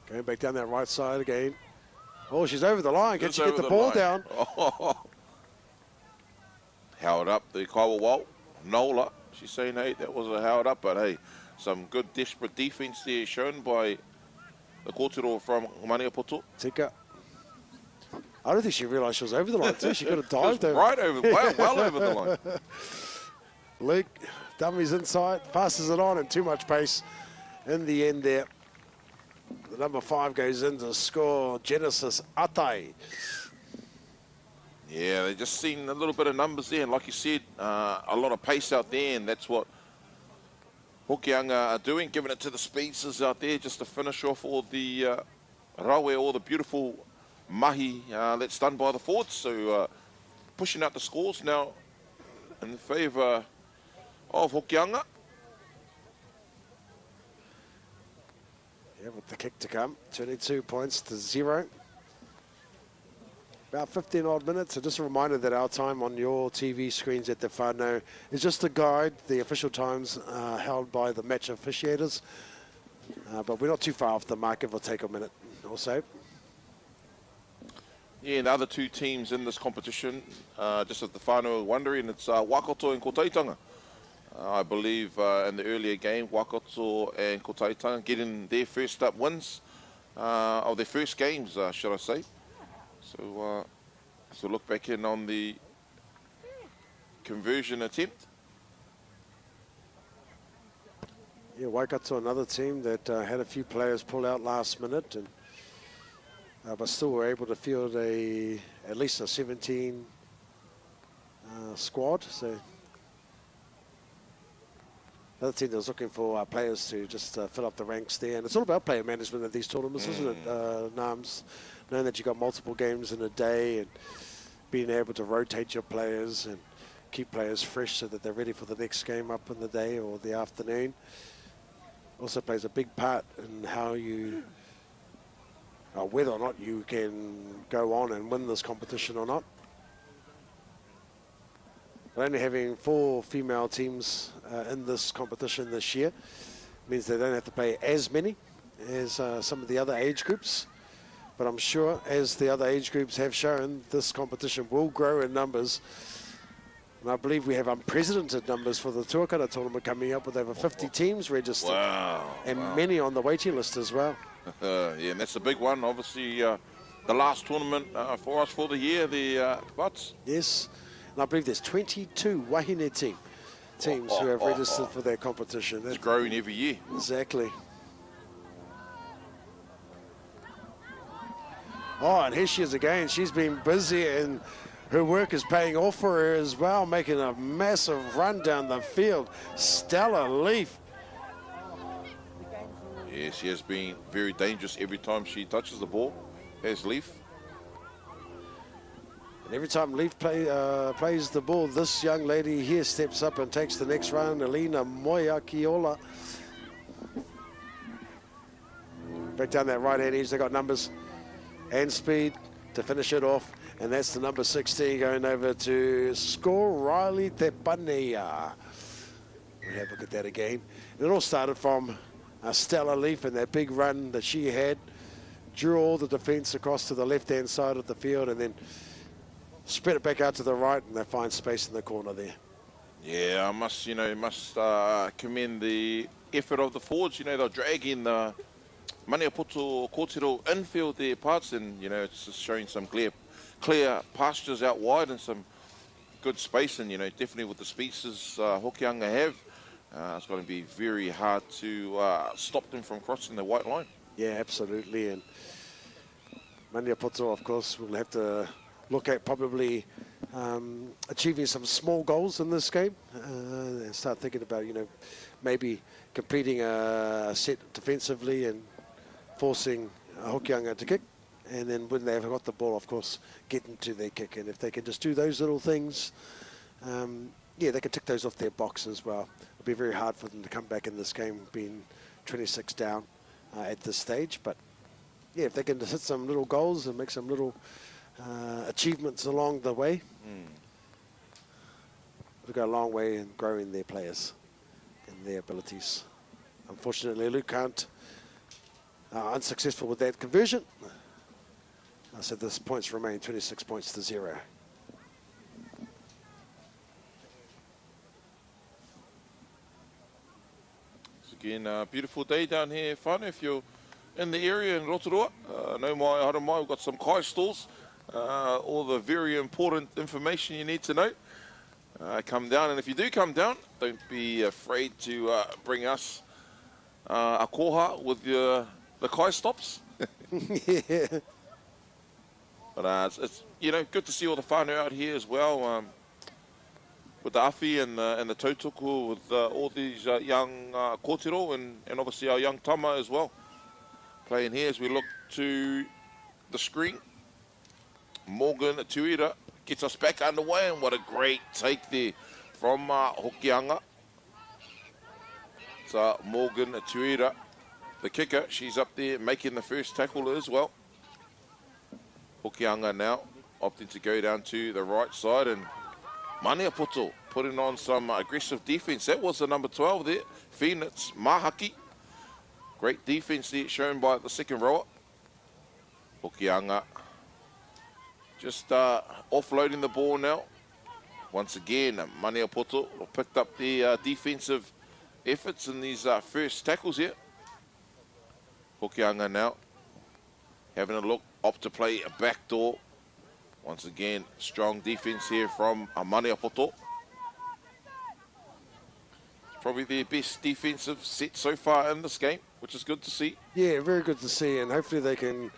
Going back down that right side again. Oh, she's over the line. Can she get the ball down? Oh. Held up the Kaiwa Nola. She's saying, hey, that was a held up, but hey, some good desperate defense there shown by the kōtero from Maniapoto. Tika. I don't think she realised she was over the line too. She could have dived over. Right over, well over the line. Luke, dummies inside, passes it on, and too much pace in the end there. The number 5 goes in to score Genesis Atai. Yeah, they just seen a little bit of numbers there, and like you said, a lot of pace out there, and that's what Hokianga are doing, giving it to the speedsters out there just to finish off all the rawe, all the beautiful mahi that's done by the forwards. So pushing out the scores now in favour of Hokianga. Yeah, with the kick to come, 22 points to 0. About 15 odd minutes. So just a reminder that our time on your TV screens at the whānau is just a guide. The official times held by the match officiators. But we're not too far off the mark. It will take a minute or so. Yeah, and the other 2 teams in this competition, just at the whānau are wondering, it's Waikato and Kotahitanga. I believe in the earlier game, Waikato and Kotahitanga getting their first up wins of their first games, should I say. So look back in on the conversion attempt. Yeah, Waikato, another team that had a few players pull out last minute, and but still were able to field at least a 17 squad. So another team that was looking for players to just fill up the ranks there. And it's all about player management at these tournaments, isn't it, Nams? Knowing that you've got multiple games in a day and being able to rotate your players and keep players fresh so that they're ready for the next game up in the day or the afternoon. Also plays a big part in how you, whether or not you can go on and win this competition or not. But only having 4 female teams in this competition this year means they don't have to play as many as some of the other age groups. But I'm sure, as the other age groups have shown, this competition will grow in numbers. And I believe we have unprecedented numbers for the Tuakara tournament coming up with over 50 teams registered. Wow. And many on the waiting list as well. Yeah, and that's a big one. Obviously, the last tournament for us for the year, the Butts. Yes. And I believe there's 22 wahine teams who have registered for their competition. It's growing every year. Exactly. Oh, and here she is again. She's been busy and her work is paying off for her as well, making a massive run down the field. Stella Leaf. Yeah, she has been very dangerous every time she touches the ball, as Leaf. And every time Leaf plays the ball, this young lady here steps up and takes the next run, Elena Moiakiola. Back down that right-hand edge, they got numbers and speed to finish it off. And that's the number 16 going over to score Riley Tepanea. We'll have a look at that again. And it all started from Stella Leaf and that big run that she had. Drew all the defence across to the left-hand side of the field and then spread it back out to the right, and they find space in the corner there. Yeah, I must, commend the effort of the forwards. They're dragging the Maniapoto kōtero infield their parts, and, it's just showing some clear pastures out wide and some good space, and, definitely with the speedsters Hokianga have, it's going to be very hard to stop them from crossing the white line. Yeah, absolutely, and Maniapoto, of course, will have to look at probably achieving some small goals in this game and start thinking about, maybe completing a set defensively and forcing Hokianga to kick. And then when they've got the ball, of course, get into their kick. And if they can just do those little things, they can tick those off their box as well. It'll be very hard for them to come back in this game being 26 down at this stage. But, yeah, if they can just hit some little goals and make some little achievements along the way, it'll go a long way in growing their players and their abilities. Unfortunately, Luke Hunt unsuccessful with that conversion. So this points remain 26 points to 0. Again, beautiful day down here, fun. If you're in the area in Rotorua, no mai, hara mai, we've got some kai stalls, all the very important information you need to know. Come down, and if you do come down, don't be afraid to bring us a koha with the kai stops. Yeah. But it's good to see all the whānau out here as well. With the awhi and the tautoko, with all these young kōtero and obviously our young Tama as well. Playing here as we look to the screen. Morgan Tuira gets us back underway, and what a great take there from Hokianga. So Morgan Tuira, the kicker, she's up there making the first tackle as well. Hokianga now opting to go down to the right side, and Maniapoto putting on some aggressive defense. That was the number 12 there, Phoenix Mahaki. Great defense there shown by the second rower. Hokianga just offloading the ball now. Once again, Maniapoto picked up the defensive efforts in these first tackles here. Hokianga now having a look, opt to play a backdoor. Once again, strong defense here from Maniapoto. Probably their best defensive set so far in this game, which is good to see. Yeah, very good to see, and hopefully they can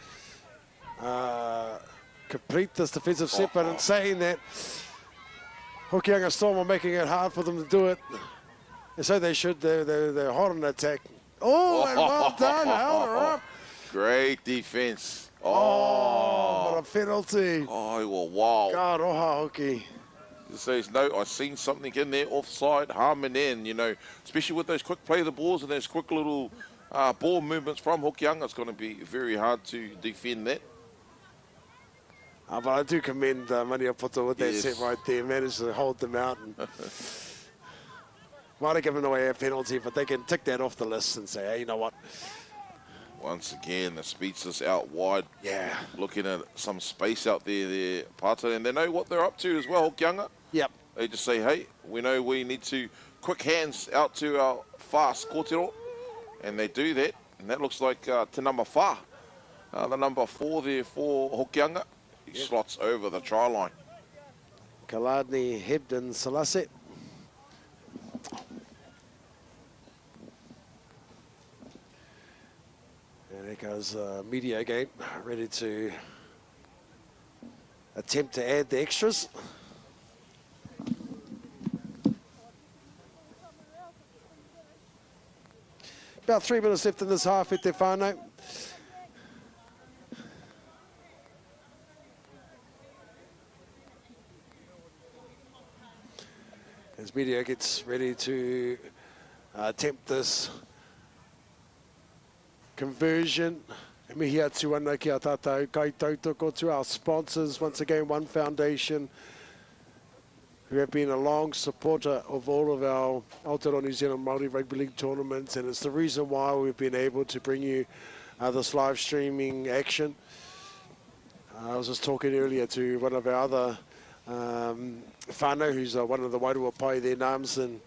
complete this defensive set. But in saying that, Hokianga Storm are making it hard for them to do it. And so they should. They're hot on attack. Oh, and well done. Held her up. Great defense. Oh, what a penalty. Oh, well, wow. God, oha hoki. It says, no, I've seen something in there offside, harming in, especially with those quick play the balls and those quick little ball movements from Hokianga. It's going to be very hard to defend that. But I do commend Maniapoto with that Yes. set right there. Managed to hold them out. And might have given away a penalty, but they can tick that off the list and say, hey, you know what? Once again, the speedsters out wide. Yeah. Looking at some space out there, Pata, and they know what they're up to as well, Hokianga. Yep. They just say, hey, we know we need to quick hands out to our fast kōtero, and they do that. And that looks like Te number 4, the number 4 there for Hokianga. He slots over the try line. Kaladni Hebden Salase. And there goes Media again, ready to attempt to add the extras. About 3 minutes left in this half at Te whānau. As Media gets ready to attempt this conversion. Mihi atu ana ki a tātou kai tautoko to our sponsors. Once again, One Foundation, who have been a long supporter of all of our Aotearoa New Zealand Māori Rugby League tournaments, and it's the reason why we've been able to bring you this live streaming action. I was just talking earlier to one of our other whānau, who's one of the Wairua Pai there, Nams, and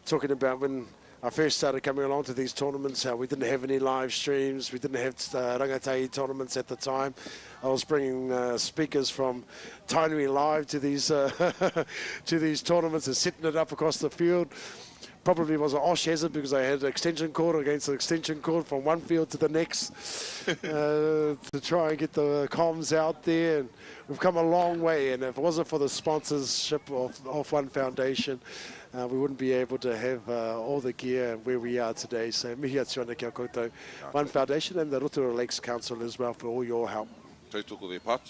talking about when I first started coming along to these tournaments, how we didn't have any live streams, we didn't have rangatahi tournaments at the time. I was bringing speakers from Tainui live to these to these tournaments and setting it up across the field. Probably was an OSH hazard because I had an extension cord against an extension cord from one field to the next to try and get the comms out there. And we've come a long way, and if it wasn't for the sponsorship of One Foundation, we wouldn't be able to have all the gear where we are today. So mihi atu ana kia koutou, One Foundation and the Rotorua Lakes Council as well for all your help. Tautoko there, Pat.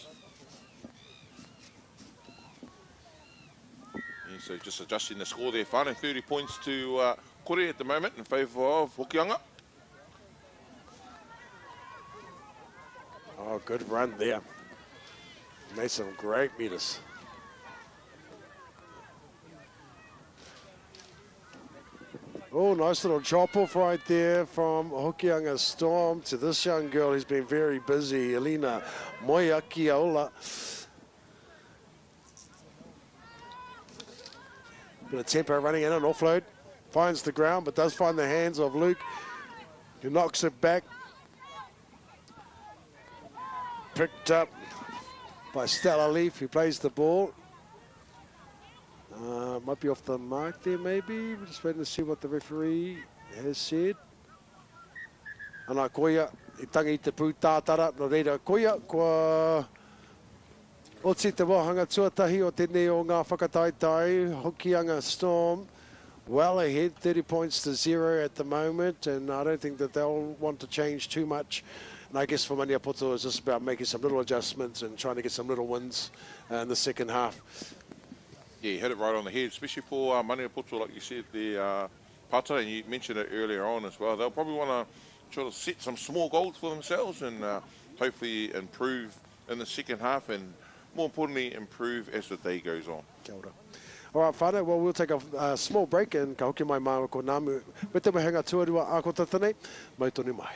So just adjusting the score there, whānau, 30 points to Kore at the moment in favour of Hokianga. Oh, good run there. Made some great meters. Oh, nice little chop off right there from Hokianga Storm to this young girl who's been very busy, Elena Moiakiaola. Bit of tempo running in, an offload. Finds the ground, but does find the hands of Luke, who knocks it back. Picked up by Stella Leaf, who plays the ball. Might be off the mark there, maybe. We're just waiting to see what the referee has said. Ana koia, I tangi te pū tātara, no reira koia, kua oti te wahanga tuatahi o tēnei o ngā whakataitai, Hokianga Storm, well ahead, 30 points to 0 at the moment, and I don't think that they'll want to change too much. And I guess for Maniapoto, it's just about making some little adjustments and trying to get some little wins in the second half. Yeah, you hit it right on the head, especially for Maniapoto, like you said, the Pata, and you mentioned it earlier on as well. They'll probably want to sort of set some small goals for themselves and hopefully improve in the second half and, more importantly, improve as the day goes on. Kia ora. All right, whānau, well, we'll take a small break and ka hoki mai māua ko nāmu. Me te mahenga tuarua a Kotahitanga, mai tōne mai.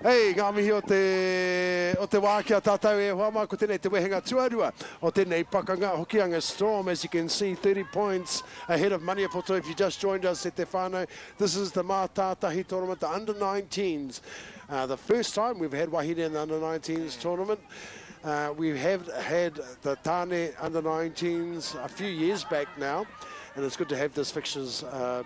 Hei, ngā mihi o te wā kia tātou e hoa mai ko tēnei te wehenga tuarua o tēnei pakanga Hokianga Storm. As you can see, 30 points ahead of Maniapoto. If you just joined us at Te Whānau, this is the Mātātahi tournament, the under-19s. The first time we've had wahine in the under-19s tournament. We have had the Tāne under-19s a few years back now. And it's good to have this fixtures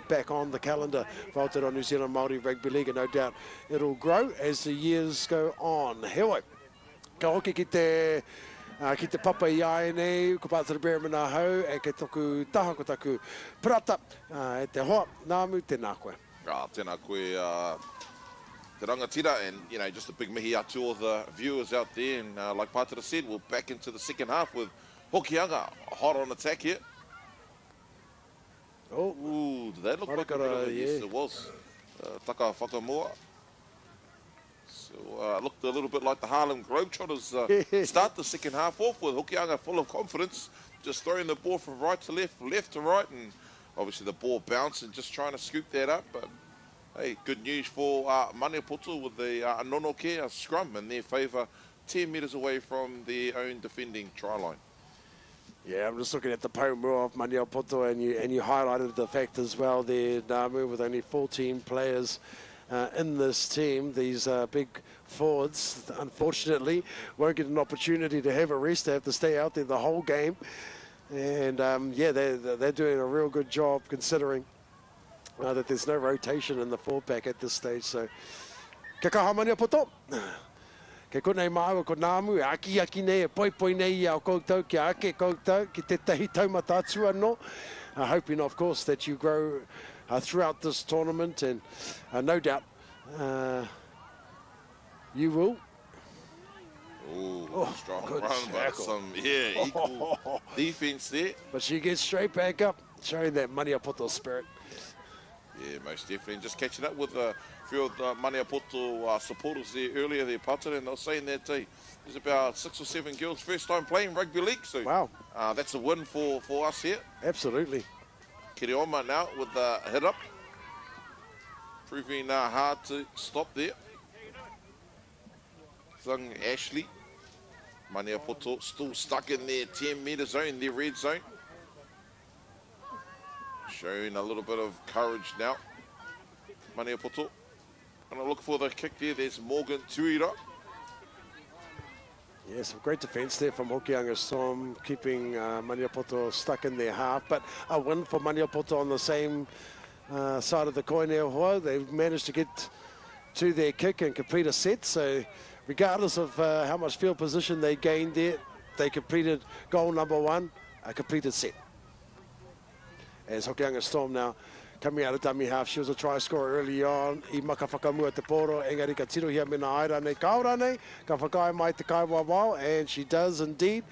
back on the calendar for Aotearoa New Zealand Māori Rugby League, and no doubt it'll grow as the years go on. Heoi, ka hoki ki te papa I ai nei, ko pātara bera mana hau, e ke toku taha ko taku prata, e te hoa, nāmu, tēnā koe. Tēnā koe, te rangatira, and you know, just a big mihi to all the viewers out there. And like Pātara said, we're back into the second half with Hokianga hot on attack here. Oh, ooh, did that look like a bit of a, yes, it was. Taka whakamoa. So looked a little bit like the Harlem Globetrotters start the second half off with Hokianga full of confidence, just throwing the ball from right to left, left to right, and obviously the ball bounced and just trying to scoop that up. But hey, good news for Maniapoto with the Anonoke scrum in their favour, 10 metres away from their own defending try line. Yeah, I'm just looking at the Paumua of Maniapoto, and you highlighted the fact as well there, Namu, with only 14 players in this team. These big forwards, unfortunately, won't get an opportunity to have a rest. They have to stay out there the whole game. And yeah, they're doing a real good job considering that there's no rotation in the forward pack at this stage. So, kia kaha Maniapoto. Ke konei māua ko Nāmu, e aki nei, e poi nei au koutou, ki ake koutou, ki te tahi taumata atua no. Hoping, of course, that you grow throughout this tournament, and no doubt you will. Ooh, strong run, but some, equal defence there. But she gets straight back up, showing that Maniapoto spirit. Yeah, most definitely. And just catching up with a few of the Maniapoto supporters there earlier, there, Pātara, and they were saying that there's about 6 or 7 girls first time playing rugby league. So wow, that's a win for us here. Absolutely. Kirioma now with the hit up, proving hard to stop there. Thung Ashley, Maniapoto still stuck in their 10-metre zone, their red zone. Showing a little bit of courage now. Maniapoto. Gonna look for the kick there. There's Morgan Tuira. Yeah, some great defence there from Hokianga Storm, keeping Maniapoto stuck in their half. But a win for Maniapoto on the same side of the coin there. They've managed to get to their kick and complete a set. So regardless of how much field position they gained there, they completed goal number 1, a completed set. As Hokianga Storm now coming out of dummy half. She was a try scorer early on. I maka whakamua te poro. Engari ka tiro hia mena aira nei kaora nei. Ka whakai mai te kai wawao. And she does indeed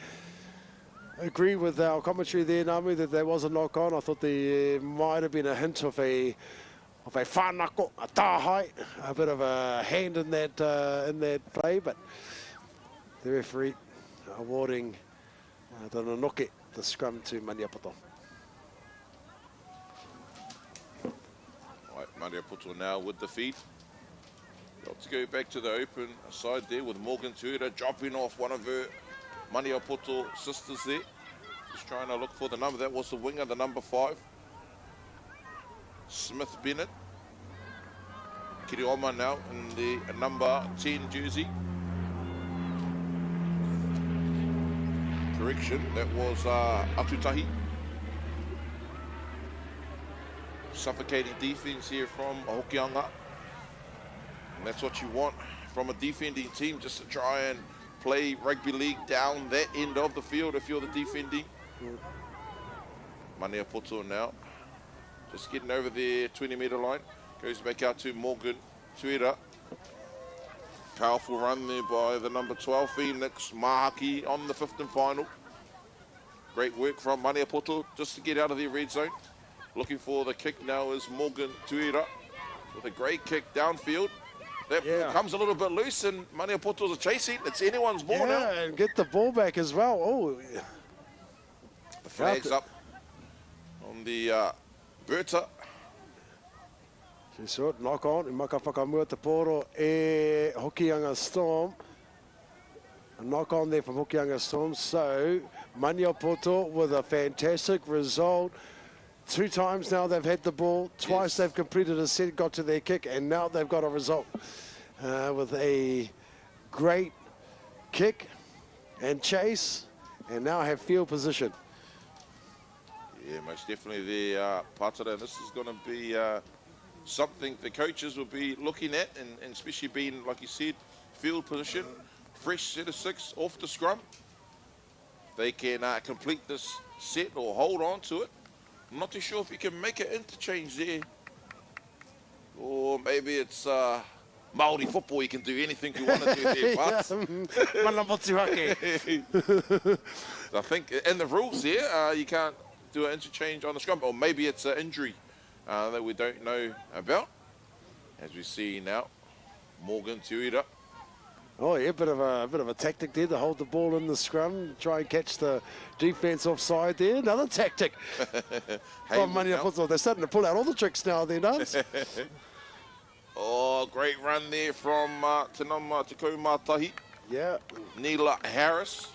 agree with our commentary there, Namu, that there was a knock on. I thought there might have been a hint of a whanako, a tāhai, a bit of a hand in that play. But the referee awarding the Nanoke, the scrum to Maniapoto. Maniapoto now with the feed. Got to go back to the open side there with Morgan Tuira dropping off one of her Maniapoto sisters there. Just trying to look for the number. That was the winger, the number 5. Smith Bennett. Kirioma now in the number 10 jersey. Correction, that was Atutahi. Suffocating defense here from Hokianga. And that's what you want from a defending team, just to try and play rugby league down that end of the field if you're the defending. Maniapoto now, just getting over the 20-metre line. Goes back out to Morgan Tuira. Powerful run there by the number 12, Phoenix Mahaki on the 5th and final. Great work from Maniapoto just to get out of their red zone. Looking for the kick now is Morgan Tuira with a great kick downfield. That comes a little bit loose, and Maniapoto's a chasing. It's anyone's ball now. And get the ball back as well. Oh, the flag's up on the Berta. She's short, knock on, I maka whakamua te poro e Hokianga Storm. A knock on there from Hokianga Storm. So, Maniapoto with a fantastic result. 2 times now they've had the ball, twice they've completed a set, got to their kick, and now they've got a result with a great kick and chase, and now have field position. Yeah, most definitely the Pātara. This is going to be something the coaches will be looking at, and especially being, like you said, field position, fresh set of 6 off the scrum. They can complete this set or hold on to it. I'm not too sure if you can make an interchange there. Or maybe it's Māori football, you can do anything you want to do there, but I think in the rules there, you can't do an interchange on the scrum, or maybe it's an injury that we don't know about. As we see now, Morgan Tuira. Oh yeah, bit of a tactic there to hold the ball in the scrum, try and catch the defence offside there. Another tactic from Maniapoto. They're starting to pull out all the tricks now, there, Dance. Oh, great run there from Tama Mātātahi. Yeah. Neela Harris,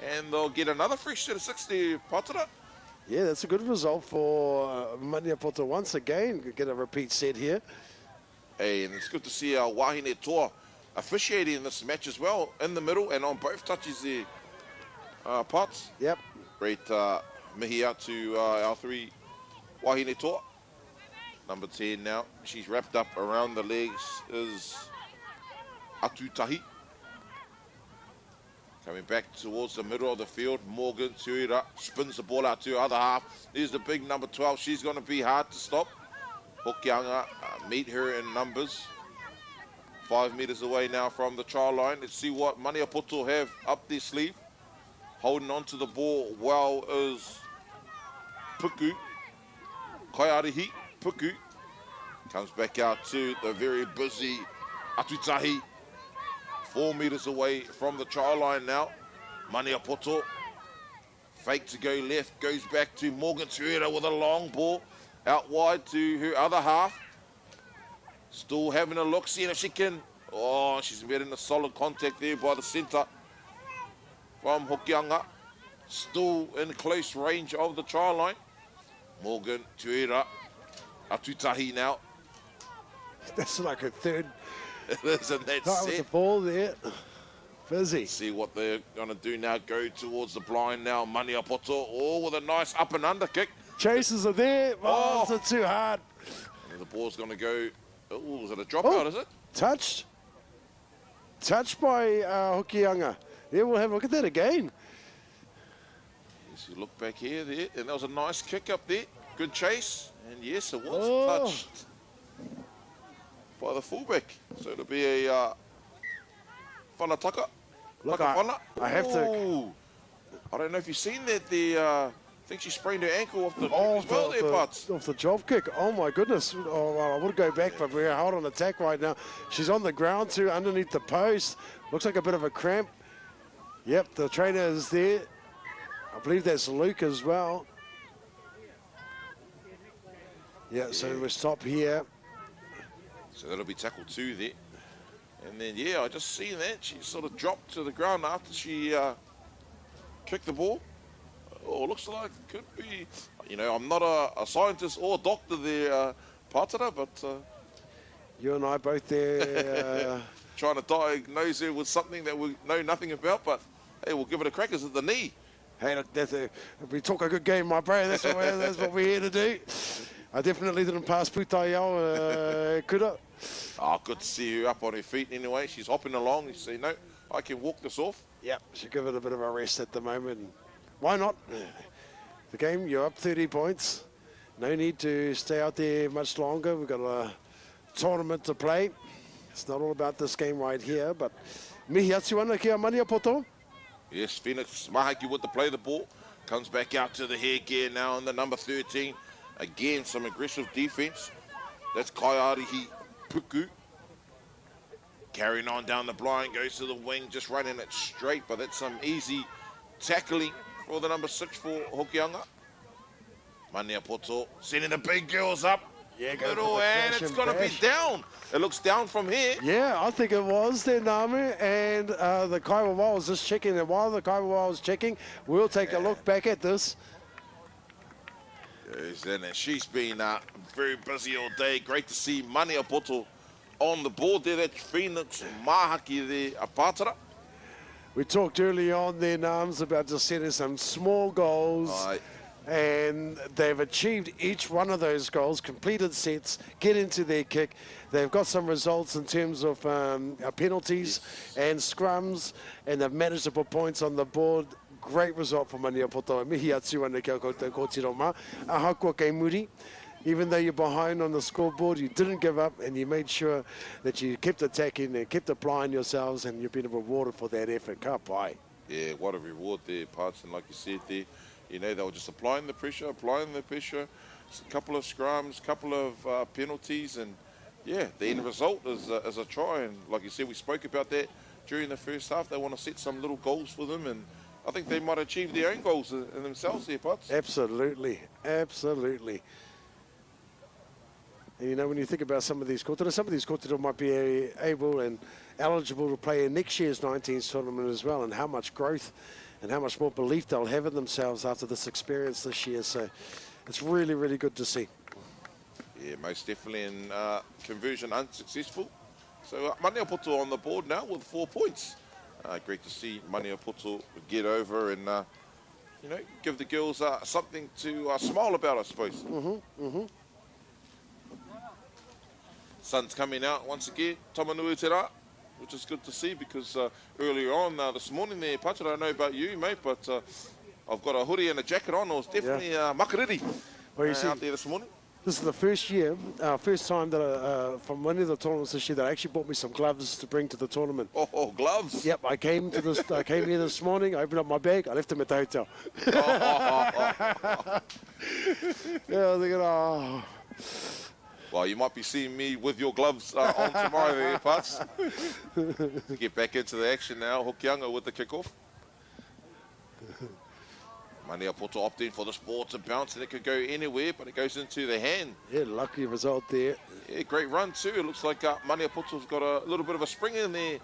and they'll get another fresh set of 6 there, Pātara. Yeah, that's a good result for Maniapoto once again. Get a repeat set here. Hey, and it's good to see Wahine Toa officiating in this match as well, in the middle and on both touches there, Pots. Yep. Great mihi out to our 3 Wahine Toa. Number 10 now, she's wrapped up around the legs is Atutahi. Coming back towards the middle of the field, Morgan Tuira spins the ball out to her other half. There's the big number 12, she's going to be hard to stop. Hokianga meet her in numbers. 5 metres away now from the trial line. Let's see what Maniapoto have up their sleeve. Holding on to the ball well is Puku. Kaiarihi, Puku. Comes back out to the very busy Atutahi. 4 metres away from the trial line now. Maniapoto. Fake to go left, goes back to Morgan Tuira with a long ball. Out wide to her other half. Still having a look, seeing if she can. Oh, she's getting a solid contact there by the centre from Hokianga. Still in close range of the trial line. Morgan Tuira, Atutahi now. That's like a third. It is in that With the set. ball there. Busy. See what they're going to do now. Go towards the blind now. Maniapoto. Oh, with a nice up and under kick. Chases are there. Oh, it's too hard. And the ball's going to go. Oh, is it a dropout, is it? Touched. Touched by Hokianga. Yeah, we'll have a look at that again. Yes, you look back here, there, and that was a nice kick up there. Good chase. And yes, it was touched by the fullback. So it'll be a whanataka. Look, I have to. I don't know if you've seen that. I think she sprained her ankle off the as well there, Butts. Off the job kick. Oh my goodness. Oh, well, I would go back, but we're hard on attack right now. She's on the ground too, underneath the post. Looks like a bit of a cramp. Yep, the trainer is there. I believe that's Luke as well. Yeah, so we stop here. So that'll be tackle 2 there. And then, yeah, I just seen that. She sort of dropped to the ground after she kicked the ball. Oh, looks like it could be, you know, I'm not a scientist or a doctor there, Pātara, but... you and I both there. Trying to diagnose her with something that we know nothing about, but hey, we'll give it a crack. Is it the knee? Hey, look, if we talk a good game, my bro, that's what we're here to do. I definitely didn't pass Putaiao, Kura. Oh, good to see her up on her feet anyway. She's hopping along. You see, no, I can walk this off. Yep, should give it a bit of a rest at the moment. Why not? The game, you're up 30 points. No need to stay out there much longer. We've got a tournament to play. It's not all about this game right here, but mihi atu ana kia Maniapoto. Yes, Phoenix Mahaki with the play the ball. Comes back out to the hair gear now in the number 13. Again, some aggressive defense. That's Kaiarihi Puku. Carrying on down the blind, goes to the wing, just running it straight, but that's some easy tackling for the number 6 for Hokianga. Maniapoto sending the big girls up. Yeah, go Little, for the and crash it's and going to be bash. down. It looks down from here. Yeah, I think it was there, Namu. And the Kaiwa was just checking. And while the Kaiwa was checking, we'll take a look back at this. Yes, and she's been very busy all day. Great to see Mātātahi on the board there. That's Phoenix Mahaki there, a Pātara. We talked early on there, Nams, about just setting some small goals. Aye. And they've achieved each one of those goals, completed sets, get into their kick. They've got some results in terms of penalties and scrums, and they've managed to put points on the board. Great result for Mātātahi. Mihi atu ana kia koutou ko tiro mā. Ahakua kei muri. Even though you're behind on the scoreboard, you didn't give up, and you made sure that you kept attacking and kept applying yourselves, and you've been rewarded for that effort. Ka pai. Yeah, what a reward there, Parts. And like you said there, you know, they were just applying the pressure. A couple of scrums, couple of penalties, and yeah, the end result is a try. And like you said, we spoke about that during the first half. They want to set some little goals for them, and I think they might achieve their own goals in themselves there, Parts. Absolutely, absolutely. And you know, when you think about some of these kōtero might be able and eligible to play in next year's 19s tournament as well, and how much growth and how much more belief they'll have in themselves after this experience this year. So it's really, really good to see. Yeah, most definitely, and conversion unsuccessful. So Mātātahi on the board now with 4 points. Great to see Mātātahi get over and, you know, give the girls something to smile about, I suppose. Sun's coming out once again, Tama nui te rā, which is good to see because earlier on this morning there, Patrick, I don't know about you, mate, but I've got a hoodie and a jacket on. I was definitely makariri Well, you see, out there this morning. this is the first time that from one of the tournaments this year that I actually bought me some gloves to bring to the tournament. Oh, gloves. Yep, I came here this morning, I opened up my bag, I left them at the hotel. Yeah, I was thinking, oh. Well, you might be seeing me with your gloves on tomorrow there, Pats. Get back into the action now. Hokianga with the kickoff. Mātātahi opting for the ball to bounce, and it could go anywhere, but it goes into the hand. Yeah, lucky result there. Yeah, great run too. It looks like Mātātahi's got a little bit of a spring in their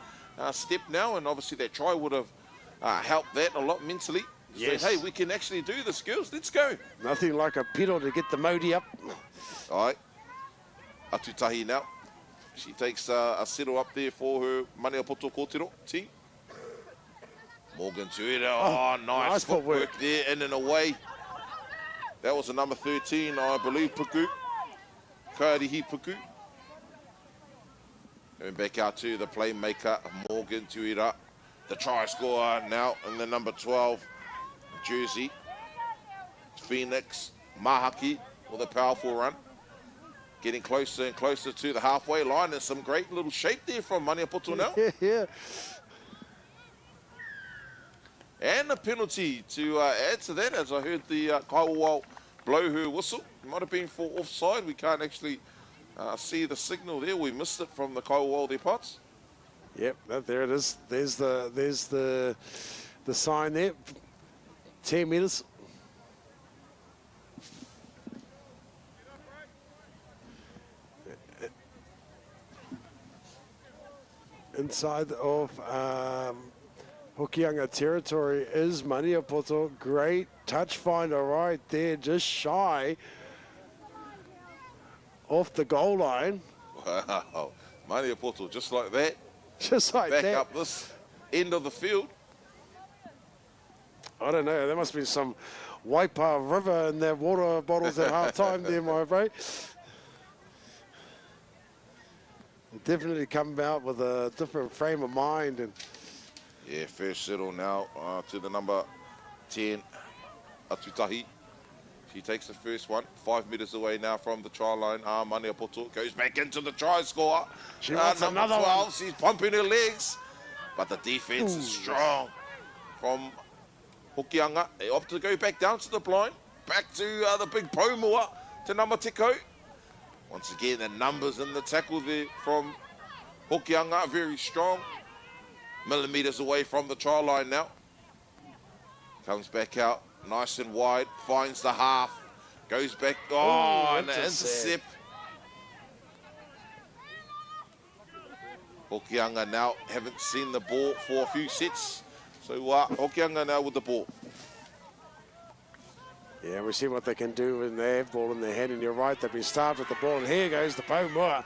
step now, and obviously that try would have helped that a lot mentally. Yes. So, hey, we can actually do this, girls. Let's go. Nothing like a pedal to get the modi up. All right. Aotearoa now. She takes a settle up there for her Mātātahi kōtero team. Morgan Tuhoe. Oh, nice footwork there, in and away. That was the number 13, I believe, Puku. Kairihi Puku. Going back out to the playmaker, Morgan Tuhoe. The try scorer now in the number 12 jersey. Phoenix Mahaki with a powerful run. Getting closer and closer to the halfway line. There's some great little shape there from Mātātahi now. Yeah. And a penalty to add to that, as I heard the Kaiwa blow her whistle. It might have been for offside. We can't actually see the signal there. We missed it from the Kaiwa there, Pots. Yep, there it is. There's the sign there. 10 metres. Inside of Hokianga territory is Mātātahi. Great touch finder right there, just shy off the goal line. Wow, Mātātahi just like that. Just like Back that. up this end of the field. I don't know, there must be some Waipa River in their water bottles at half time there, my bro. Definitely come out with a different frame of mind. And yeah, first settle now to the number 10, Aotearoa. She takes the first one, 5 metres away now from the try line. Mātātahi goes back into the try score. She wants number another 12, one. she's pumping her legs. But the defence is strong from Hokianga. They opt to go back down to the blind. Back to the big Pomua to number Tekoe. Once again, the numbers in the tackle there from Hokianga, very strong. Millimetres away from the try line now. Comes back out, nice and wide, finds the half, goes back, and an intercept. Hokianga now haven't seen the ball for a few sets. So Hokianga now with the ball. Yeah, we see what they can do when they have ball in their hand, and you're right, they've been starved with the ball, and here goes the Paumua.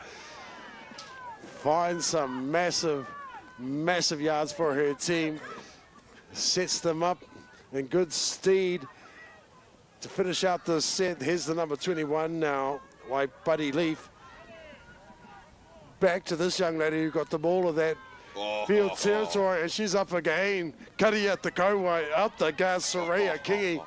Finds some massive, massive yards for her team. Sets them up in good stead to finish out the set. Here's the number 21 now, Buddy Leaf. Back to this young lady who got the ball of that field territory, and she's up again. Kari at the Kowai, out the gas, Soraya Kingi.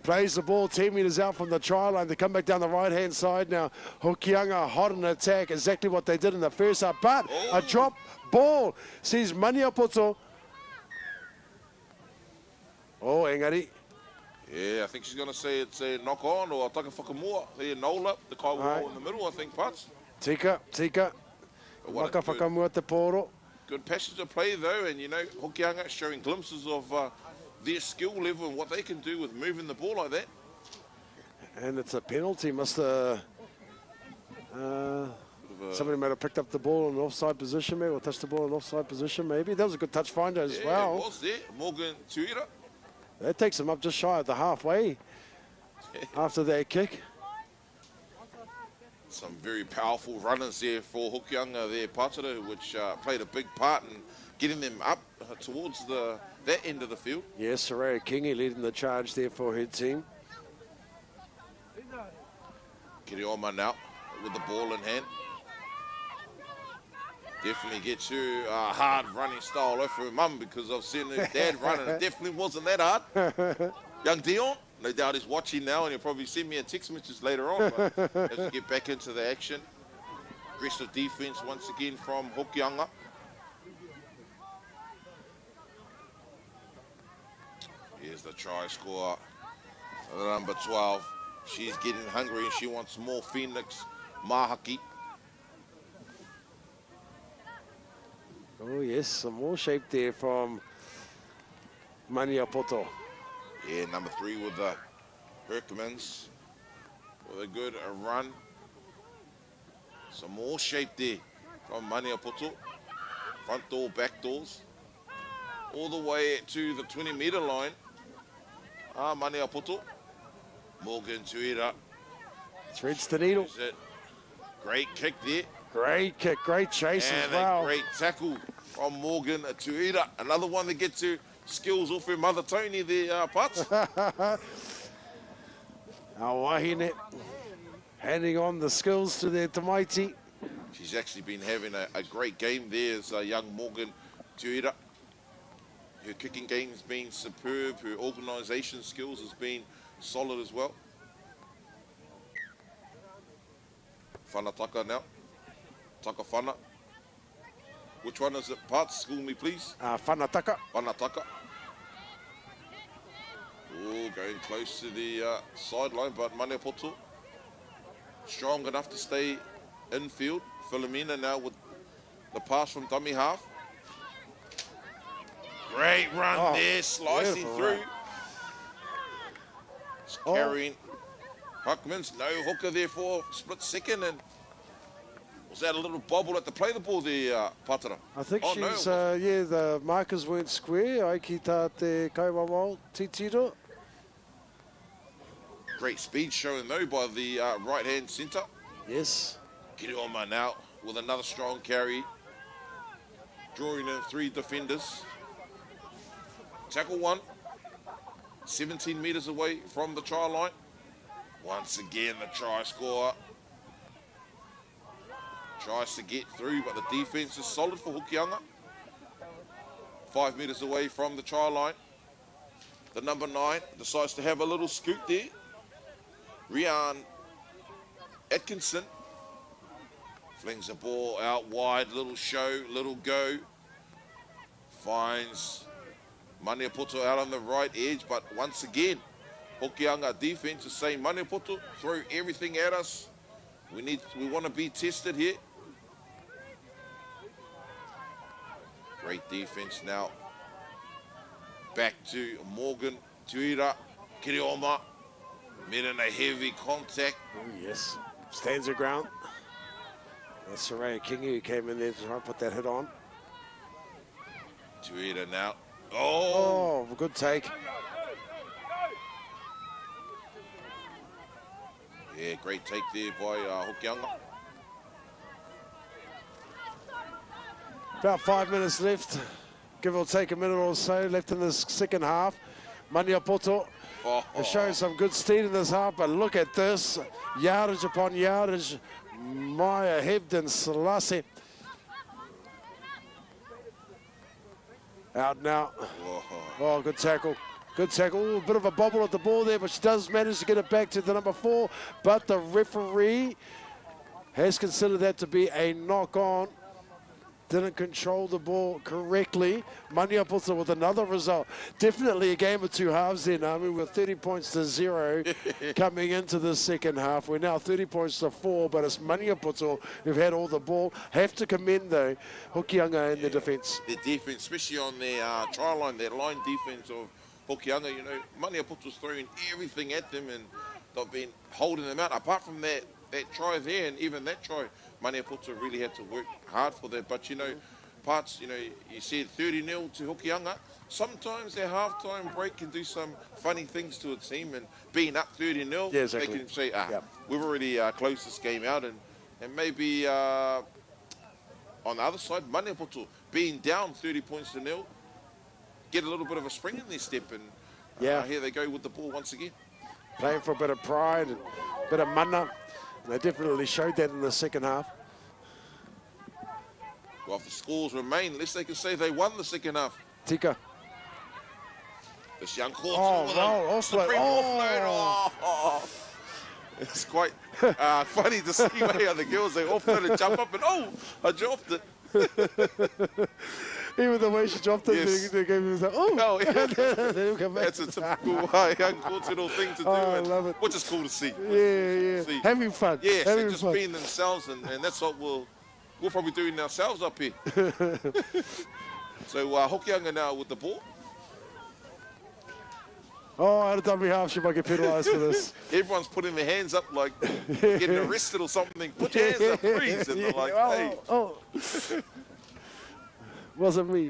Plays the ball 10 metres out from the try line. They come back down the right-hand side now. Hokianga hot in attack, exactly what they did in the first half. But a drop ball sees Maniapoto. Oh, engari. Yeah, I think she's going to say it's a knock-on or a taka whakamua. They null up the kaiwa in the middle, I think, Pats. Tika. Waka whakamua te poro. Good passage of play, though, and, you know, Hokianga showing glimpses of their skill level and what they can do with moving the ball like that. And it's a penalty. Somebody might have picked up the ball in an offside position, maybe, or touched the ball in an offside position, maybe. That was a good touch finder as well. It was there. Morgan Tuira. That takes him up just shy of the halfway after that kick. Some very powerful runners there for Hokianga there, Pātara, which played a big part in getting them up towards that end of the field. Yes, Soraya Kingi leading the charge there for her team. Kirioma now with the ball in hand. Definitely gets her a hard running style off her mum, because I've seen her dad run and it definitely wasn't that hard. Young Dion, no doubt he's watching now, and he'll probably send me a text message later on. But as we get back into the action, aggressive defense once again from Hokianga. Here's the try scorer, number 12. She's getting hungry and she wants more Phoenix Mahaki. Oh yes, some more shape there from Maniapoto. Yeah, number 3 with the Herkmans with a good run. Some more shape there from Maniapoto. Front door, back doors. All the way to the 20-metre line. Maniapoto. Morgan Tuira. Threads the needle. Great kick there. Great kick, great chase and as well. A great tackle from Morgan Tuira. Another one that gets her skills off her mother Tony there, Pats. Wahine handing on the skills to their Tamaiti. She's actually been having a great game there as young Morgan Tuira. Her kicking game has been superb. Her organisation skills has been solid as well. Whanataka now. Taka whana. Which one is it? Parts, school me please. Whanataka. Whanataka. Oh, going close to the sideline, but Maniapoto strong enough to stay in field. Philomena now with the pass from dummy half. Great run there, slicing through. Carrying Huckmans, no hooker there for a split second, and was that a little bobble at the play the ball there, Pātara? I think she's, no, yeah, the markers weren't square. Aiki tā te kaiwawao, titiro. Great speed shown though by the right-hand centre. Yes. Kirioma now with another strong carry. Drawing in 3 defenders. Tackle 1. 17 metres away from the try line. Once again, the try scorer tries to get through, but the defence is solid for Hokianga. 5 metres away from the try line. The number 9 decides to have a little scoot there. Rian Atkinson flings the ball out wide, little show, little go. Finds Maniapoto out on the right edge, but once again, Hokianga defense is saying, Maniapoto, throw everything at us. We want to be tested here. Great defense now. Back to Morgan Tuira, Kirioma. Made in a heavy contact. Oh yes, stands her ground. Soraya Kingi who came in there to try and put that hit on. Tuhoe now. Oh! Oh, good take. Yeah, great take there by Hokianga. About 5 minutes left. Give or take a minute or so left in this second half. Maniapoto is showing some good speed in this half, but look at this. Yardage upon yardage. Maya Hebden Selassie. Out now. Oh, good tackle. Good tackle. Ooh, a bit of a bobble at the ball there, but she does manage to get it back to the number 4. But the referee has considered that to be a knock-on. Didn't control the ball correctly. Maniapoto with another result. Definitely a game of two halves there, Nami. We're 30 points to 0 coming into the second half. We're now 30 points to 4, but it's Maniapoto who've had all the ball. Have to commend, though, Hokianga in the defence. Their defence, especially on their try line, their line defence of Hokianga, you know, Maniapoto's throwing everything at them and they've been holding them out. Apart from that try there, and even that try, Maniapoto really had to work hard for that. But, you know, parts, you know, you said 30-0 to Hokianga. Sometimes their halftime break can do some funny things to a team, and being up 30-0, yeah, exactly. they can say, we've already closed this game out, and maybe on the other side, Maniapoto being down 30 points to 0, get a little bit of a spring in their step, and here they go with the ball once again. Playing for a bit of pride and a bit of mana. And they definitely showed that in the second half. Well, if the scores remain, at least they can say they won the second half. Tika. This young court. Offload. It's quite funny to see how the girls, they offload and jump up and, I dropped it. Even the way she dropped it, yes. they gave me That's a typical young Kotahitanga thing to do, I love it. Which is cool to see. Yeah. Having fun. Yes, they're just being themselves, and that's what we'll probably do ourselves up here. So Hokianga now with the ball. Out of dummy half, she might get penalised for this. Everyone's putting their hands up like getting arrested or something. Put your hands up, please. And they're like, hey. Wasn't me.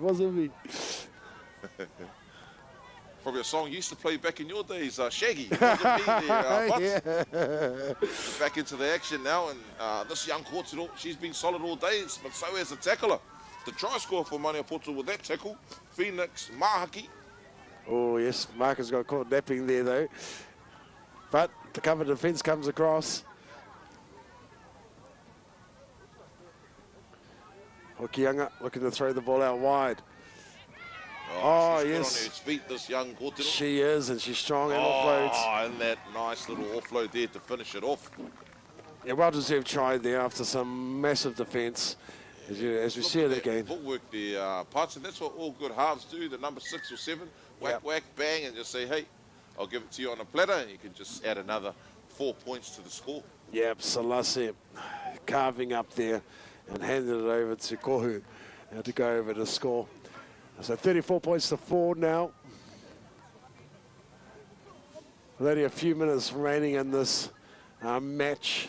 Probably a song you used to play back in your days, Shaggy. Wasn't me there, Back into the action now, and this young Kotahitanga, she's been solid all day, but so has the tackler. The try score for Maniapoto with that tackle, Phoenix Mahaki. Oh, yes, Marcus got caught napping there, though. But the cover defence comes across. Hokianga looking to throw the ball out wide. She's yes. good on her feet, this young Kotahitanga. She is, and she's strong and offloads. And that nice little offload there to finish it off. Yeah, well-deserved try there after some massive defence, as we see it again. Footwork there, parts, and that's what all good halves do, the number 6 or 7. Whack, bang, and just say, hey, I'll give it to you on a platter, and you can just add another 4 points to the score. Yep, Selassie carving up there and handed it over to Kohu to go over to score. So 34 points to 4 now. With only a few minutes remaining in this match.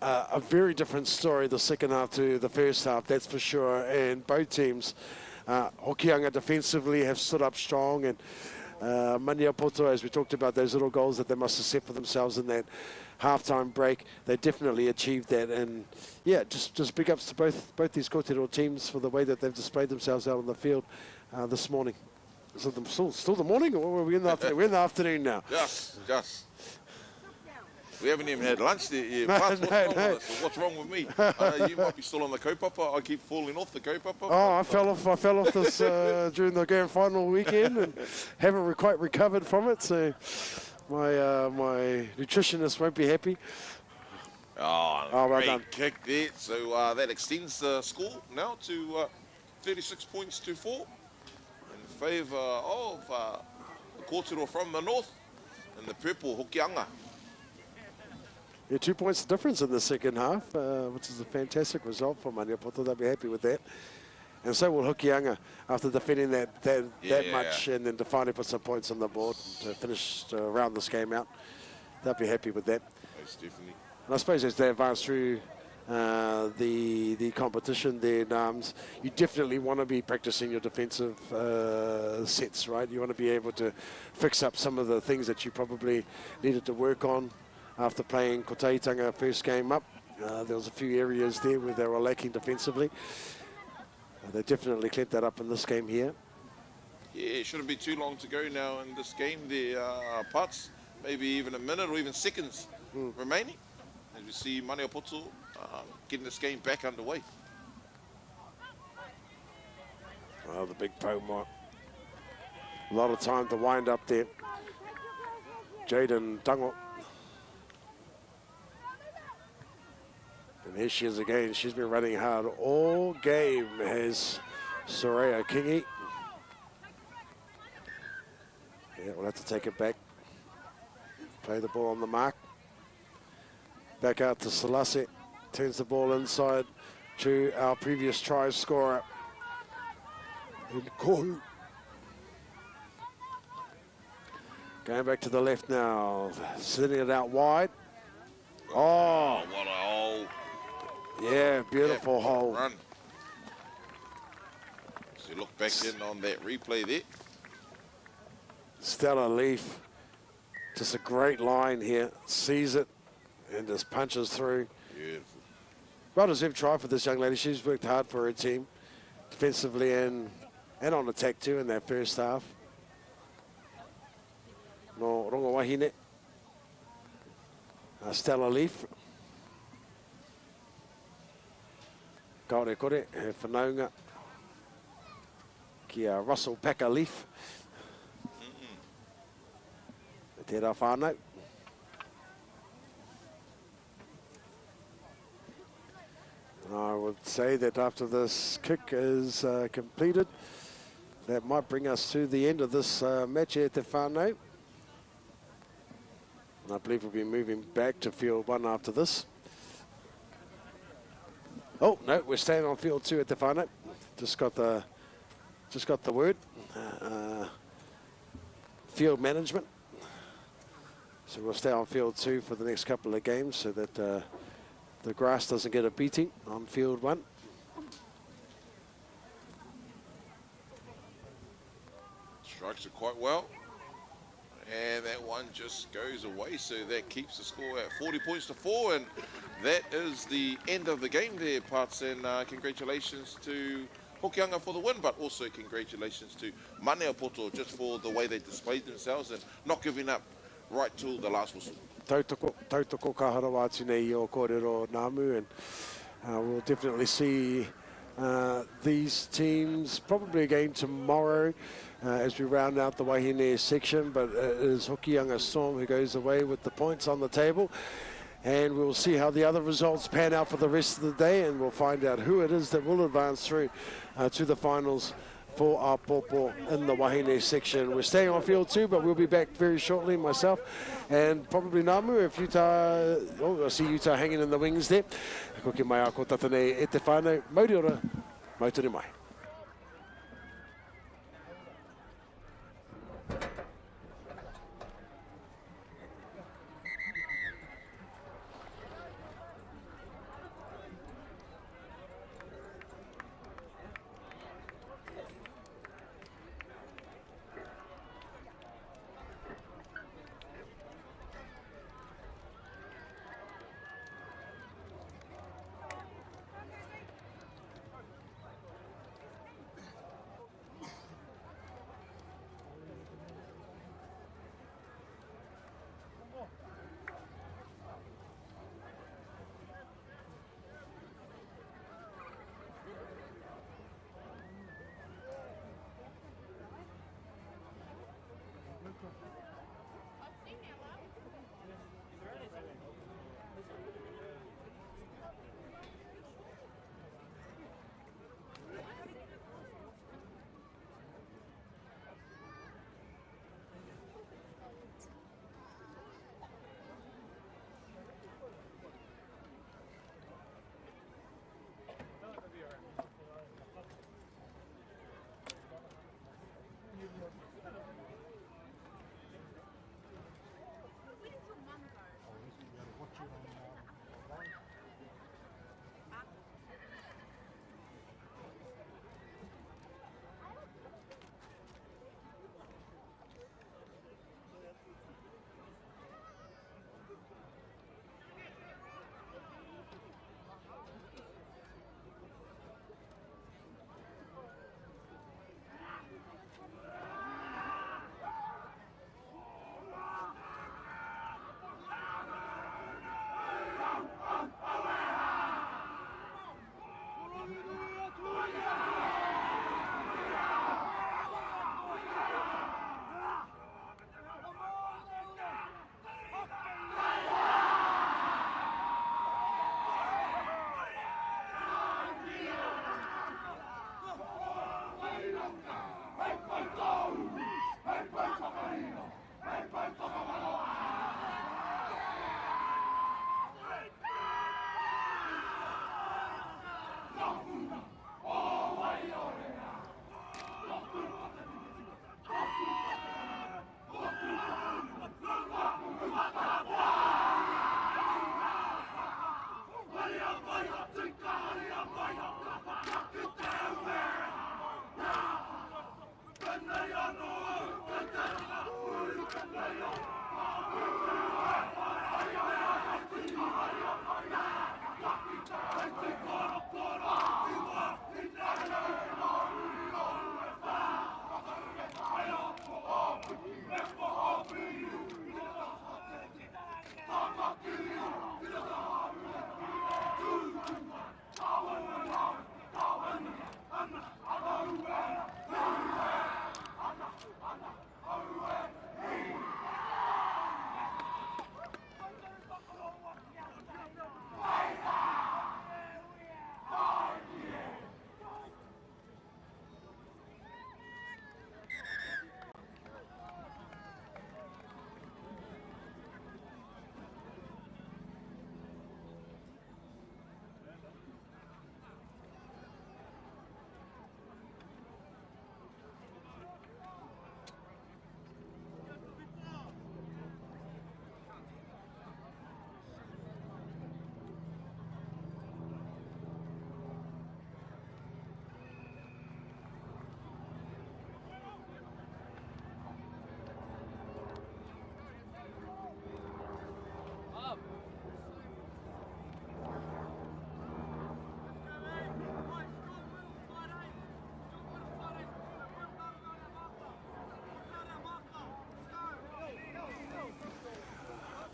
A very different story the second half to the first half, that's for sure. And both teams, Hokianga defensively have stood up strong, and Maniapoto, as we talked about, those little goals that they must have set for themselves in that halftime break, they definitely achieved that. And yeah, just big ups to both these Kotahitanga teams for the way that they've displayed themselves out on the field this morning. Is it still the morning, or are we in the afternoon? We're in the afternoon now. Just. We haven't even had lunch there yet. No. What's wrong with me? You might be still on the kaupapa. I keep falling off the kaupapa. I fell off this during the grand final weekend and haven't quite recovered from it. So my nutritionist won't be happy. Well well done. Kick there. So that extends the score now to 36 points to 4 in favour of the Kotahitanga from the north and the purple Hokianga. Yeah, 2 points difference in the second half, which is a fantastic result for Maniapoto. They'll be happy with that. And so will Hokianga after defending that much and then to finally put some points on the board to finish to round this game out. They'll be happy with that. Most definitely. And I suppose as they advance through the competition there, Nams, you definitely want to be practicing your defensive sets, right? You want to be able to fix up some of the things that you probably needed to work on after playing Kotahitanga first game up. There was a few areas there where they were lacking defensively. They definitely cleared that up in this game here. Yeah, it shouldn't be too long to go now in this game. There are parts, maybe even a minute or even seconds remaining. As we see Māori getting this game back underway. Oh, the big Poma. A lot of time to wind up there. Jaden Tango. And here she is again. She's been running hard all game, has Soraya Kingi. Yeah, we'll have to take it back. Play the ball on the mark. Back out to Selassie. Turns the ball inside to our previous try scorer in Kohu. Going back to the left now. Sending it out wide. Oh, what a hole. Yeah, beautiful hole. Run. So look back in on that replay there. Stella Leaf, just a great line here. Sees it and just punches through. Beautiful. Well deserved try for this young lady. She's worked hard for her team, defensively and on attack too in that first half. No rongo wahine. Stella Leaf. Kaore kore, he whanaunga ki a Russell Packer Leaf. Tērā whānau. I would say that after this kick is completed, that might bring us to the end of this match here at Te Whānau. And I believe we'll be moving back to field 1 after this. Oh, no, we're staying on field 2 at Te Whānau. Just got the word. Field management. So we'll stay on field 2 for the next couple of games so that the grass doesn't get a beating on field 1. Strikes it quite well. And that one just goes away, so that keeps the score at 40 points to 4, and that is the end of the game there, Parts, and congratulations to Hokianga for the win, but also congratulations to Māori just for the way they displayed themselves and not giving up right till the last whistle. Tautoko ka harawa atu nei o kōrero Namu, and we'll definitely see these teams probably again tomorrow as we round out the Wahine section, but it is Hokianga Storm who goes away with the points on the table, and we'll see how the other results pan out for the rest of the day, and we'll find out who it is that will advance through to the finals for our Popo in the Wahine section. We're staying on field 2, but we'll be back very shortly, myself and probably Namu, if Utah, I see Utah hanging in the wings there. Ko ke mai a ko tatanei e te whānau, mauri ora, mauturi mai.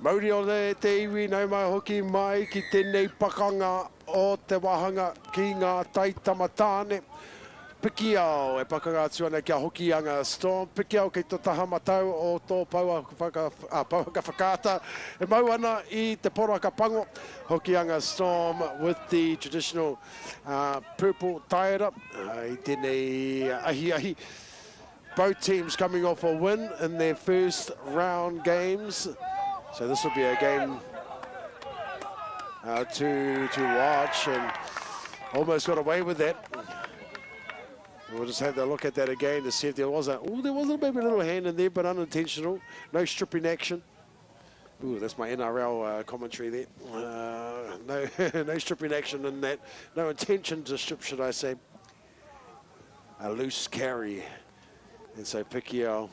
Mauri o te iwi nau mai hoki mai ki tēnei pakanga o te wahanga ki ngā Tama tāne. Pikiao e pakanga atu ana kia Hokianga Storm. Pikiao kei tō taha matau o tō paua whakata. E mau ana I te poraka pango. Hokianga Storm with the traditional purple tie-up. I tēnei ahi. Both teams coming off a win in their first round games. So this will be a game to watch, and almost got away with that. We'll just have to look at that again to see if there was there was maybe a little hand in there, but unintentional. No stripping action. Ooh, that's my NRL commentary there. No stripping action in that. No intention to strip, should I say. A loose carry. And so Pikiao,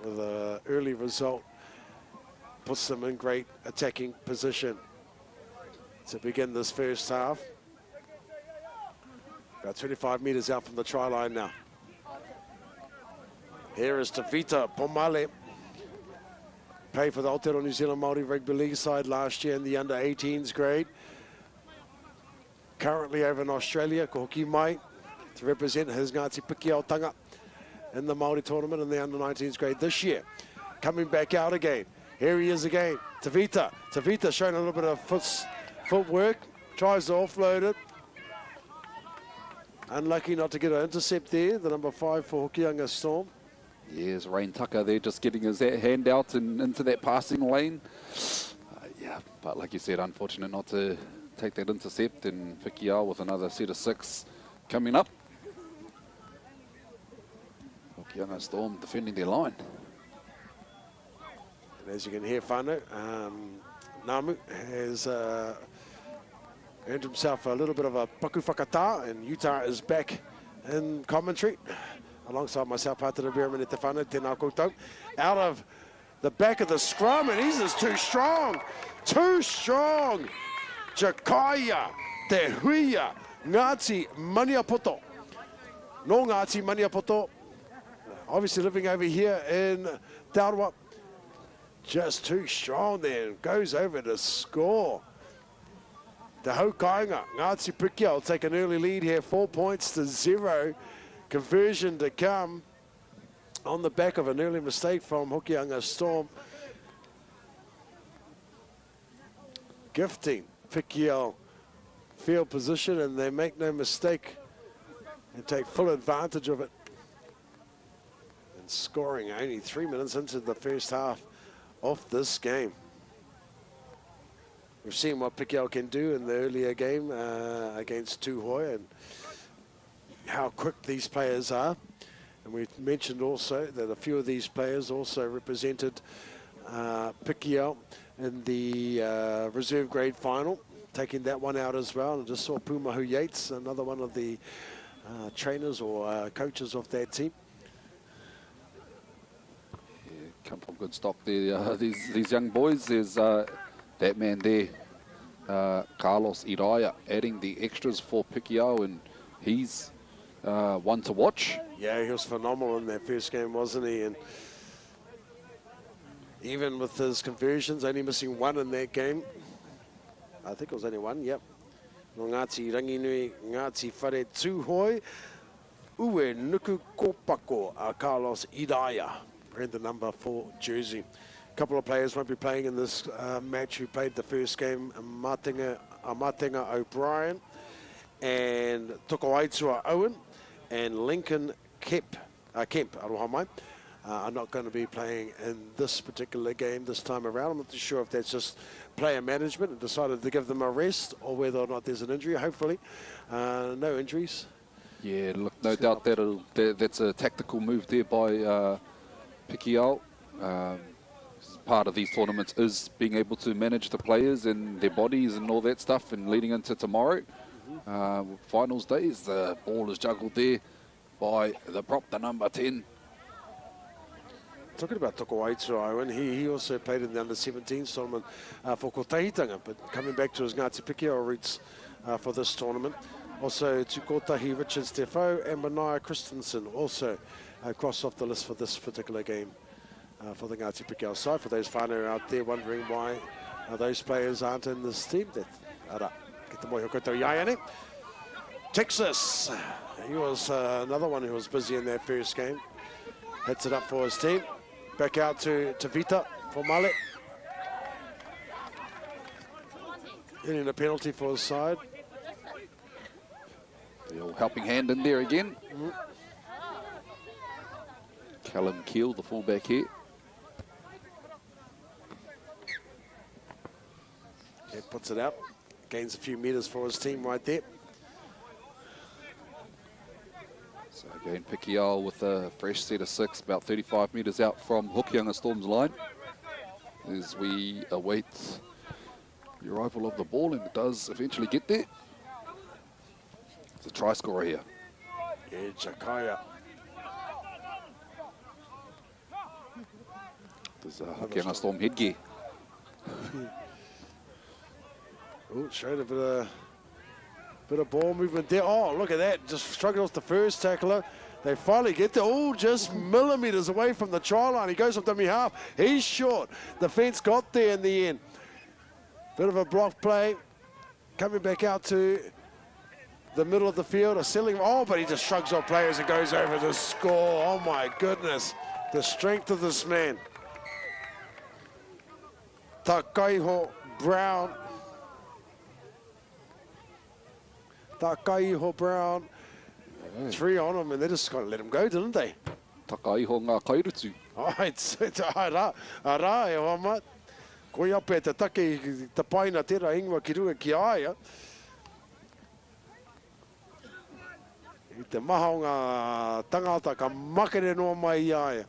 with an early result, puts them in great attacking position to begin this first half. About 25 metres out from the try line now. Here is Tavita Pomale. Played for the Aotearoa New Zealand Māori Rugby League side last year in the under-18s grade. Currently over in Australia, ko hoki mai, to represent his Ngāti Pikiao tanga in the Māori tournament in the under-19s grade this year. Coming back out again. Here he is again. Tavita. Tavita showing a little bit of footwork. Tries to offload it. Unlucky not to get an intercept there. The number 5 for Hokianga Storm. Yes, Rain Tucker there just getting his hand out and into that passing lane. Yeah, but like you said, unfortunate not to take that intercept, and Pikiao with another set of 6 coming up. Hokianga Storm defending their line. And as you can hear, whānau, Namu has earned himself a little bit of a paku whakatā, and Utah is back in commentary alongside myself, Pātara Beerman te whānau, tēnā koutou. Out of the back of the scrum, and he's just too strong. Too strong. Jakaya, Te Huia, Ngāti Maniapoto. No Ngāti Maniapoto. Obviously living over here in Aotearoa. Just too strong there. Goes over to score. Te Haukainga, Ngāti Pikiao take an early lead here, 4 points to 0. Conversion to come on the back of an early mistake from Hokianga Storm. Gifting Pikiao field position, and they make no mistake and take full advantage of it. And scoring only 3 minutes into the first half of this game. We've seen what Pikiao can do in the earlier game against Tuhoe, and how quick these players are. And we mentioned also that a few of these players also represented Pikiao in the reserve grade final, taking that one out as well. And just saw Pumahu Yates, another one of the trainers or coaches of that team. Come from good stock there. These young boys, there's that man there, Carlos Iraya, adding the extras for Pikiao, and he's one to watch. Yeah, he was phenomenal in that first game, wasn't he? And even with his conversions, only missing 1 in that game. I think it was only 1, yep. No Ngāti Ranginui, Ngāti Whare Tuhoe, Ue Nuku Kopako, Carlos Iraya. And the number 4 jersey. A couple of players won't be playing in this match who played the first game, Mātatahi O'Brien and Tuhoe Owen and Lincoln Kemp, aroha mai, are not going to be playing in this particular game this time around. I'm not too sure if that's just player management and decided to give them a rest, or whether or not there's an injury. Hopefully no injuries. Yeah, look, no doubt that's a tactical move there by Pikiao. Part of these tournaments is being able to manage the players and their bodies and all that stuff, and leading into tomorrow, finals days, the ball is juggled there by the prop, the number 10. Talking about Tuhoe Owen, he also played in the under-17 tournament for Kotahitanga, but coming back to his Ngāti Pikiao roots for this tournament. Also to Kotahi Richards Defoe and Mania Christensen also crossed off the list for this particular game for the Ngāti Pikiao side. For those whānau out there wondering why those players aren't in this team, ara, ki te mohi o koutou iai ane. Texas, he was another one who was busy in that first game. Hits it up for his team. Back out to Vita for Male. Getting a penalty for his side. The old helping hand in there again. Callum Keel, the fullback here. Yeah, puts it out. Gains a few metres for his team right there. So again, Pikiao with a fresh set of 6, about 35 metres out from Hokianga Storm's line. As we await the arrival of the ball, and it does eventually get there. It's a try scorer here. Yeah, Jakaya. There's a Hokianga Storm headgear. Oh, showed a bit of ball movement there. Oh, look at that. Just struggled with the first tackler. They finally get there. Oh, just millimetres away from the try line. He goes up dummy half. He's short. The fence got there in the end. Bit of a block play. Coming back out to the middle of the field. A ceiling. Oh, but he just shrugs off players and goes over to score. Oh, my goodness. The strength of this man. Takaiho Brown. Takaiho Brown. 3 on him, and they just kind of let him go, didn't they? Takaiho ngā kairutu. Oh, it's ara e wama. Koi ape te take te paina tera ingoa ki rua ki aia. I te maha o ngā tangata ka makere noa mai i aia.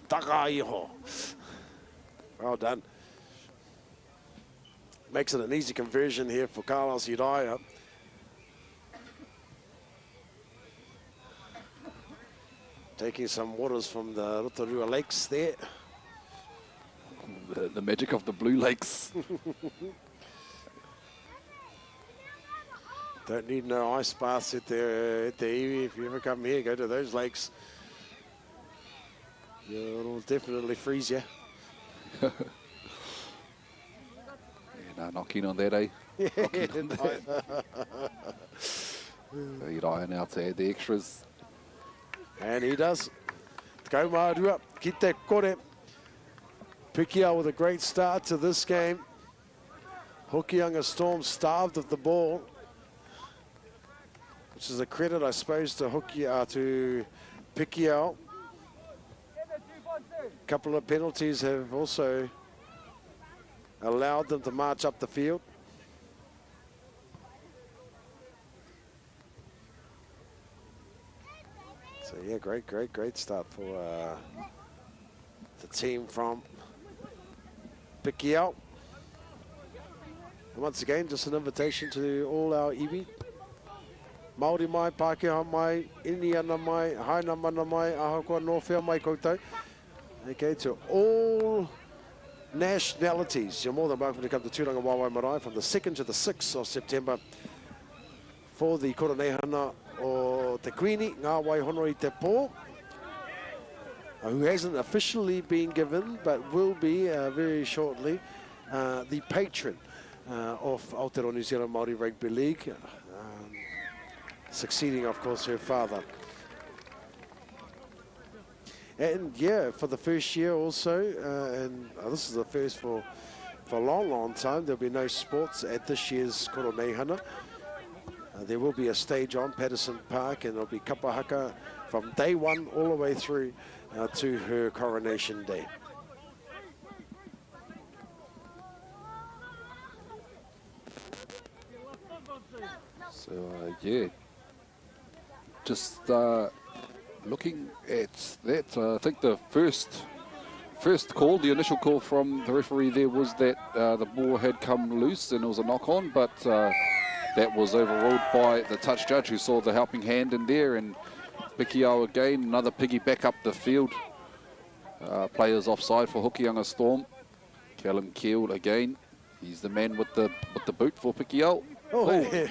Takaiho. Well done. Makes it an easy conversion here for Carlos Iraia. Taking some waters from the Rotorua lakes there. The magic of the Blue Lakes. Don't need no ice baths at the iwi. If you ever come here, go to those lakes. It'll definitely freeze you. Yeah, no, not keen on that, eh? Yeah. Iraia now to add the extras. And he does. Go Mārua, ki te kore. Pikiao with a great start to this game. Hokianga Storm starved of the ball, which is a credit, I suppose, to to Pikiao. A couple of penalties have also allowed them to march up the field. So yeah, great start for the team from Pikiao. And once again, just an invitation to all our iwi. Māori mai, Pākehā mai, Iniana mai, Haina mana mai, Ahakoa Norwhea mai koutou. Okay, to all nationalities. You're more than welcome to come to Tūranga Wāwai Marae from the 2nd to the 6th of September for the Koronehana o Te Kuini, Ngā Waihono I Te Pō, who hasn't officially been given, but will be very shortly, the patron of Aotearoa New Zealand Māori Rugby League, succeeding, of course, her father. And yeah, for the first year also, and this is the first for a long time, there'll be no sports at this year's Koronehana. There will be a stage on Patterson Park, and there'll be kapahaka from day one all the way through to her coronation day. So yeah, just looking at that, I think the first call, the initial call from the referee there was that the ball had come loose and it was a knock on, but that was overruled by the touch judge, who saw the helping hand in there, and Pikiao again, another piggy back up the field. Players offside for Hokianga Storm. Callum Keel again. He's the man with the boot for Pikiao. Oh, yeah.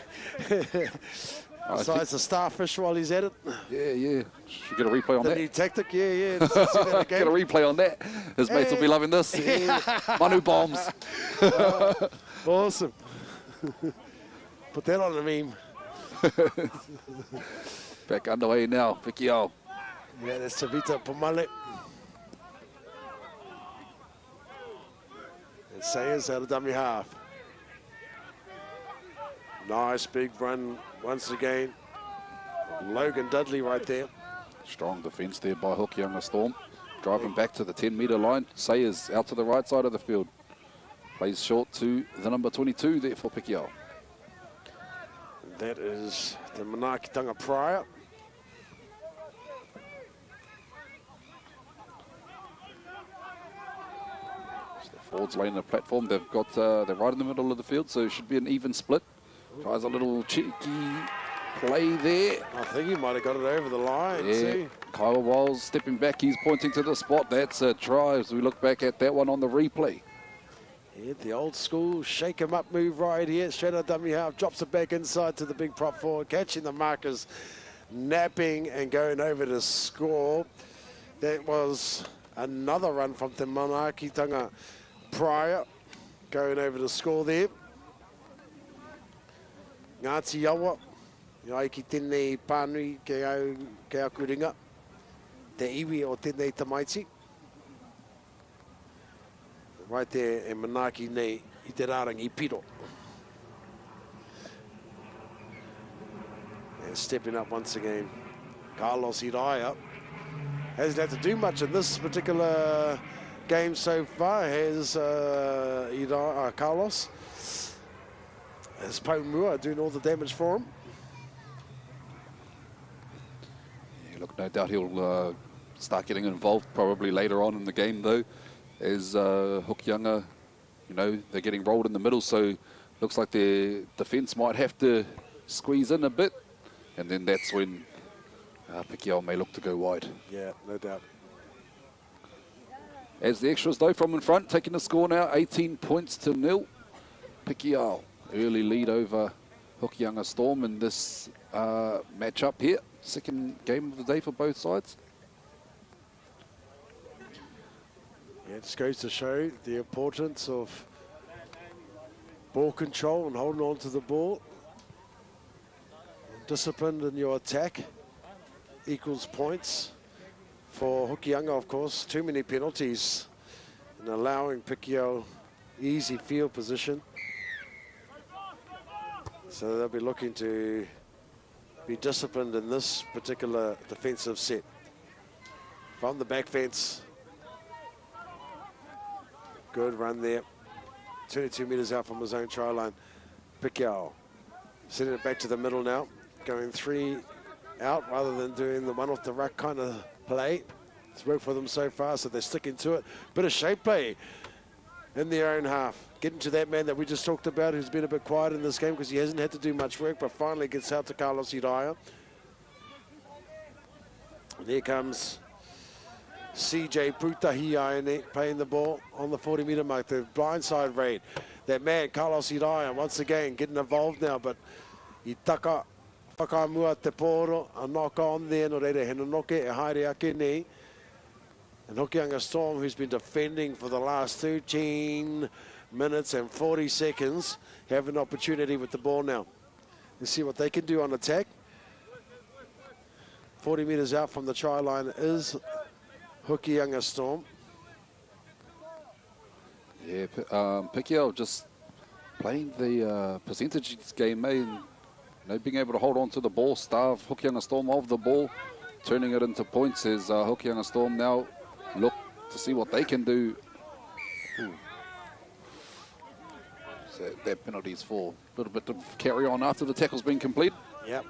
Besides the starfish while he's at it. Yeah. Should get a replay on The that. new tactic, yeah. See that Get a again. replay on that. His mates will be loving this. Yeah. Manu bombs. Awesome. Put that on a meme. Back underway now, Pikiao. Yeah, that's Tavita Pomale. And Sayers out of dummy half. Nice big run once again. Logan Dudley right there. Strong defence there by Hokianga Storm. Driving back to the 10-metre line. Sayers out to the right side of the field. Plays short to the number 22 there for Pikiao. That is the Mātātahi Prior. Forwards laying the platform. They've got they're right in the middle of the field, so it should be an even split. Tries a little cheeky play there. I think he might have got it over the line. Yeah. See? Kyle Wiles stepping back. He's pointing to the spot. That's a try as we look back at that one on the replay. Yeah, the old school shake him up move right here. Straight out dummy half. Drops it back inside to the big prop forward. Catching the markers. Napping and going over to score. That was another run from the Mātātahi Prior. Going over to score there. Ngāti Awa. Ai ki tēnei pānui ke au kuringa. Te iwi o tēnei tamaiti. Right there in Manaki nei I te rārangi piro. And stepping up once again. Carlos Iraya hasn't had to do much in this particular game so far. Has Carlos. As Paumua doing all the damage for him. Yeah, look, no doubt he'll start getting involved probably later on in the game though. As Hokianga, you know, they're getting rolled in the middle, so looks like their defence might have to squeeze in a bit, and then that's when Pikiao may look to go wide. Yeah, no doubt. As the extras though from in front, taking the score now, 18 points to 0. Pikiao, early lead over Hokianga Storm in this match-up here. Second game of the day for both sides. Yeah, it just goes to show the importance of ball control and holding on to the ball. Discipline in your attack equals points. For Hokianga, of course, too many penalties and allowing Pikiao easy field position. So they'll be looking to be disciplined in this particular defensive set. From the back fence. Good run there. 22 metres out from his own try line. Pikiao sending it back to the middle now. Going 3 out rather than doing the one off the ruck kind of play. It's worked for them so far, so they're sticking to it. Bit of shape play in their own half. Getting to that man that we just talked about who's been a bit quiet in this game because he hasn't had to do much work, but finally gets out to Carlos Iraya. There comes CJ Putahi playing the ball on the 40-metre mark. The blindside raid. That man, Carlos Iraya, once again getting involved now, but I taka whakamua te poro, a knock on there, no reire he no noke e haere ake nei. And Hokianga Storm, who's been defending for the last 13 minutes and 40 seconds, have an opportunity with the ball now. Let's see what they can do on attack. 40 metres out from the try line is Hokianga Storm. Yeah, Pikiao just playing the percentage game, and you know, being able to hold on to the ball, starve Hokianga Storm of the ball, turning it into points as Hokianga Storm now look to see what they can do. Ooh. So that penalty is for a little bit of carry on after the tackle's been complete. Yep.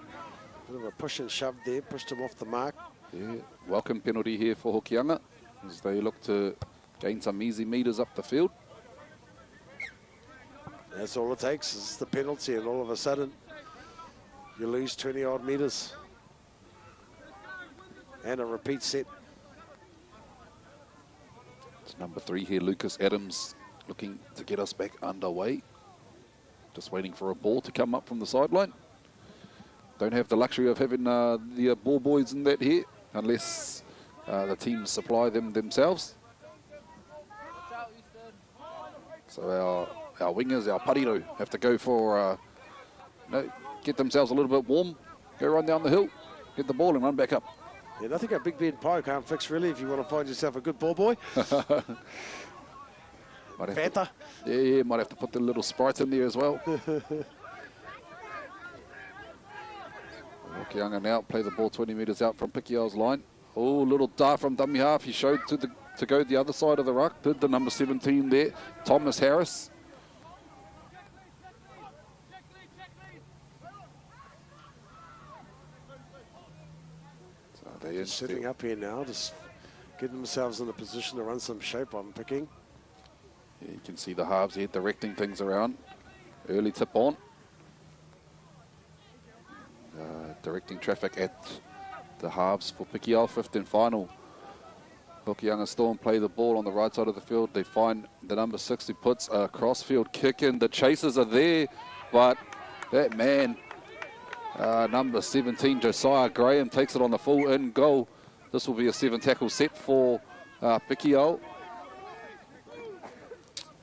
Bit of a push and shove there, pushed him off the mark. Yeah, welcome penalty here for Hokianga as they look to gain some easy meters up the field. That's all it takes is the penalty, and all of a sudden you lose 20 odd meters. And a repeat set. It's number 3 here, Lucas Adams, looking to get us back underway. Just waiting for a ball to come up from the sideline. don't have the luxury of having the ball boys in that here, unless the teams supply them themselves. So our wingers, our pariro, have to go for, get themselves a little bit warm, go run down the hill, get the ball and run back up. Yeah, nothing a big bed pie can't fix, really, if you want to find yourself a good ball boy. Fanta. Yeah, might have to put the little Sprite in there as well. Hokianga now play the ball 20 metres out from Pikiao's line. Oh, little dart from dummy half. He showed to go the other side of the ruck. Did the number 17 there, Thomas Harris. So they're sitting up here now, just getting themselves in a position to run some shape on picking. Yeah, you can see the halves here directing things around. Early tip on. Directing traffic at the halves for Pikiao, fifth and final. Hokianga Storm play the ball on the right side of the field. They find the number 6 who puts a cross-field kick in. The chasers are there, but that man, number 17, Josiah Graham, takes it on the full in goal. This will be a 7-tackle set for Pikiao.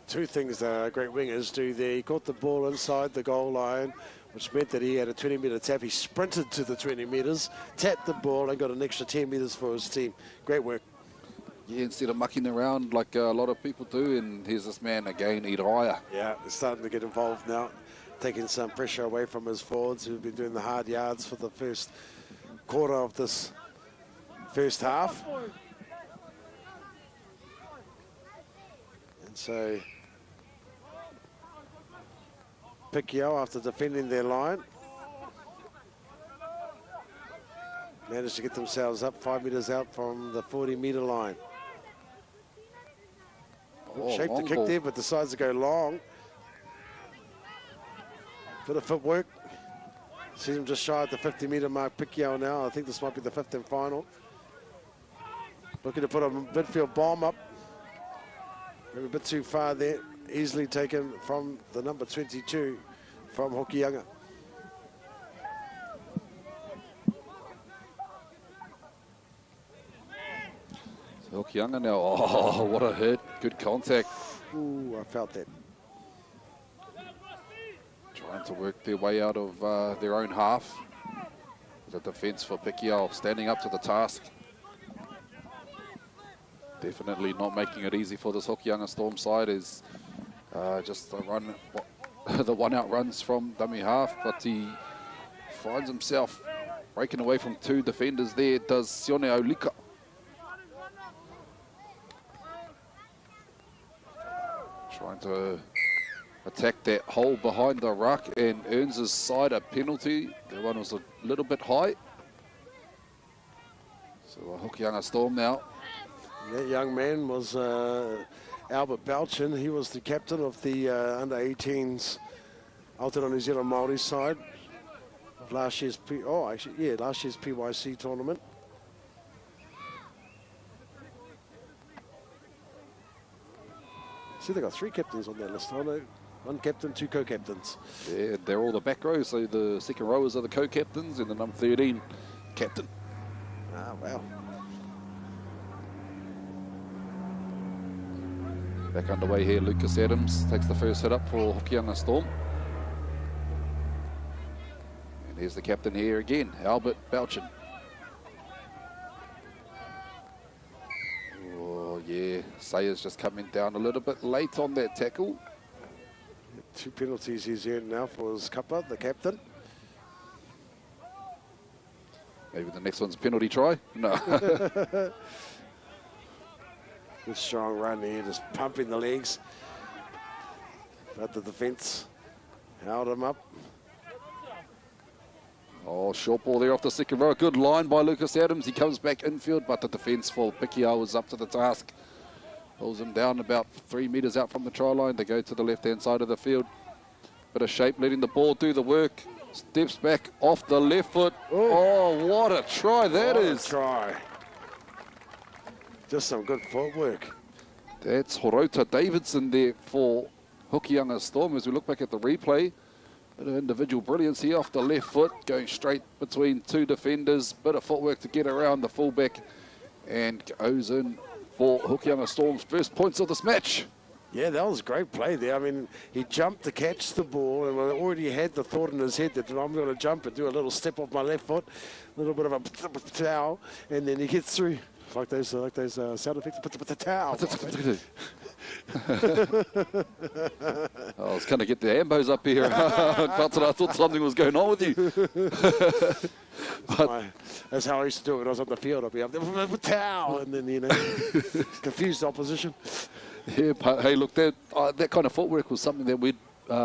Two things great wingers do there. He caught the ball inside the goal line, which meant that he had a 20-metre tap. He sprinted to the 20 metres, tapped the ball and got an extra 10 metres for his team. Great work. Yeah, instead of mucking around like a lot of people do, and here's this man again, Iraia. Yeah, he's starting to get involved now, taking some pressure away from his forwards who've been doing the hard yards for the first quarter of this first half. And so Pikiao, after defending their line, managed to get themselves up 5 metres out from the 40-metre line. Shaped the kick there, but decides to go long. Bit of footwork. Sees him just shy at the 50-metre mark. Pikiao now. I think this might be the 5th and final. Looking to put a midfield bomb up. Maybe a bit too far there. Easily taken from the number 22 from Hokianga. So Hokianga now. Oh, what a hit. Good contact. Ooh, I felt that. Trying to work their way out of their own half. The defence for Pikiao standing up to the task. Definitely not making it easy for this Hokianga Storm side. Is just the run, the one-out runs from dummy half, but he finds himself breaking away from 2 defenders there. Does Sione Olika. Trying to attack that hole behind the ruck and earns his side a penalty. That one was a little bit high. So a Hokianga Storm now. That young man was Albert Balchin. He was the captain of the under-18s Aotearoa New Zealand Māori side of last year's last year's PYC tournament. See, they got 3 captains on that list. Oh no, 1 captain, 2 co-captains. Yeah, they're all the back row, so the second rowers are the co-captains and the number 13 captain. Ah, wow. Back underway here, Lucas Adams takes the first hit up for Hokianga Storm. And here's the captain here again, Albert Balchin. Oh yeah, Sayers just coming down a little bit late on that tackle. 2 penalties he's earned now for his cuppa, the captain. Maybe the next one's a penalty try? No. Good strong run here, just pumping the legs. But the defence held him up. Oh, short ball there off the second row. Good line by Lucas Adams. He comes back infield, but the defence for Pikiao is up to the task. Pulls him down about 3 metres out from the try line. They go to the left-hand side of the field. Bit of shape, letting the ball do the work. Steps back off the left foot. Oh, what a try that is. Try. Just some good footwork. That's Horota Davidson there for Hokianga Storm. As we look back at the replay, Bit of individual brilliance here off the left foot, going straight between two defenders. Bit of footwork to get around the fullback, and goes in for Hokianga Storm's first points of this match. Yeah, that was great play there. I mean, he jumped to catch the ball and already had the thought in his head that I'm going to jump and do a little step off my left foot, a little bit of a towel, and then he gets through. Like those sound effects, the towel. I was going to get the ambos up here. I thought something was going on with you. That's how I used to do it when I was on the field. I'd be up there with a towel, and then, confuse the opposition. Yeah, but hey, look, that kind of footwork was something that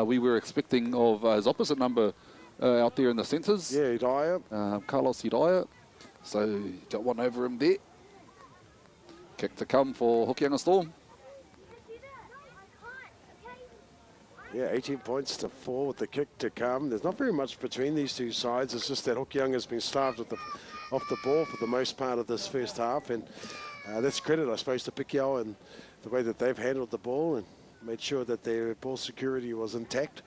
we were expecting of his opposite number out there in the centres. Yeah, Hidaya. Carlos Hidaya. So got one over him there. Kick to come for Hokianga Storm. Yeah, 18 points to 4 with the kick to come. There's not very much between these two sides. It's just that Hokianga has been starved off the ball for the most part of this first half. And that's credit, I suppose, to Pikiao and the way that they've handled the ball and made sure that their ball security was intact.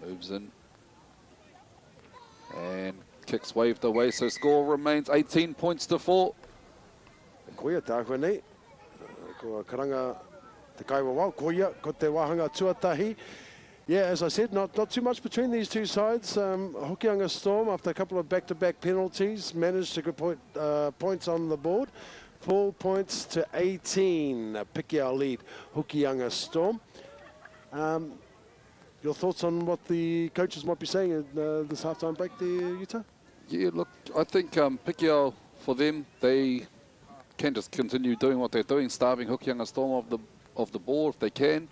Moves in. And kicks waved away, so score remains 18 points to 4. Koia tākua nei. Ko karanga te kaiwa wau. Koia, ko te wahanga tuatahi. Yeah, as I said, not too much between these two sides. Hokianga Storm, after a couple of back-to-back penalties, managed to put points on the board. 4 points to 18. Pikiao lead Hokianga Storm. Your thoughts on what the coaches might be saying in this halftime break there, Utah? Yeah, look, I think Pikiao, for them, they can just continue doing what they're doing, starving Hokianga Storm of the ball if they can.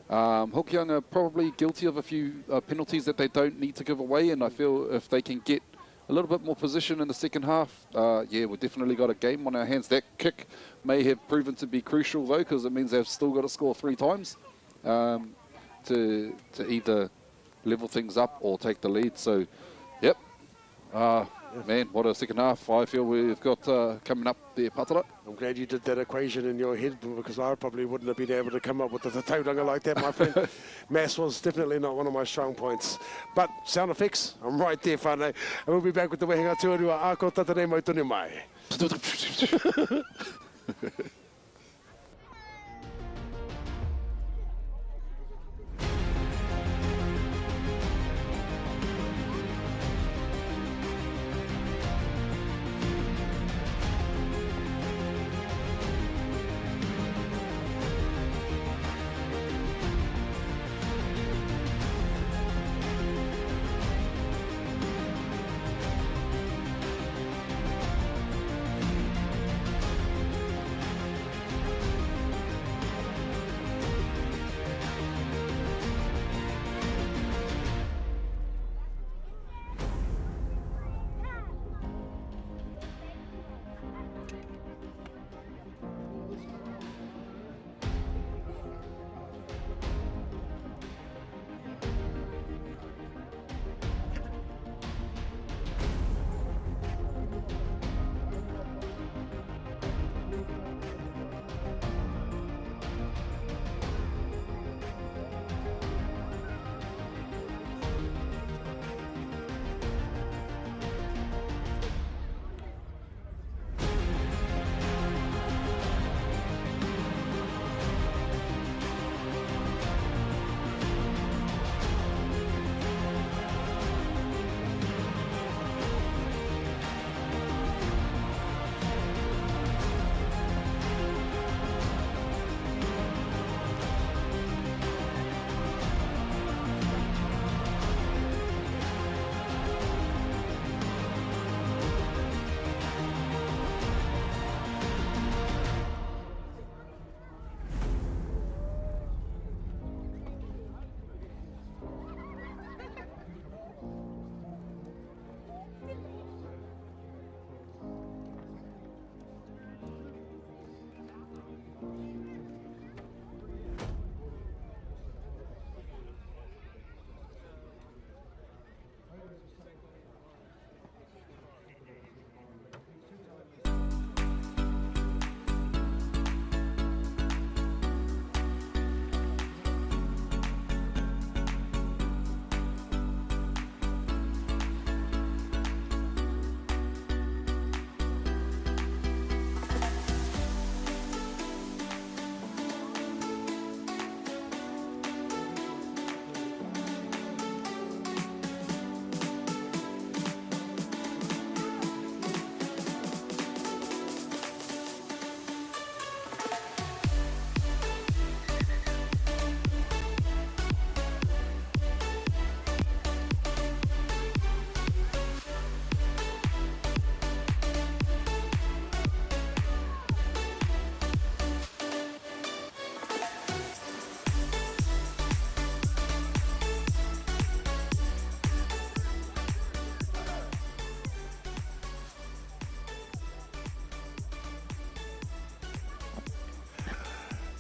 Hokianga are probably guilty of a few penalties that they don't need to give away, and I feel if they can get a little bit more position in the second half, yeah, we've definitely got a game on our hands. That kick may have proven to be crucial, though, because it means they've still got to score 3 times to either level things up or take the lead. So, yep. Man, what a second half I feel we've got coming up there, Patara. I'm glad you did that equation in your head, because I probably wouldn't have been able to come up with the tauranga like that, my friend. Maths was definitely not one of my strong points. But sound effects, I'm right there, whānau. And we'll be back with the Wehenga Tuarua. Ako tatane mai tune mai.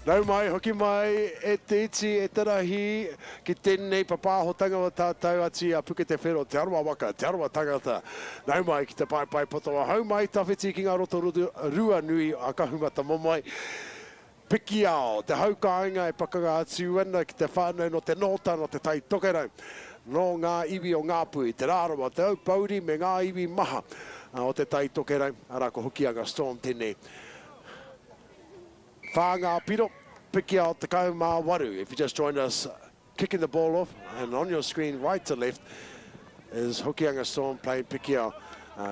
Nau mai, hoki mai, e te iti, e tarahi, ki tēnei papahotanga o tātou ati a puke te whero, te aroa waka, te aroa tangata. Nau mai, ki te pai potoa, hau mai, tawhiti ki ngā Rotorua nui a kahumata momai. Pikiao, te haukainga e pakanga atu ana ki te whānau no te nota, no te tai tokerau. No ngā iwi o ngā pui, te rāroa, te aupauri me ngā iwi maha o te tai tokerau, ara ko Hokianga Storm tēnei. Whāngā piro, Pikiao te kaumā waru. If you just joined us, kicking the ball off, and on your screen, right to left, is Hokianga Storm playing Pikiao,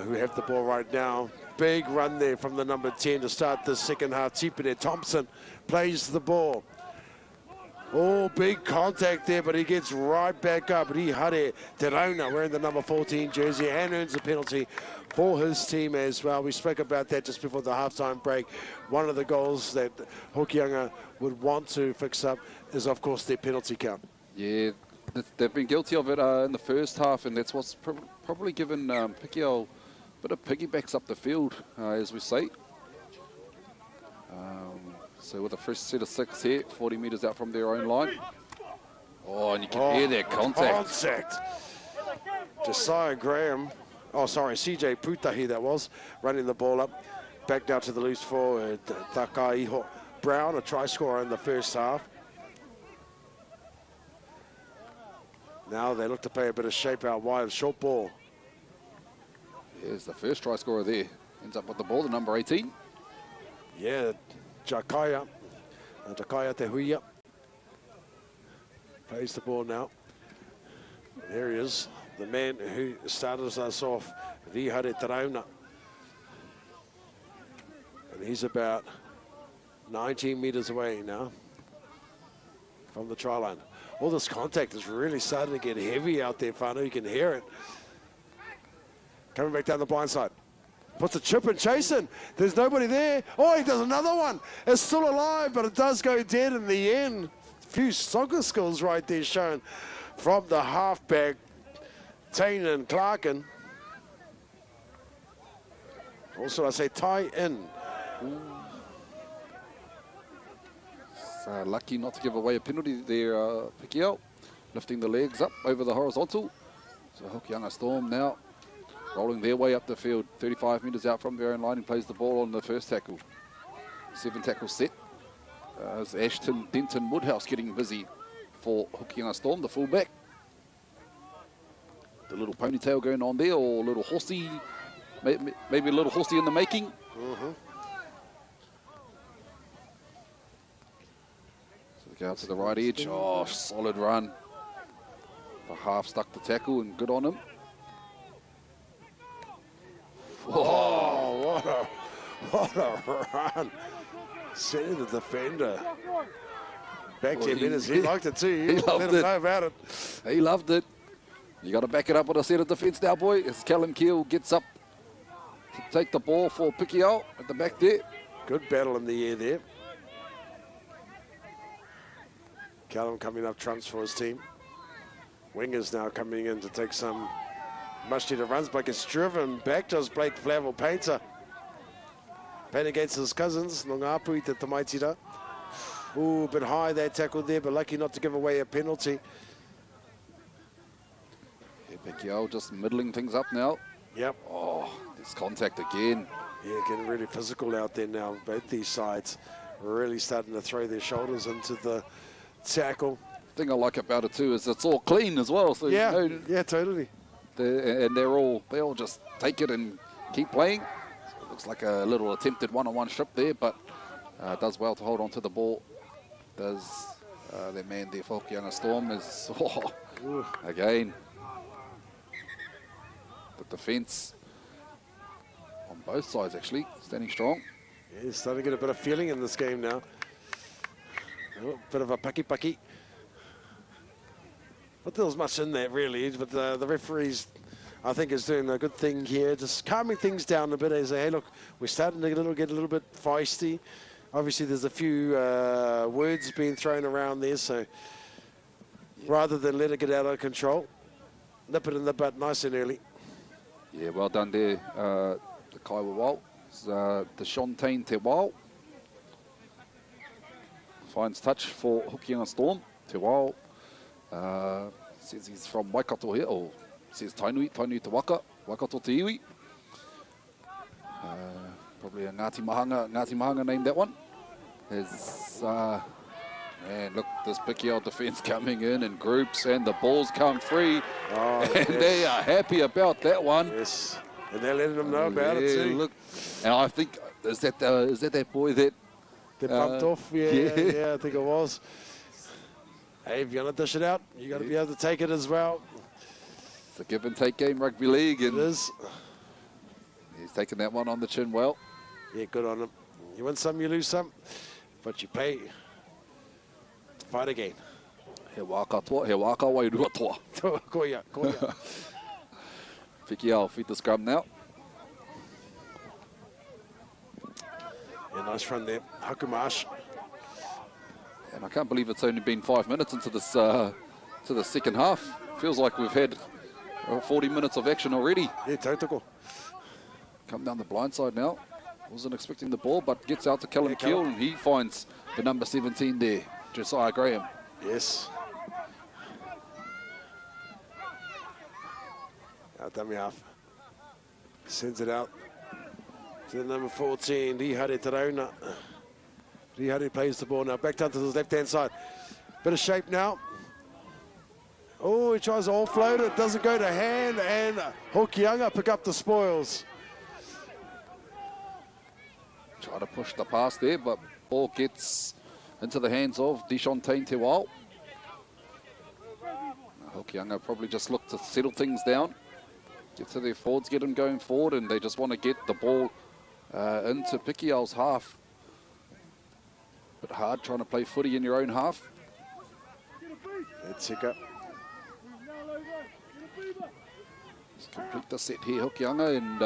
who have the ball right now. Big run there from the number 10 to start the second half. Tipene Thompson plays the ball. Oh, big contact there, but he gets right back up. Rihare Te Rauna wearing the number 14 jersey and earns a penalty for his team as well. We spoke about that just before the halftime break. One of the goals that Hokianga would want to fix up is, of course, their penalty count. Yeah, they've been guilty of it in the first half, and that's what's probably given Pikiao a bit of piggybacks up the field, as we say. So with a fresh set of 6 here, 40 metres out from their own line. Oh, and you can hear that contact. Josiah Graham, CJ Putahi that was, running the ball up. Back down to the loose forward, Takaiho Brown, a try scorer in the first half. Now they look to play a bit of shape out wide, short ball. Here's the first try scorer there. Ends up with the ball, the number 18. Yeah, Jakaya Te Huia plays the ball now. And here he is, the man who started us off, Rihare Te Rauna. And he's about 19 metres away now from the try line. All this contact is really starting to get heavy out there, Whānau. You can hear it. Coming back down the blind side. Puts a chip and chasing. There's nobody there. Oh, he does another one. It's still alive, but it does go dead in the end. Few soccer skills right there shown from the halfback, Teina and Clarkin. Also, I say tie in. So lucky not to give away a penalty there, Pikiao. Lifting the legs up over the horizontal. So Hokianga Storm now rolling their way up the field, 35 metres out from their own line, and plays the ball on the first tackle. 7 tackles set. As Ashton Denton Woodhouse getting busy for Hokianga Storm, the fullback. The little ponytail going on there, or a little horsey, maybe a little horsey in the making. Mm-hmm. So they go out to the right edge. Oh, solid run. The half stuck the tackle, and good on him. Oh, what a run. Sending the defender back 10 minutes. He liked it too. He loved let him know about it. He loved it. You got to back it up with a set of defence now, boy. As Callum Keel gets up to take the ball for Pikiao at the back there. Good battle in the air there. Callum coming up trumps for his team. Wingers now coming in to take some much needed runs, but gets driven back to his Blake Flavel Painter. Playing against his cousins, Nongapui te Tamaitira. Ooh, a bit high that tackle there, but lucky not to give away a penalty. Yeah, Pikiao just middling things up now. Yep. Oh, there's contact again. Yeah, getting really physical out there now. Both these sides really starting to throw their shoulders into the tackle. The thing I like about it too is it's all clean as well. So yeah, you know, yeah, totally. And they all just take it and keep playing. So it looks like a little attempted one-on-one strip there, but does well to hold on to the ball. Does their man there for Hokianga Storm is again the defence on both sides actually standing strong. Yeah, starting to get a bit of feeling in this game now. Oh, bit of a paki. Not that there's much in that really, but the referees, I think, is doing a good thing here, just calming things down a bit. They say, hey, look, we're starting to get a little bit feisty. Obviously, there's a few words being thrown around there, so rather than let it get out of control, nip it in the butt nice and early. Yeah, well done there, the Kaiwa Wau. The Shontain Te Wau. finds touch for Hokianga Storm. Te Wao says he's from Waikato here, or says Tainui te Waka, Waikato te iwi. Probably a Ngāti Mahanga named that one. Man, look, this Pikiao defence coming in groups, and the balls come free. Oh, and yes. they are happy about that one. Yes, and they're letting them know about it too. Look, and I think, is that boy that... They bumped off, yeah, I think it was. Hey, if you're going to dish it out, you got to be able to take it as well. It's a give and take game, rugby league. And it is. He's taking that one on the chin well. Yeah, good on him. You win some, you lose some, but you play to fight again. He waka wairua toa. Koia. Pikiao feed the scrum now. Yeah, nice run there. Hakumash. And I can't believe it's only been 5 minutes into this to the second half. Feels like we've had 40 minutes of action already. Yeah, tautoko. Come down the blind side now. Wasn't expecting the ball, but gets out to Callum Keel, and he finds the number 17 there, Josiah Graham. Yes. Dummy half. Sends it out to the number 14, Rihare Tarauna. Rihare plays the ball now, back down to the left-hand side. Bit of shape now. Oh, he tries to offload it, doesn't go to hand, and Hokianga pick up the spoils. Try to push the pass there, but ball gets into the hands of Dishontain Te Wao. Hokianga probably just look to settle things down, get to their forwards, get them going forward, and they just want to get the ball into Pikiao's half. Bit hard trying to play footy in your own half. Let's pick up. Let's complete the set here, Hokianga, and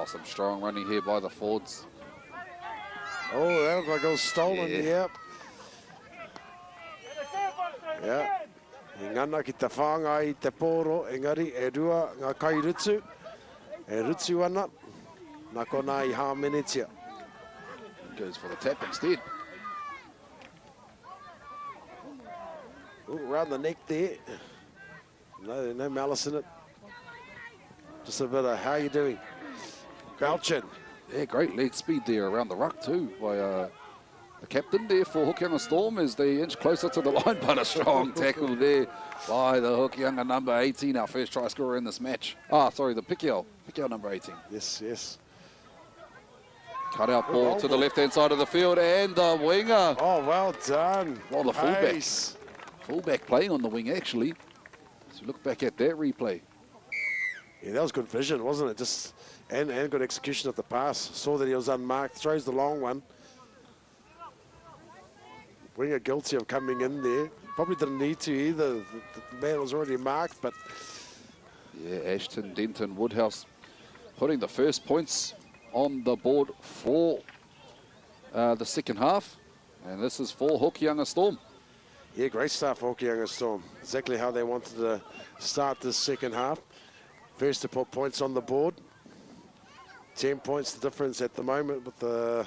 some strong running here by the forwards. Oh, that looked like it was stolen, yeah. Yeah. I ngana ki te whanga I te poro, engari e rua ngā kairutsu. E rutsu ana, nā kona I hāmenetia. Goes for the tap instead. Ooh, around the neck there. No malice in it. Just a bit of how you doing. Belchin. Yeah, great leg speed there around the ruck too by the captain there for Hokianga Storm as they inch closer to the line, but a strong tackle there by the Hokianga number 18, our first try scorer in this match. The Pikiao number 18. Yes. Cut out ball to the left-hand side of the field, and the winger. Oh, well done. Well, the fullback playing on the wing actually. So look back at that replay. Yeah, that was good vision, wasn't it? Just and good execution of the pass. Saw that he was unmarked, throws the long one. Winger guilty of coming in there. Probably didn't need to either. The man was already marked, but... Yeah, Ashton, Denton, Woodhouse putting the first points on the board for the second half. And this is for Hokianga Storm. Yeah, great start for Hokianga Storm. Exactly how they wanted to start this second half. First to put points on the board. 10 points the difference at the moment with the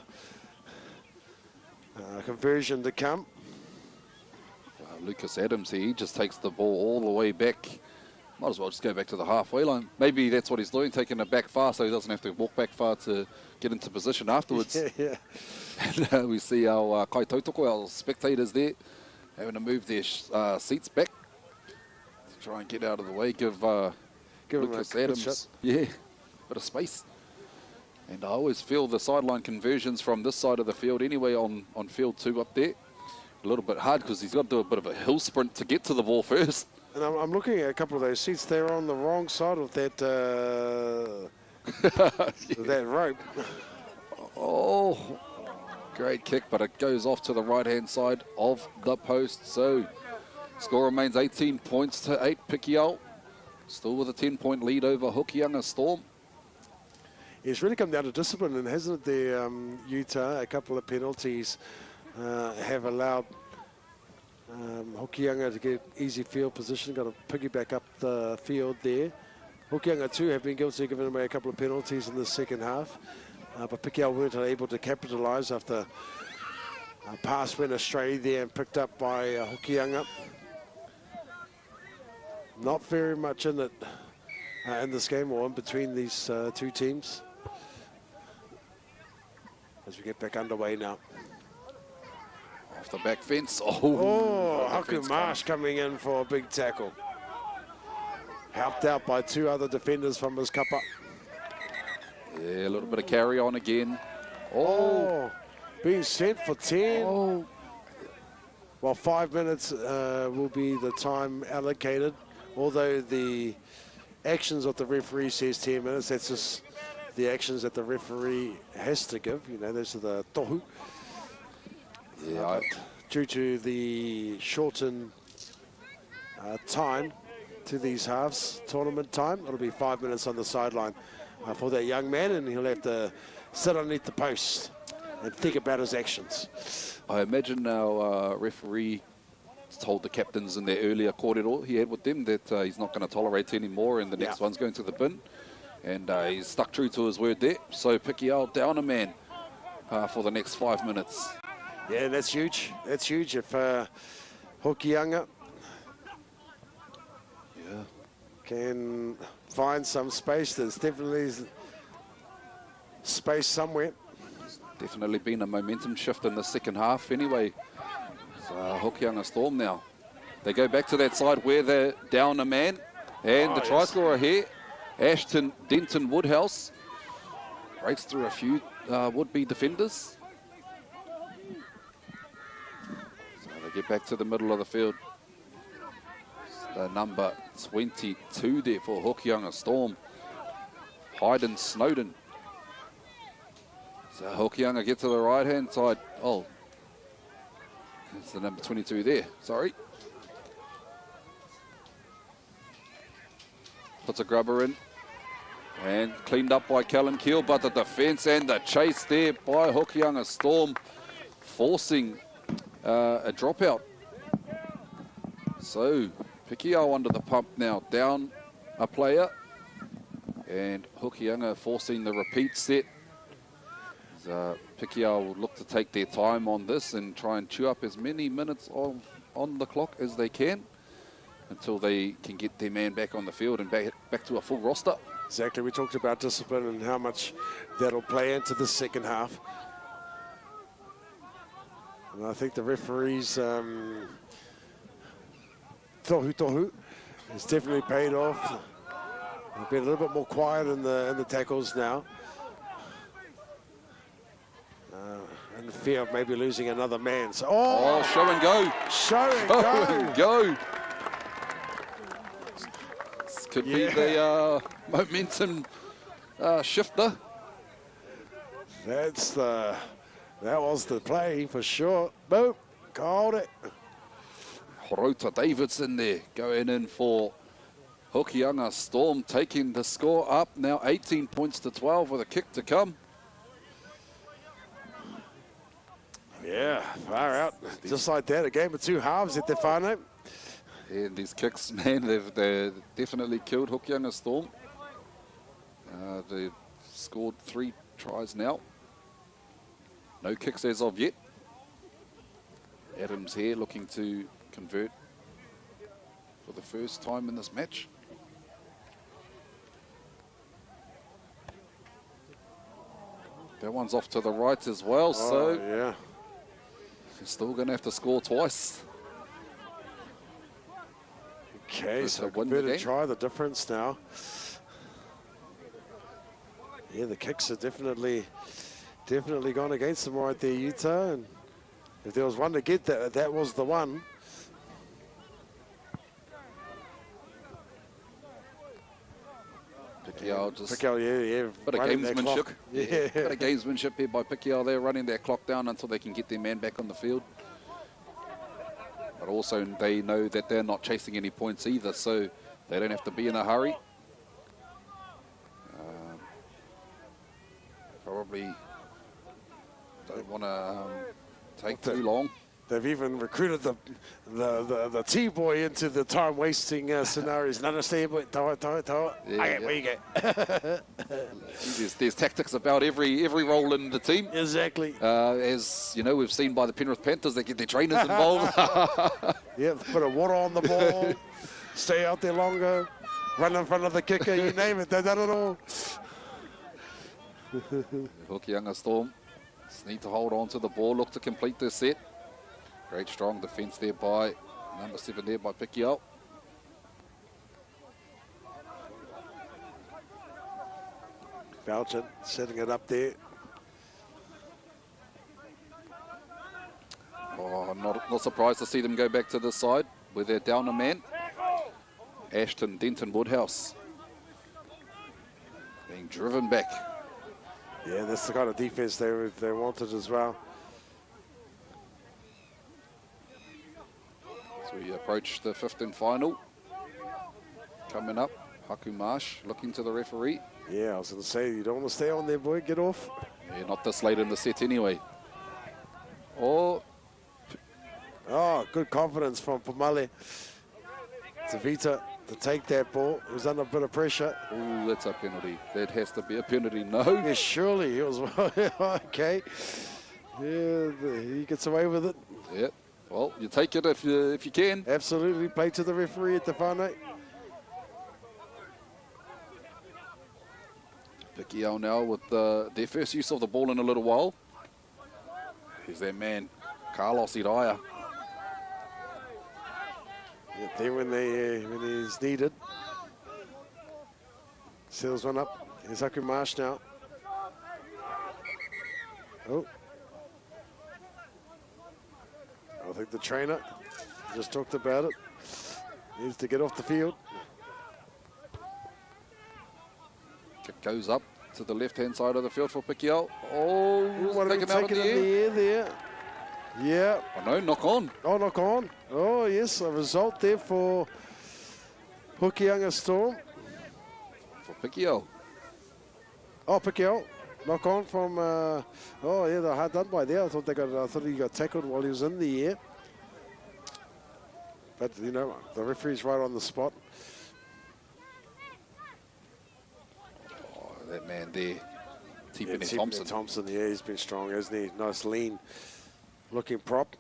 conversion to come. Lucas Adams here, he just takes the ball all the way back. Might as well just go back to the halfway line. Maybe that's what he's doing, taking it back far so he doesn't have to walk back far to get into position afterwards. Yeah. And we see our Kai Tautoko, our spectators there, having to move their seats back to try and get out of the way, give Lucas Adams bit of space. And I always feel the sideline conversions from this side of the field anyway on field 2 up there. A little bit hard because he's got to do a bit of a hill sprint to get to the ball first. And I'm looking at a couple of those seats. They're on the wrong side of that that rope. Oh, great kick, but it goes off to the right-hand side of the post. So score remains 18 points to 8. Pikiao still with a 10-point lead over Hokianga Storm. It's really come down to discipline, and hasn't it there, Utah? A couple of penalties have allowed Hokianga to get easy field position, got to piggyback up the field there. Hokianga too have been guilty of giving away a couple of penalties in the second half, but Pikiao weren't able to capitalise after Pass went astray there and picked up by Hokianga. Not very much in it in this game, or in between these two teams. As we get back underway now. Off the back fence. Haku Marsh coming in for a big tackle. Helped out by two other defenders from his kappa. Yeah, a little bit of carry on again. Being sent for 10. Well, 5 minutes will be the time allocated. Although the actions of the referee says 10 minutes, that's just the actions that the referee has to give. You know, those are the tohu. Yeah, due to the shortened time to these halves, tournament time, it'll be 5 minutes on the sideline for that young man, and he'll have to sit underneath the post and think about his actions. I imagine our referee told the captains in their earlier kōrero he had with them that he's not going to tolerate any more, and the next one's going to the bin. And he's stuck true to his word there. So Pikiao down a man for the next 5 minutes. Yeah, that's huge. That's huge. If Hokianga can find some space, there's definitely space somewhere. Definitely been a momentum shift in the second half anyway. So Hokianga Storm now. They go back to that side where they're down a man. And the try scorer here, Ashton Denton Woodhouse, breaks through a few would-be defenders. So they get back to the middle of the field. It's the number 22 there for Hokianga Storm, Hayden Snowden. So Hokianga get to the right-hand side. Oh, it's the number 22 there, sorry. Puts a grubber in. And cleaned up by Callan Keel, but the defence and the chase there by Hokianga Storm, forcing a dropout. So Pikiao under the pump now, down a player, and Hokianga forcing the repeat set. Pikiao will look to take their time on this and try and chew up as many minutes on the clock as they can until they can get their man back on the field and back to a full roster. Exactly, we talked about discipline and how much that'll play into the second half. And I think the referees, tohu has definitely paid off. They've been a little bit more quiet in the tackles now. In the fear of maybe losing another man. So, show and go. Show and go. This could be the momentum shifter. That was the play for sure. Boom, called it. Horota Davidson there going in for Hokianga Storm, taking the score up now 18 points to 12 with a kick to come. Yeah, far out. Just like that, a game of two halves at the final. And these kicks, man, they've definitely killed Hokianga Storm. They've scored 3 tries now. No kicks as of yet. Adams here looking to convert for the first time in this match. That one's off to the right as well, so yeah, you're still going to have to score twice. Okay, so better try the difference now. Yeah, the kicks are definitely gone against them right there, Utah. And if there was one to get, that was the one. Pikiao, yeah. Bit of gamesmanship. Yeah. Bit of gamesmanship here by Pikiao. They're running their clock down until they can get their man back on the field. But also they know that they're not chasing any points either, so they don't have to be in a hurry. Probably don't want to take too long. They've even recruited the T-boy into the time-wasting scenarios. No, stay boy, tawa. Okay, where you go? There's tactics about every role in the team. Exactly. As you know, we've seen by the Penrith Panthers, they get their trainers involved. Yeah, put a water on the ball, stay out there longer, run in front of the kicker, you name it, they've done it all. Hokianga Storm just need to hold on to the ball, look to complete this set. Great strong defence there by number 7 there by Pikiao. Belgian setting it up there. Oh, not surprised to see them go back to this side where they're down a man. Ashton, Denton, Woodhouse being driven back. Yeah, that's the kind of defence they wanted as well. So we approach the 5th and final. Coming up, Haku Marsh looking to the referee. Yeah, I was going to say, you don't want to stay on there, boy, get off. Yeah, not this late in the set anyway. Oh, good confidence from Pumale. Tavita to take that ball. He was under a bit of pressure. ooh, that's a penalty. That has to be a penalty. No. Yeah, surely he was okay. Yeah, he gets away with it. Yeah. Well, you take it if you can. Absolutely, play to the referee at the whānau. Pikiao now with their first use of the ball in a little while. Here's their man, Carlos Iraya. Yeah, there when he's needed. Seals one up. Here's Haku Marsh now. Oh. I think the trainer just talked about it. Needs to get off the field. Kick goes up to the left-hand side of the field for Pikiao. Oh, taken out of the air. There. Yeah. Oh no, knock on. Oh, knock on. Oh, yes, a result there for Hokianga Storm. For Pikiao. Oh, Pikiao. Knock on from, oh yeah, they're hard done by there. I thought he got tackled while he was in the air. But, you know, the referee's right on the spot. Oh, that man there, Tipene Tipene Thompson. Thompson, yeah, he's been strong, hasn't he? Nice lean looking prop.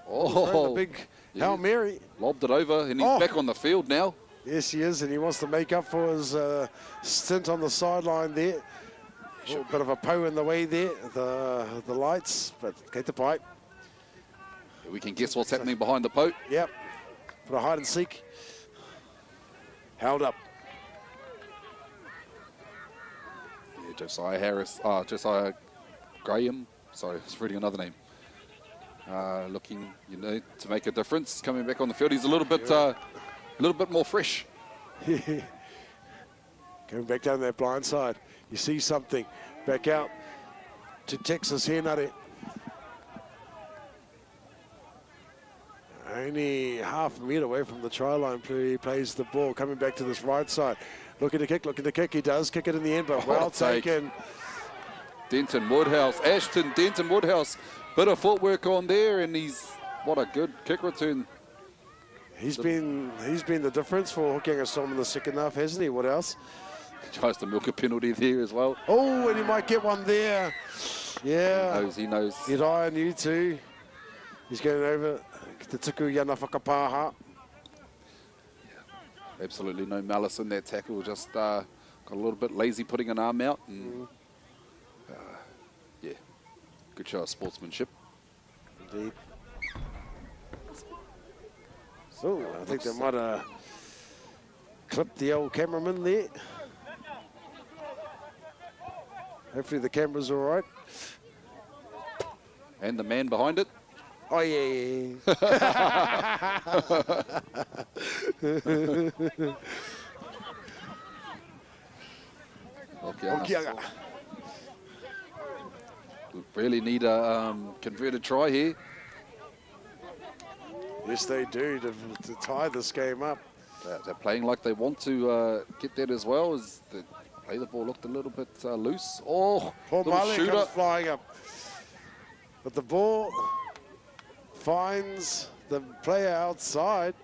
Oh, The big Hail Mary. lobbed it over and he's back on the field now. Yes, he is, and he wants to make up for his stint on the sideline there. A bit of a pow in the way there, the lights, but get the pipe. We can guess what's happening behind the post. Yep, for a hide and seek. Held up. Yeah, Josiah Graham. Sorry, I was reading another name. Looking, you know, to make a difference. Coming back on the field, he's a little bit more fresh. Going back down that blind side. You see something. Back out to Texas Henare. Only half a metre away from the try line. He plays the ball. Coming back to this right side. Looking to kick. He does kick it in the end, but well taken. Denton Woodhouse. Ashton Denton Woodhouse. Bit of footwork on there, and what a good kick return. He's been the difference for Hokianga Storm in the second half, hasn't he? What else? Tries to milk a penalty there as well. Oh, and he might get one there. Yeah. He knows. Iriah knew too. He's going over the tuku yana whakapaha. Absolutely no malice in that tackle. Just got a little bit lazy putting an arm out. And, yeah, good show of sportsmanship. Indeed. Oh, I think they might have clipped the old cameraman there. Hopefully the camera's all right. And the man behind it. Oh, yeah. Hokianga. We really need a converted try here. Yes, they do, to tie this game up. They're playing like they want to get that as well. As the play the ball looked a little bit loose. Oh, Paul little Marley shooter. comes flying up. But the ball finds the player outside.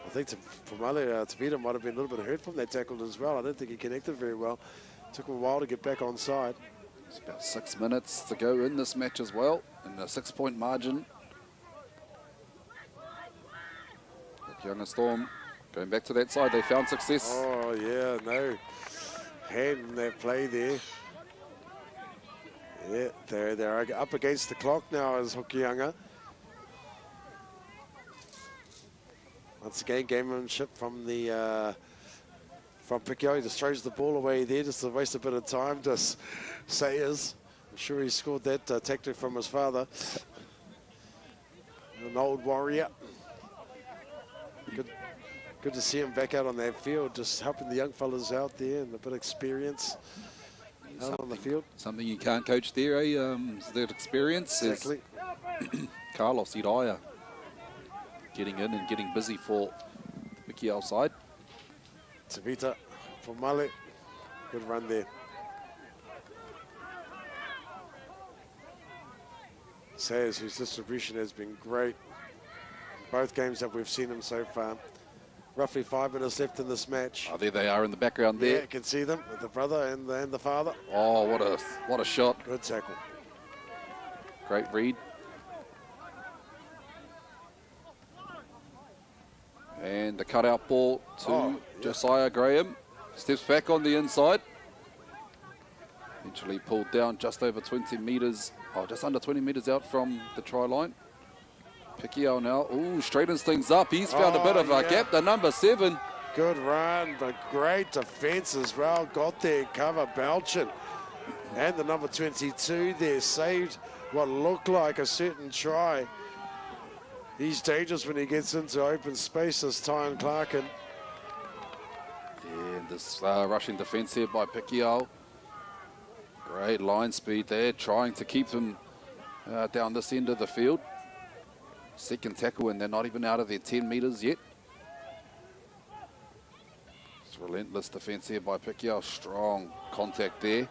I think Tavita might have been a little bit hurt from that tackle as well. I don't think he connected very well. Took him a while to get back on side. It's about 6 minutes to go in this match as well, in a 6-point margin. Young Storm going back to that side. They found success. Oh, yeah, no hand in that play there. Yeah, they're up against the clock now as Hokianga. Once again, gamemanship from the from Pikiao. He just throws the ball away there just to waste a bit of time. Just Sayers. I'm sure he scored that tactic from his father. An old warrior. Good to see him back out on that field, just helping the young fellas out there and a bit of experience out on the field. Something you can't coach there, eh? Is that experience. Exactly. Carlos Iraya getting in and getting busy for the Pikiao side. Tavita for Male. Good run there. Sayers, whose distribution has been great. Both games that we've seen him so far. Roughly 5 minutes left in this match. Oh, there they are in the background there. Yeah, you can see them, the brother and the father. Oh, what a shot. Good tackle. Great read. And the cutout ball to Josiah Graham. Steps back on the inside. Eventually pulled down just over 20 metres. Oh, just under 20 metres out from the try line. Pikiao now, straightens things up. He's found a bit of a gap, the number 7. Good run, but great defence as well. Got there, cover Belchin. And the number 22 there saved what looked like a certain try. He's dangerous when he gets into open space, as Tyne Clarkin. And this rushing defence here by Pikiao. Great line speed there, trying to keep them down this end of the field. Second tackle, and they're not even out of their 10 metres yet. It's relentless defence here by Pikiao. Strong contact there.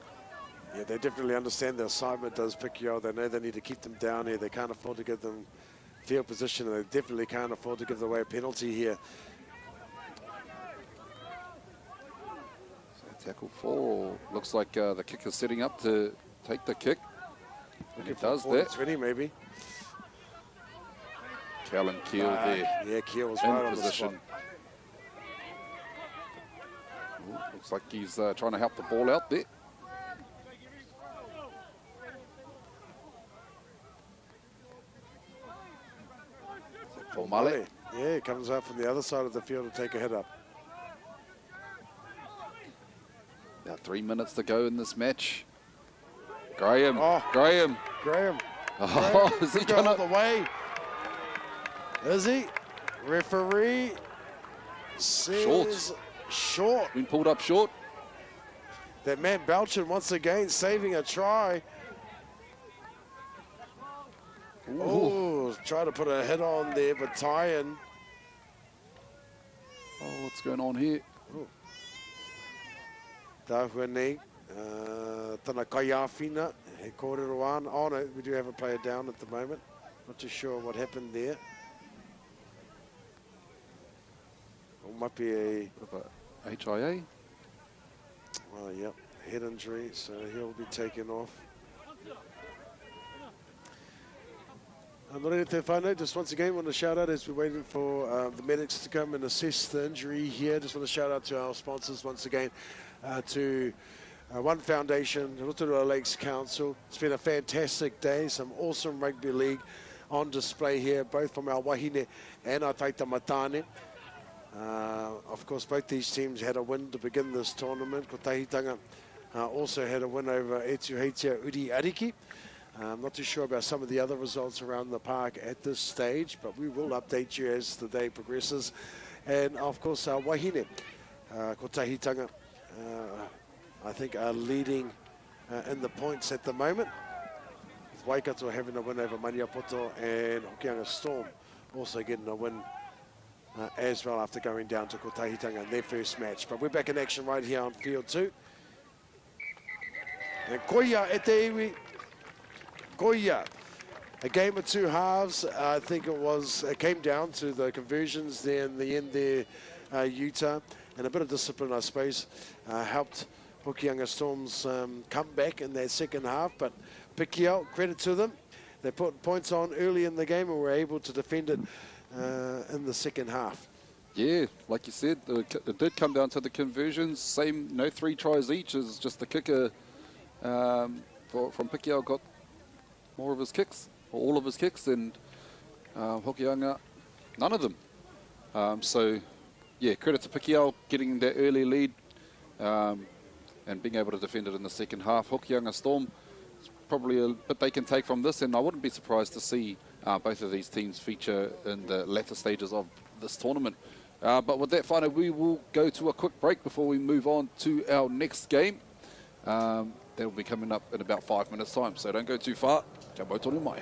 Yeah, they definitely understand their assignment, does Pikiao. They know they need to keep them down here. They can't afford to give them field position, and they definitely can't afford to give away a penalty here. So tackle 4. Looks like the kicker's setting up to take the kick. And he does that. 20 maybe. Callan Keel there. Yeah, Keel was in right on position. the spot. Looks like he's trying to help the ball out there. For Male. Yeah, he comes out from the other side of the field to take a hit up. Now 3 minutes to go in this match. Graham. Graham. Oh, is he going gonna... all the way? Is he? Referee says short. Been pulled up short. That man Belchin once again saving a try. Oh, try to put a hit on there, but Tyne. Oh, what's going on here? Tuhoe, Tana Kaiawhina, he kōrero ana. Oh no, we do have a player down at the moment. Not too sure what happened there. It might be a HIA. Oh, yep, head injury, so he'll be taken off. Just once again, want to shout out as we're waiting for the medics to come and assess the injury here. Just want to shout out to our sponsors once again, to One Foundation, Rotorua Lakes Council. It's been a fantastic day, some awesome rugby league on display here, both from our wahine and our taitamatane. Of course, both these teams had a win to begin this tournament. Kotahitanga also had a win over Uadiki. I'm not too sure about some of the other results around the park at this stage, but we will update you as the day progresses. And of course, our wahine, Kotahitanga, I think are leading in the points at the moment. With Waikato having a win over Maniapoto and Hokianga Storm also getting a win as well after going down to Kotahitanga in their first match. But we're back in action right here on field 2. And Koia e te iwi. Koia. A game of two halves. I think it came down to the conversions there in the end there, Utah, and a bit of discipline, I suppose, helped Hokianga Storm's come back in that second half. But Pikiao, credit to them. They put points on early in the game and were able to defend it in the second half. Yeah, like you said, it did come down to the conversions. Same, no 3 tries each. Is just the kicker from Pikiao got more of his kicks, or all of his kicks, and Hokianga, none of them. So, yeah, credit to Pikiao getting that early lead and being able to defend it in the second half. Hokianga Storm, probably a bit they can take from this, and I wouldn't be surprised to see both of these teams feature in the latter stages of this tournament. But with that, whānau, we will go to a quick break before we move on to our next game. That will be coming up in about 5 minutes' time, so don't go too far. Kia mau tonu mai.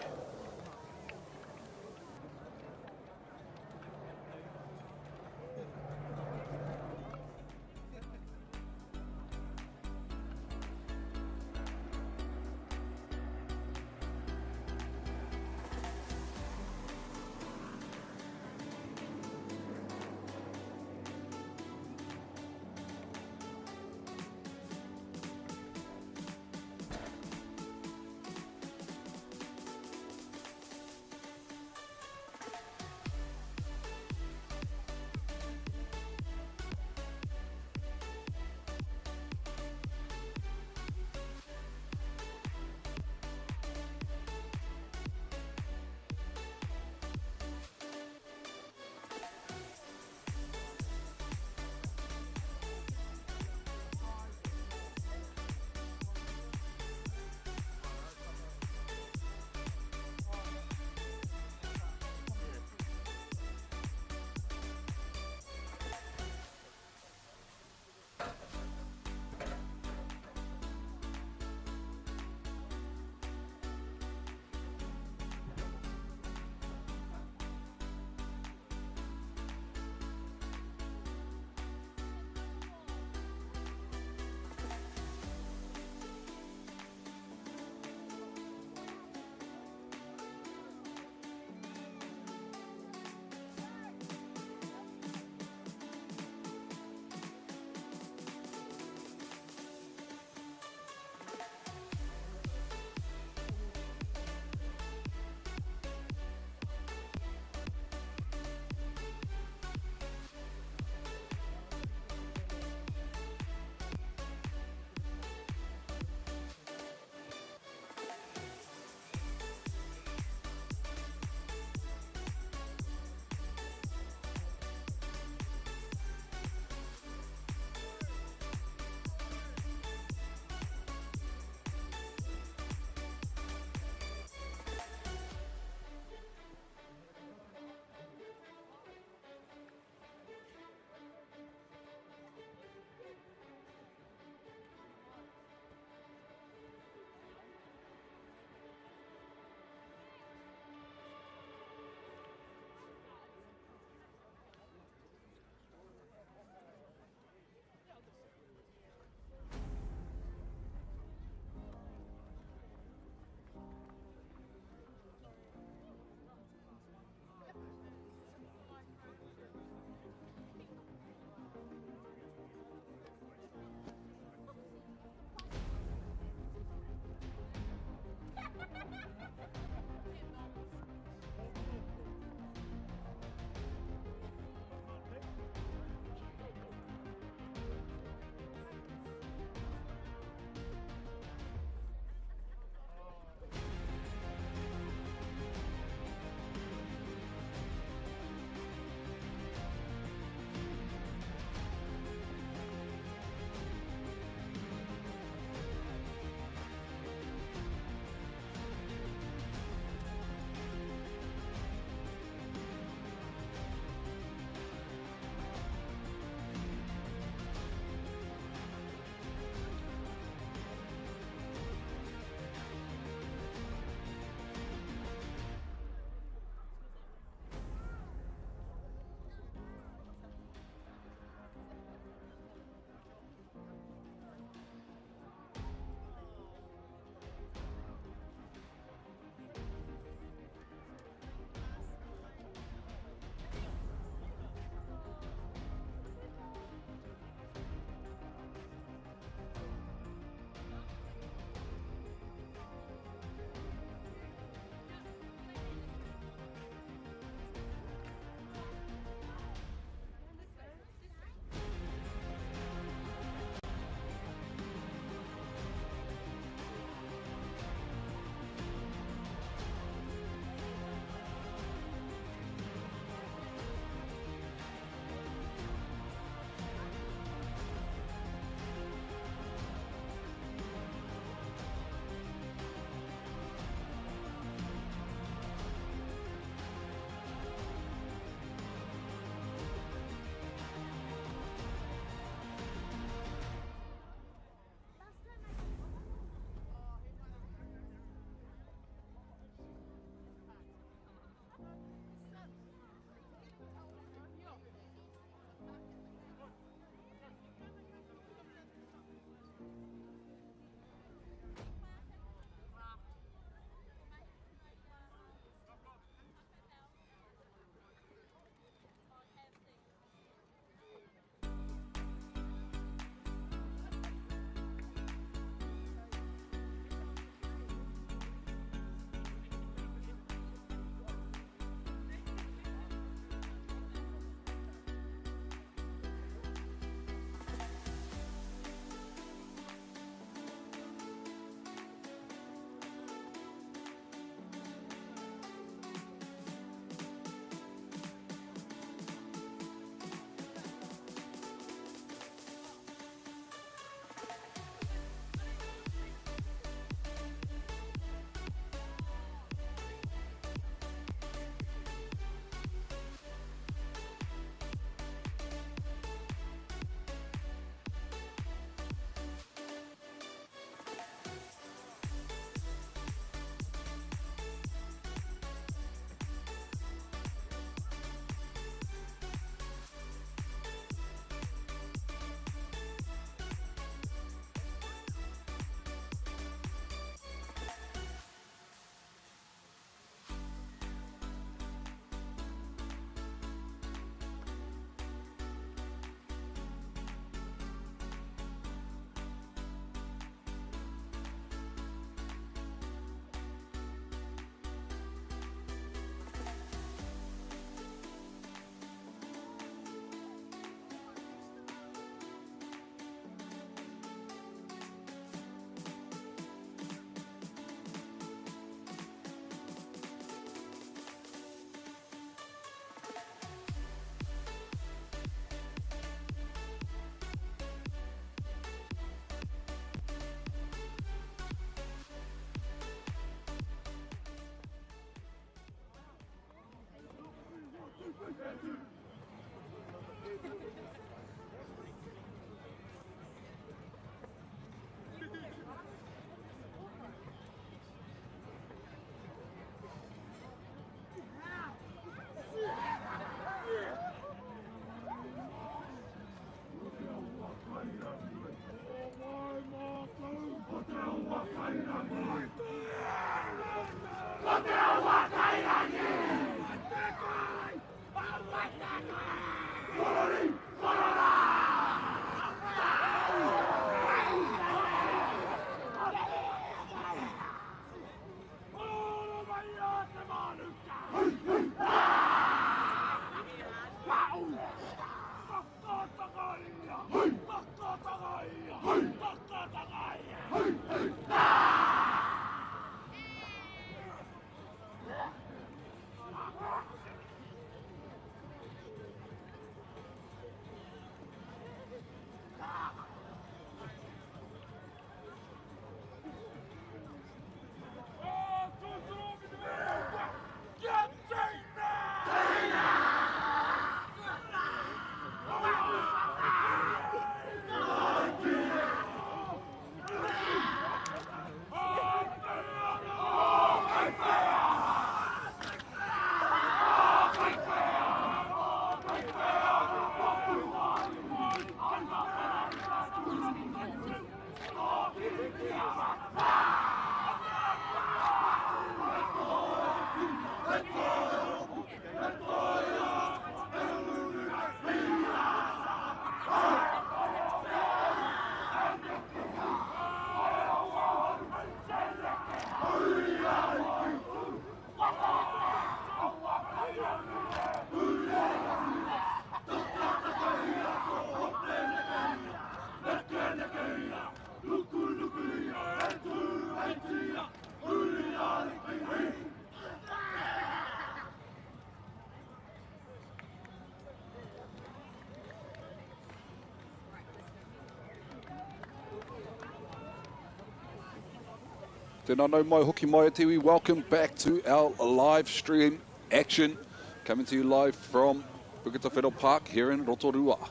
Tēnā nau mai hoki mai te iwi. Welcome back to our live stream action. Coming to you live from Puketāwhero Park here in Rotorua.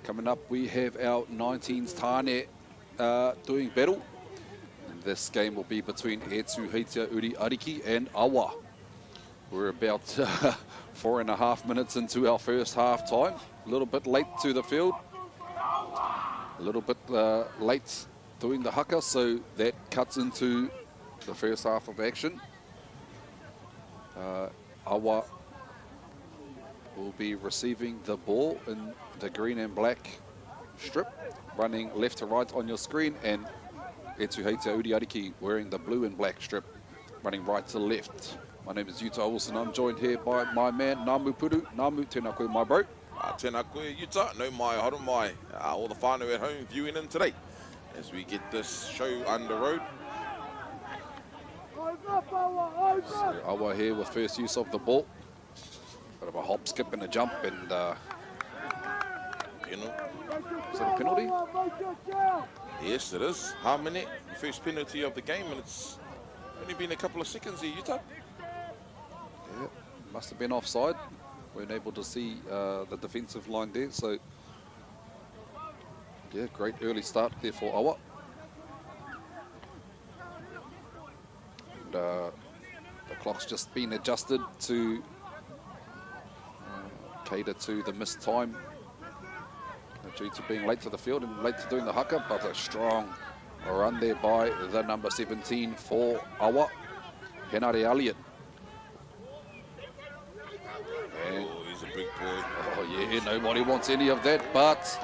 Coming up, we have our 19s Tāne doing battle. And this game will be between Uadiki and Awa. We're about 4.5 minutes into our first half time. A little bit late to the field. A little bit late doing the haka, so that cuts into the first half of action. Awa will be receiving the ball in the green and black strip, running left to right on your screen, and Uadiki wearing the blue and black strip, running right to left. My name is Utah Wilson. I'm joined here by my man, Namu Puru. Namu, tēnā koe, my bro. Tēnā koe, Utah. No mai, haru mai. All the whānau at home viewing in today as we get this show under road. So Awa here with first use of the ball. Bit of a hop, skip and a jump, and You know, is it a penalty? yes, it is. Harmony, first penalty of the game, and it's only been a couple of seconds here, Utah. Yeah, must have been offside. Weren't able to see the defensive line there, so yeah, great early start there for Awa. And the clock's just been adjusted to cater to the missed time due to being late to the field and late to doing the haka, but a strong run there by the number 17 for Awa, Henare Elliott. And, Oh, he's a big boy. oh yeah, nobody wants any of that, but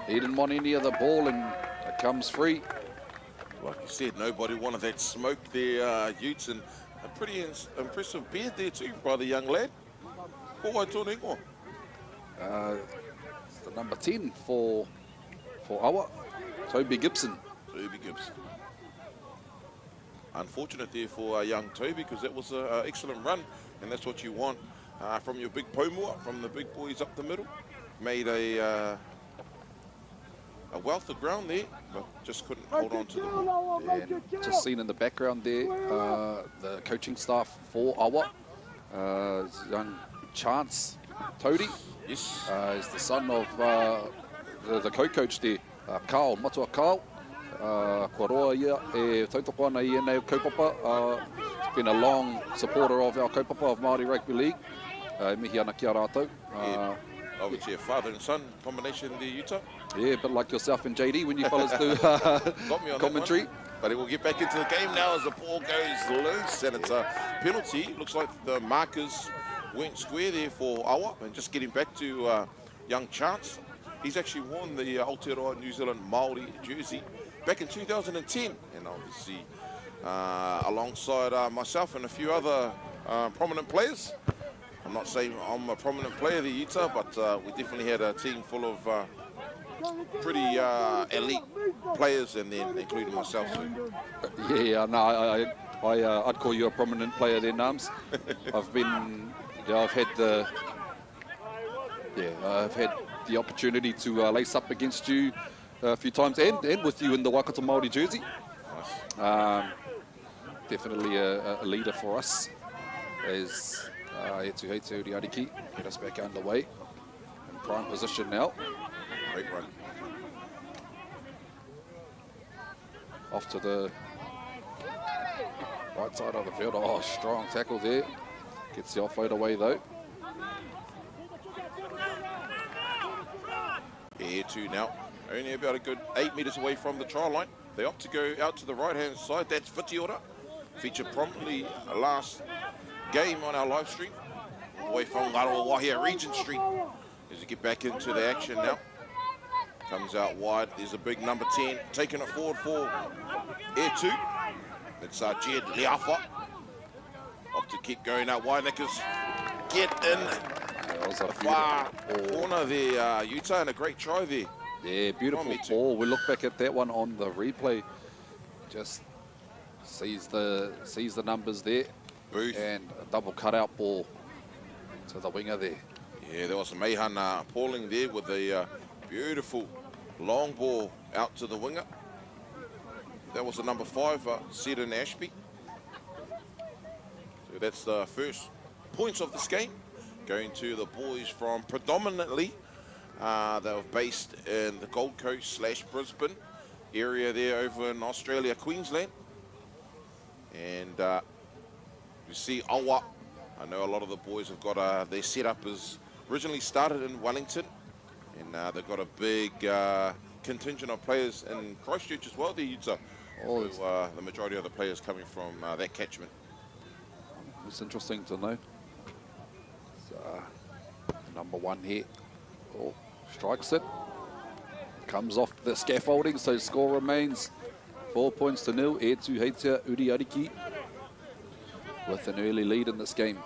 he didn't want any of the ball, and it comes free. Like you said, nobody wanted that smoke there, Utes, and a pretty impressive beard there too by the young lad. Ko wai tōna ingoa. It's the number 10 for Awa, Toby Gibson. Toby Gibson. Unfortunate there for young Toby, because that was an excellent run, and that's what you want from your big pomua, from the big boys up the middle. Made a wealth of ground there, but just couldn't hold on to the ball. And just seen in the background there, the coaching staff for Awa, young Chance Todi, Yes. is the son of the co-coach there, Carl, Matua Carl. Kua roa ia e tautoko ana I nei kaupapa. He's been a long supporter of our kaupapa of Māori Rugby League. Mihi ana ki a rātou. Obviously a father and son combination there, Utah. Yeah, a bit like yourself and JD when you fellas do Got me on commentary. That one. But he will get back into the game now as the ball goes loose, and it's a penalty. Looks like the markers went square there for Awa, and just getting back to young Chance. He's actually worn the Aotearoa New Zealand Māori jersey back in 2010, and obviously alongside myself and a few other prominent players. I'm not saying I'm a prominent player there, Utah, but we definitely had a team full of pretty elite players, and then including myself. So. Yeah, no, I'd call you a prominent player there, Nams. I've had the opportunity to lace up against you a few times, and with you in the Waikato Māori jersey. Nice. Definitely a leader for us as Tuhoe Uadiki get us back underway in prime position now. Great run. Off to the right side of the field. Oh, strong tackle there. Gets the offload away though. Air 2 now. Only about a good 8 metres away from the try line. They opt to go out to the right-hand side. That's Whitiora. Featured prominently last game on our live stream. Away from Rotorua, Regent Street. As we get back into the action now. Comes out wide. There's a big number 10. Taking it forward for Air 2. It's Jed Liafa. Opt to keep going out wide. Nickers get in. That was a far corner there, Utah, and a great try there. Yeah, beautiful ball. We look back at that one on the replay. Just sees the numbers there. Booth. And a double cutout ball to the winger there. Yeah, there was a Mehan Pauling there with a beautiful long ball out to the winger. That was the number 5, Seddon Ashby. So that's the first points of this game. Going to the boys from predominantly, they were based in the Gold Coast / Brisbane area there over in Australia, Queensland. And you see Awa. I know a lot of the boys have got their setup is originally started in Wellington, and they've got a big contingent of players in Christchurch as well there, Utah. Oh, so, the majority of the players coming from that catchment. It's interesting to know. Number 1 here. Oh, strikes it. Comes off the scaffolding, so score remains 4 points to 0. Air Tuhoe Uadiki with an early lead in this game.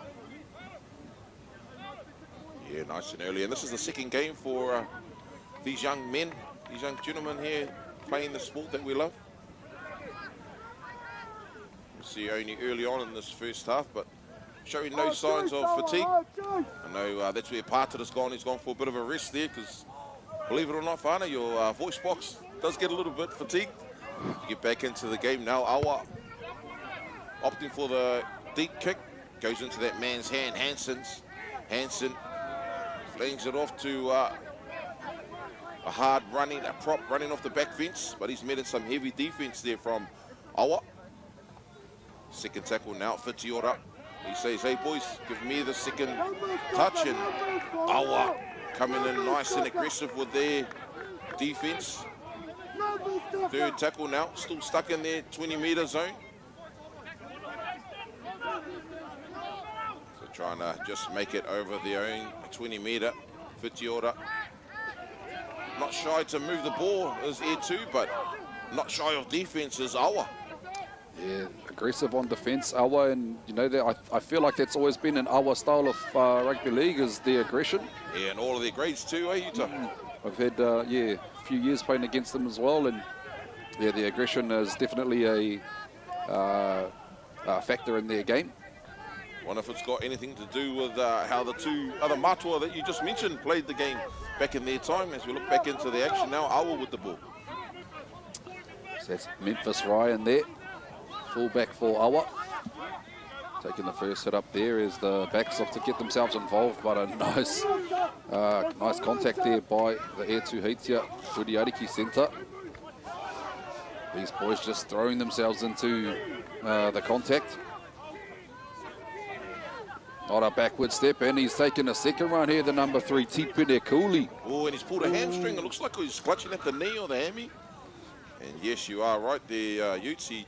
Yeah, nice and early. And this is the second game for these young men, these young gentlemen here playing the sport that we love. You see only early on in this first half, but showing no signs of fatigue. I know that's where Pāta's gone. He's gone for a bit of a rest there because, believe it or not, Whānau, your voice box does get a little bit fatigued. You get back into the game now. Awa opting for the deep kick. Goes into that man's hand, Hansen flings it off to a hard running, a prop running off the back fence, but he's met in some heavy defense there from Awa. Second tackle now, Whitiora. He says, hey boys, give me the second touch, and Awa coming in nice and aggressive with their defense. Third tackle now, still stuck in their 20-meter zone. So trying to just make it over their own 20-meter. Whitiora not shy to move the ball as Air 2, but not shy of defense as Awa. Yeah, aggressive on defence, Awa, and you know that I feel like that's always been an Awa style of rugby league, is the aggression. Yeah, and all of their grades too, Utah? I've had a few years playing against them as well, and yeah, the aggression is definitely a factor in their game. Wonder if it's got anything to do with how the two other Mātua that you just mentioned played the game back in their time. As we look back into the action now, Awa with the ball. So that's Memphis Ryan there. Fullback for Awa. Taking the first hit up there as the backs off to get themselves involved, but a nice contact there by the Air Tuhoe Uadiki centre. These boys just throwing themselves into the contact. Not a backward step, and he's taken a second run here, the number 3, Tipene Cooley. Oh, and he's pulled a hamstring. It looks like he's clutching at the knee or the hammy. And yes, you are right there, Utes. He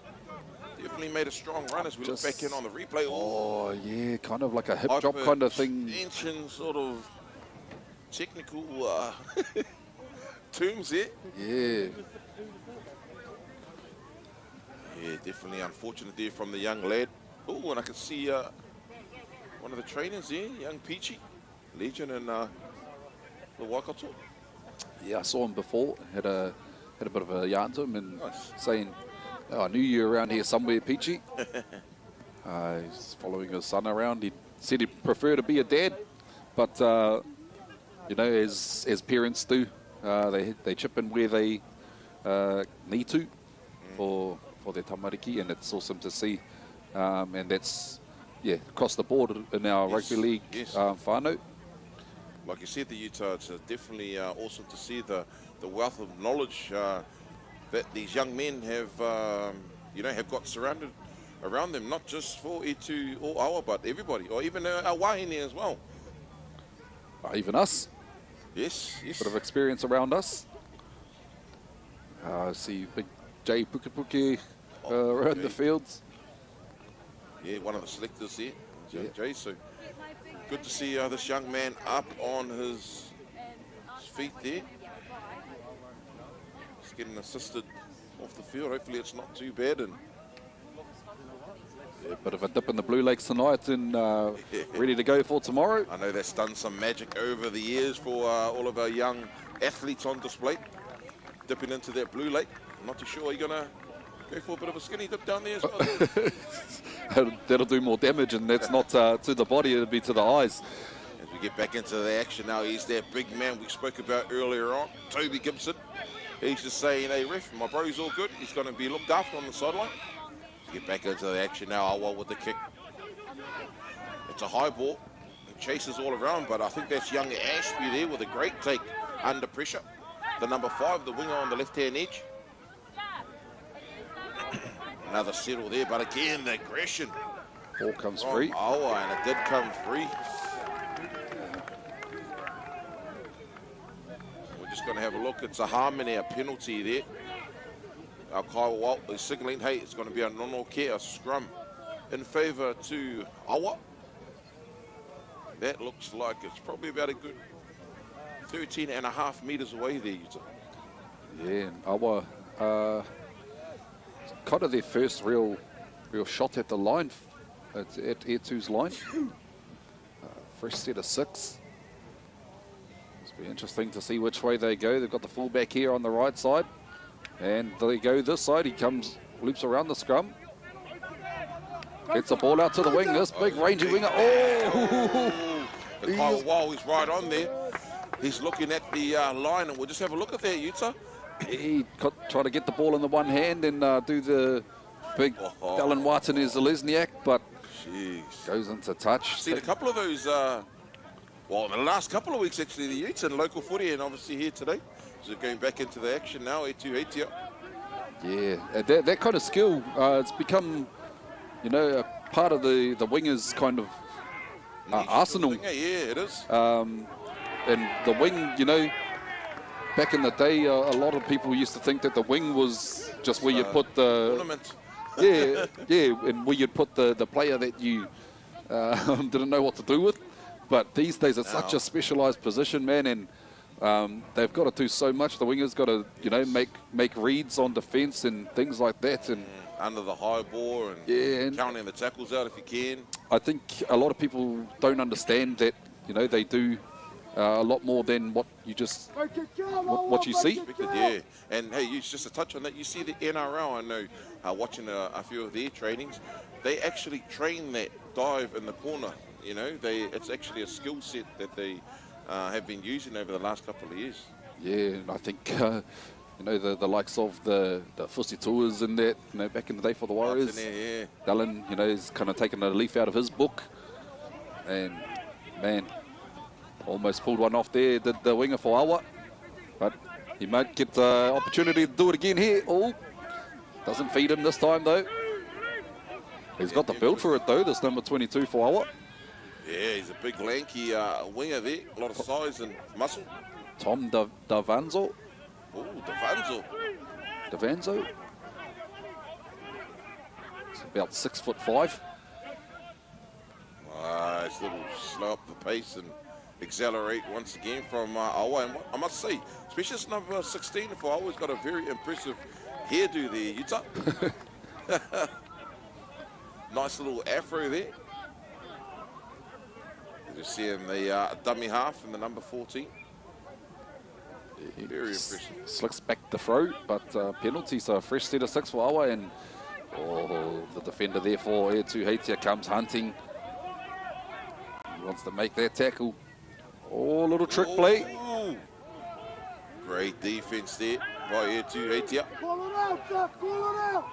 definitely made a strong run as we look back in on the replay. Oh, yeah, kind of like a hip drop kind of thing. Hypertension sort of technical terms there. Yeah. Yeah, definitely unfortunate there from the young lad. Oh, and I can see one of the trainers there, young Peachy, legend in the Waikato. Yeah, I saw him before. Had a bit of a yarn to him and Nice. saying, "Oh, I knew you were around here somewhere, Peachy." He's following his son around. He said he'd prefer to be a dad, but you know, as parents do, they chip in where they need to for their tamariki, and it's awesome to see. And that's, yeah, across the board in our rugby league whānau. Like you said, the Utah, it's definitely awesome to see the wealth of knowledge that these young men have, you know, have got surrounded around them, not just for Etu or Awa, but everybody, or even our wahine as well. Even us. Yes, yes. Bit of experience around us. I see big Jay Pukepuke around the fields. Yeah, one of the selectors there, Yeah. Jay. So good to see this young man up on his feet there. He's getting assisted off the field. Hopefully it's not too bad. And Yeah, bit of a dip in the Blue Lakes tonight and ready to go for tomorrow. I know that's done some magic over the years for all of our young athletes on display. Dipping into that Blue Lake. I'm not too sure you're going to go for a bit of a skinny dip down there as well. That'll do more damage, and that's not to the body, it'll be to the eyes. As we get back into the action now, he's that big man we spoke about earlier on, Toby Gibson. He's just saying, hey, ref, my bro's all good. He's going to be looked after on the sideline. Get back into the action now, Awa with the kick. It's a high ball. It chases all around, but I think that's young Ashby there with a great take under pressure. The number 5, the winger on the left-hand edge. Another settle there, but again, the aggression. Ball comes From free. Awa, and it did come free. We're just going to have a look. It's a harmony, a penalty there. Our Kyle Walt is signalling, hey, it's going to be a nono care, a scrum in favour to Awa. That looks like it's probably about a good 13.5 metres away there, Utah. Yeah, and Awa, kind of their first real shot at the line, at Etu's line. Fresh set of 6. It'll be interesting to see which way they go. They've got the fullback here on the right side. And they go this side. He comes, loops around the scrum. Gets the ball out to the wing. This big rangy winger. Oh! And Kyle Wall is right on there. He's looking at the line, and we'll just have a look at that, Utah. He tried to get the ball in the one hand and do the big Alan Watson is Lesniak, but Jeez. goes into touch. Seen a couple of those, well, in the last couple of weeks, actually, the Utes in local footy, and obviously here today. So going back into the action now, Etu. Yeah, that kind of skill, it's become, you know, a part of the wingers kind of arsenal. Yeah, it is. And the wing, you know, back in the day, a lot of people used to think that the wing was just where you'd put the... Ornament. yeah, and where you'd put the player that you didn't know what to do with. But these days, it's such a specialised position, man, and they've got to do so much. The wingers got to, you know, make reads on defence and things like that. And under the high ball and counting the tackles out if you can. I think a lot of people don't understand that, you know, they do a lot more than what you just what you see. Yeah, and hey, just to touch on that, you see the NRL. I know, watching a few of their trainings, they actually train that dive in the corner. You know, it's actually a skill set that they have been using over the last couple of years. Yeah, and I think you know, the likes of the Fusi Tours and that, you know, back in the day for the Warriors. There, Dylan, you know, is kind of taken a leaf out of his book, and man, almost pulled one off there, did the winger for Awa, but he might get the opportunity to do it again here. Oh, doesn't feed him this time though. He's got the build for it though, this number 22 for Awa. Yeah, he's a big lanky winger there, a lot of size and muscle. Tom Davanzo. Oh, Davanzo. Devanzo. It's about 6'5". Nice little slow up the pace and accelerate once again from Awa. And I must say, especially this number 16 for Awa's got a very impressive hairdo there, Utah. Nice little afro there. You're just seeing the dummy half and the number 14. Very impressive. Slicks back the throw, but penalty, so a fresh set of 6 for Awa, and the defender there for Tuhoe comes hunting. He wants to make that tackle. Oh, little trick play. Great defense there by Tuhoe. Call it out, Duck, call it out.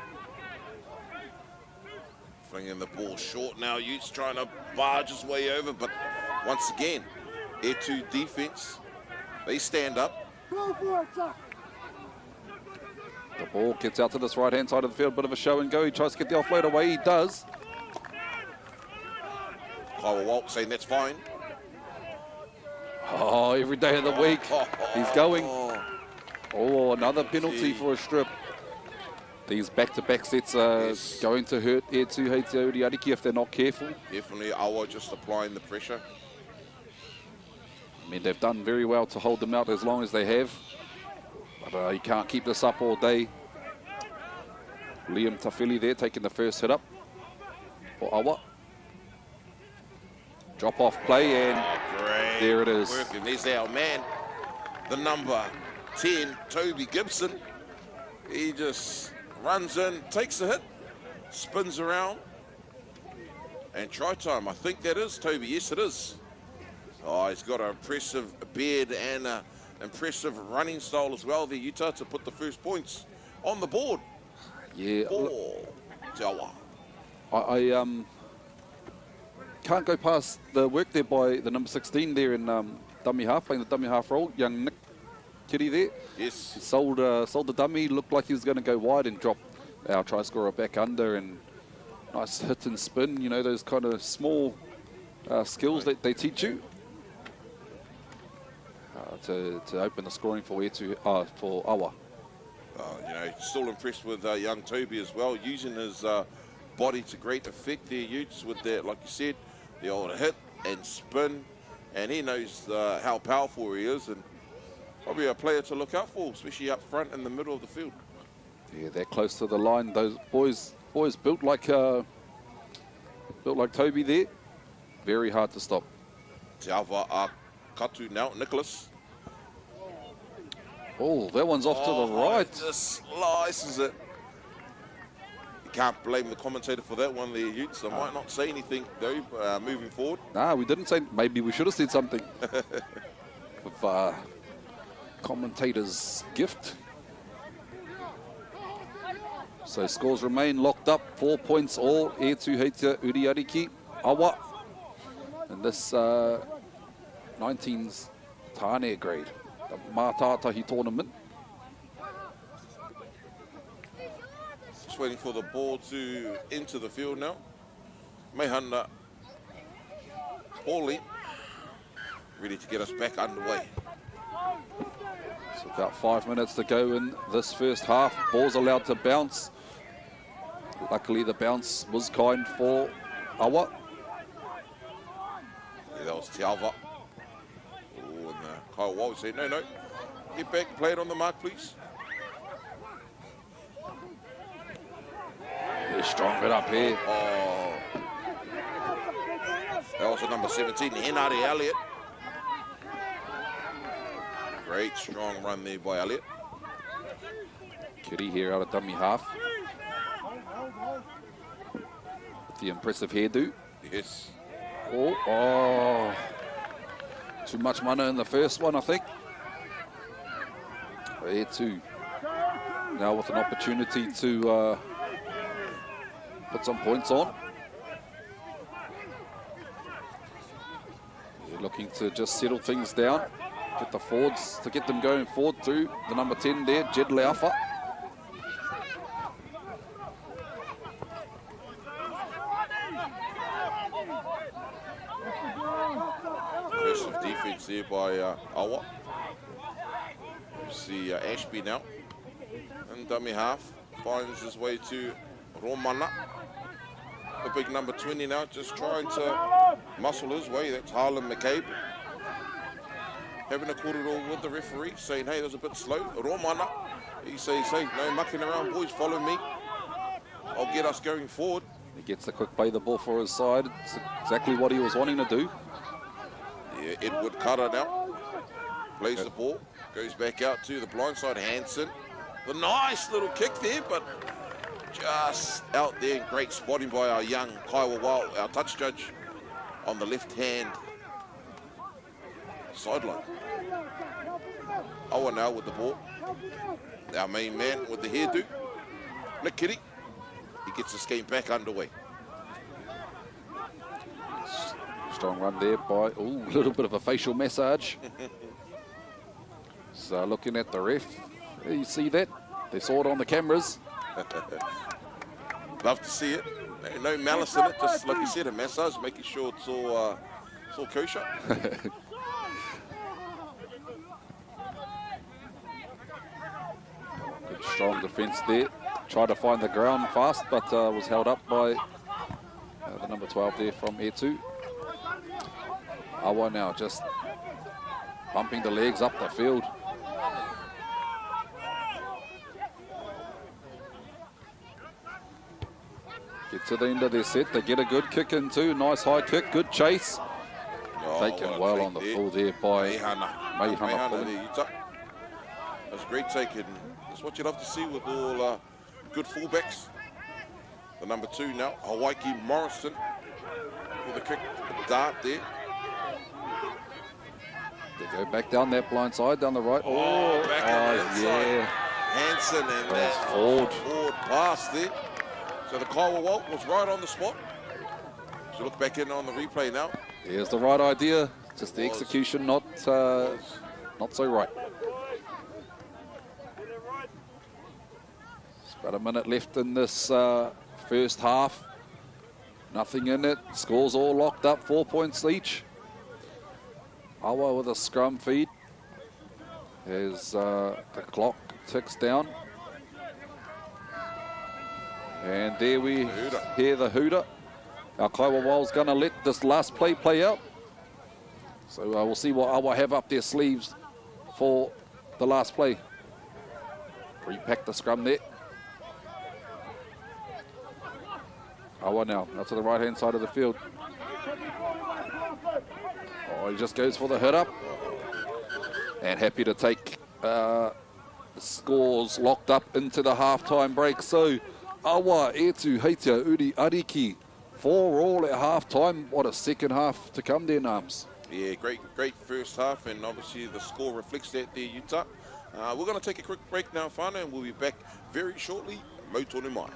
Flinging the ball short now. Utes trying to barge his way over, but once again, Etu defense, they stand up. Go for it, Duck. The ball gets out to this right-hand side of the field. Bit of a show and go. He tries to get the offload away. He does. Kyle Walt saying that's fine. Oh, every day of the week. He's going. Oh, another penalty for a strip. These back-to-back sets are going to hurt Tuhoe Uadiki if they're not careful. Definitely Awa just applying the pressure. I mean, they've done very well to hold them out as long as they have. But you can't keep this up all day. Liam Tafili there taking the first hit up for Awa. Drop-off play, and Great there it is. Working. There's our man, the number 10, Toby Gibson. He just runs in, takes a hit, spins around, and try time. I think that is Toby. Yes, it is. Oh, he's got an impressive beard and an impressive running style as well there, Utah, to put the first points on the board. Yeah. Ball. Jawa. I can't go past the work there by the number 16 there in dummy half, playing the dummy half role. Young Nick Kitty there. Yes. He sold the dummy, looked like he was going to go wide and drop our try scorer back under, and nice hit and spin, you know, those kind of small skills that they teach you to open the scoring for Awa. You know, still impressed with young Toby as well, using his body to great effect there, Utes, with that, like you said, the old hit and spin, and he knows how powerful he is, and probably a player to look out for, especially up front in the middle of the field. Yeah, they're close to the line. Those boys built like Toby there. Very hard to stop. Te awa katu now, Nicholas. Oh, that one's off to the right. Just slices it. You can't blame the commentator for that one there, Utes. I might not say anything, though, moving forward. Nah, we didn't say. Maybe we should have said something. With commentator's gift. So scores remain locked up. 4 points all. Tuhoe Uadiki Awa. And this 19's Tāne grade. The Mātātahi tournament. Just waiting for the ball to enter the field now. Mehana Paulie ready to get us back underway. So about 5 minutes to go in this first half. Ball's allowed to bounce. Luckily the bounce was kind for Awa. Yeah, that was Te Awa. Oh, and Kyle Wall said, no, get back, play it on the mark, please. They strong it up here. Oh, that was the number 17, Henare Elliott. Great strong run there by Elliott. Kitty here out of dummy half. With the impressive hairdo. Yes. Oh, too much mana in the first one, I think. There too. Now with an opportunity to put some points on. They're looking to just settle things down. Get the forwards, to get them going forward through the number 10 there, Jed Leafa. Impressive defense there by Awa. You see Ashby now in in dummy half. Finds his way to Romana. The big number 20 now, just trying to muscle his way. That's Harlan McCabe. Having a korero with the referee, saying, hey, that was a bit slow. Romana, he says, hey, no mucking around, boys, follow me. I'll get us going forward. He gets the quick play the ball for his side. It's exactly what he was wanting to do. Yeah, Edward Cutter now. Plays the ball, goes back out to the blind side, Hansen. The nice little kick there, but just out there, great spotting by our young Kaiwa Wau, our touch judge, on the left-hand sideline. Awa now with the ball. Our main man with the hairdo, Nick Kitty. He gets this game back underway. Strong run there by, a little bit of a facial massage. So looking at the ref, you see that? They saw it on the cameras. Love to see it. No malice in it, just like you said, a massage, making sure it's all kosher. Good strong defence there. Tried to find the ground fast, but was held up by the number 12 there from Etu. Awa now just bumping the legs up the field. Get to the end of their set. They get a good kick in too. Nice high kick. Good chase. Taken well on the full there by Meihana. That's a great take, and that's what you love to see with all good fullbacks. The number 2 now, Hawaii Morrison, with a kick dart there. They go back down that blind side, down the right. Back on the inside. Hansen and that forward pass there. So the Kaiwa Walt was right on the spot. So look back in on the replay now. Here's the right idea, just the execution not so right. It's about a minute left in this first half. Nothing in it. Scores all locked up, 4 points each. Awa with a scrum feed as the clock ticks down. And there we hear the hooter. Our Kaiwa Wau's going to let this last play out. So we'll see what Awa have up their sleeves for the last play. Repack the scrum there. Awa now to the right-hand side of the field. He just goes for the hit up. And happy to take the scores locked up into the halftime break. So Awa, Etu, Heitea, Uadiki, 4 all at halftime. What a second half to come there, Nams. Yeah, great first half, and obviously the score reflects that there, Utah. We're going to take a quick break now, whānau, and we'll be back very shortly. Mau tonu mai.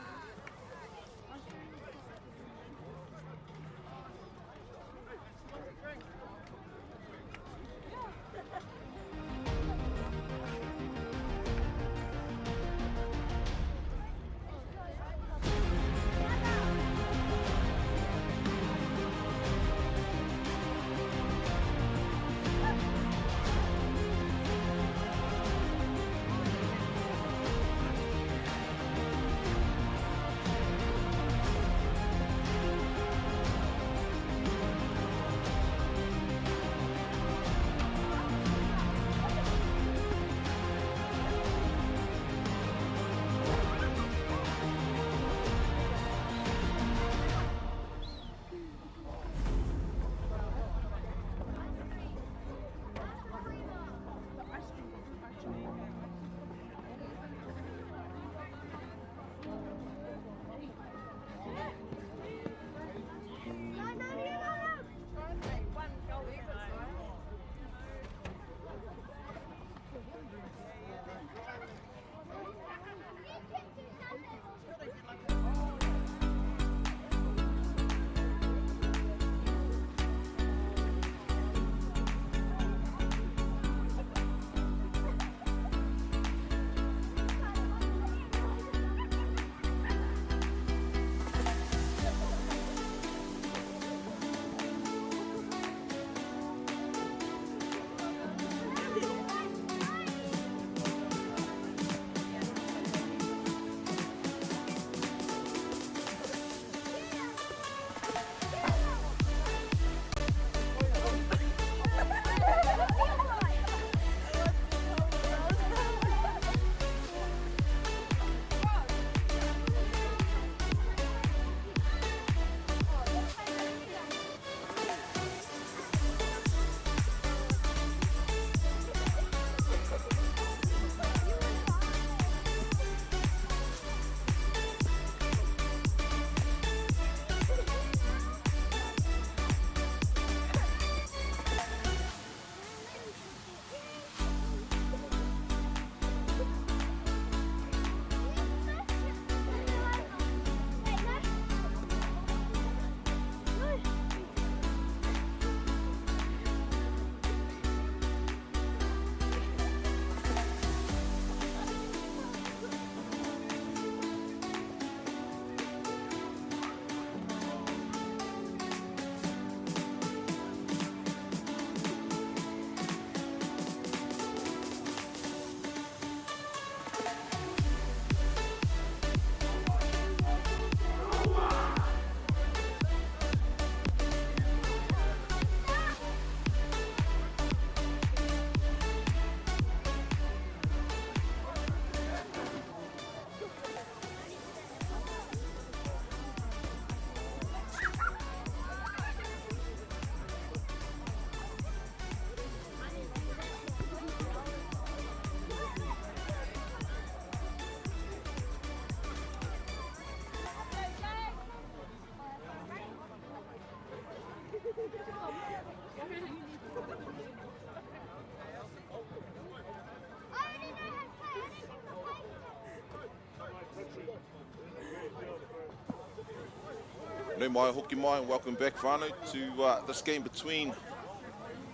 No mai, hoki mai, and welcome back, whānau, to this game between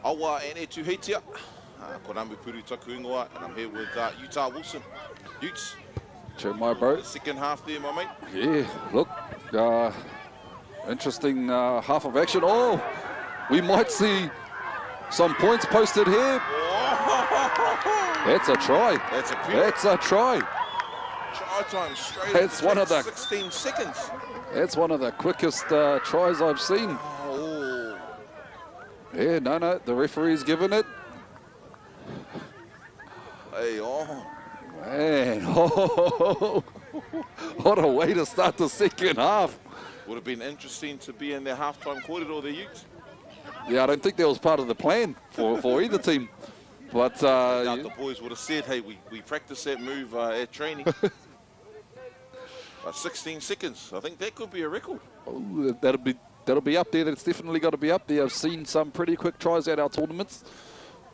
Awa and Tuhoe. Ko Namu Puru taku ingoa, and I'm here with Utah Wilson. Utes, Check my bro. second half there, my mate. Yeah, look, interesting half of action. Oh, we might see some points posted here. That's a try. That's a pure That's a try. try time straight. That's one of the- 16 seconds. That's one of the quickest tries I've seen. Oh, Yeah, no, the referee's given it. hey, oh. Man, oh, what a way to start the second half. Would have been interesting to be in their halftime corridor, the Utes. Yeah, I don't think that was part of the plan for either team. But I doubt the boys would have said, hey, we practiced that move at training. 16 seconds. I think that could be a record. oh, that'll be up there. That's definitely got to be up there. I've seen some pretty quick tries at our tournaments,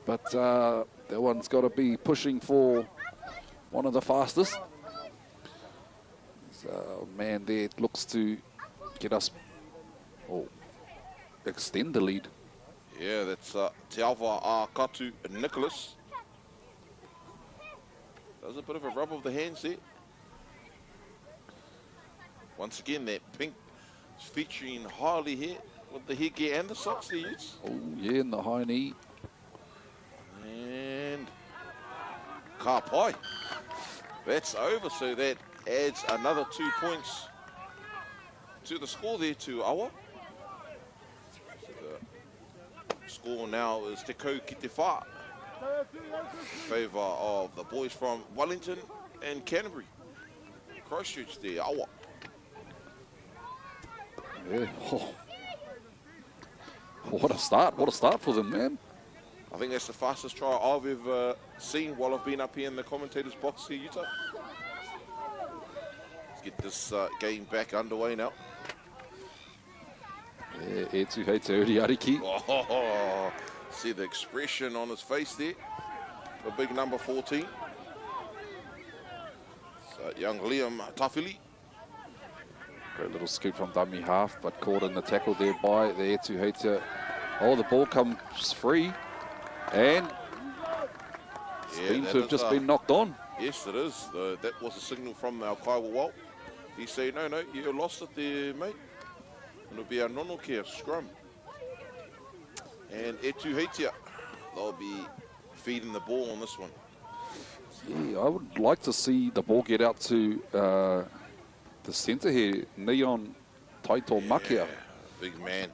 but that one's got to be pushing for one of the fastest. So, man, there it looks to get us, extend the lead. Yeah, that's Te Awa Katu Nicholas. Does a bit of a rub of the hands there. Once again, that pink is featuring highly here with the headgear and the socks they use. Oh, yeah, in the high knee. And ka pai. That's over, so that adds another 2 points to the score there to Awa. The score now is te kau ki te whā in favour of the boys from Wellington and Canterbury. Christchurch there, Awa. Yeah. Oh. What a start for them, man. I think that's the fastest try I've ever seen while I've been up here in the commentators' box here, Utah. Let's get this game back underway now. Yeah, Tuhoe Uadiki. Oh, see the expression on his face there. The big number 14. So young Liam Tafili. Great little scoop from dummy half, but caught in the tackle there by the Tuhoe. Oh, the ball comes free, and seems to have just been knocked on. Yes, it is. That was a signal from our Kaiwa Walt. He said, no, you lost it there, mate. It'll be a nono care scrum. And Tuhoe, they'll be feeding the ball on this one. Yeah, I would like to see the ball get out to the centre here, Neon Taito Makia. Big man.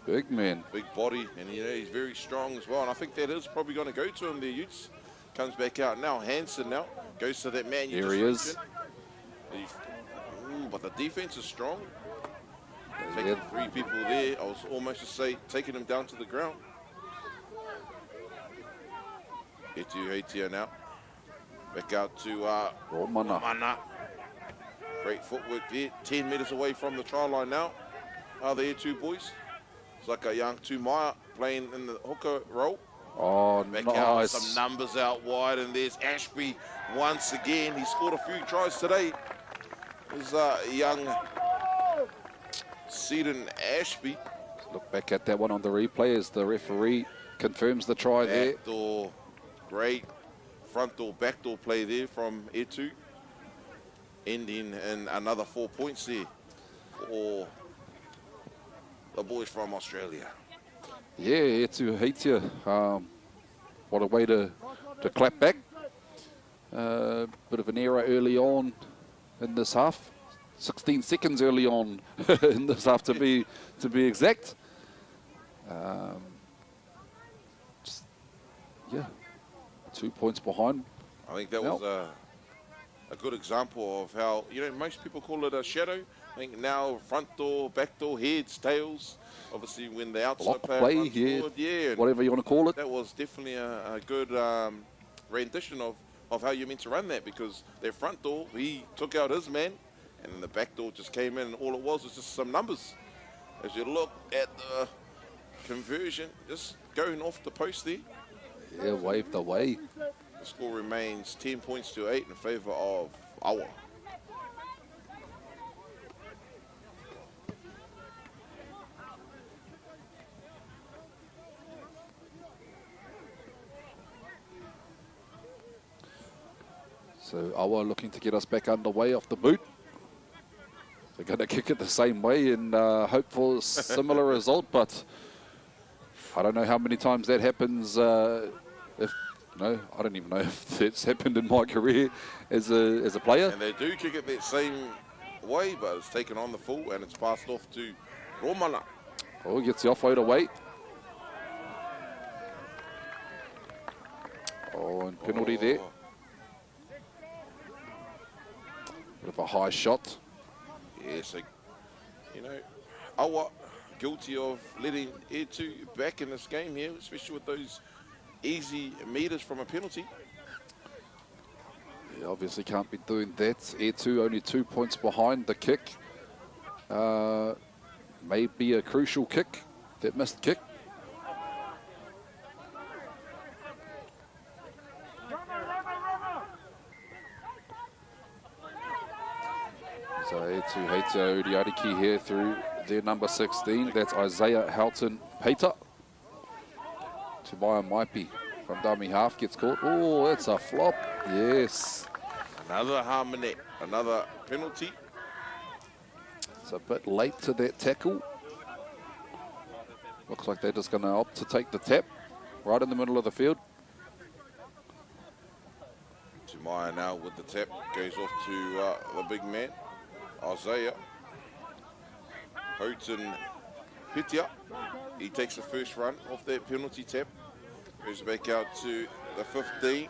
Big man. Big body, and he's very strong as well. And I think that is probably going to go to him there, Utes. Comes back out now. Hansen now goes to that man. Here he is. But the defense is strong. Yeah. Taking 3 people there. I was almost to say taking him down to the ground. Tuhoe now. Back out to Romana. Mana. Great footwork there. 10 metres away from the try line now. Are the two boys? It's like a young Tumaya playing in the hooker role. Oh, Back nice. out, some numbers out wide, and there's Ashby once again. He scored a few tries today. There's young Seaton Ashby. Look back at that one on the replay as the referee confirms the try there. Backdoor, great front door, backdoor play there from Etu. Ending in another 4 points there for the boys from Australia. Yeah, Tuhoe. What a way to clap back. Bit of an error early on in this half. 16 seconds early on in this half to be exact. Yeah, 2 points behind. I think that was a good example of how, most people call it a shadow. I think now front door, back door, heads, tails. Obviously, when the outside Block player play, runs yeah, forward, whatever you want to call it. That was definitely a good rendition of how you're meant to run that, because their front door, he took out his man, and then the back door just came in, and all it was just some numbers. As you look at the conversion just going off the post there. Yeah, waved away. The score remains 10 points to 8 in favour of Awa. So Awa looking to get us back underway off the boot. They're going to kick it the same way and hope for a similar result, but I don't know how many times that happens. I don't even know if it's happened in my career as a player. And they do kick it that same way, but it's taken on the full and it's passed off to Romana. Oh, gets the offload away. Oh, and penalty there. Bit of a high shot. Yeah, so, you know, Awa guilty of letting Air 2 back in this game here, especially with those easy meters from a penalty. Yeah, obviously can't be doing that. Air 2 only 2 points behind the kick. Maybe a crucial kick, that missed kick. So Tuhoe Uadiki here through their number 16. That's Isaiah Houghton Peter. Tumaya Maipi from dummy half gets caught. Oh, that's a flop. Yes. Another harmony, another penalty. It's a bit late to that tackle. Looks like they're just going to opt to take the tap right in the middle of the field. Tumaya now with the tap, goes off to the big man, Isaiah Houghton Peter. He takes the first run off that penalty tap. Goes back out to the 15.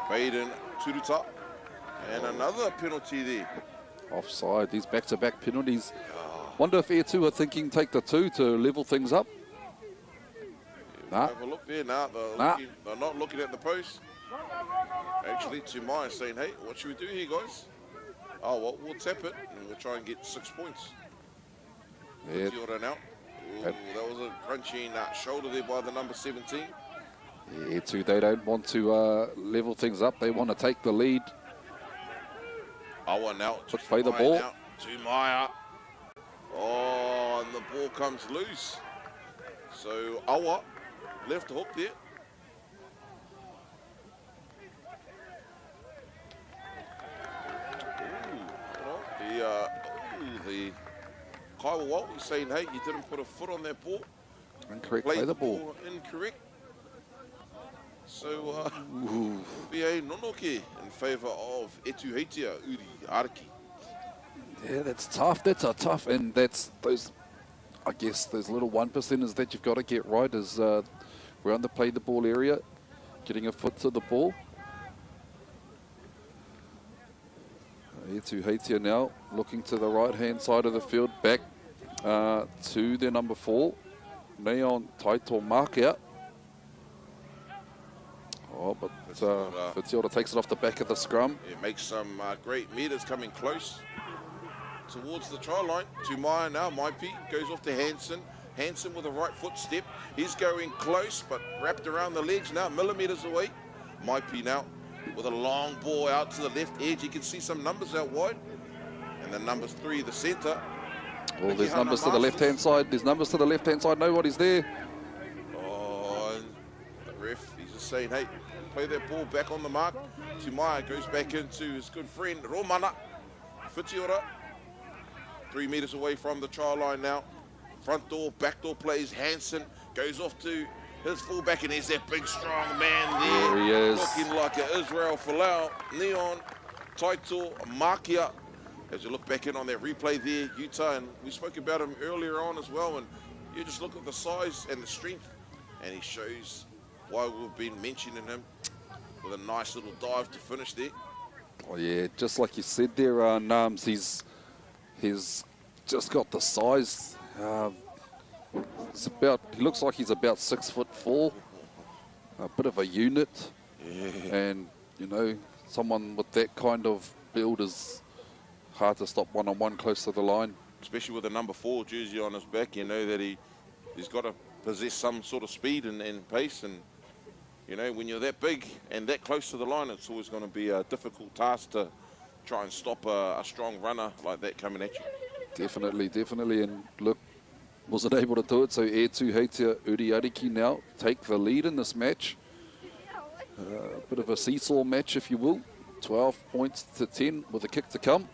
Baden Turuta. And another penalty there. Offside. These back-to-back penalties. Wonder if Air 2 are thinking take the 2 to level things up. Nah. Have a look there. They're not looking at the post. Actually, Tumaya saying, hey, what should we do here, guys? Oh, well, we'll tap it and we'll try and get 6 points. Yeah. Now. Ooh, that was a crunchy shoulder there by the number 17. Yeah, too. They don't want to level things up. They want to take the lead. Awa now. Let's play the ball. Tumaya. Oh, and the ball comes loose. So Awa left hook there. The Kaiwa Walt is saying, hey, you didn't put a foot on that ball. Incorrect. Play the ball. Incorrect. So, B.A. Nonoke in favour of Etuhetia Uadiki. Yeah, that's tough. That's a tough, and that's those. I guess those little 1%ers that you've got to get right is around the play the ball area, getting a foot to the ball. Etuhetia now looking to the right-hand side of the field, back to their number 4, Neon Taito Makia. Oh, but Fitzgerald takes it off the back of the scrum. It makes some great meters coming close towards the try line. Tumaya now, Maipi, goes off to Hansen. Hansen with a right foot step. He's going close, but wrapped around the legs now, millimetres away. Maipi now with a long ball out to the left edge. You can see some numbers out wide. And then numbers 3, the centre. Well, there's numbers to the left-hand side. There's numbers to the left-hand side. Nobody's there. Oh, and the ref, he's just saying, hey, play that ball back on the mark. Tumaya goes back into his good friend, Romana. Whitiora, 3 metres away from the try line now. Front door, back door plays. Hansen goes off to his fullback, and there's that big, strong man there. There he is. Looking like an Israel Folau. Neon Taito Makia. As you look back in on that replay there, Utah, and we spoke about him earlier on as well, and you just look at the size and the strength, and he shows why we've been mentioning him with a nice little dive to finish there. Oh yeah, just like you said there, Nams, he's just got the size. He looks like he's about 6'4", a bit of a unit, and you know, someone with that kind of build is hard to stop one-on-one close to the line. Especially with the number 4 jersey on his back, you know that he's got to possess some sort of speed and pace. And, you know, when you're that big and that close to the line, it's always going to be a difficult task to try and stop a strong runner like that coming at you. Definitely, definitely. And look, wasn't able to do it. So Tuhoe Uadiki now take the lead in this match. A bit of a seesaw match, if you will. 12 points to 10 with a kick to come.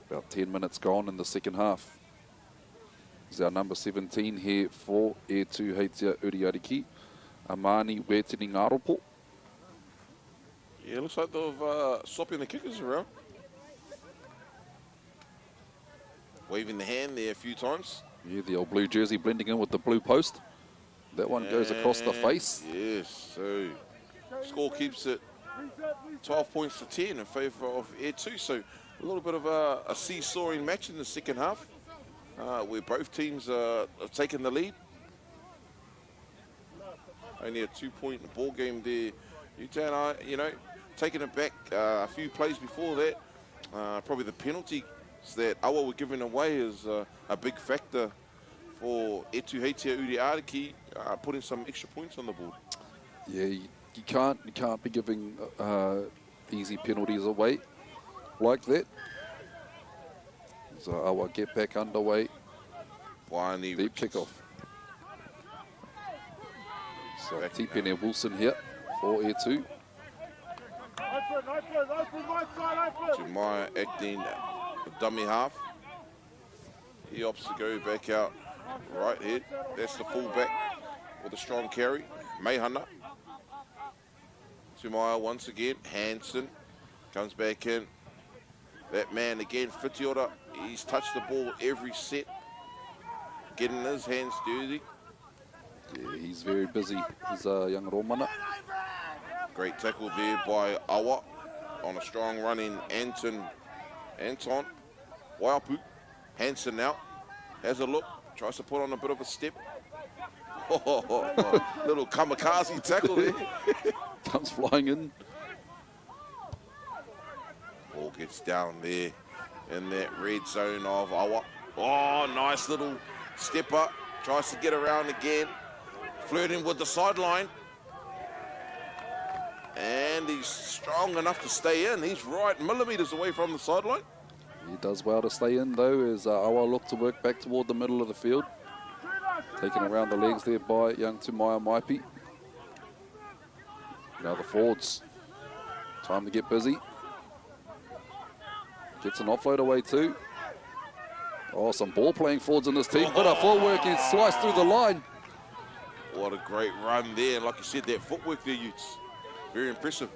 About 10 minutes gone in the second half. Is our number 17 here for Tuhoe Uadiki, Amani Wetini Ngaropo. Yeah, looks like they've swapping the kickers around. Waving the hand there a few times. Yeah, the old blue jersey blending in with the blue post. That one goes across the face. Yes, so score keeps it 12 points to 10 in favour of Tuhoe. So a little bit of a seesawing match in the second half, where both teams have taken the lead. Only a 2-point ball game there. You know, taking it back a few plays before that, probably the penalty that Awa were giving away is a big factor for Tuhoe Uadiki, putting some extra points on the board. Yeah, you can't be giving easy penalties away like that. So Awa get back underway. Deep kickoff. So Tipene Wilson here for Tuhoe. Tumaya acting dummy half. He opts to go back out right here. That's the fullback with a strong carry. Meihana. Tumaya once again. Hansen comes back in. That man again, Whitiora, he's touched the ball every set. Getting his hands dirty. Yeah, he's very busy. He's a young Romana. Great tackle there by Awa on a strong running Anton Waiapu. Hansen now has a look, tries to put on a bit of a step. Little kamikaze tackle there. Comes flying in. Ball gets down there in that red zone of Awa. Oh, nice little step up. Tries to get around again. Flirting with the sideline. And he's strong enough to stay in. He's right millimetres away from the sideline. He does well to stay in though, as Awa look to work back toward the middle of the field. Taken around the legs there by young Tumaya Maipi. Now the forwards. Time to get busy. Gets an offload away too. Oh, some ball playing forwards in this team. Bit of footwork and sliced through the line. What a great run there. Like you said, that footwork there, Utes. Very impressive.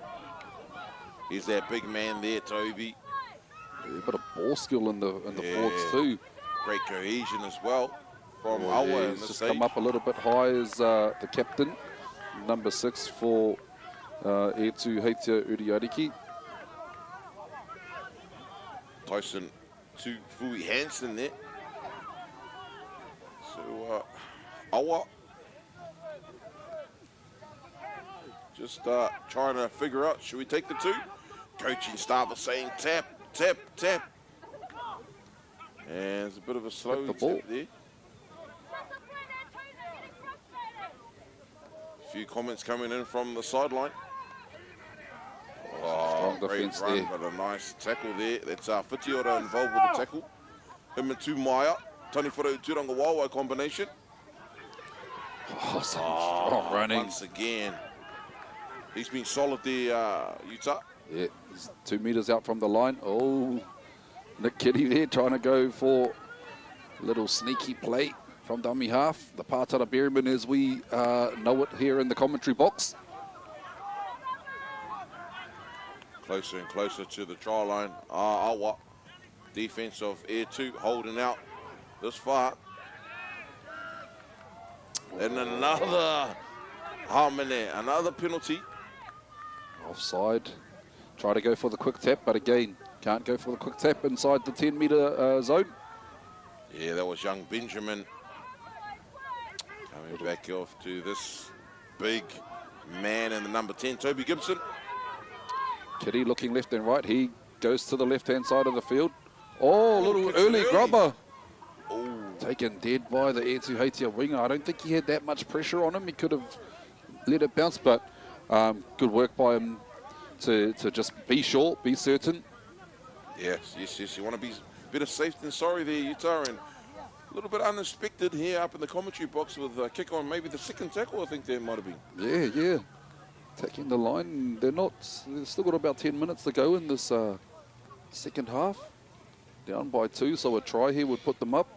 Here's that big man there, Toby. Yeah, a bit of ball skill in the forwards too. Great cohesion as well from Oh, Awa. yeah, he's just come up a little bit high as the captain, number 6 for Tuhoe Uadiki. Tyson Fui Hansen there. So Awa just trying to figure out, should we take the 2? Coaching staff are saying tap, tap, tap. And it's a bit of a slow tap there. A few comments coming in from the sideline. Oh, strong great defence run, there. but a nice tackle there. That's Whitiora involved with the tackle. Him and Tumaya, Tani Whara Turanga Wawa combination. Oh, some strong running. Once again. He's been solid there, Utah. Yeah, he's 2 metres out from the line. Oh, Nick Kitty there trying to go for a little sneaky play from dummy half. The Pātara Berryman as we know it here in the commentary box. Closer and closer to the try line. Awa, defense of Tuhoe holding out this far. And another harmony, another penalty. Offside. Try to go for the quick tap, but again, can't go for the quick tap inside the 10-metre zone. Yeah, that was young Benjamin. Coming back off to this big man in the number 10, Toby Gibson. Kitty looking left and right. He goes to the left-hand side of the field. Oh, little early grubber. Oh, taken dead by the Tuhoe winger. I don't think he had that much pressure on him. He could have let it bounce, but good work by him to just be sure, be certain. Yes. You want to be a bit of safe than sorry there, Utah, and a little bit unexpected here up in the commentary box with a kick on maybe the second tackle, I think there might have been. Yeah. Taking the line. They've still got about 10 minutes to go in this second half. Down by 2, so a try here would put them up.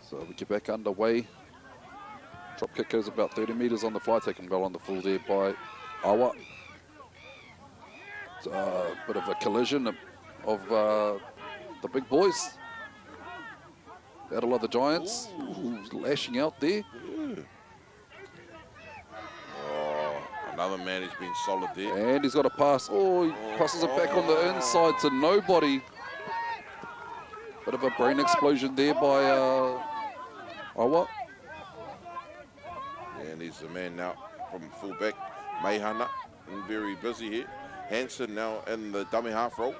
So we get back underway. Drop kick goes about 30 metres on the fly, taken well on the full there by Awa. Bit of a collision of the big boys. Battle of the Giants. Ooh, lashing out there. Oh, another man who's been solid there. And he's got a pass. Oh, he passes it back on the inside to nobody. Bit of a brain explosion there by Awa. And he's the man now from fullback, Meihana, and very busy here. Hansen now in the dummy half role.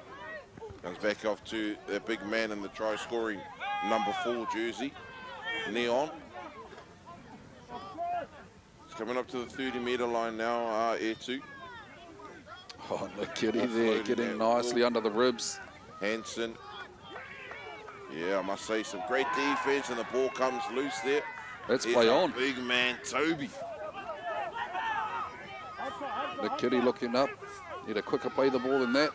Comes back off to the big man in the try-scoring number 4 jersey, Neon. He's coming up to the 30-metre line now, Air2. Oh, look, Kitty there, getting nicely under the ribs. Hansen. Yeah, I must say, some great defense, and the ball comes loose there. Let's play on. Big man, Toby. Look, Kitty looking up. Need a quicker play the ball than that.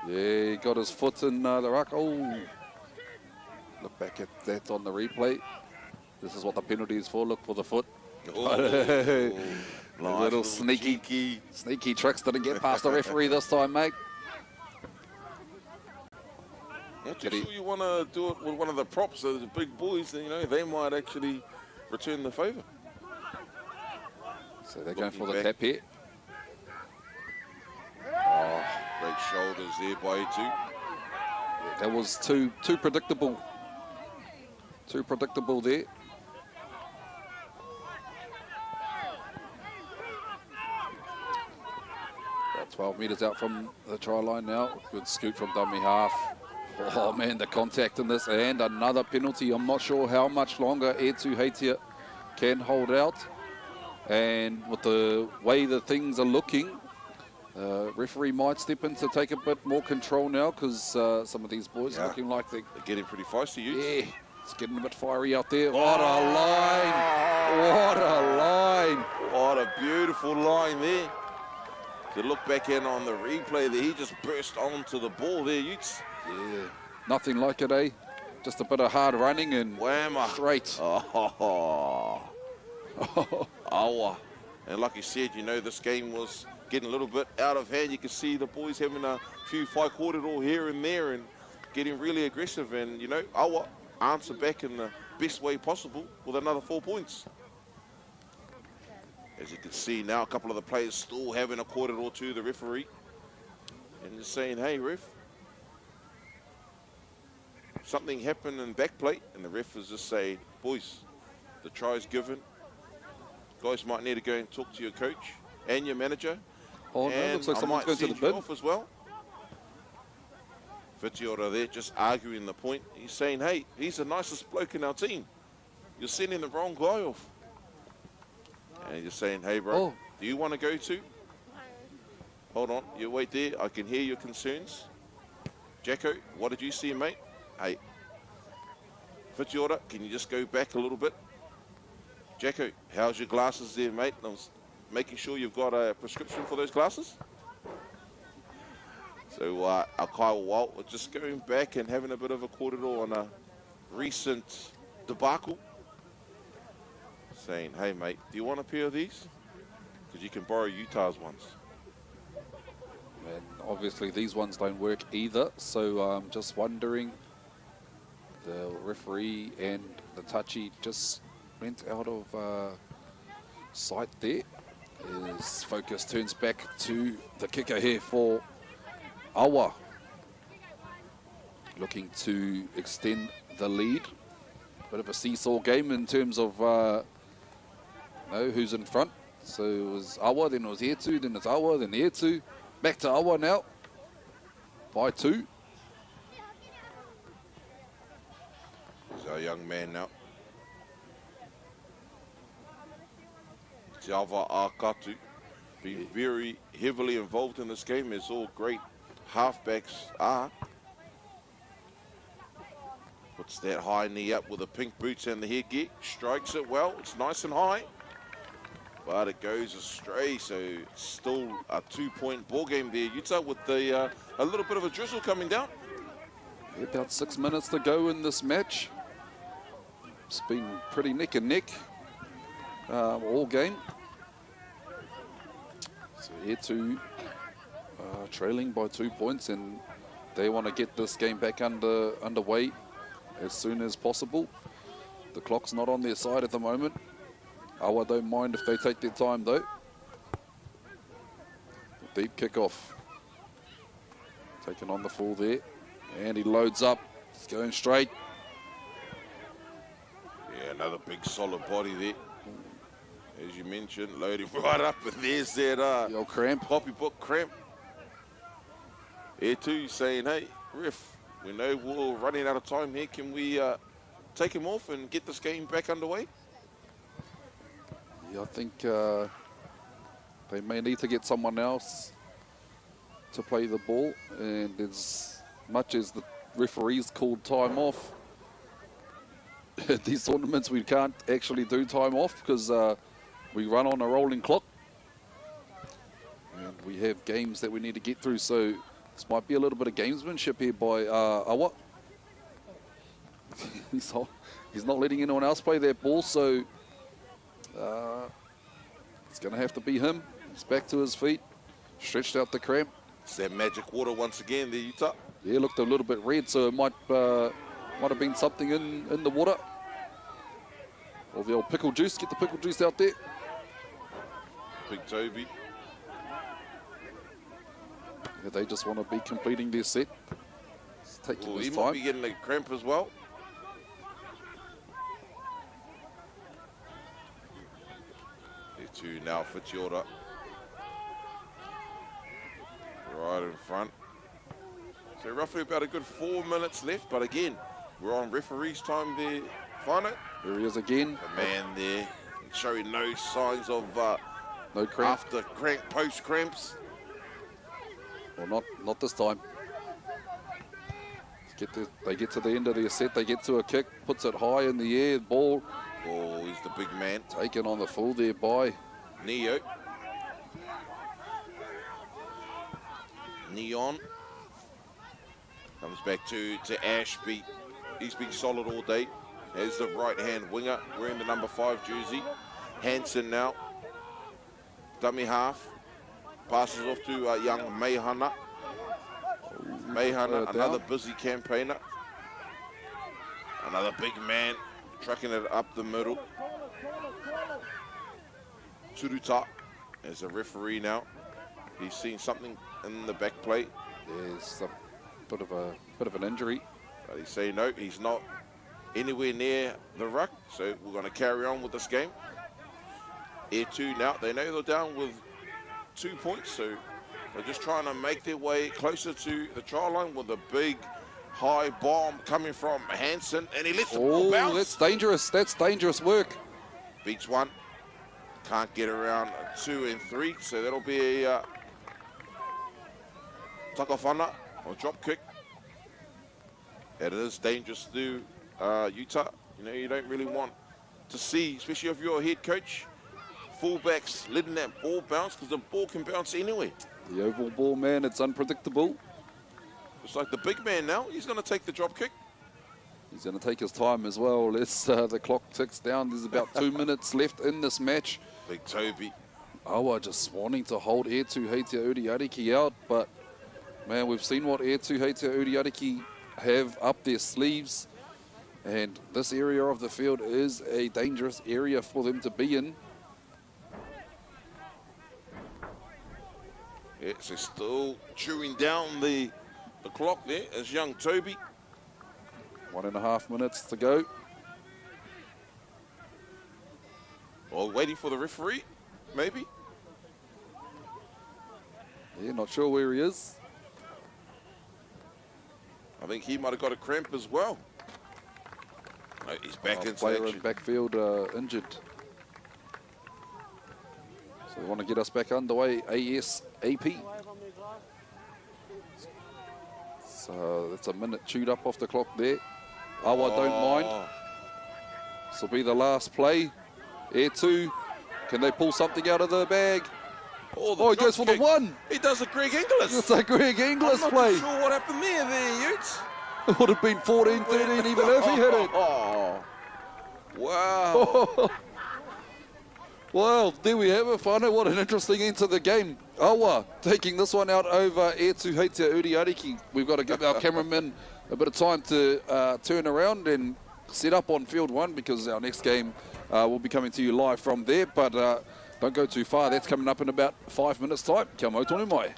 Yeah, he got his foot in the ruck. Oh, look back at that on the replay. This is what the penalty is for. Look for the foot. Oh, little sneaky tricks. Didn't get past the referee this time, mate. Not too sure you want to do it with one of the props, so the big boys, you know, they might actually return the favour. So they're going for the tap here. Oh, great shoulders there by A2. Yeah, that was too predictable. Too predictable there. About 12 metres out from the try line now. Good scoot from dummy half. Oh man, the contact in this, and another penalty. I'm not sure how much longer Tuhoe can hold out. And with the way that things are looking, referee might step in to take a bit more control now, because some of these boys are looking like they're getting pretty feisty. Yeah, it's getting a bit fiery out there. What a line! What a line! What a beautiful line there. To look back in on the replay there, he just burst onto the ball there, Utes. Yeah, nothing like it, eh? Just a bit of hard running and whammer. Straight. Oh. Awa. And like you said, you know, this game was getting a little bit out of hand. You can see the boys having a few fight all here and there and getting really aggressive. And, you know, Awa answer back in the best way possible with another 4 points. As you can see now, a couple of the players still having a quarter or two, the referee. And just saying, hey, ref, something happened in back plate. And the ref is just saying, boys, the try's given. Guys might need to go and talk to your coach and your manager. Oh, no, and looks like someone's going to the bin. off as well. Whitiora there just arguing the point. He's saying, hey, he's the nicest bloke in our team. You're sending the wrong guy off. And he's saying, hey, bro, do you want to go too? Hold on, you wait there. I can hear your concerns. Jacko, what did you see, mate? Hey, Whitiora, can you just go back a little bit? Jacko, how's your glasses there, mate? I'm making sure you've got a prescription for those glasses. So Akai Walt was just going back and having a bit of a corridor on a recent debacle. Saying, hey, mate, do you want a pair of these? Because you can borrow Utah's ones. And obviously these ones don't work either, so I'm just wondering, the referee and the touchy just went out of sight there. His focus turns back to the kicker here for Awa. Looking to extend the lead. Bit of a seesaw game in terms of who's in front. So it was Awa, then it was Air2, then it's Awa, then Air2. Back to Awa now. by 2. He's our young man now. Te Awa Akatu. Been very heavily involved in this game, as all great halfbacks are. Puts that high knee up with the pink boots and the headgear. Strikes it well. It's nice and high. But it goes astray, so it's still a 2-point ball game there, Utah, with a little bit of a drizzle coming down. Yeah, about 6 minutes to go in this match. It's been pretty neck and neck all game. So here to trailing by 2 points, and they want to get this game back underway as soon as possible. The clock's not on their side at the moment. Awa don't mind if they take their time though. Deep kickoff. Taking on the full there. And he loads up. He's going straight. Yeah, another big solid body there. As you mentioned, loading right up, and there's that The old cramp. poppybook cramp. Here too, saying, hey, ref, we know we're running out of time here. Can we take him off and get this game back underway? Yeah, I think they may need to get someone else to play the ball. And as much as the referees called time off, at these tournaments we can't actually do time off because we run on a rolling clock. And we have games that we need to get through, so this might be a little bit of gamesmanship here by Awa. He's not letting anyone else play that ball, so it's going to have to be him. He's back to his feet, stretched out the cramp. It's that magic water once again there, Utah. Yeah, looked a little bit red, so it might have been something in the water. Or the old pickle juice. Get the pickle juice out there. Big Toby. Yeah, they just want to be completing their set. It's taking Well, his he time. might be getting a cramp as well. There two now for Chiora. Right in front. So roughly about a good 4 minutes left, but again, we're on referee's time there, Whānau. There he is again. The man there showing no signs of No cramp. after cramp, post cramps. Well, not this time. They get to the end of their set. They get to a kick, puts it high in the air. Ball Oh, he's the big man. taken on the full there by Neo. Neon. Comes back to Ashby. He's been solid all day. As the right-hand winger, wearing the number 5 jersey. Hansen now. Dummy half. Passes off to young Meihana. Meihana, another busy campaigner. Another big man, trucking it up the middle. Turuta as a referee now. He's seen something in the back plate. There's a bit of an injury. But he's saying no, he's not anywhere near the ruck. So we're going to carry on with this game. Air 2 now. They know they're down with 2 points, so they're just trying to make their way closer to the try line with a big high bomb coming from Hansen, and he lets the ball bounce. That's dangerous. That's dangerous work. Beats one. Can't get around 2 and 3, so that'll be a takawhana or drop kick. And it is dangerous to Utah. You know, you don't really want to see, especially if you're a head coach, fullbacks letting that ball bounce, because the ball can bounce anywhere. The oval ball, man, it's unpredictable. It's like the big man now. He's going to take the drop kick. He's going to take his time as well. The clock ticks down. There's about 2 minutes left in this match. Big Toby. Awa just wanting to hold Air 2 Uadiki out, but man, we've seen what Air 2 Uadiki have up their sleeves, and this area of the field is a dangerous area for them to be in. Yeah, so still chewing down the clock there as young Toby. 1.5 minutes to go. Or waiting for the referee, maybe. Yeah, not sure where he is. think he might have got a cramp as well. No, he's back into Player in action. backfield injured. So they want to get us back underway ASAP. So that's a minute chewed up off the clock there. Awa don't mind. This will be the last play. Air 2. Can they pull something out of the bag? Oh, He goes for the kick. 1. He does a Greg Inglis. It's a Greg Inglis I'm not play. too sure what happened there, Utes. It would have been 14-13 even if he hit it. Oh, wow. Well, there we have it, whānau. What an interesting end to the game. Awa taking this one out over Air Tuhoe Uadiki. We've got to give our cameraman a bit of time to turn around and set up on field 1 because our next game will be coming to you live from there. But don't go too far. That's coming up in about 5 minutes' time. Kia mau tonu mai.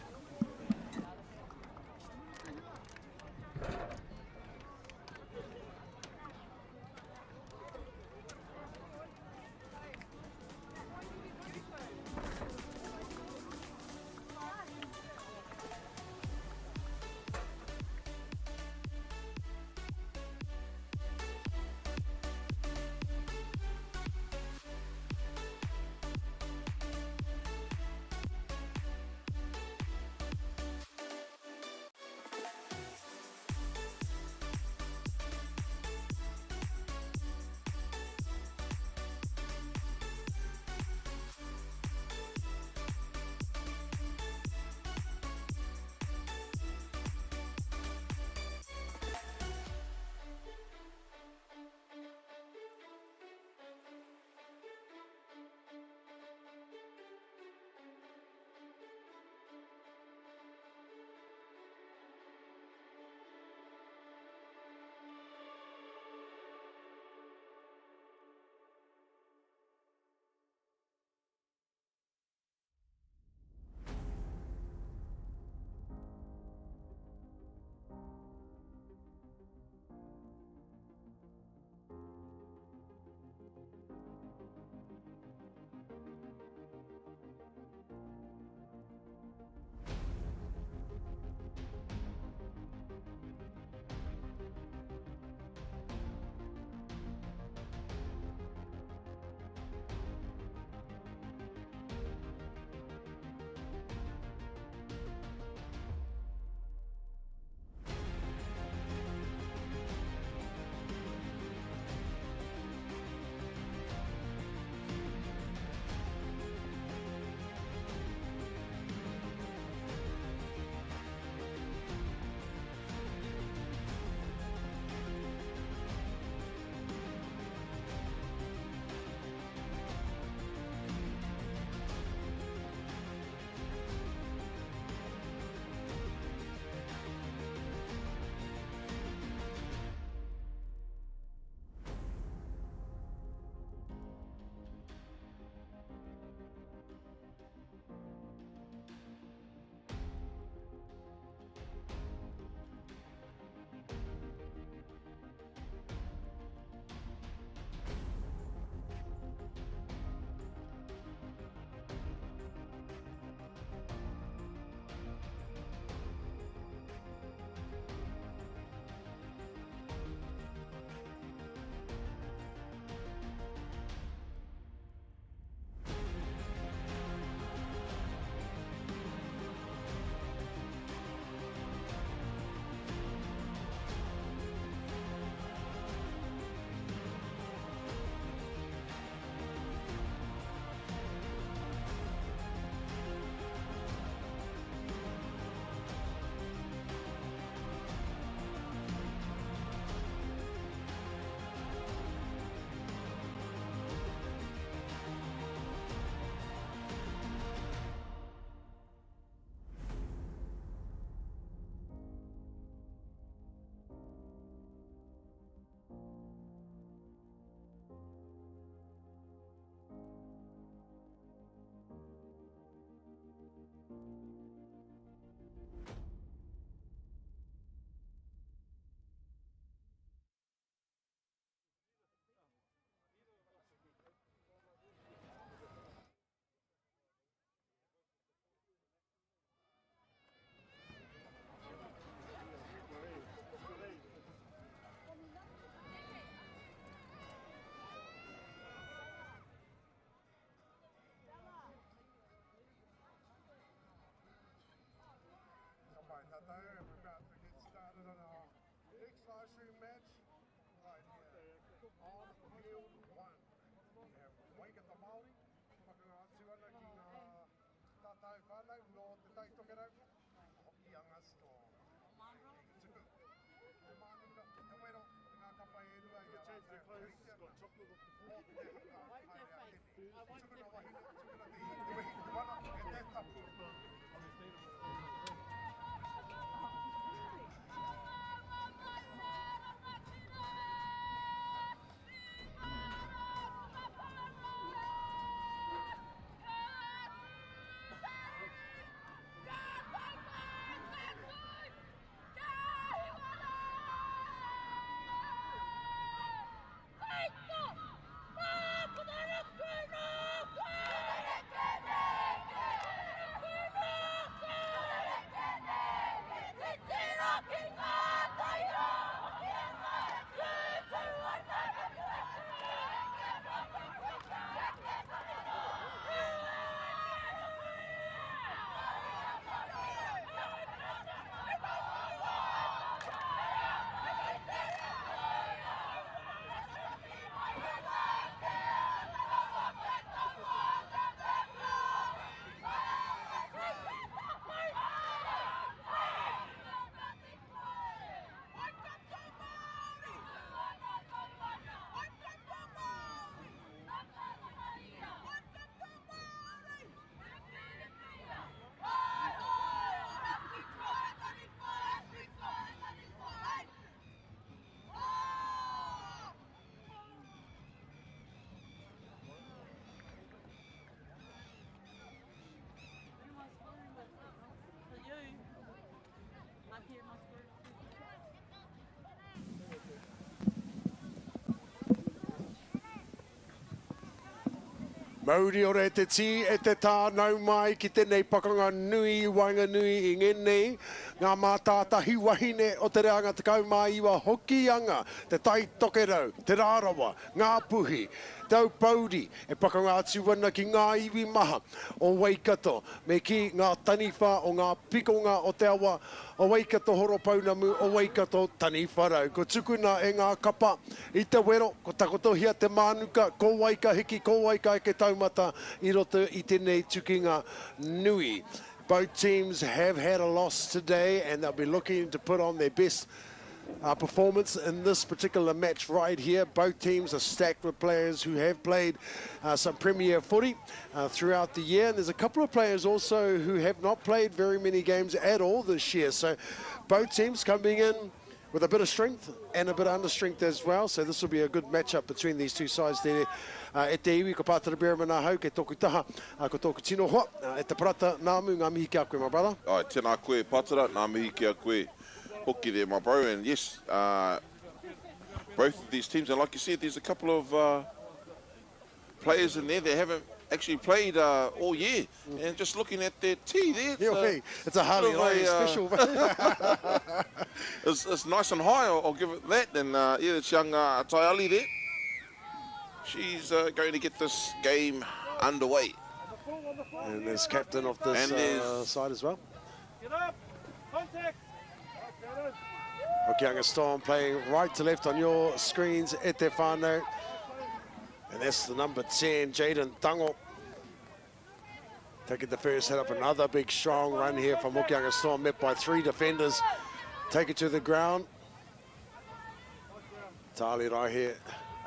Mauri ora e te ti e te tānau mai ki tēnei pakanga nui, wanga nui I ngenei. Ngā mātātahi wahine o te reanga te kaumaiwa hokianga, te tai tokerau, te rārawa, ngā puhi, tau pauri, e pakanga atu wana ki ngā iwi maha o Waikato, me ki ngā taniwha o ngā pikonga o te awa o Waikato horopaunamu o Waikato tani wharau. Ko tukuna e ngā kapa I te wero, ko takotohia te mānuka, ko waika hiki, ko waika e ke taumata I roto I tēnei tukinga nui. Both teams have had a loss today and they'll be looking to put on their best performance in this particular match right here. Both teams are stacked with players who have played some Premier footy throughout the year. And there's a couple of players also who have not played very many games at all this year. So both teams coming in with a bit of strength and a bit of understrength as well. So this will be a good matchup between these two sides there. E te iwi, ko pātara bera mana hau, ke tōku taha, ko tōku tino hoa, e te parata, nāmu, ngā mihi kia koe, my brother. Ai, tēnā koe pātara, ngā mihi kia koe. Hoki there, my bro, and yes, both of these teams, and like you said, there's a couple of players in there that haven't actually played all year, and just looking at their tee there, it's a Harley Rai special. It's nice and high, I'll give it that, and yeah, it's young Taiali there. She's going to get this game underway. And there's captain of this side as well. Get up! Contact! Hokianga Storm playing right to left on your screens, e te whānau. And that's the number 10, Jaden Tango. Taking the first head up, another big strong run here from Hokianga Storm, met by 3 defenders. Take it to the ground. Tali right here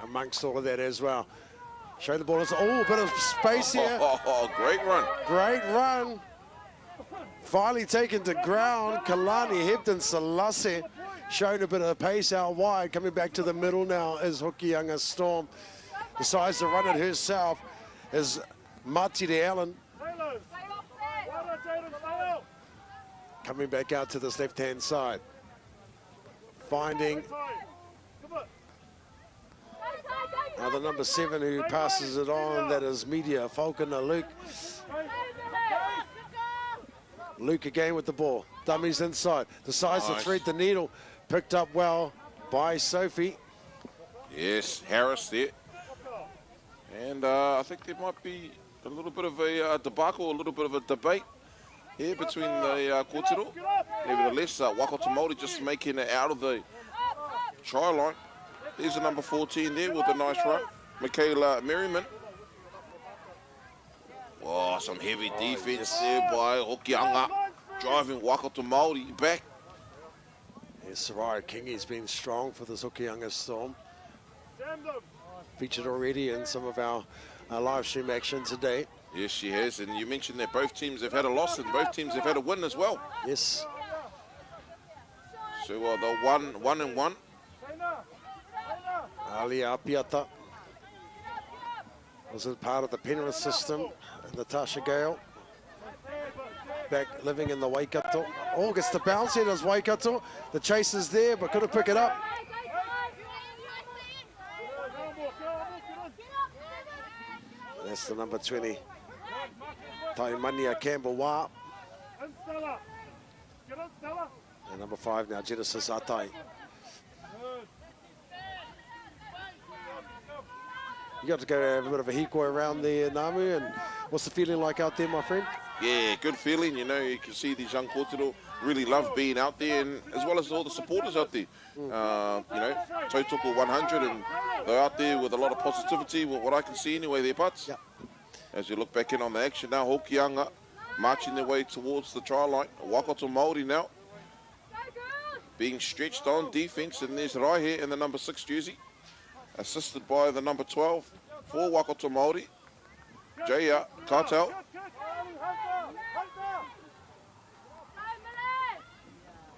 amongst all of that as well. Show the ball. Oh, a bit of space here. Great run. Great run. Finally taken to ground. Kalani Hebden Selassie showing a bit of pace out wide. Coming back to the middle now is Hokianga Storm. Decides to run it herself is Matire Allen. Coming back out to this left-hand side. Finding the number 7 who passes it on, that is Media Falconer Luke. Luke again with the ball. Dummies inside. Decides to thread the needle. Picked up well by Sophie. Yes, Harris there. And I think there might be a little bit of a debacle, a little bit of a debate here between the kōtero. Nevertheless, Waikato Māori just making it out of the try line. There's the number 14 there with a nice run. Michaela Merriman. Oh, some heavy defense there by Hokianga. Driving Waikato Māori back. Yes, Soraya Kingi's been strong for this Hokianga Storm. Featured already in some of our live stream action today. Yes, she has. And you mentioned that both teams have had a loss and both teams have had a win as well. Yes. So the 1-1. Alia Apiata was a part of the Penrith system and Natasha Gale. Back living in the Waikato. Oh, gets the bounce here as Waikato. The chase is there, but couldn't pick it up. That's the number 20. Taimania Campbell-Wah. And number 5 now, Genesis Atai. You got to go have a bit of a hiko around there, Namu, and what's the feeling like out there, my friend? Yeah, good feeling. You know, you can see these young kōrero really love being out there, and as well as all the supporters out there. You know, Tautoko 100, and they're out there with a lot of positivity, what I can see anyway, their butts. Yep. As you look back in on the action now, Hokianga marching their way towards the try line. Waikato Māori now being stretched on defence, and there's Raihe in the number 6 jersey, assisted by the number 12 for Waikato Māori, Jaya Kartel.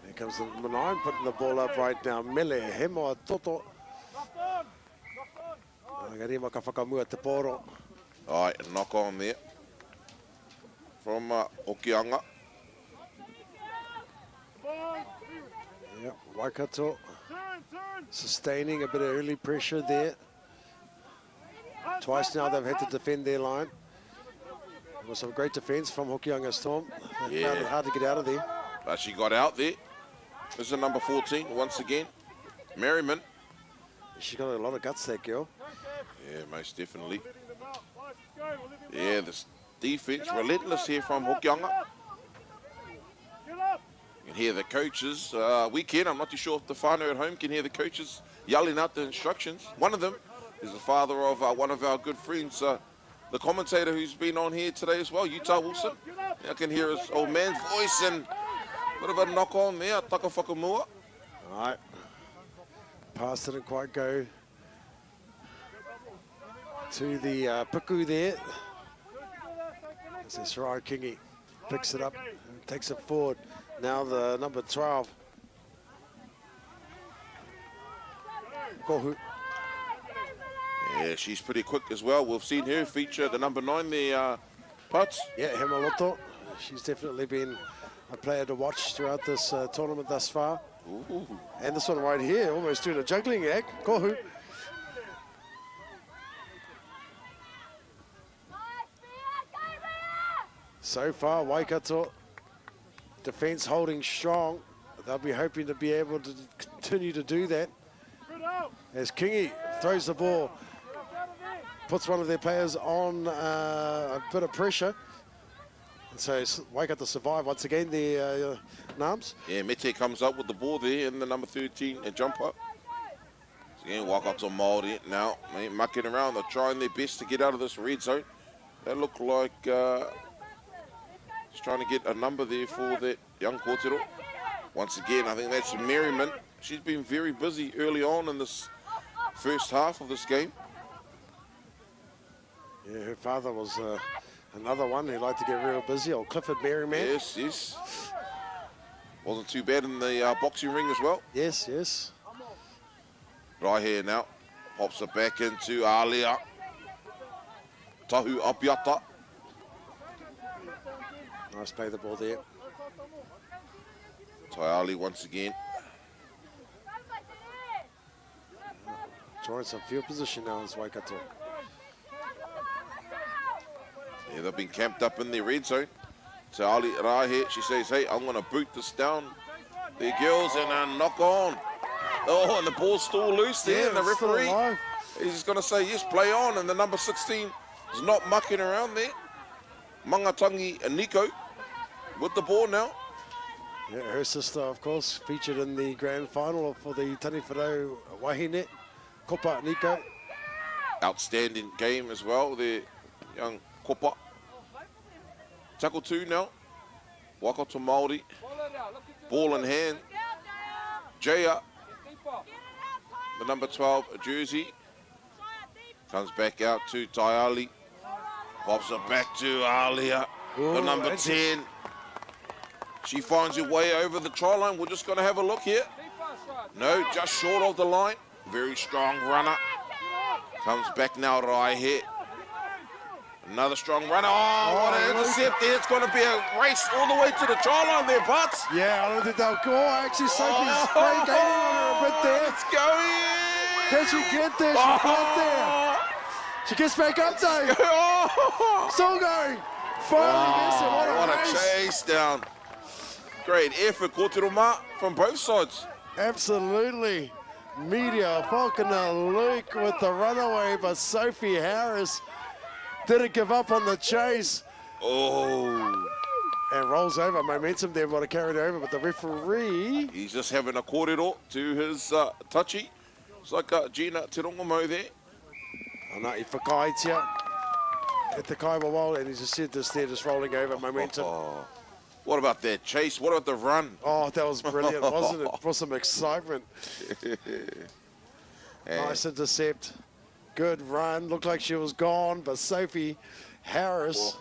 Here comes the number 9, putting the ball up right now. Mele, Hemo, Toto. Agarima ka whakamua te poro. All right, knock on there from Hokianga. Yeah, Waikato sustaining a bit of early pressure there. Twice now they've had to defend their line. There was some great defence from Hokianga Storm. They found it hard to get out of there. But she got out there. This is the number 14 once again, Merriman. She's got a lot of guts, that girl. Yeah, most definitely. Yeah, this defense relentless here from Hokianga. You can hear the coaches. We can. I'm not too sure if the whānau at home can hear the coaches yelling out the instructions. One of them is the father of one of our good friends, the commentator who's been on here today as well, Utah Wilson. I can hear his old man's voice and a bit of a knock on there, taka whakamua. All right. Pass didn't quite go to the piku there. As Sarai Kingi picks it up and takes it forward. Now the number 12. Kohu. Yeah, she's pretty quick as well. We've seen her feature the number 9 there, Putz. Yeah, Hemaloto. She's definitely been a player to watch throughout this tournament thus far. Ooh. And this one right here, almost doing a juggling act. Kohu. So far, Waikato defence holding strong. They'll be hoping to be able to continue to do that. As Kingi throws the ball, puts one of their players on a bit of pressure. And so Waikato survive once again, the Nams. Yeah, Mete comes up with the ball there in the number 13, a jumper. So again, Waikato Māori now, mucking around. They're trying their best to get out of this red zone. They look like just trying to get a number there for that young kōrero. Once again, I think that's Merriman. She's been very busy early on in this first half of this game. Yeah, her father was another one who liked to get real busy, old Clifford Merriman. Yes, yes. Wasn't too bad in the boxing ring as well. Yes, yes. Right here now, pops it back into Alia. Tahu Apiata. Nice play the ball there. Taiali once again. Drawing some field position now as Waikato. Yeah, they've been camped up in their red zone. Taiali Rahe, she says, hey, I'm going to boot this down. There, girls, and a knock on. Oh, and the ball's still loose there, Yeah, and the it's still referee, alive. he's just going to say, yes, play on, and the number 16 is not mucking around there. Mangatangi Nico with the ball now. Yeah, her sister, of course, featured in the grand final for the Tani Whanau Wahine. Kopa Nico. Outstanding game as well, the young Kopa. Tackle 2 now. Waikato Māori. Ball in hand. Jaya, the number 12 jersey. Comes back out to Taiali. Pops it back to Alia, the Ooh, number that's 10. She finds her way over the try line. We're just going to have a look here. No, just short of the line. Very strong runner. Comes back now to Aihe. Another strong runner. Oh, what an intercept there. It's going to be a race all the way to the try line there, Butts. Yeah, I don't think they'll go. Actually, Sophie's gaining on her a bit there. It's going. Can she get there? She got there. She gets back up though. Still going. Finally gets it. What What a race. chase down. Great effort, Rotorua, from both sides. Absolutely. Media Falconer Luke with the runaway, but Sophie Harris didn't give up on the chase. Oh. And rolls over. Momentum there, want to carry it over, but the referee. He's just having a corridor to his touchy. It's like Gina Tirongomo there. Anai Whakaitia at the Kaiwa, and he's just said this there, just rolling over momentum. What about that chase? What about the run? Oh, that was brilliant, wasn't it? For some excitement. Nice intercept. Good run. Looked like she was gone, but Sophie Harris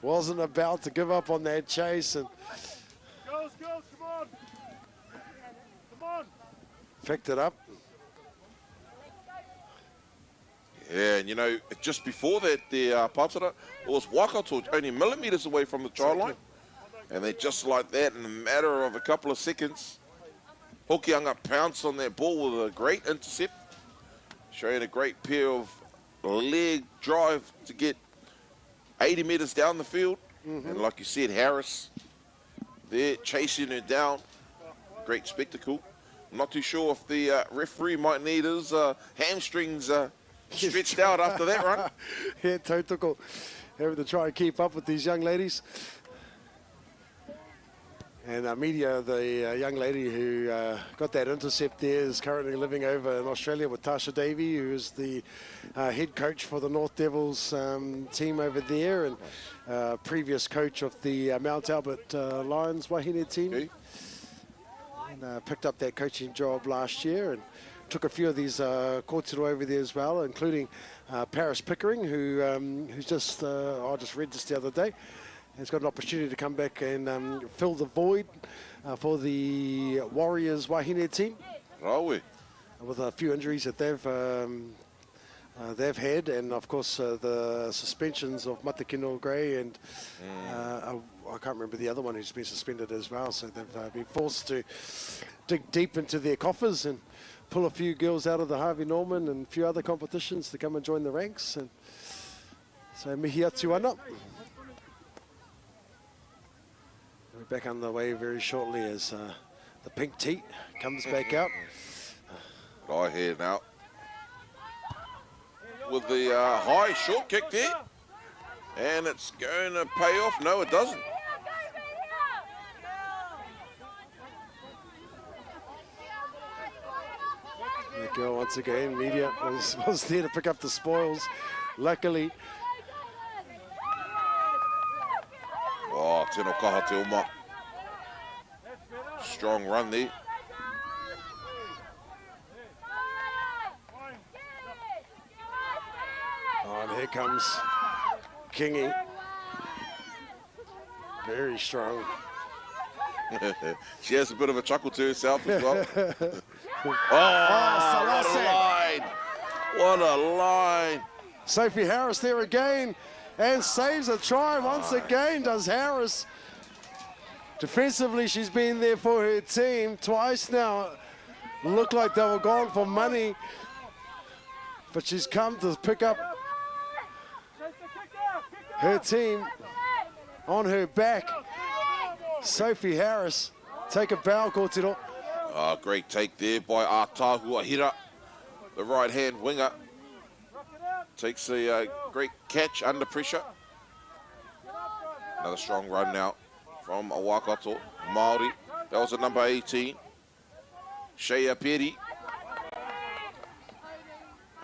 wasn't about to give up on that chase and Girls, come on. Come on. picked it up. Yeah, and you know, just before that, the Pātara, it was Waikato only millimetres away from the try line. And they just like that, in a matter of a couple of seconds, Hokianga pounced on that ball with a great intercept, showing a great pair of leg drive to get 80 metres down the field. And like you said, Harris there chasing her down. Great spectacle. I'm not too sure if the referee might need his hamstrings stretched out after that run. Yeah, Tautoko having to try and keep up with these young ladies. And Media, the young lady who got that intercept there, is currently living over in Australia with Tasha Davey, who is the head coach for the North Devils team over there, and previous coach of the Mount Albert Lions Wahine team. Okay. And picked up that coaching job last year and took a few of these kōtero over there as well, including Paris Pickering, who's just, I just read this the other day, has got an opportunity to come back and fill the void for the Warriors Wahine team. Rawe. With a few injuries that they've had, and of course the suspensions of Matakino Gray and I can't remember the other one who's been suspended as well, so they've been forced to dig deep into their coffers and pull a few girls out of the Harvey Norman and a few other competitions to come and join the ranks. And so mihi atu ana. We're back on the way very shortly as the pink tee comes back out. Right here now. With the high short kick there. And it's going to pay off. No, it doesn't. The girl once again, Media was there to pick up the spoils. Luckily. Oh, tino kaha te oma. Strong run there. Oh, and here comes Kingy. Very strong. She has a bit of a chuckle to herself as well. What a line. What a line. Sophie Harris there again and saves a try once again, does Harris. Defensively, she's been there for her team twice now. Looked like they were gone for money, but she's come to pick up her team on her back. Sophie Harris, take a bow, kōtero. Great take there by Ātahu Ahira, the right-hand winger. Takes a great catch under pressure. Another strong run now from a Waikato Māori. That was a number 18. Shea Peri.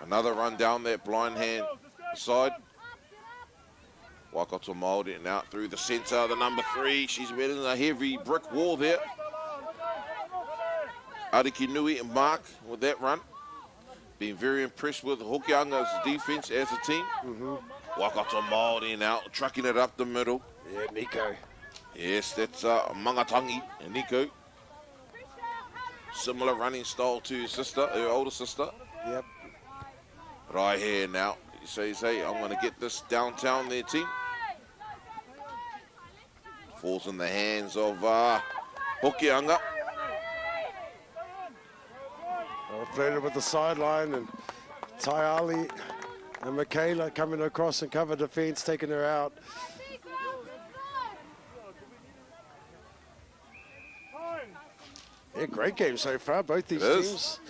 Another run down that blind hand side. Waikato Māori and out through the centre, the number 3. She's met in a heavy brick wall there. Ariki Nui and Mark with that run. Been very impressed with Hokianga's defense as a team. Waikato Māori now, trucking it up the middle. Yeah, Nico. Yes, that's Mātātahi and Nico. Similar running style to his sister, her older sister. Yep. Right here now. He says, hey, I'm going to get this downtown there, team. Falls in the hands of Hokianga. Flirted with the sideline, and Taiali and Michaela coming across and cover defense, taking her out. Yeah, great game so far. Both these teams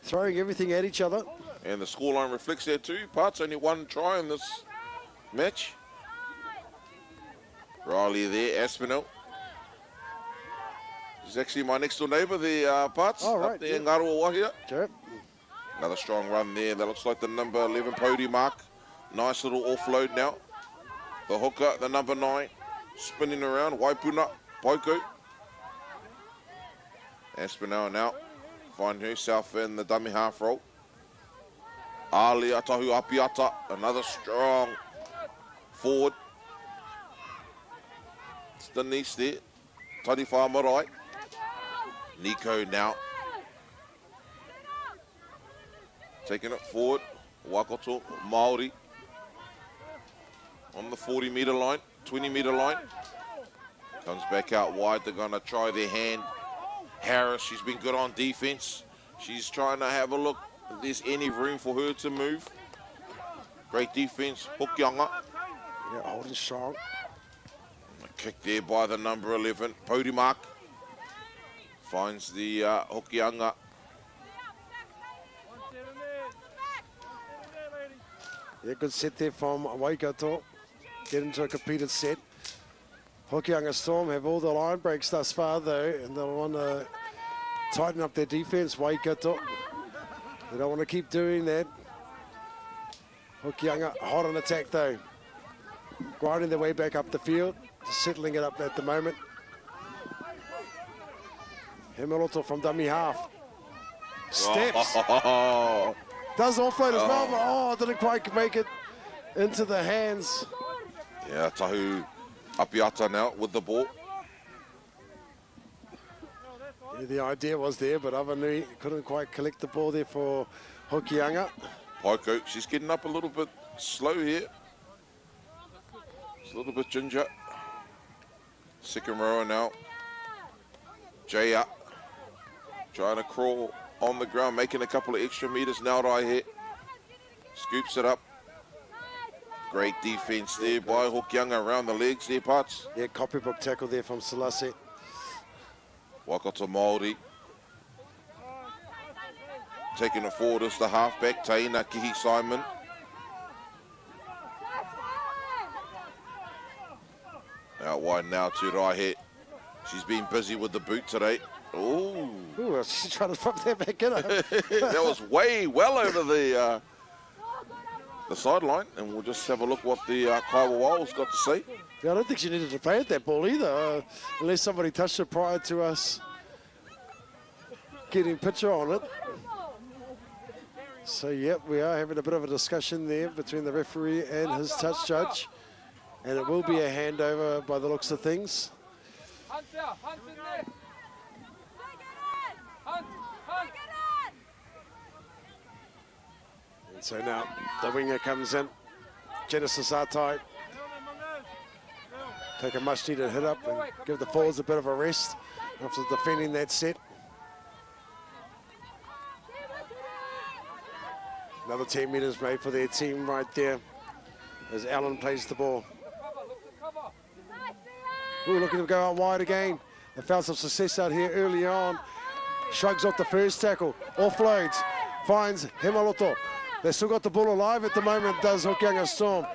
throwing everything at each other. And the scoreline reflects that too. Parts only one try in this match. Riley there, Aspinall. He's actually my next door neighbour, the Parts, right, up there in Ngaruawa here. Yep. Another strong run there. That looks like the number 11 podium mark. Nice little offload now. The hooker, the number 9, spinning around. Waipuna, Poiko. Aspinall now find herself in the dummy half roll. Ali Atahu Apiata, another strong forward. It's Denise there. Tariwha Marae. Nico now. Taking it forward. Waikato Māori. On the 40-metre line, 20-metre line. Comes back out wide. They're going to try their hand. Harris, she's been good on defense. She's trying to have a look if there's any room for her to move. Great defense. Hokianga. Yeah, holding strong. A kick there by the number 11. Podimark finds the Hokianga. Yeah, good set there from Waikato. Get into a competed set. Hokianga Storm have all the line breaks thus far though, and they'll want to tighten up their defense. Waikato, they don't want to keep doing that. Hokianga hot on attack though, grinding their way back up the field, settling it up at the moment. Hemiloto from dummy half. Steps. Does offload as well, but didn't quite make it into the hands. Yeah, Tahu Apiata now with the ball. Yeah, the idea was there, but Avanui couldn't quite collect the ball there for Hokianga. Poiko, she's getting up a little bit slow here. It's a little bit ginger. Second rower now. Jaya trying to crawl on the ground, making a couple of extra meters now right here. Scoops it up. Great defense there by Hokianga around the legs there, Parts. Yeah, copybook tackle there from Selassie. Waikato Māori. Taking it forward as the halfback, Teina Kihi Simon. Out wide now to Raihe. She's been busy with the boot today. Ooh. Ooh, she's trying to pop that back in. That was well over the sideline, and we'll just have a look what the Kaiwa Wild's got to say. Yeah, I don't think she needed to play at that ball either, unless somebody touched it prior to us getting picture on it. So, yep, we are having a bit of a discussion there between the referee and his touch judge, and it will be a handover by the looks of things. Hunt in there. And so now the winger comes in, Genesis Atai. Take a much needed hit up and give the forwards a bit of a rest after defending that set. Another 10 metres made for their team right there as Allen plays the ball. Ooh, looking to go out wide again. They found some success out here early on. Shrugs off the first tackle, offloads, finds Hemaloto. They've still got the ball alive at the moment, does Hokianga Storm.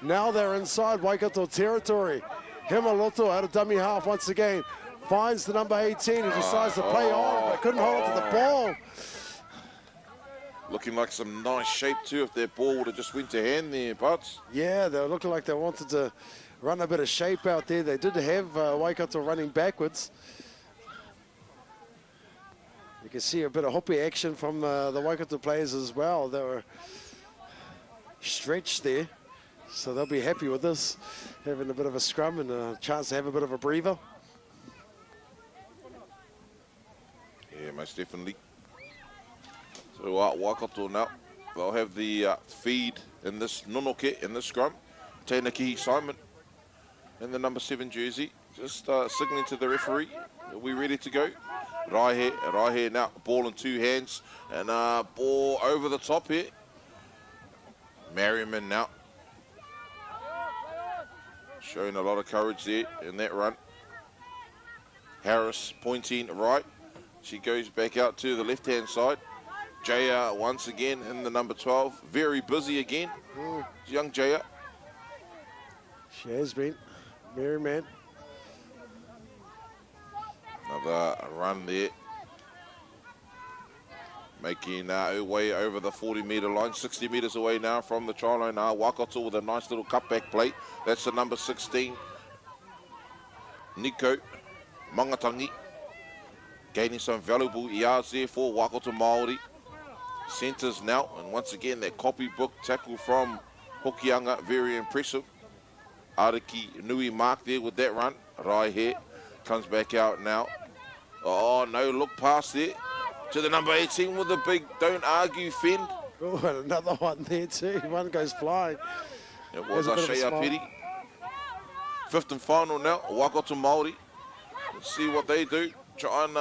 Now they're inside Waikato territory. Hemaloto out of dummy half once again. Finds the number 18 who decides to play on, but couldn't hold on to the ball. Looking like some nice shape too if their ball would have just went to hand there, Butts. Yeah, they were looking like they wanted to run a bit of shape out there. They did have Waikato running backwards. You can see a bit of hoppy action from the Waikato players as well. They were stretched there, so they'll be happy with this, having a bit of a scrum and a chance to have a bit of a breather. Yeah, most definitely. So Waikato now, they'll have the feed in this nonoke, in this scrum. Teina Simon in the number 7 jersey, just signaling to the referee, are we ready to go? Raihe now, ball in 2 hands, and ball over the top here. Merriman now, showing a lot of courage there in that run. Harris pointing right. She goes back out to the left-hand side. Jaya once again in the number 12, very busy again. Young Jaya. She has been. Merriman. Another run there. Making her way over the 40-metre line, 60 metres away now from the try line. Waikato with a nice little cutback play. That's the number 16. Nico Mātātahi. Gaining some valuable yards there for Waikato Māori. Centres now, and once again that copybook tackle from Hokianga, very impressive. Uadiki Nui mark there with that run. Raihe comes back out now. Oh, no look past there to the number 18 with the big don't argue fend. Oh, and another one there too. One goes flying. It was Shea Piri. 5th and final now, Waikato Māori. Let's see what they do. Try and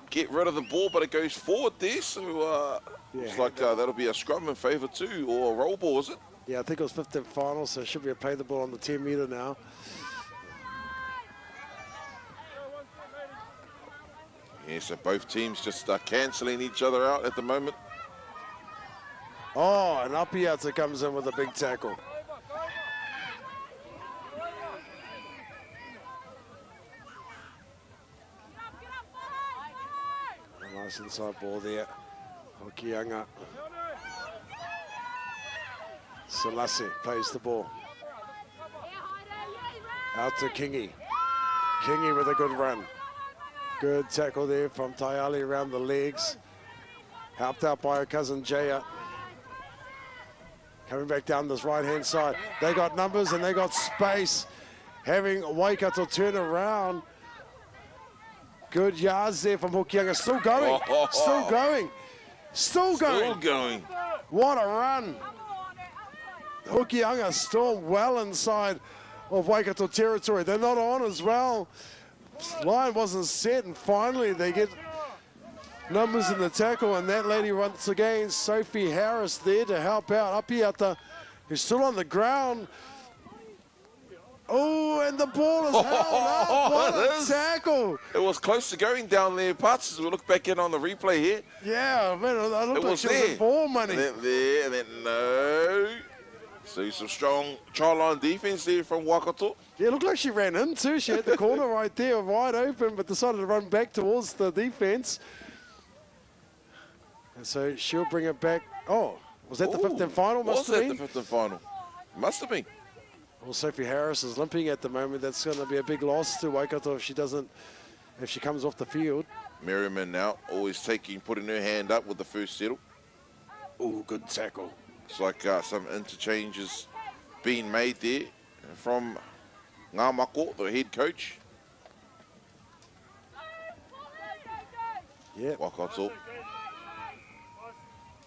get rid of the ball, but it goes forward there. So looks like that'll be a scrum in favour too, or a roll ball, is it? Yeah, I think it was 5th and final, so it should be a play the ball on the 10-metre now. Yeah, so both teams just cancelling each other out at the moment. Oh, and Aotearoa comes in with a big tackle. A nice inside ball there. Hokianga. Selassie plays the ball. Out to Kingi. Kingi with a good run. Good tackle there from Taiali around the legs. Helped out by her cousin Jaya. Coming back down this right-hand side. They got numbers and they got space. Having Waikato turn around. Good yards there from Hokianga. Still going. Still going. Still going. Still going. What a run. Hokianga still well inside of Waikato territory. They're not on as well. Line wasn't set, and finally they get numbers in the tackle, and that lady runs again. Sophie Harris there to help out. Aotearoa, who's still on the ground. Oh, and the ball is held up. What a tackle. It was close to going down there, parts, as we look back in on the replay here. Yeah, man, I looked like she was in ball money. And then there, and then no. So some strong try line defense there from Waikato. Yeah, it looked like she ran in too. She had the corner right there wide open, but decided to run back towards the defense. And so she'll bring it back. Oh, was that the 5th and final? Was that the 5th and final? Must have been. Well, Sophie Harris is limping at the moment. That's going to be a big loss to Waikato if she comes off the field. Merriman now always putting her hand up with the first settle. Oh, good tackle. It's like some interchanges being made there from Ngā Mako, the head coach. Yeah. Waikato.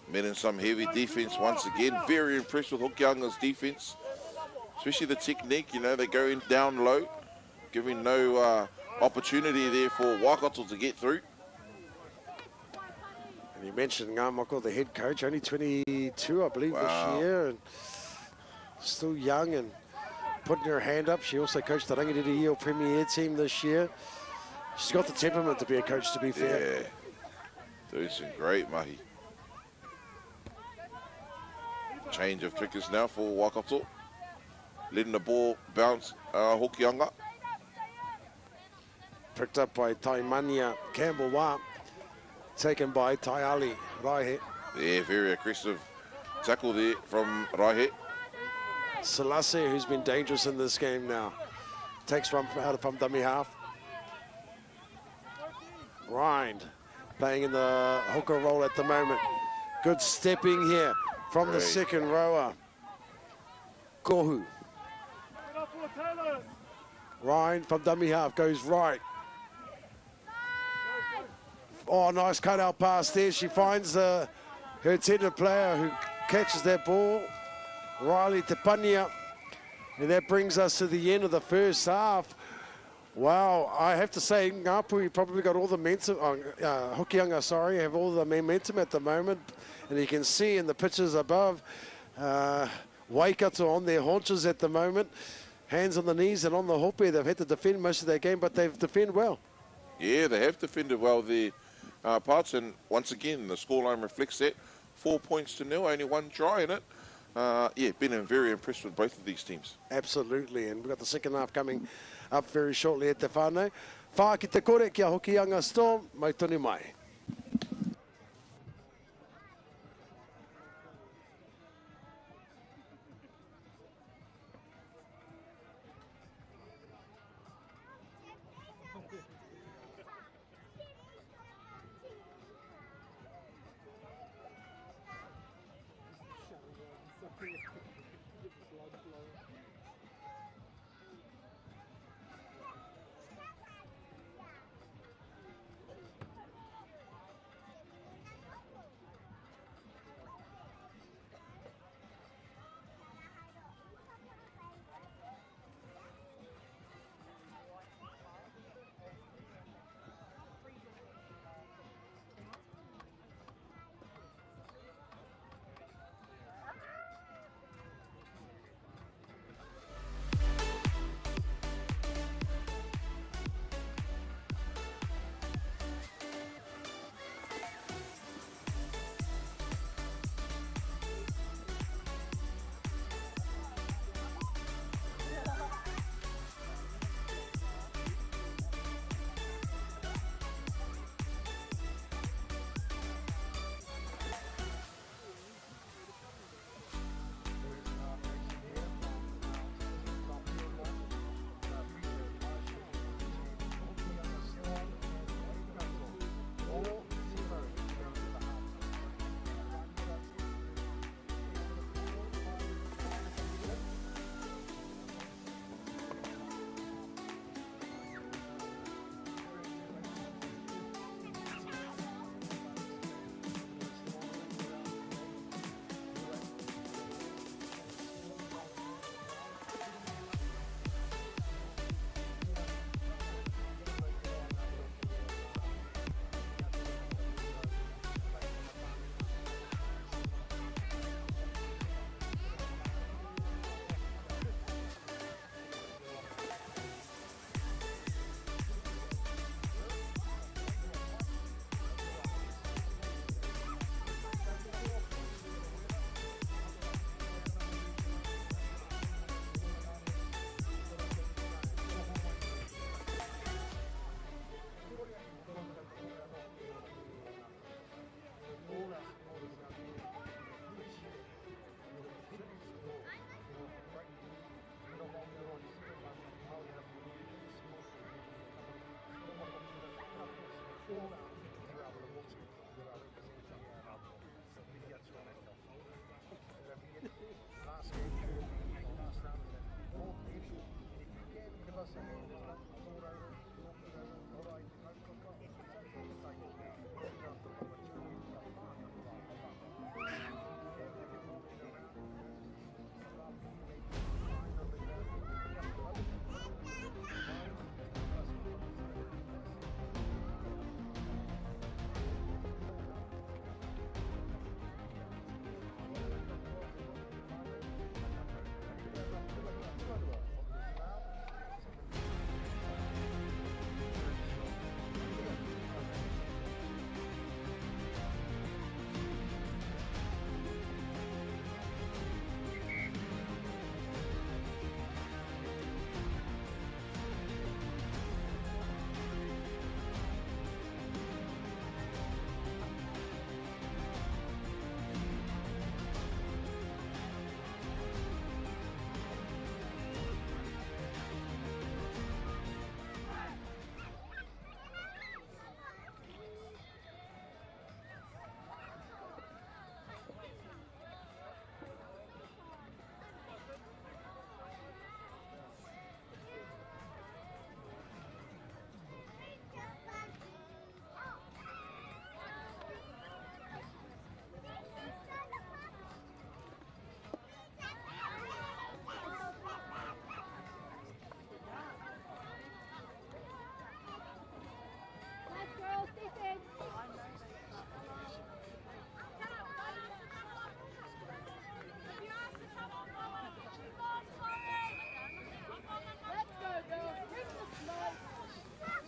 Men in some heavy defense once again. Very impressed with Hokianga's defense. Especially the technique, you know, they're going down low, giving no opportunity there for Waikato to get through. And you mentioned Ngā Mako, the head coach, only 22, I believe, this year. And still young and putting her hand up. She also coached the Rangirerei'o Premier team this year. She's got the temperament to be a coach, to be fair. Yeah, doing some great mahi. Change of kickers now for Waikato. Letting the ball bounce Hokianga. Picked up by Taimania Campbell-Wā. Taken by Taiali Raihe. Yeah, very aggressive tackle there from Raihe. Selassie, who's been dangerous in this game now. Takes one out from dummy half. Rind. playing in the hooker role at the moment. Good stepping here from the second rower. Kohu. Ryan from dummy half goes right. Oh, nice cut-out pass there. She finds her tender player who catches that ball. Riley Tepania. And that brings us to the end of the first half. Wow, I have to say, Ngāpui probably got all the momentum, Hokianga, sorry, have all the momentum at the moment. And you can see in the pictures above, Waikato on their haunches at the moment. Hands on the knees and on the hope. They've had to defend most of their game, but they've defended well. Yeah, they have defended well their parts. And once again, the scoreline reflects that. 4 points to nil, only one try in it. Yeah, been very impressed with both of these teams. Absolutely, and we've got the second half coming up very shortly at Te Whānau. Whā ki te kore kia Hokianga Storm, mai tonu mai.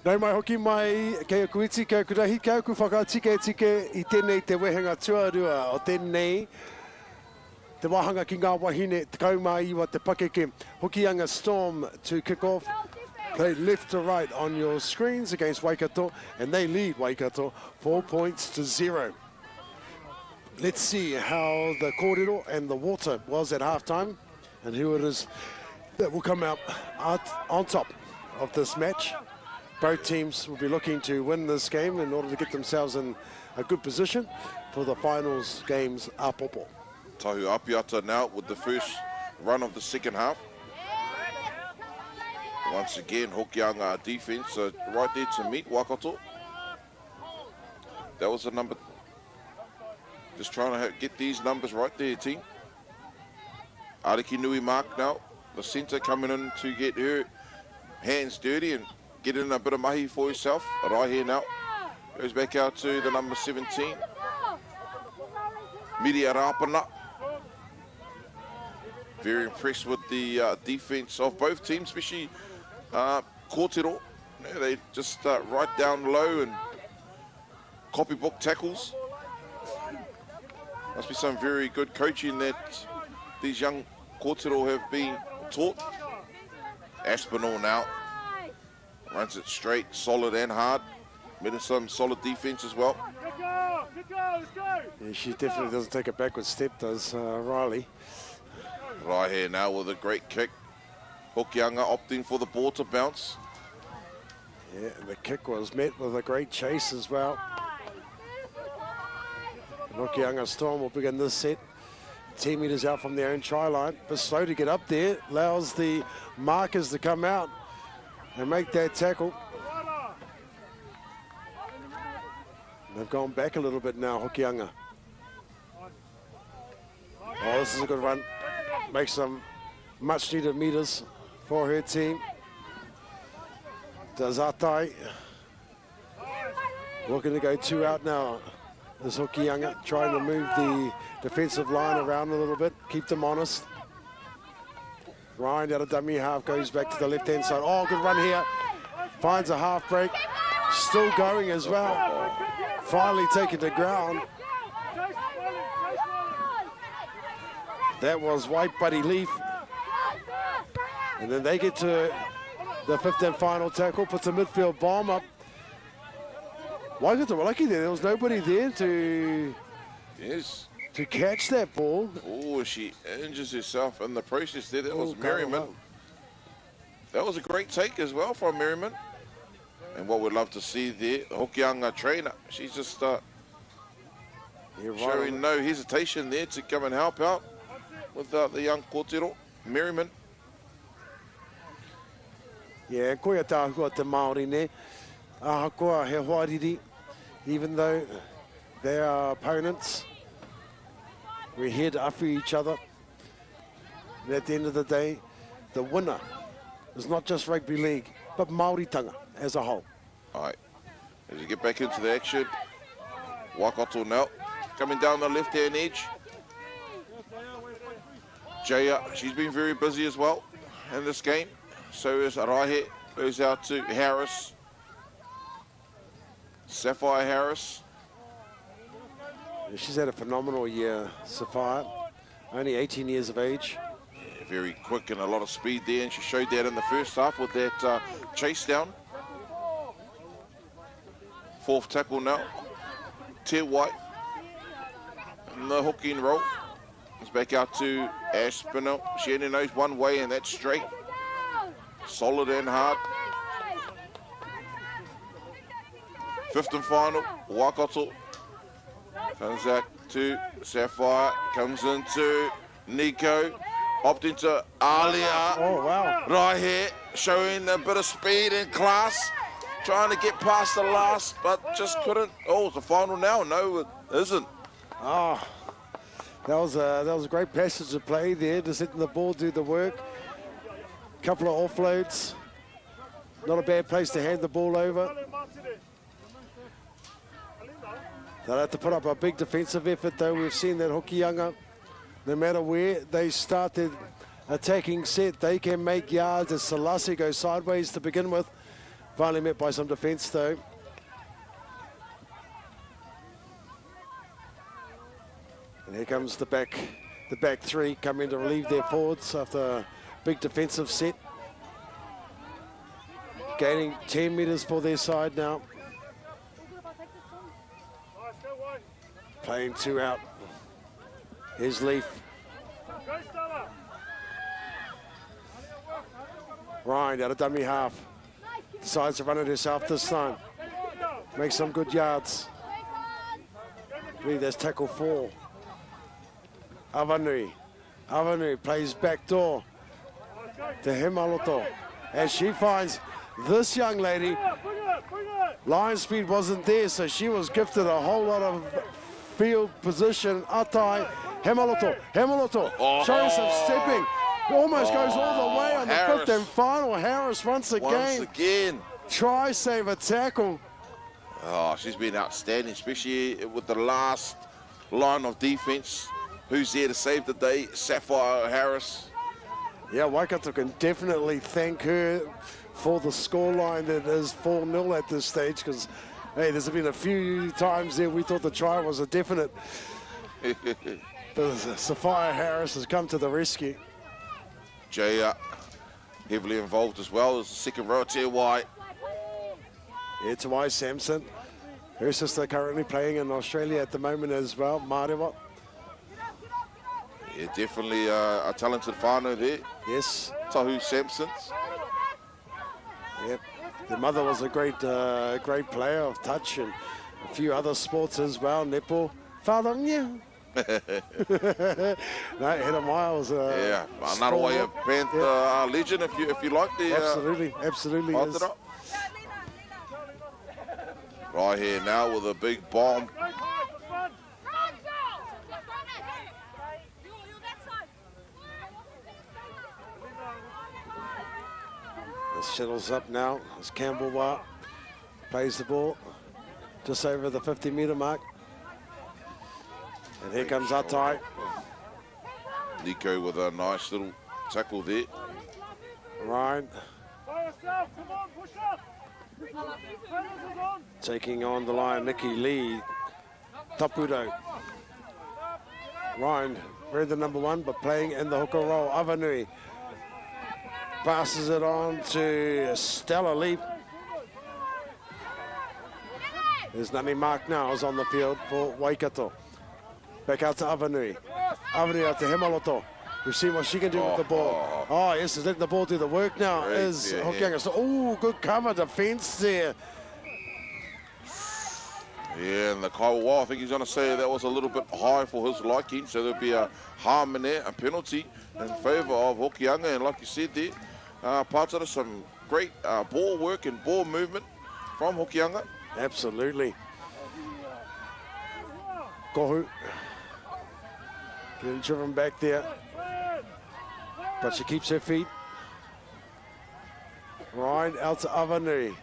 Nei mai hoki mai, kei kuiti, kei kurahi, kei ku whakatike I tēnei te wehenga tuarua o tēnei te wahanga ki ngā wahine, te kaumā iwa te pakeke. Hokianga Storm to kick off. Play left to right on your screens against Waikato, and they lead Waikato 4 points to 0. Let's see how the kōrero and the water was at halftime, and who it is that will come out on top of this match. Both teams will be looking to win this game in order to get themselves in a good position for the finals games a popo. Tahu Apiata now with the first run of the second half. Once again, Hokianga defense right there to meet Waikato. That was the number. Just trying to get these numbers right there, team. Ariki Nui Mark now, the centre coming in to get her hands dirty and get in a bit of mahi for herself. Right here now. Goes back out to the number 17. Miria Rapana. Very impressed with the defense of both teams, especially Kōtero. Yeah, they just right down low and copybook tackles. Must be some very good coaching that these young Kōtero have been taught. Aspinall now runs it straight, solid and hard. Made some solid defense as well. Yeah, she definitely doesn't take a backward step, does Riley. Right here now with a great kick. Hokianga opting for the ball to bounce. Yeah, and the kick was met with a great chase as well. Hokianga Storm will begin this set. 10 metres out from their own try line, but slow to get up there. Allows the markers to come out and make that tackle. They've gone back a little bit now, Hokianga. Oh, this is a good run. Makes some much needed meters for her team. Does Atai. Looking to go 2 out now. This Hokianga trying to move the defensive line around a little bit, keep them honest. Ryan out of dummy half goes back to the left-hand side. Oh, good run here. Finds a half break. Still going as well. Finally taken to ground. That was White Buddy Leaf. And then they get to the 5th and final tackle, puts a midfield bomb up. Waikato were lucky there. There was nobody there to catch that ball. Oh, she injures herself in the process there. That was Merriman. That was a great take as well from Merriman. And what we'd love to see there, the Hokianga trainer, she's just showing no hesitation there to come and help out with the young Kōtero, Merriman. Yeah, koia tāhua te Māori ne. Ahakoa he hoariri. Even though they are opponents, we're here to afu each other. And at the end of the day, the winner is not just rugby league, but Māoritanga as a whole. All right, as you get back into the action, Waikato now coming down the left-hand edge. Jaya, she's been very busy as well in this game. So is Arahe, goes out to Harris. Sapphire Harris. She's had a phenomenal year, Sapphire. Only 18 years of age. Yeah, very quick and a lot of speed there, and she showed that in the first half with that chase down. 4th tackle now. Te White. And the hook in roll. It's back out to Aspinall. She only knows one way, and that's straight. Solid and hard. 5th and final, Waikato. Comes out to Sapphire, comes into Nico, opting to Alia. Oh, wow. Right here, showing a bit of speed and class. Trying to get past the last, but just couldn't. Oh, it's the final now. No, it isn't. Oh, that was a great passage of play there, just letting the ball do the work. Couple of offloads. Not a bad place to hand the ball over. They'll have to put up a big defensive effort, though. We've seen that Hokianga, no matter where they start their attacking set, they can make yards as Selassie goes sideways to begin with. Finally met by some defence though. And here comes the back three coming to relieve their forwards after a big defensive set. Gaining 10 metres for their side now. Playing 2 out. Here's Leaf. Ryan out of dummy half. Decides to run it herself this time. Makes some good yards. I believe that's tackle 4. Avanui plays back door to Hemaloto. As she finds this young lady. Line speed wasn't there, so she was gifted a whole lot of field position. Atai, Hemaloto, showing some stepping. Almost goes all the way on Harris. the 5th and final. Harris once again. Try, save a tackle. Oh, she's been outstanding, especially with the last line of defence. Who's there to save the day? Sapphire Harris. Yeah, Waikato can definitely thank her for the scoreline that is 4-0 at this stage, because, hey, there's been a few times there we thought the try was a definite. But Sapphire Harris has come to the rescue. Jay heavily involved as well as the second row, Aotearoa. Yeah, Tawai Sampson. Her sister currently playing in Australia at the moment as well, Māori. Yeah, definitely a talented whānau there. Yes. Tahu Sampsons. Yep. Their mother was a great player of touch and a few other sports as well. Netball. Father, yeah. No, Hannah Miles. Yeah, another way of Panther legend if you like the. Absolutely is. Right here now with a big bomb. The shuttle's up now as Campbell plays the ball just over the 50-metre mark. And here comes Atai. Nico with a nice little tackle there. Ryan taking on the line, Nikki Lee. Taputo. Ryan, wearing the number 1, but playing in the hooker role. Avanui passes it on to Stella Leaf. There's Nani Mark now is on the field for Waikato. Back out to Avanui. Avanui out to Hemaloto. We've seen what she can do with the ball. Oh, yes, is letting the ball do the work now. Great, Is yeah, Hokianga. So, oh, good cover defense there. Yeah, and the Kaiwa, I think he's going to say that was a little bit high for his liking, so there'll be a harm in there, a penalty in favour of Hokianga. And like you said there, Pātara, some great ball work and ball movement from Hokianga. Absolutely. Kohu getting driven back there, but she keeps her feet. Right out to Avanui,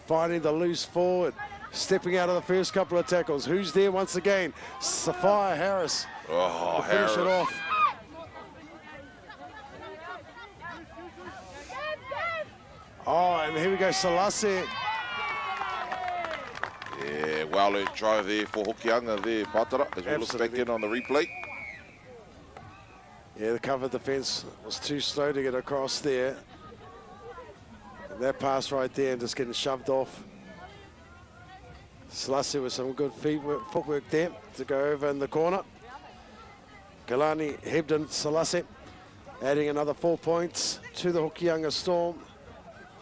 finding the loose forward, stepping out of the first couple of tackles. Who's there once again? Sapphire Harris. Oh, Finish it off. Oh, and here we go, Salase. Yeah, well earned try there for Hokianga there, Pātara, as we look back in on the replay. Yeah, the cover defence was too slow to get across there. And that pass right there and just getting shoved off. Salase with some good footwork there to go over in the corner. Galani, Hebden, Salase adding another 4 points to the Hokianga Storm.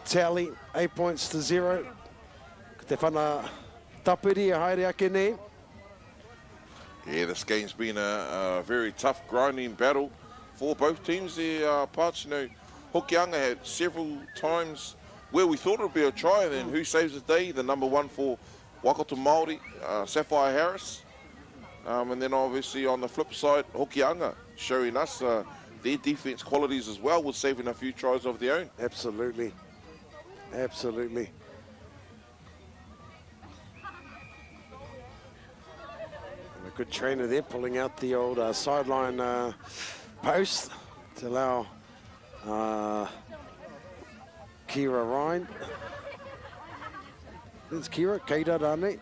Tally, 8 points to 0. Te whana tapiri a haere ake nei. Yeah, this game's been a very tough, grinding battle for both teams. The parts, you know, Hokianga had several times where we thought it would be a try, and then who saves the day? The number 1 for Waikato Māori, Sapphire Harris. And then obviously on the flip side, Hokianga showing us their defence qualities as well, with saving a few tries of their own. Absolutely. Absolutely. And a good trainer there pulling out the old sideline post to allow Kira Ryan There's Kira, Keira rānei.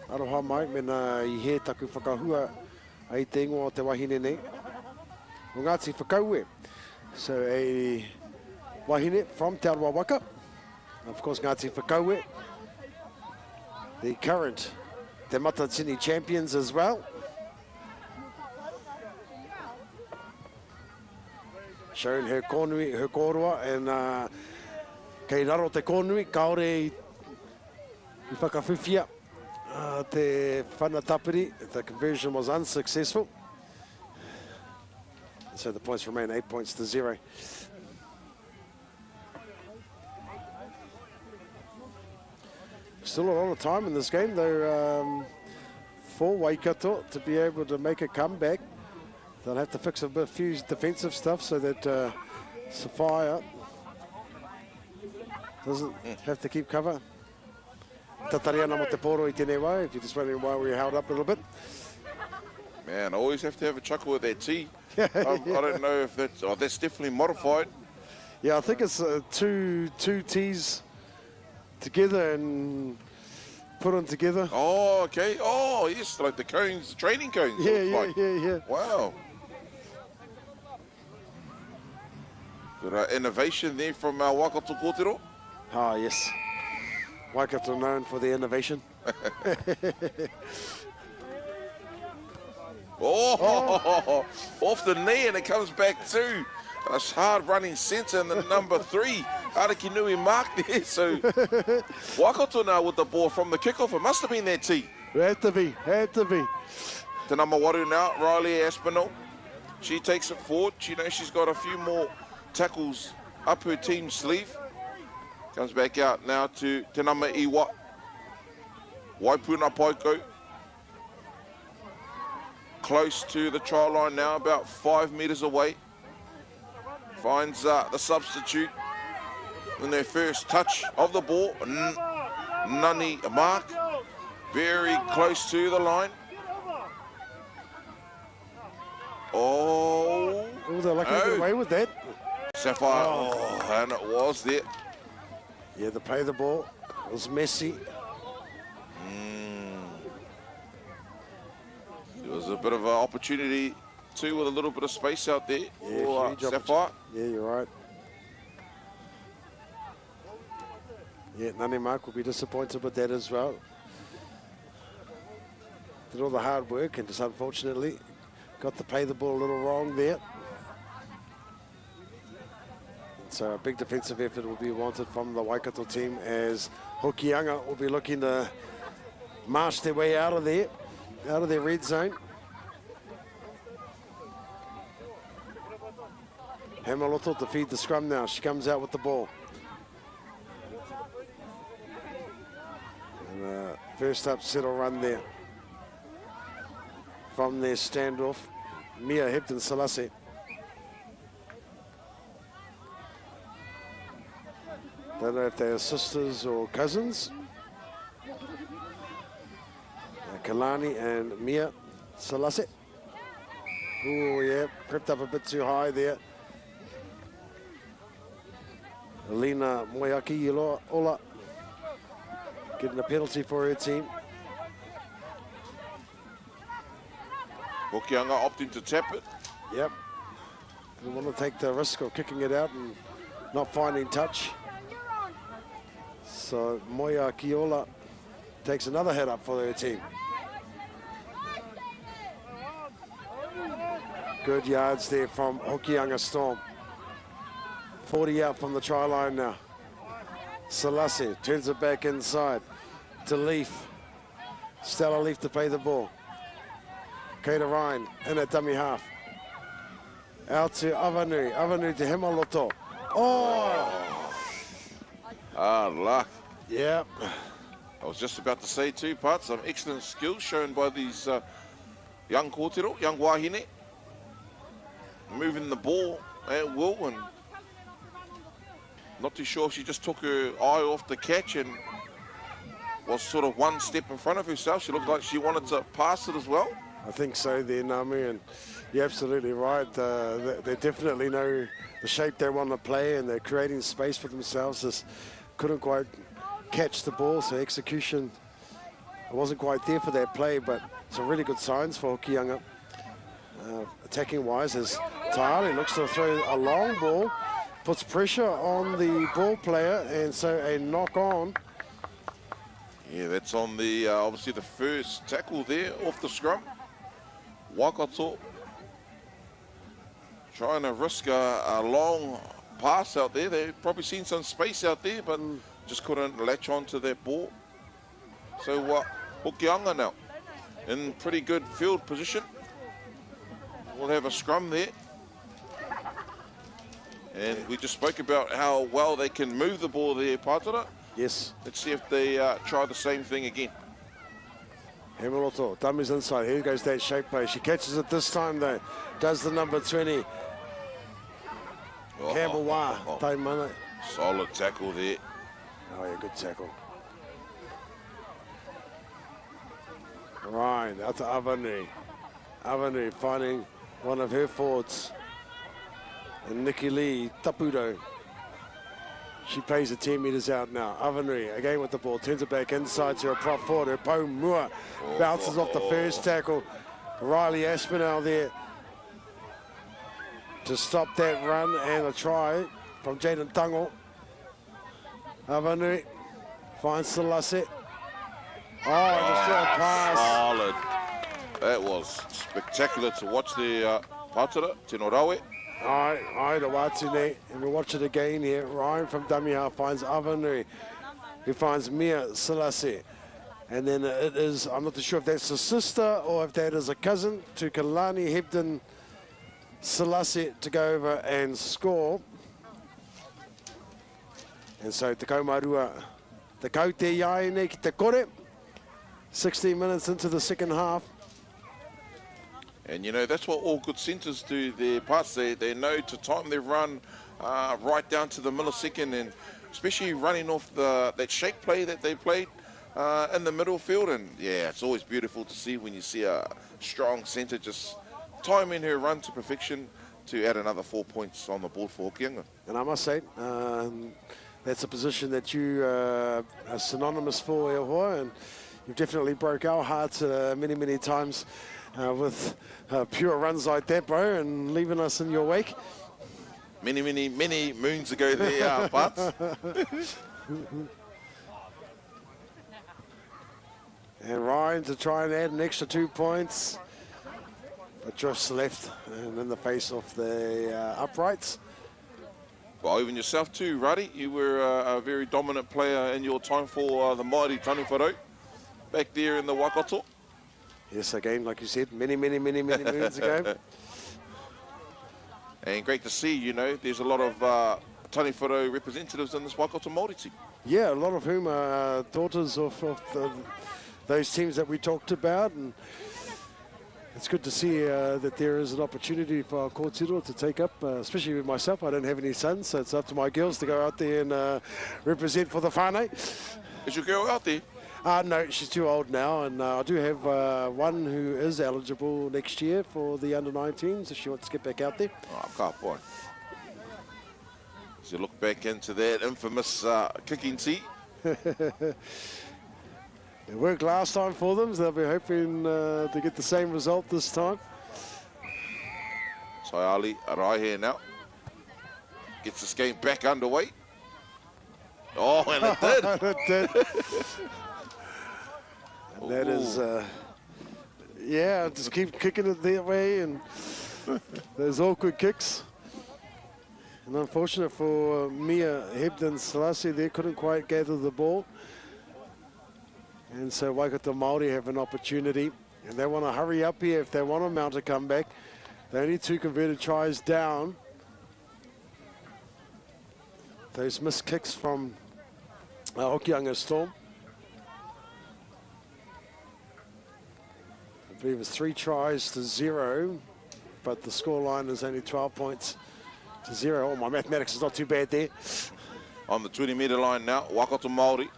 Aroha mai, mena I he taku whakahua ai te ingoa o te wahine nei. O Ngāti whakaue. So a wahine from Te Aroa Waka. Of course, Ngāti whakaue. The current Te Mātātahi champions as well. Showing her kōnui, her kōrua, and kei raro te kōnui, kaore I whakawhiwhia te whanatapiri. The conversion was unsuccessful. So the points remain 8 points to 0. Still a lot of time in this game, though, for Waikato to be able to make a comeback. They'll have to fix a few defensive stuff so that Sophia doesn't have to keep cover. Tatariana mo te poro I tēnei wā, if you're just wondering why we held up a little bit. Man, I always have to have a chuckle with that T. I don't know if that's definitely modified. Yeah, I think it's two T's together and put on together. Oh, okay. Oh, yes, like the cones, the training cones. Yeah. Wow. Good innovation there from Waikato Kōtero. Ah, yes. Waikato known for the innovation. Oh, off the knee and it comes back too. A hard running centre and the number 3, Ariki Nui mark there. So Waikato now with the ball from the kickoff. It must have been their T. Had to be. The number 1 now, Riley Aspinall. She takes it forward. She knows she's got a few more tackles up her team's sleeve. Comes back out now to Te Nama Iwa. Waipuna Paiko. Close to the try line now, about 5 metres away. Finds the substitute in their first touch of the ball. Nani Mark, very close to the line. Oh, they're lucky to get away with that. Sapphire, and it was there. Yeah, the play of the ball was messy. There was a bit of an opportunity too with a little bit of space out there for Sapphire. Yeah, you're right. Yeah, Nani Mark will be disappointed with that as well. Did all the hard work and just unfortunately got to play the ball a little wrong there. So a big defensive effort will be wanted from the Waikato team as Hokianga will be looking to march their way out of there, out of their red zone. Hamaloto to feed the scrum now. She comes out with the ball. And first up settle run there. From their standoff, Mia Hepton Selassie. Don't know if they're sisters or cousins. Kalani and Mia Selassie. Oh yeah, crept up a bit too high there. Alina Moyaki Ola getting a penalty for her team. Hokianga opting to tap it. Yep. Didn't want to take the risk of kicking it out and not finding touch. So Moya Kiola takes another head up for her team. Good yards there from Hokianga Storm. 40 out from the try line now. Selassie turns it back inside to Leaf. Stella Leaf to play the ball. Kata Ryan in a dummy half. Out to Avanui. Avanui to Hemaloto. Oh! Luck. Yeah. I was just about to say too, Pat, some excellent skills shown by these young kōtero, young wahine. Moving the ball at will, and not too sure if she just took her eye off the catch and was sort of one step in front of herself. She looked like she wanted to pass it as well. I think so there, Nami, and you're absolutely right. They definitely know the shape they want to play, and they're creating space for themselves. Just couldn't quite catch the ball, so execution wasn't quite there for that play, but some really good signs for Hokianga. Attacking-wise, as Tāli looks to throw a long ball, puts pressure on the ball player, and so a knock-on. Yeah, that's on the, obviously the first tackle there off the scrum. Waikato trying to risk a long pass out there. They've probably seen some space out there, but just couldn't latch onto that ball. So Hokianga now in pretty good field position. We'll have a scrum there. And we just spoke about how well they can move the ball there, Pātara. Yes. Let's see if they try the same thing again. Hemaroto, dummies inside. Here goes that shape play. She catches it this time though. Does the number 20. Campbell Wah, Teina. Solid tackle there. Oh yeah, good tackle. Right, out to Avanui. Avanui finding one of her forwards. And Nikki Lee, Taputo. She plays it 10 metres out now. Avanui again with the ball, turns it back inside to her prop forward. Her Po Mua bounces off the first tackle. Riley Aspinall there to stop that run, and a try from Jaden Tango. Avanui finds Selassie. Oh, just a pass. Solid. That was spectacular to watch the Pātara, Tino Rawe. Aye, the Watune, and we'll watch it again here. Ryan from dummy half finds Avanui, who finds Mia Selassie. And then it is, I'm not too sure if that's a sister or if that is a cousin to Kalani Hebden Selassie to go over and score. And so te kaumarua, te kau te iai nei ki te kore. 16 minutes into the second half. And you know, that's what all good centres do, their parts. They know to time their run right down to the millisecond, and especially running off that shake play that they played in the middle field. And yeah, it's always beautiful to see when you see a strong centre just timing her run to perfection to add another 4 points on the board for Hokianga. And I must say, that's a position that you are synonymous for, Eohoa, and you've definitely broke our hearts many, many times with pure runs like that, bro, and leaving us in your wake. Many, many, many moons ago there, Parts. And Ryan to try and add an extra 2 points. But drifts left and in the face of the uprights. Well, even yourself too, Ruddy. You were a very dominant player in your time for the mighty Taniwharo back there in the Waikato. Yes, again, like you said, many, many, many, many moons ago. And great to see, you know, there's a lot of Taniwharo representatives in this Waikato Māori team. Yeah, a lot of whom are daughters of those teams that we talked about. And it's good to see that there is an opportunity for our kōrero to take up, especially with myself. I don't have any sons, so it's up to my girls to go out there and represent for the whānau. Is your girl out there? No, she's too old now, and I do have one who is eligible next year for the under-19s if she wants to get back out there. Oh, ka pai. So look back into that infamous kicking tee. It worked last time for them, so they'll be hoping to get the same result this time. Taiali Arai here now. Gets this game back underway. Oh, and it did. It did. And that is, yeah, just keep kicking it that way, and those awkward kicks. And unfortunate for Mia Hebden Selassie, they couldn't quite gather the ball. And so Waikato Māori have an opportunity, and they want to hurry up here if they want to mount a comeback. They only 2 converted tries down. Those missed kicks from Hokianga Storm. I believe it's 3 tries to 0, but the scoreline is only 12 points to 0. Oh, my mathematics is not too bad there. On the 20-metre line now, Waikato Māori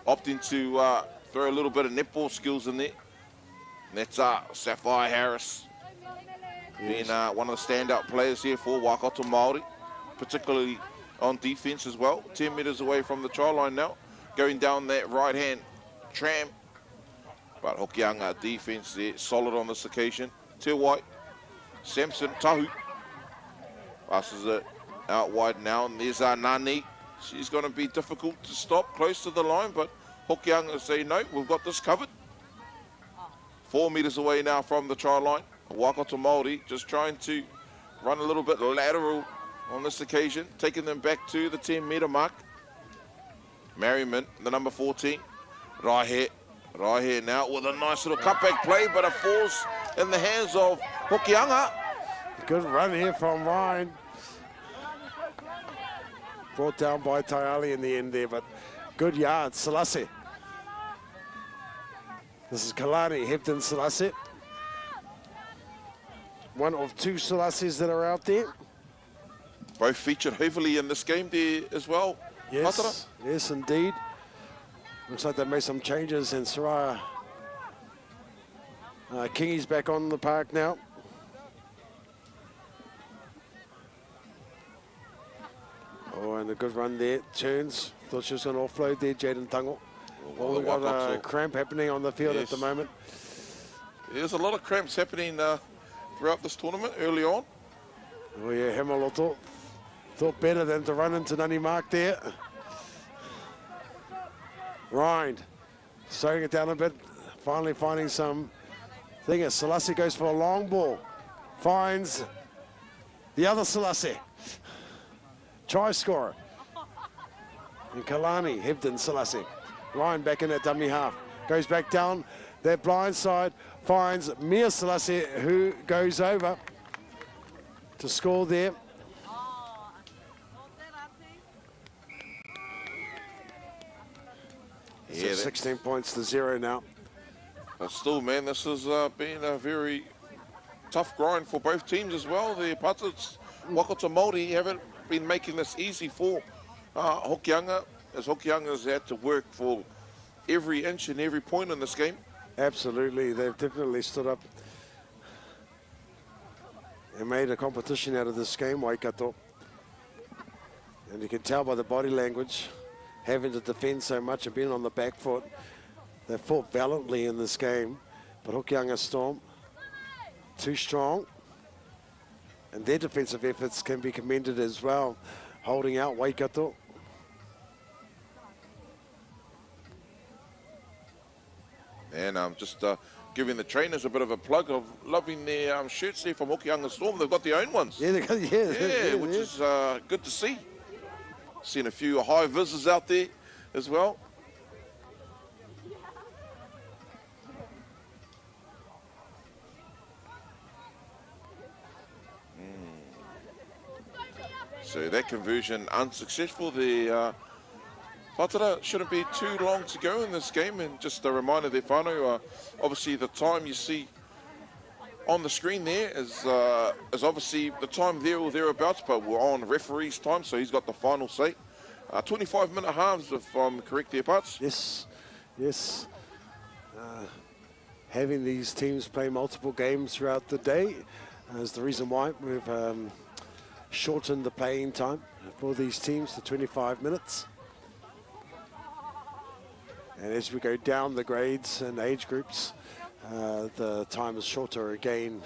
opting to throw a little bit of netball skills in there. And that's Sapphire Harris, being one of the standout players here for Waikato Māori, particularly on defence as well. 10 metres away from the try line now. going down that right-hand tram. But Hokianga defense there, solid on this occasion. Te White, Samson, Tahu. Passes it out wide now, and there's Nani. She's going to be difficult to stop close to the line, but Hokianga say, no, we've got this covered. 4 metres away now from the try line. Waikato Māori just trying to run a little bit lateral on this occasion, taking them back to the 10-metre mark. Merriman, the number 14. Right here now with a nice little cutback play, but it falls in the hands of Hokianga. Good run here from Ryan. Brought down by Taiali in the end there, but good yard, Selassie. This is Kalani, Hebden Selassie. One of 2 Selassies that are out there. Both featured heavily in this game there as well. Yes, yes indeed. Looks like they made some changes, and Soraya Kingi's back on the park now. Oh, and a good run there. Turns. Thought she was going to offload there, Jaden Tango. Oh, we've got a cramp happening on the field at the moment. There's a lot of cramps happening throughout this tournament early on. Oh yeah, Hemaloto thought better than to run into Nani Mark there. Rind, slowing it down a bit, finally finding some thing as Selassie goes for a long ball. Finds the other Selassie. Try scorer. And Kalani, Hebden Selassie. Ryan back in that dummy half. Goes back down that blind side. Finds Mia Selassie, who goes over to score there. Yeah, 16 points to 0 now. But still, man, this has been a very tough grind for both teams as well. The Patas, Waikato Māori haven't been making this easy for Hokianga, as Hokianga's had to work for every inch and every point in this game. Absolutely, they've definitely stood up and made a competition out of this game, Waikato. And you can tell by the body language, having to defend so much and being on the back foot, they fought valiantly in this game. But Hokianga Storm, too strong. And their defensive efforts can be commended as well, holding out Waikato. And I'm just giving the trainers a bit of a plug of loving their shirts there from Hokianga Storm. They've got their own ones. Yeah, they got, yeah, which is good to see. Seen a few high visors out there as well. So that conversion unsuccessful. The Patara shouldn't be too long to go in this game. And just a reminder there, whānau, obviously the time you see on the screen there is obviously the time there or thereabouts, but we're on referee's time, so he's got the final say. 25-minute halves, if I'm correct there, Pats. Yes, yes. Having these teams play multiple games throughout the day is the reason why we've shortened the playing time for these teams to 25 minutes. And as we go down the grades and age groups, the time is shorter again.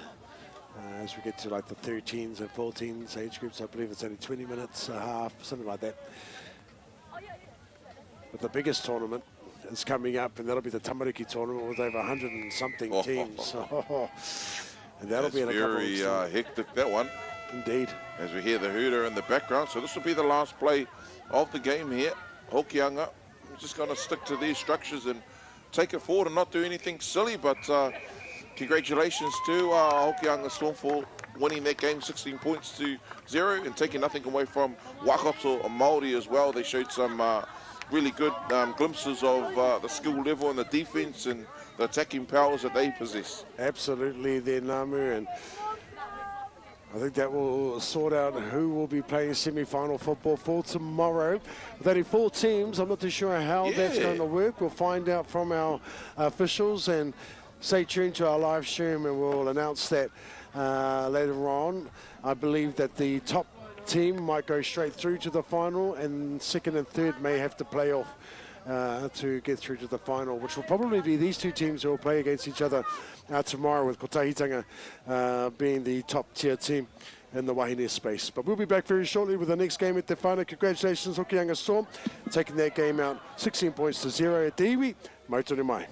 As we get to like the 13s and 14s age groups, I believe it's only 20 minutes, a half, something like that. But the biggest tournament is coming up, and that'll be the Tamariki tournament with over 100 and something teams. And that'll be in a couple of weeks. Very hectic, that one. Indeed. As we hear the hooter in the background. So this will be the last play of the game here. Hokianga just going to stick to these structures and take it forward and not do anything silly. But congratulations to Hokianga Storm for winning that game 16 points to 0 and taking nothing away from Waikato Māori as well. They showed some really good glimpses of the skill level and the defense and the attacking powers that they possess. Absolutely there, Namu, and I think that will sort out who will be playing semi-final football for tomorrow. With only 4 teams, I'm not too sure how that's going to work. We'll find out from our officials, and stay tuned to our live stream and we'll announce that later on. I believe that the top team might go straight through to the final, and second and third may have to play off to get through to the final, which will probably be these two teams who will play against each other tomorrow, with Kotahitanga being the top tier team in the wahine space. But we'll be back very shortly with the next game at the final. Congratulations, Hokianga Storm, taking that game out 16 points to 0 at the iwi. Mautore mai.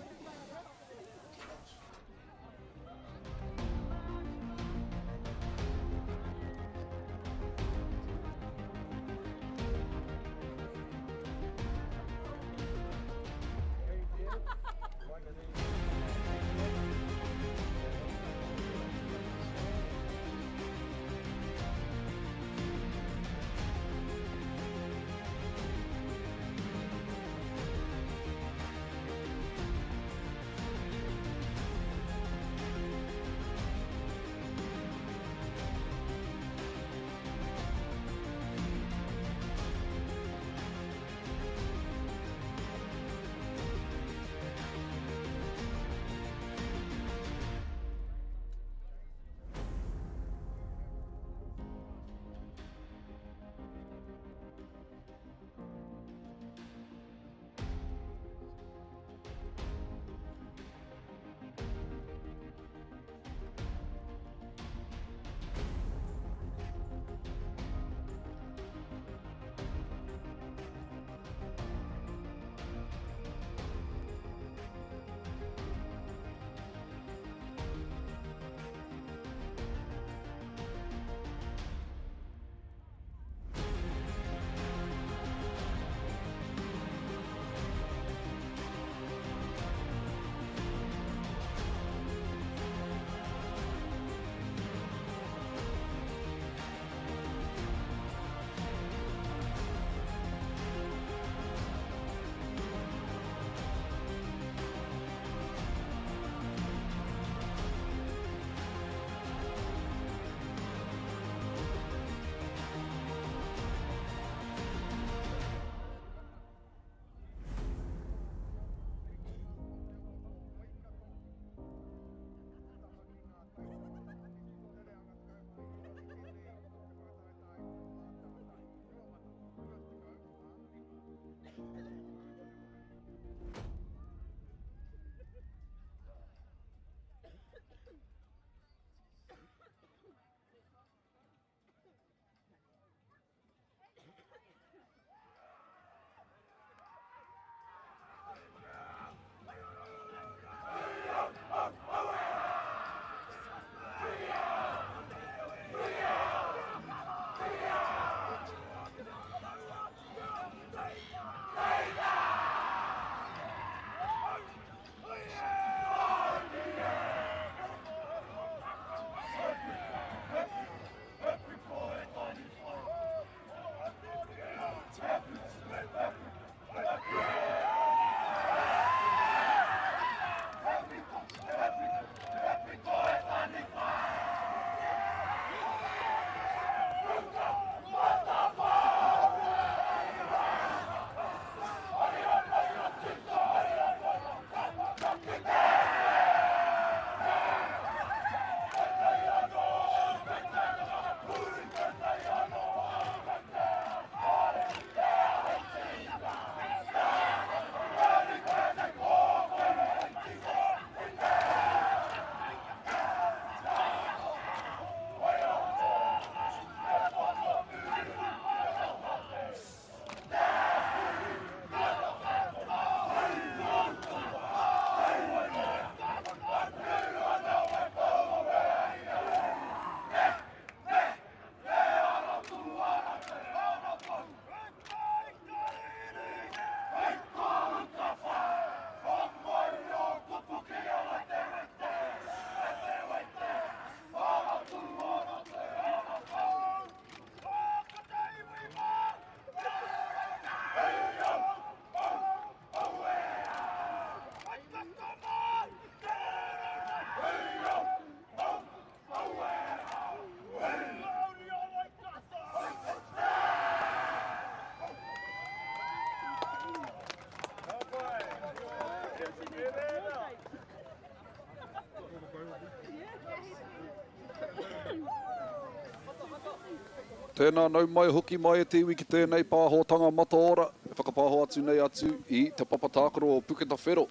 Tēnā nau mai hoki mai e te iwi ki tēnei pāhotanga mataora. E whakapaho atu nei atu I te papatākaro o Puketawhero.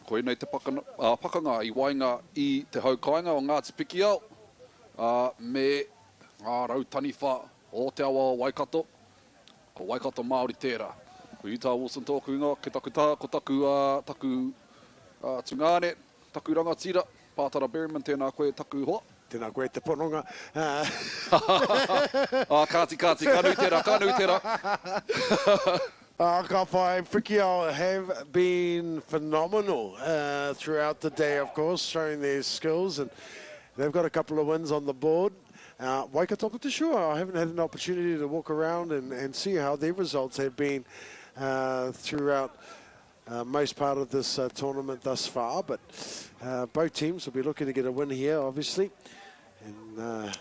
Koe nei te pakanga I wainga I te haukainga o Ngāti Pikiao. Me ngā rautaniwha o te awa o Waikato. Ko Waikato Māori tērā. Ko Utah Wilson tōku inga, ke taku tā, ko taku tungane, taku rangatira, Pātara Berryman, tēnā koe taku hoa. Tēnā koe te pononga. Kāti, kānui tērā. Ka whai, Pikiao have been phenomenal throughout the day, of course, showing their skills, and they've got a couple of wins on the board. Waikato, to sure, I haven't had an opportunity to walk around and see how their results have been throughout most part of this tournament thus far, but both teams will be looking to get a win here, obviously, and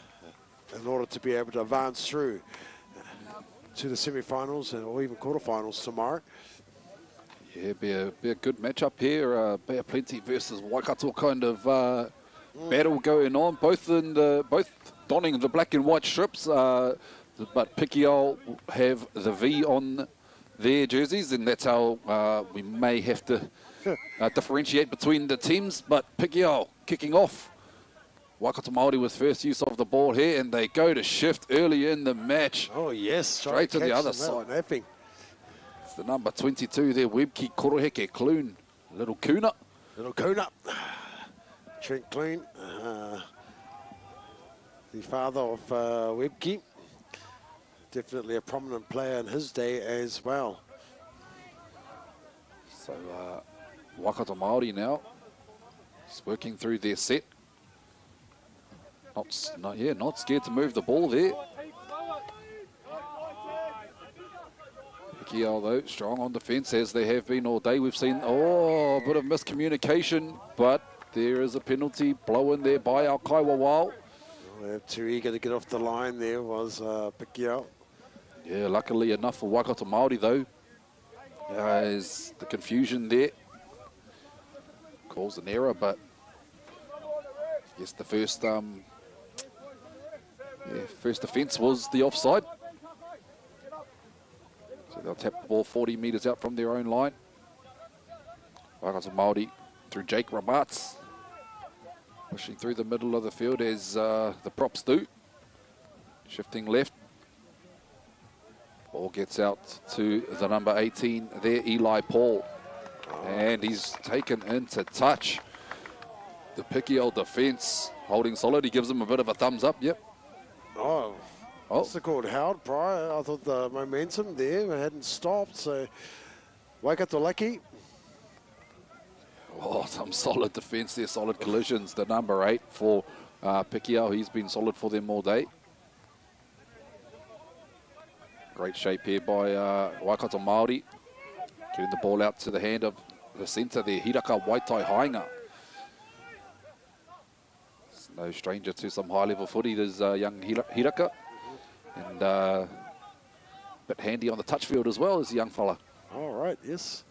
in order to be able to advance through to the semi-finals or even quarterfinals tomorrow. Yeah, be a good matchup here. Bay of Plenty versus Waikato kind of battle going on. Both donning the black and white strips, but Pikiao have the V on their jerseys, and that's how we may have to differentiate between the teams. But Pikiao kicking off. Waikato Māori with first use of the ball here, and they go to shift early in the match. Oh yes, straight to the other side. It's the number 22 there, Webki Koroheke Clune. Little Kuna. Trent Clune, the father of Webki. Definitely a prominent player in his day as well. So Waikato Māori now, just working through their set. Not scared to move the ball there. Pikiao though, strong on defence as they have been all day. We've seen a bit of miscommunication, but there is a penalty blown there by our Kaiwawao. Too eager to get off the line there was Pikiao. Yeah, luckily enough for Waikato Māori though, is the confusion there. Calls an error, but yes, the first first offence was the offside. So they'll tap the ball 40 metres out from their own line. Waikato Māori through Jake Ramats. Pushing through the middle of the field as the props do. Shifting left. Ball gets out to the number 18 there, Eli Paul. And he's taken into touch. The Pikiao defence holding solid. He gives him a bit of a thumbs up, yep. What's it called? Howard prior. I thought the momentum there hadn't stopped, so Waikato lucky. Oh, some solid defence there, solid collisions. The number 8 for Pikiao, he's been solid for them all day. Great shape here by Waikato Māori. Getting the ball out to the hand of the centre there, Hiraka Waitai Hainga. No stranger to some high-level footy. There's young Hiraka. And a bit handy on the touch field as well as the young fella. All right, yes.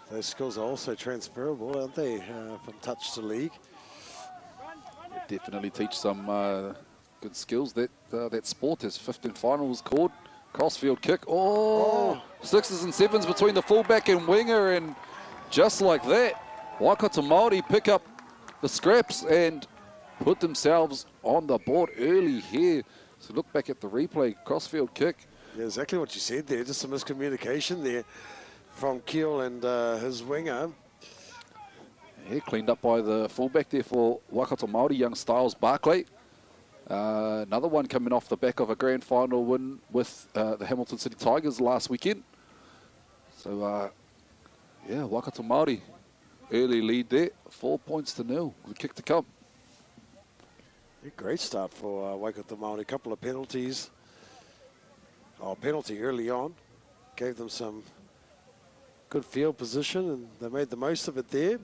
Those skills are also transferable, aren't they, from touch to league? Definitely teach some good skills. That sport is 15 finals called. Crossfield kick. Sixes and sevens between the fullback and winger. And just like that, Waikato Māori pick up the scraps and put themselves on the board early here. So look back at the replay, crossfield kick. Yeah, exactly what you said there, just some miscommunication there from Keel and his winger. Yeah, cleaned up by the fullback there for Waikato Māori, young Styles Barclay. Another one coming off the back of a grand final win with the Hamilton City Tigers last weekend. So, yeah, Waikato Māori, early lead there, 4 points to 0, the kick to come. Yeah, great start for Waikato Māori, a couple of penalties. Penalty early on, gave them some good field position and they made the most of it there.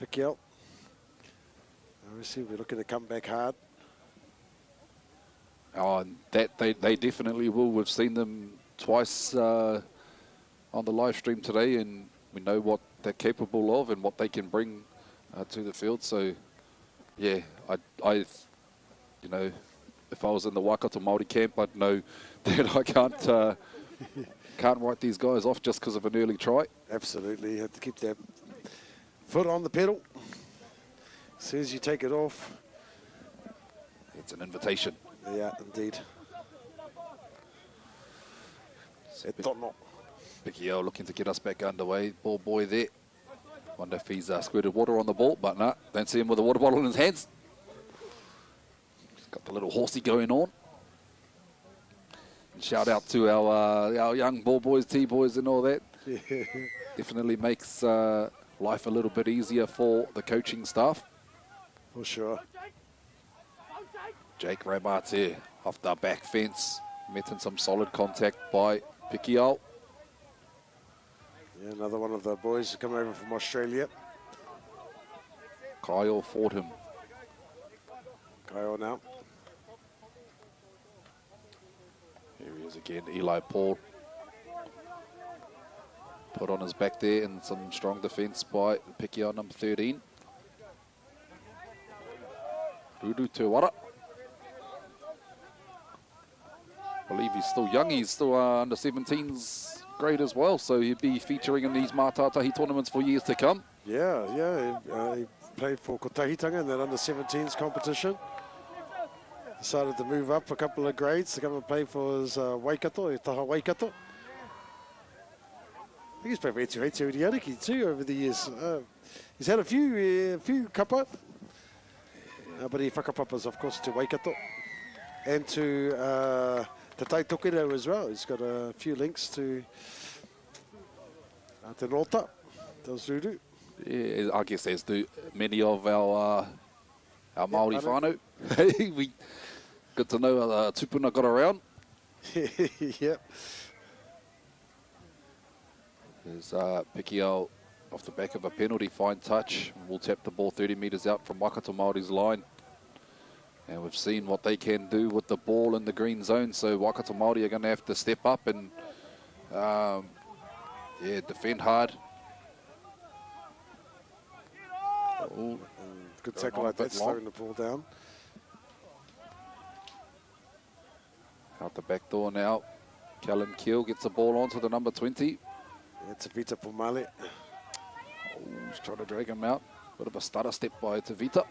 Pikiao. Obviously, we're looking to come back hard. And that they definitely will. We've seen them twice on the live stream today, and we know what they're capable of and what they can bring to the field. So, yeah, I you know, if I was in the Waikato Māori camp, I'd know that I can't write these guys off just because of an early try. Absolutely, you have to keep that foot on the pedal. As soon as you take it off. It's an invitation. Yeah, indeed. Pikiao looking to get us back underway. Ball boy there. Wonder if he's squirted water on the ball, but no, don't see him with a water bottle in his hands. He's got the little horsey going on. And shout out to our young ball boys, T-boys and all that. Yeah. Definitely makes life a little bit easier for the coaching staff. For sure. Jake Ramate off the back fence. Met in some solid contact by Pikiao. Yeah, another one of the boys who come over from Australia. Kyle fought him. Kyle now. Here he is again, Eli Paul. Put on his back there and some strong defence by Pikiao, number 13. Rudu Tuwara. I believe he's still young, he's still under 17s grade as well, so he'll be featuring in these Mātātahi tournaments for years to come. Yeah, he played for Kotahitanga in that under-17s competition. Decided to move up a couple of grades to come and play for his Waikato, Taha Waikato. I think he's played for Uadiki too over the years. He's had a few kapa, but he whakapapas, of course, to Waikato and to Te Taitokero as well. He's got a few links to Aotearoa, those Rudu. Yeah, I guess as do many of our Māori whānau. We good to know Tupuna got around. Yep. There's Pikiao off the back of a penalty, fine touch. We'll tap the ball 30 metres out from Waikato Māori's line. And we've seen what they can do with the ball in the green zone. So Waikato Māori are going to have to step up and defend hard. Oh, good tackle like that, slowing the ball down. Out the back door now. Callum Keel gets the ball onto the number 20. It's Tavita Pomale. Oh, he's trying to drag him out. Bit of a stutter step by Tavita.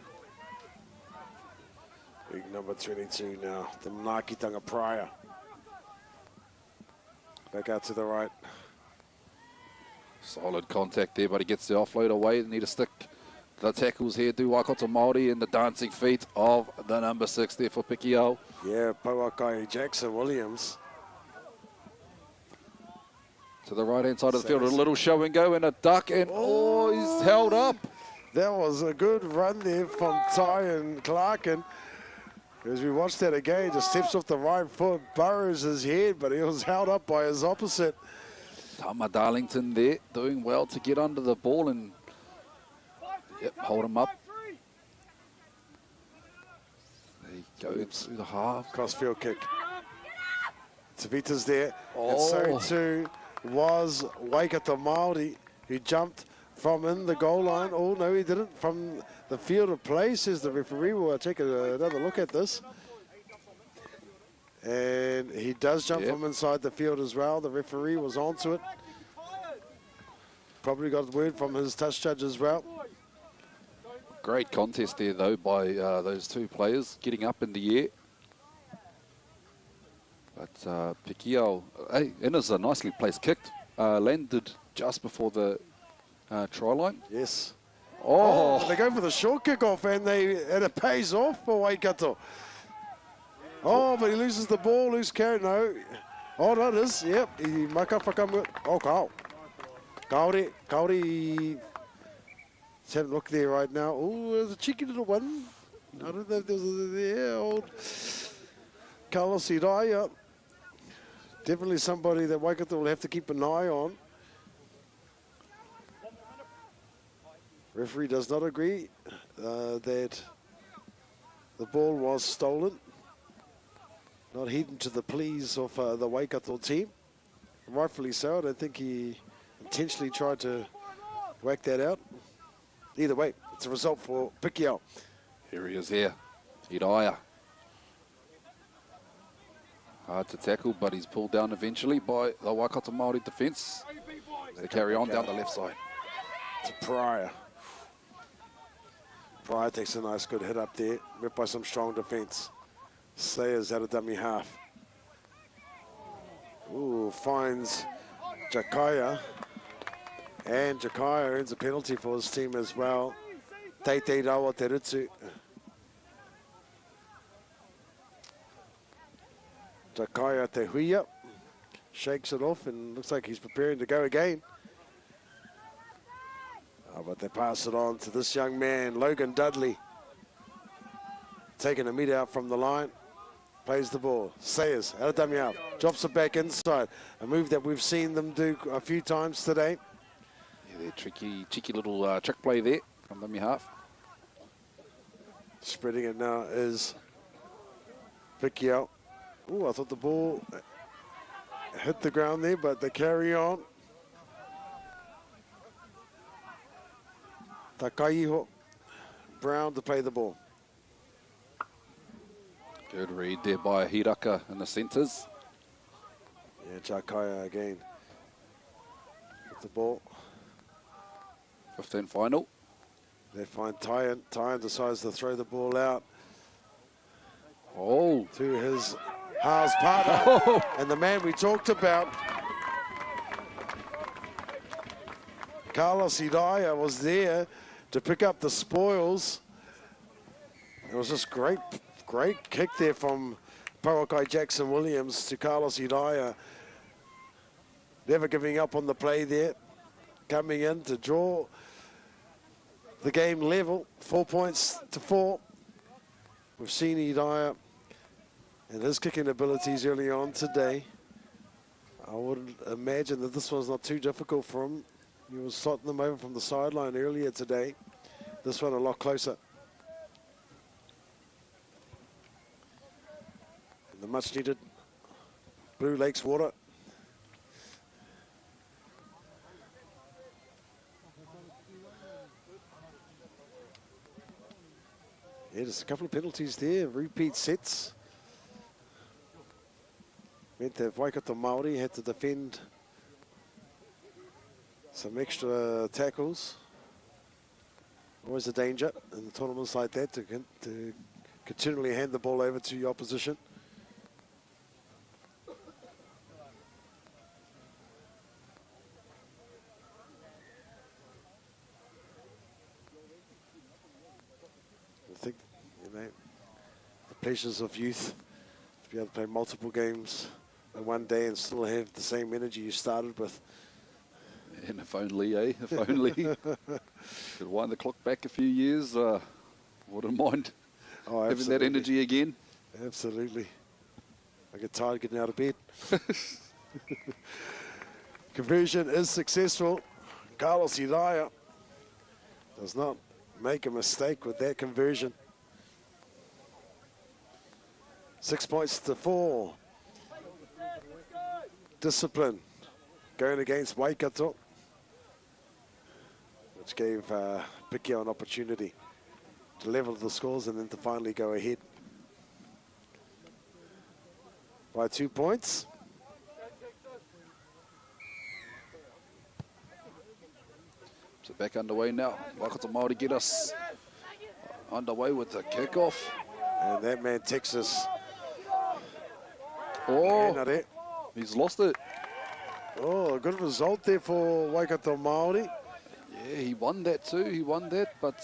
Big number 22 now, the Mātātahi Prior. Back out to the right. Solid contact there, but he gets the offload away. They need to stick the tackles here. Do Waikato Māori in the dancing feet of the number 6 there for Pikiao. Yeah, Pauakai Jackson Williams. To the right-hand side of the field, a little show and go and a duck, and he's held up. That was a good run there from Ty and Clarkin. As we watch that again, just steps off the right foot, burrows his head, but he was held up by his opposite. Tama Darlington there, doing well to get under the ball and hold him up. There he goes through the half. Crossfield kick. Tavita's there, and so too was Waikato Māori, who jumped from in the goal line. Oh, no, he didn't. From the field of play, says the referee. We'll take another look at this. And he does jump from inside the field as well. The referee was onto it. Probably got word from his touch judge as well. Great contest there, though, by those two players getting up in the air. But Pikiao, hey, and it's a nicely placed kick. Landed just before the try line. Yes. Oh, they go for the short kickoff, and it pays off for Waikato. Oh, but he loses the ball, loose carry. No. Oh, no, it is. Yep. He maka whakamut. Oh, Kau. Kauri. Let's have a look there right now. Oh, there's a cheeky little one. I don't know if there's old Carlos Iraya. Definitely somebody that Waikato will have to keep an eye on. Referee does not agree that the ball was stolen. Not heeding to the pleas of the Waikato team. Rightfully so. I don't think he intentionally tried to whack that out. Either way, it's a result for Pikiao. here he is here. Iraya Hard to tackle, but he's pulled down eventually by the Waikato Māori defence. They carry on down the left side. To Pryor. Pryor takes a nice good hit up there, met by some strong defence. Sayers out of dummy half. Ooh, finds Jakaya. And Jakaya earns a penalty for his team as well. Teitei Rawa Te Ritsu. Jakaya Te Huia shakes it off and looks like he's preparing to go again. But they pass it on to this young man, Logan Dudley. Taking a meter out from the line. Plays the ball. Sayers out of dummy half. Drops it back inside. A move that we've seen them do a few times today. Yeah, they're cheeky little trick play there from dummy half. Spreading it now is Pikiao. Oh, I thought the ball hit the ground there, but they carry on. Takaiho Brown to play the ball. Good read there by Hiraka in the centres. Yeah, Jakaya again. With the ball. 15 final. They find Tyan. Tyan decides to throw the ball out Oh, to his halves partner. And the man we talked about, Carlos Hidaya, was there to pick up the spoils. It was just great kick there from Parakai Jackson Williams to Carlos Hidaya. Never giving up on the play there. Coming in to draw the game level, 4 points to 4. We've seen Hidaya and his kicking abilities early on today. I would imagine that this one's not too difficult for him. He was slotting them over from the sideline earlier today. This one a lot closer. And the much needed Blue Lakes water. Yeah, just a couple of penalties there, repeat sets. Meant that Waikato Māori had to defend some extra tackles. Always a danger in the tournaments like that to continually hand the ball over to your opposition. I think, you know, the pleasures of youth, to be able to play multiple games in one day and still have the same energy you started with. and if only, eh? If only. Could wind the clock back a few years. Wouldn't mind having that energy again. Absolutely. I get tired getting out of bed. Conversion is successful. Carlos Hidaya does not make a mistake with that conversion. 6 points to 4. Discipline going against Waikato, which gave Pikiao an opportunity to level the scores and then to finally go ahead by 2 points. So back underway now. Waikato Māori get us underway with the kickoff. And that man, Texas. Oh, he's lost it. Oh, a good result there for Waikato Māori. Yeah, he won that too. He won that, but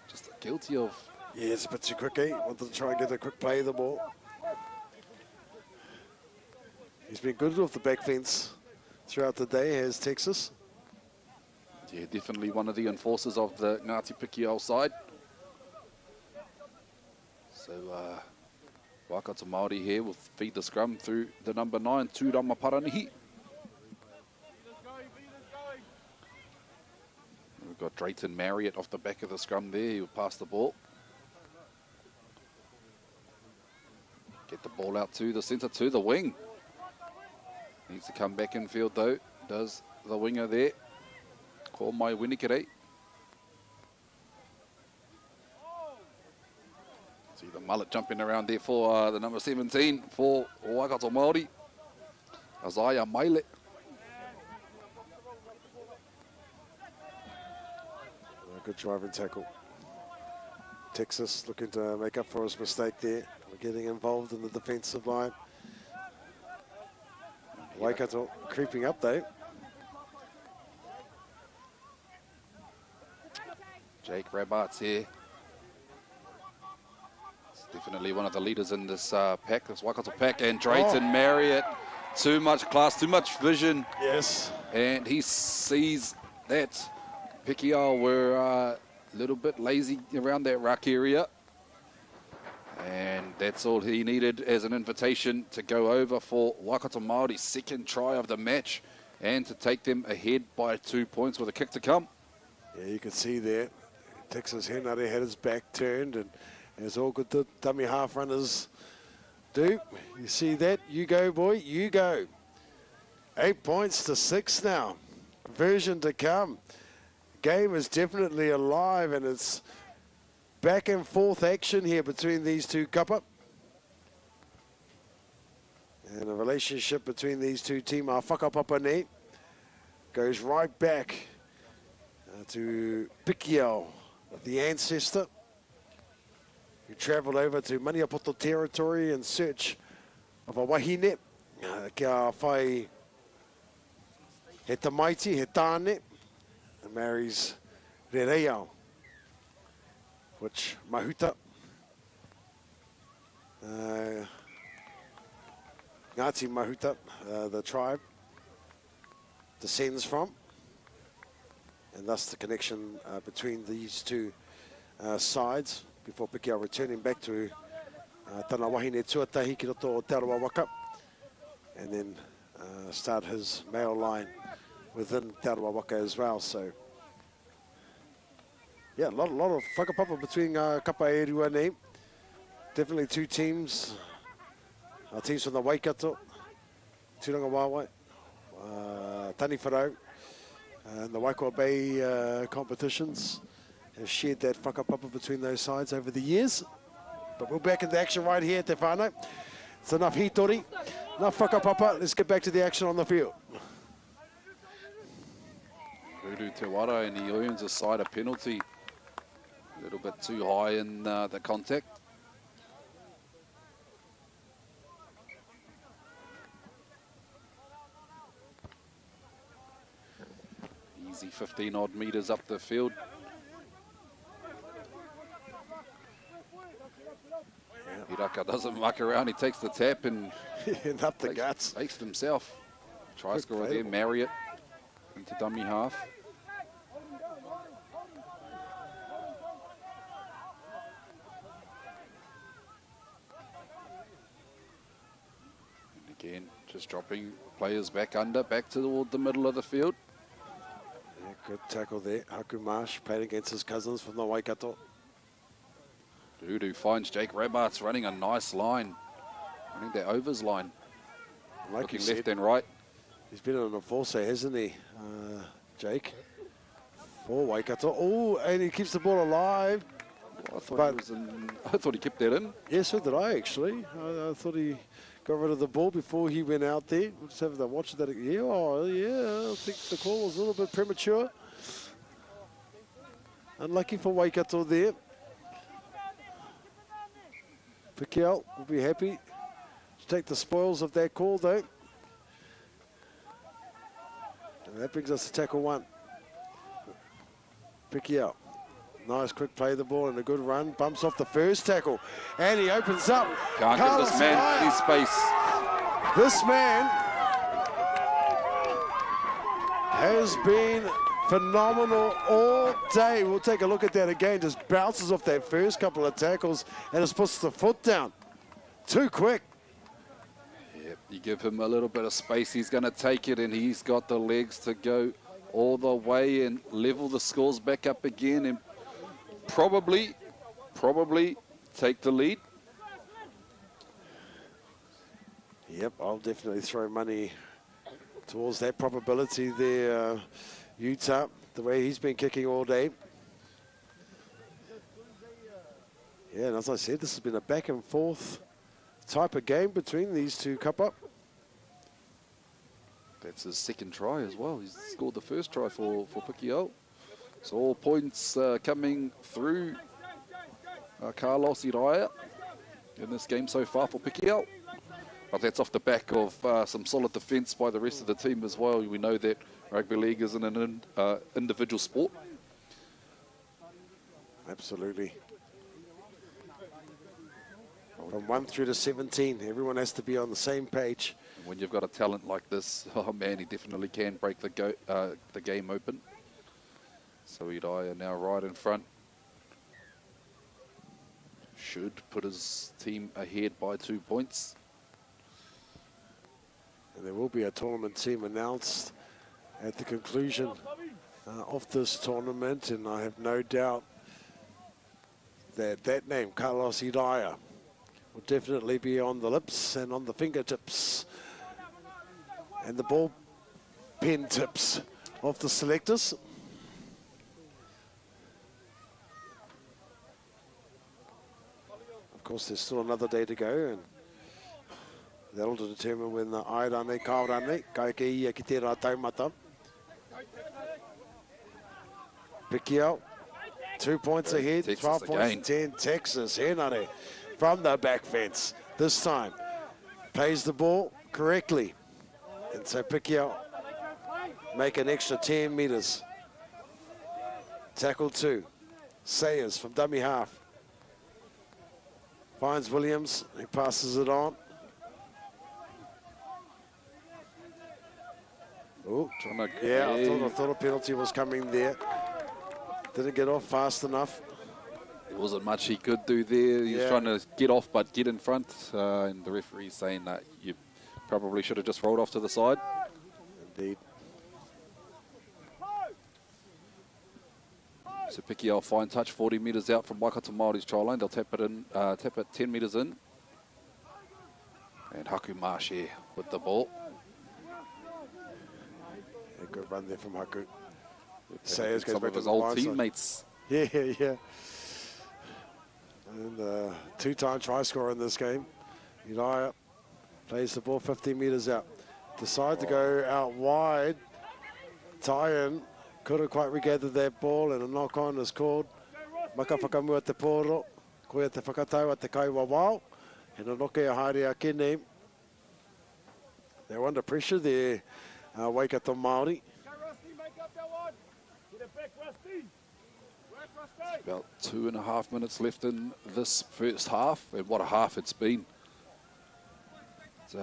just guilty of... Yeah, it's a bit too quick, eh? Wanted to try and get a quick play of the ball. He's been good off the back fence throughout the day, has Texas. Yeah, definitely one of the enforcers of the Ngāti Pikiao side. So, Waikato Māori here will feed the scrum through the number 9, Tūrama Paranihi. We've got Drayton Marriott off the back of the scrum there. He'll pass the ball. Get the ball out to the centre, to the wing. Needs to come back in field though. Does the winger there. Ko mai Winikere. See the mullet jumping around there for the number 17 for Waikato Māori. Isaiah Maile. Good driving tackle. Texas looking to make up for his mistake there. We're getting involved in the defensive line. Waikato creeping up though. Jake Rabart's here. It's definitely one of the leaders in this pack, this Waikato pack. And Drayton Marriott, too much class, too much vision. Yes. And he sees that Pikiao were a little bit lazy around that ruck area. And that's all he needed as an invitation to go over for Waikato Māori's second try of the match and to take them ahead by 2 points with a kick to come. Yeah, you can see there, Texas Henare had his back turned, and as all good dummy half runners do. You see that? You go, boy, you go. 8 points to 6 now. Version to come. Game is definitely alive, and it's back and forth action here between these two kapa. And the relationship between these two teams, our whakapapa nei, goes right back to Pikiao, the ancestor, who travelled over to Maniapoto territory in search of a wahine. Kia whai he tamaiti, he tāne, and marries Rereao, which Mahuta, Ngāti Mahuta, the tribe, descends from. And thus the connection between these two sides before Pikiao returning back to Tana Wahine Tuatahi ki roto o Aotearoa waka, and then start his male line within Aotearoa waka as well. So yeah, a lot of whakapapa between kapa e rua nei. Definitely two teams. Teams from the Waikato, Turanga Wāwai, Tani Wharau, and the Waikoa Bay competitions have shared that whakapapa between those sides over the years. But we're back into action right here at Te Whānau. It's enough hitori, enough whakapapa. Let's get back to the action on the field. Uru Te Wara, and he earns a side a penalty. A little bit too high in the contact. Easy 15 odd metres up the field. Hiraka doesn't muck around, he takes the tap and up the guts. Makes it himself. Try Good scorer play. there, Marriott into dummy half. And again, just dropping players back under, back toward the middle of the field. Yeah, good tackle there. Haku Marsh playing against his cousins from the Waikato. Dudu finds Jake Rabarts running a nice line. Running that overs line. Like Looking you left said, and right. he's been on a force, hasn't he, Jake? For Waikato. Oh, and he keeps the ball alive. I thought he kept that in. Yeah, so did I, actually. I thought he got rid of the ball before he went out there. We'll just have to watch that. Yeah, oh, yeah, I think the call was a little bit premature. Unlucky for Waikato there. Pikiao will be happy to take the spoils of that call, though. And that brings us to tackle one. Pikiao. Nice quick play of the ball and a good run. Bumps off the first tackle. And he opens up. Can't give this man Carlos his space. This man has been phenomenal all day. We'll take a look at that again. Just bounces off that first couple of tackles and just puts the foot down. Too quick. Yep, you give him a little bit of space, he's going to take it, and he's got the legs to go all the way and level the scores back up again and probably take the lead. Yep, I'll definitely throw money towards that probability there, Utah, the way he's been kicking all day. Yeah, and as I said, this has been a back and forth type of game between these two kapa. That's his second try as well. He's scored the first try for Pikiao. So all points coming through Carlos Iraia in this game so far for Pikiao. But that's off the back of some solid defence by the rest of the team as well. We know that rugby league isn't an individual sport. Absolutely. From 1 through to 17, everyone has to be on the same page. When you've got a talent like this, oh man, he definitely can break the game open. So Iraia now right in front. Should put his team ahead by 2 points. And there will be a tournament team announced at the conclusion of this tournament, and I have no doubt that that name, Carlos Iraia, will definitely be on the lips and on the fingertips and the ball pen tips of the selectors. Of course, there's still another day to go, and that'll determine when the airane, kaorane, kai ke ia ki tērā taumata. Pikiao, 2 points ahead, Texas 12 points, again. 10 Texas. Henare from the back fence. This time, plays the ball correctly. And so Pikiao make an extra 10 metres. Tackle 2. Sayers from dummy half. Finds Williams, he passes it on. Oh, yeah, I thought a penalty was coming there. Didn't get off fast enough. There wasn't much he could do there. He was trying to get off but get in front. And the referee's saying that you probably should have just rolled off to the side. Indeed. So Pikiao fine touch 40 metres out from Waikato Māori's try line. They'll tap it 10 metres in. And Haku Marshe with the ball. A good run there from Haku. Sayers goes Some back of to his the old blind side. teammates. Yeah. And two-time try scorer in this game. Iraia plays the ball 50 metres out. Decide to go out wide. Tie-in. Couldn't quite regather that ball, and a knock-on is called. Maka whakamua te pōro. Koia te whakatau a te kaiwa wao. And a noke a haere a kene. They're under pressure there, Waikato Māori. About 2.5 minutes left in this first half, and what a half it's been. It's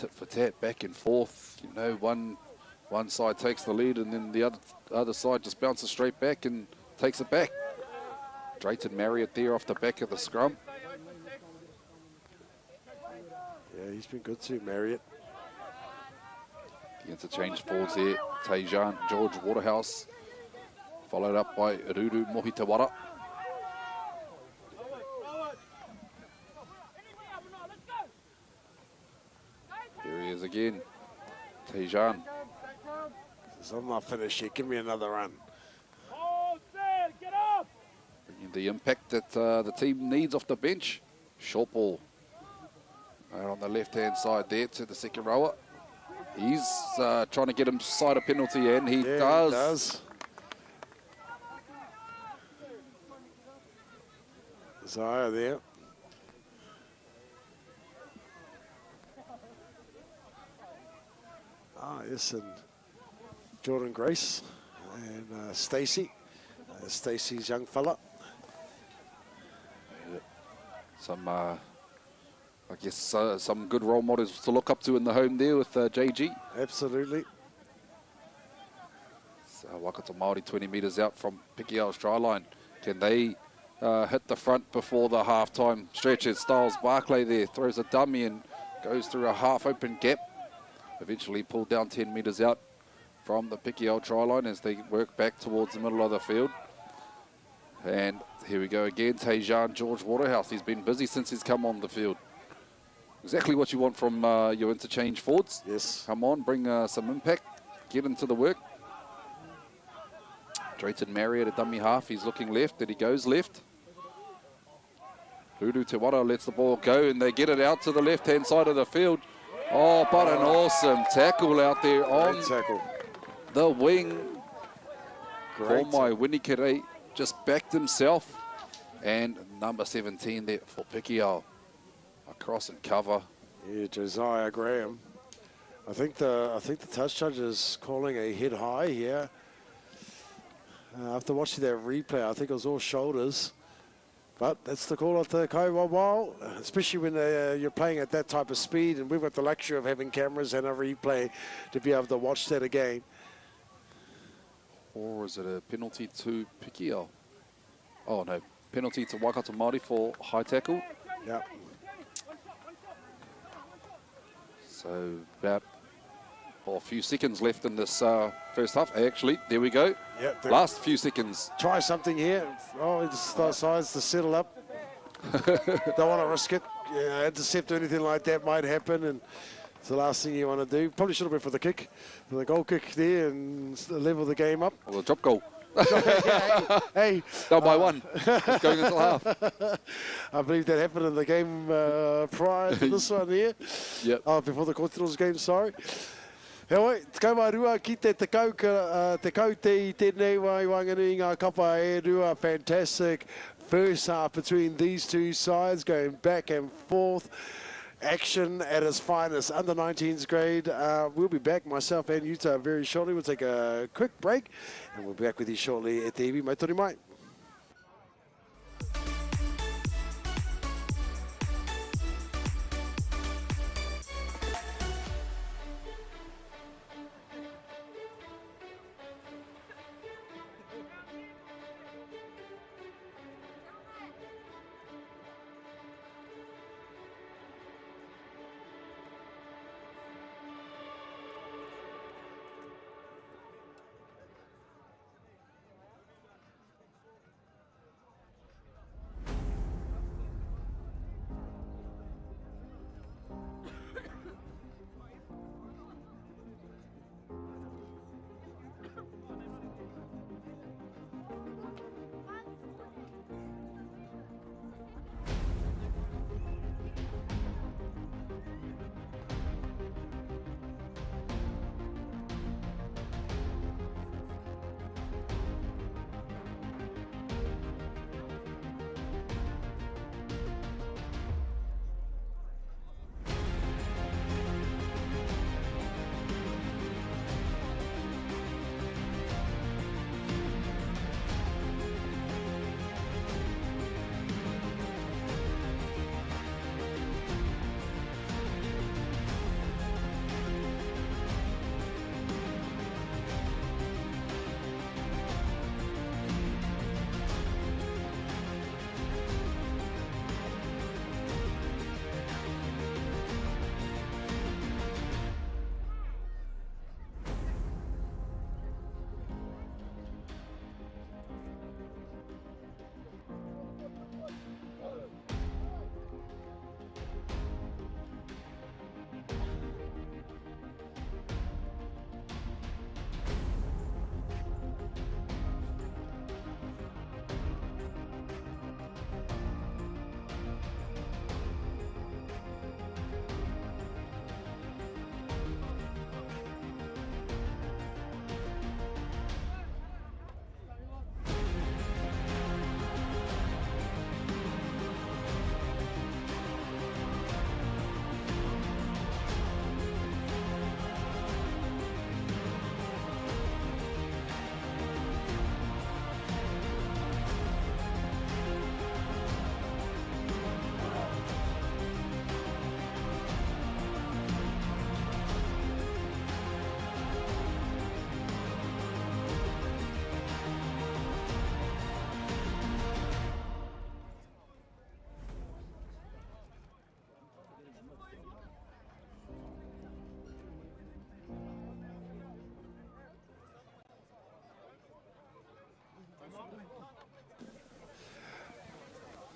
tit for tat, back and forth. You know, one side takes the lead, and then the other side just bounces straight back and takes it back. Drayton Marriott there off the back of the scrum. Yeah, he's been good too, Marriott. The interchange forwards there, Tejan, George Waterhouse, followed up by Ruru Mohitawara. Here he is again, Tejan. Says, I'm not finished yet, give me another run. Bringing the impact that the team needs off the bench. Short ball. Right on the left-hand side there to the second rower. He's trying to get him side a penalty, and he does. He does. Zaya there. Yes, and Jordan Grace and Stacey. Stacey's young fella. Some, I guess, some good role models to look up to in the home there with JG. Absolutely. So Waikato Māori 20 metres out from Pikiao's try line. Can they hit the front before the half-time stretches? Styles Barclay there throws a dummy and goes through a half-open gap. Eventually pulled down 10 metres out from the Pikiao try line as they work back towards the middle of the field. And here we go again, Tejan George Waterhouse. He's been busy since he's come on the field. Exactly what you want from your interchange forwards. Yes. Come on, bring some impact, get into the work. Drayton Marriott, a dummy half. He's looking left, and he goes left. Huru Te Wara lets the ball go and they get it out to the left-hand side of the field. Oh, but an awesome tackle out there on Great tackle. the wing. Great For my Winikere just backed himself. And number 17 there for Pikiao. Across and cover. Yeah, Josiah Graham. I think the touch judge is calling a hit high here. After watching that replay, I think it was all shoulders. But that's the call at the Kaiwa, especially when you're playing at that type of speed, and we've got the luxury of having cameras and a replay to be able to watch that again. Or is it a penalty to Pikiao? Oh no, penalty to Waikato Māori for high tackle. Yeah. So about a few seconds left in this first half. Actually, there we go. Yep, Last few seconds. try something here. Oh, he just decides to settle up. Don't want to risk it. Yeah, intercept or anything like that might happen, and it's the last thing you want to do. Probably should have went for the kick, the goal kick there, and level the game up. Or the drop goal. Hey, Down by one. It's going until half. I believe that happened in the game prior to this one here. Yep. Oh, before the Kotahitanga game, sorry. Heoi, te kamarua ki te kau te I tēnei wai wanganui ngā kapa e rua. Fantastic first half between these two sides, going back and forth. Action at its finest. Under 19s grade. We'll be back, myself and Utah, very shortly. We'll take a quick break, and we'll be back with you shortly at the iwi. Mai tori mai.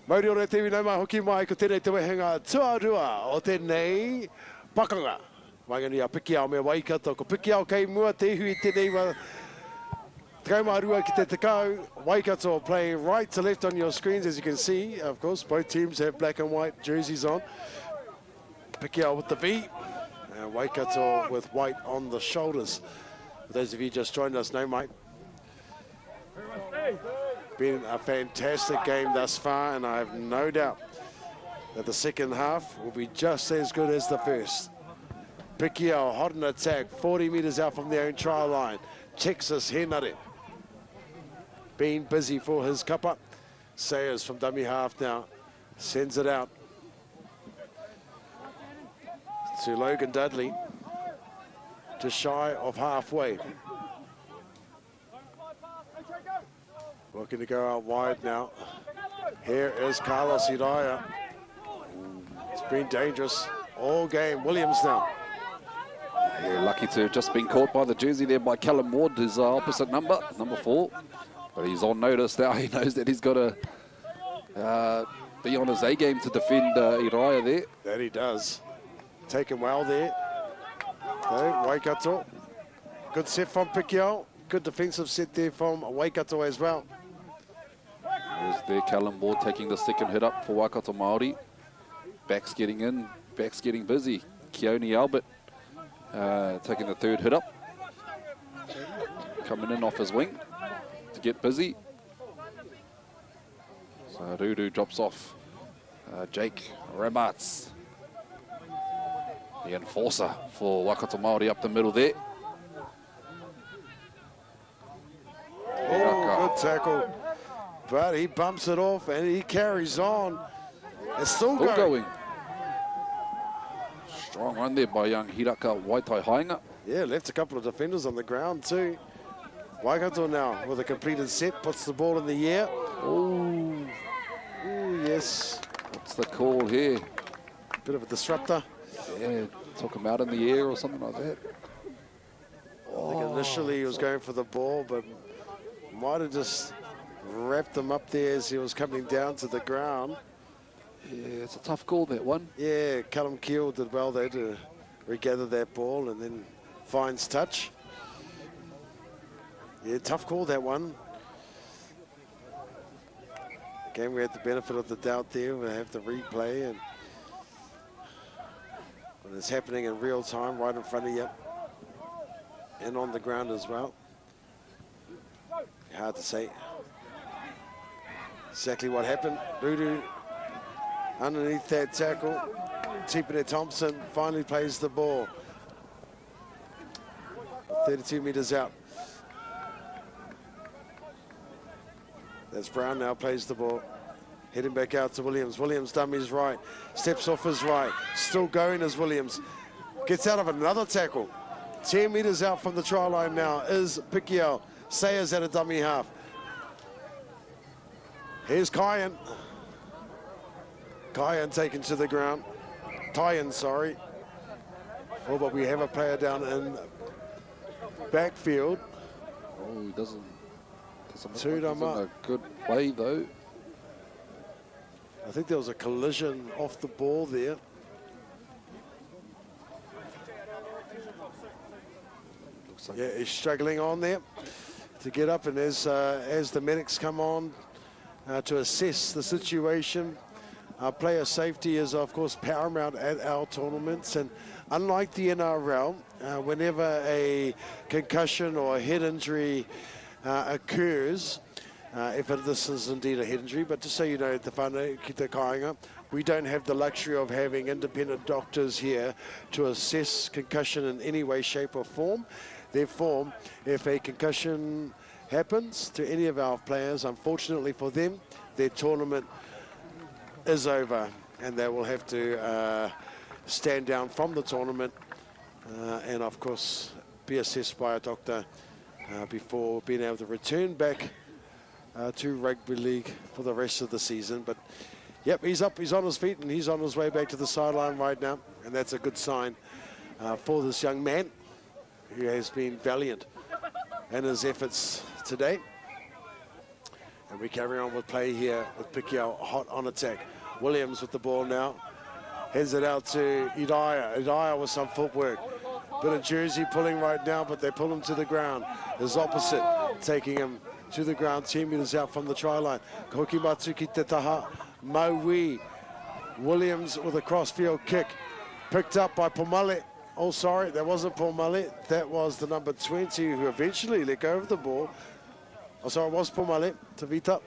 Mauri ora te wina mai hoki mai ko tēnei te wehenga tuarua o tēnei pakanga. Wangani a Pikiao me Waikato. Ko Pikiao kei mua te hui tēnei wa Traumarua ki te tekau, Waikato playing right to left on your screens, as you can see. Of course, both teams have black and white jerseys on. Pikiao with the V, and Waikato with white on the shoulders. For those of you just joined us, no, mate. Been a fantastic game thus far, and I have no doubt that the second half will be just as good as the first. Pikiao hot in attack, 40 metres out from their own try line. Texas Henare being busy for his cuppa. Sayers from dummy half now sends it out to Logan Dudley, just shy of halfway. Looking to go out wide now. Here is Carlos Iraya. It's been dangerous all game. Williams now. Yeah, lucky to have just been caught by the jersey there by Callum Ward, his opposite number 4. But he's on notice now. He knows that he's got to be on his A game to defend Iraya there. That he does. Taken well there. Okay, Waikato. Good set from Pikiao. Good defensive set there from Waikato as well. There's there Callum Ward taking the second hit up for Waikato Māori. Backs getting in, backs getting busy. Keone Albert taking the third hit up. Coming in off his wing to get busy. So Ruru drops off Jake Ramats, the enforcer for Waikato Māori up the middle there. Oh, good tackle. But he bumps it off and he carries on. It's still going. Strong run there by young Hiraka Waitai Hainga. Yeah, left a couple of defenders on the ground too. Waikato now with a completed set, puts the ball in the air. Oh, yes. What's the call here? Bit of a disruptor. Yeah, took him out in the air or something like that. I think initially he was going for the ball, but might have just wrapped him up there as he was coming down to the ground. Yeah, it's a tough call, that one. Yeah, Callum Keel did well there to regather that ball and then finds touch. Yeah, tough call, that one. Again, we had the benefit of the doubt there. We have the replay, and when it's happening in real time right in front of you and on the ground as well. Hard to say exactly what happened. Ruru underneath that tackle. Tipene Thompson finally plays the ball. 32 metres out. That's Brown now plays the ball. Heading back out to Williams. Williams dummies right. Steps off his right. Still going as Williams. Gets out of another tackle. 10 metres out from the try line now is Pikiao. Sayers at a dummy half. Here's Kyan. Kyan taken to the ground. Tyan, sorry. Oh, but we have a player down in backfield. Oh, he doesn't Two look like he's in a good way, though. I think there was a collision off the ball there. Looks like Yeah, he's struggling on there to get up, and as the medics come on to assess the situation, player safety is of course paramount at our tournaments, and unlike the NRL, whenever a concussion or a head injury occurs, if this is indeed a head injury, but just so you know, Te whānau ki te kāinga, we don't have the luxury of having independent doctors here to assess concussion in any way, shape or form. Therefore, if a concussion happens to any of our players, unfortunately for them, their tournament is over and they will have to stand down from the tournament and of course be assessed by a doctor before being able to return back to rugby league for the rest of the season. But yep, he's up, he's on his feet, and he's on his way back to the sideline right now, and that's a good sign for this young man who has been valiant in his efforts today. And we carry on with play here with Pikiao hot on attack. Williams with the ball now. Heads it out to Iraya. Iraya with some footwork. Bit of jersey pulling right now, but they pull him to the ground. His opposite, taking him to the ground, 10 metres out from the try line. Koki Matsuki Te Taha, Maui. Williams with a crossfield kick. Picked up by Pomale. Oh, sorry, that wasn't Pomale. That was the number 20 who eventually let go of the ball. Oh, sorry, it was Pomale. Tavita.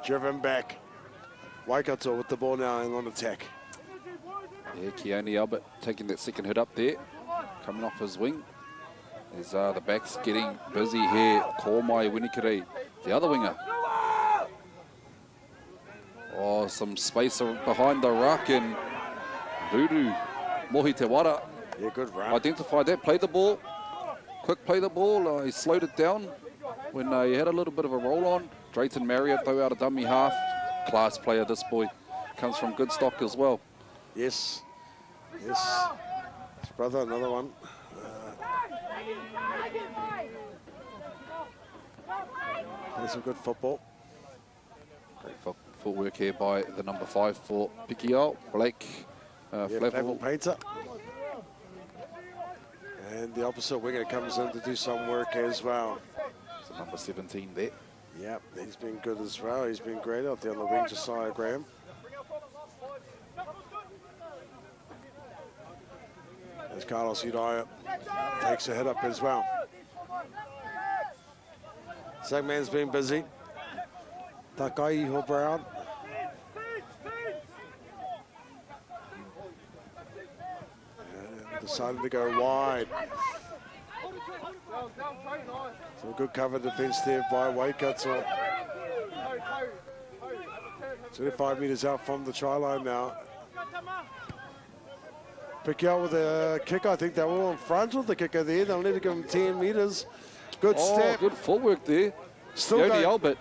Driven back. Waikato with the ball now and on attack. Yeah, Keone Albert taking that second hit up there. Coming off his wing. There's the backs getting busy here. Kormai Winikere, the other winger. Oh, some space behind the ruck, and Ruru Mohi Te Wara. Yeah, good run. Identified that, played the ball. Quick play the ball. He slowed it down when he had a little bit of a roll on. Drayton Marriott, though, out of dummy half. Class player, this boy. Comes from good stock as well. Yes. Yes. His brother, another one. Plays some good football. Great footwork here by the number 5 for Pikiao, Blake Flavel Painter. And the opposite winger comes in to do some work as well. So number 17 there. Yep, he's been good as well. He's been great out there on the wing, Josiah Graham. As Carlos Uriah takes a hit up as well. Segman's been busy. Takaiho Brown. And decided to go wide. Some good cover defense there by Waikato. 25 metres out from the try line now. Pikiao with a kick. I think they were all in front of the kicker there. They'll need to give him 10 metres. Good step. Good footwork there. Still Keone going. Albert.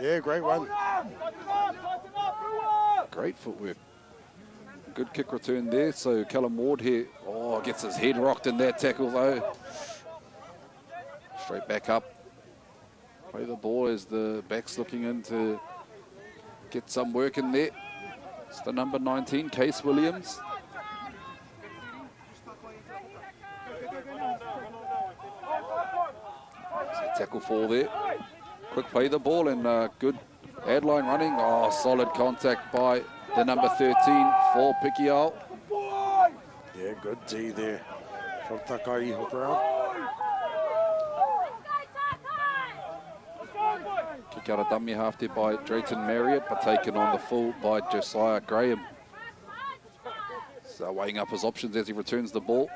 Yeah, great one. Great footwork. Good kick return there. So Callum Ward here. Oh, gets his head rocked in that tackle though. Straight back up. Play the ball as the back's looking in to get some work in there. It's the number 19, Case Williams. So tackle fall there. Quick play the ball and good ad line running. Oh, solid contact by the number 13 for Pikiao. Yeah, good D there from Takaiho Brown. Kick out a dummy half there by Drayton Marriott, but taken on the full by Josiah Graham. So weighing up his options as he returns the ball.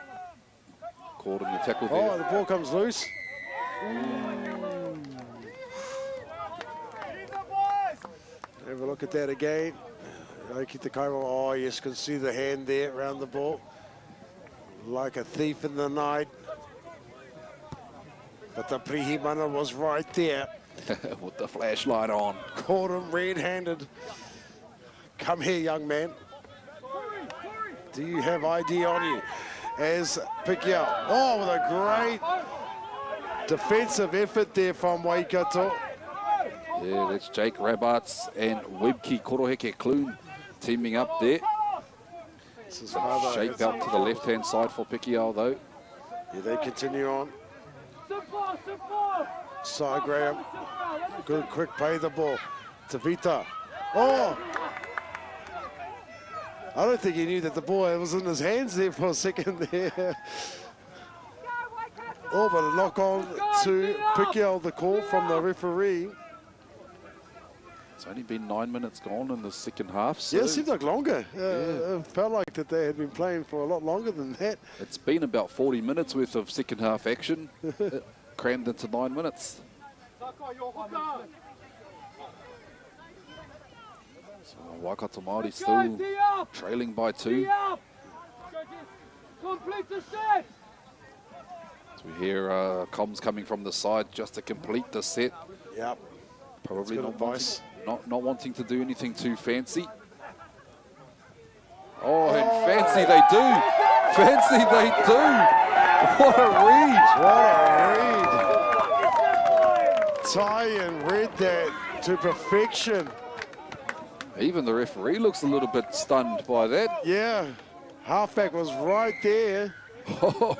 Caught in the tackle there. Oh, the ball comes loose. Have a look at that again. Aoki Takairo, oh yes, can see the hand there around the ball. Like a thief in the night. But the Prihimana was right there. With the flashlight on. Caught him red-handed. Come here, young man. Do you have ID on you? As Pikiao. Oh, with a great defensive effort there from Waikato. Yeah, that's Jake Rabarts and Webke Koroheke Kloon teaming up there. Shape out to the left-hand side for Pikiao though. Yeah, they continue on. Cy Graham. Good quick play the ball. Tavita. Oh! I don't think he knew that the ball was in his hands there for a second there. Oh, but a knock on to Pikiao, the call from the referee. It's only been 9 minutes gone in the second half. So yeah, it seems like longer. It felt like that they had been playing for a lot longer than that. It's been about 40 minutes worth of second half action, crammed into 9 minutes. So Waikato Māori still trailing by 2. As we hear comms coming from the side just to complete the set. Yep. Probably not wanting to do anything too fancy. Oh, and fancy they do. Fancy they do. What a read. What a read. Tyan read that to perfection. Even the referee looks a little bit stunned by that. Yeah. Halfback was right there. Let's go,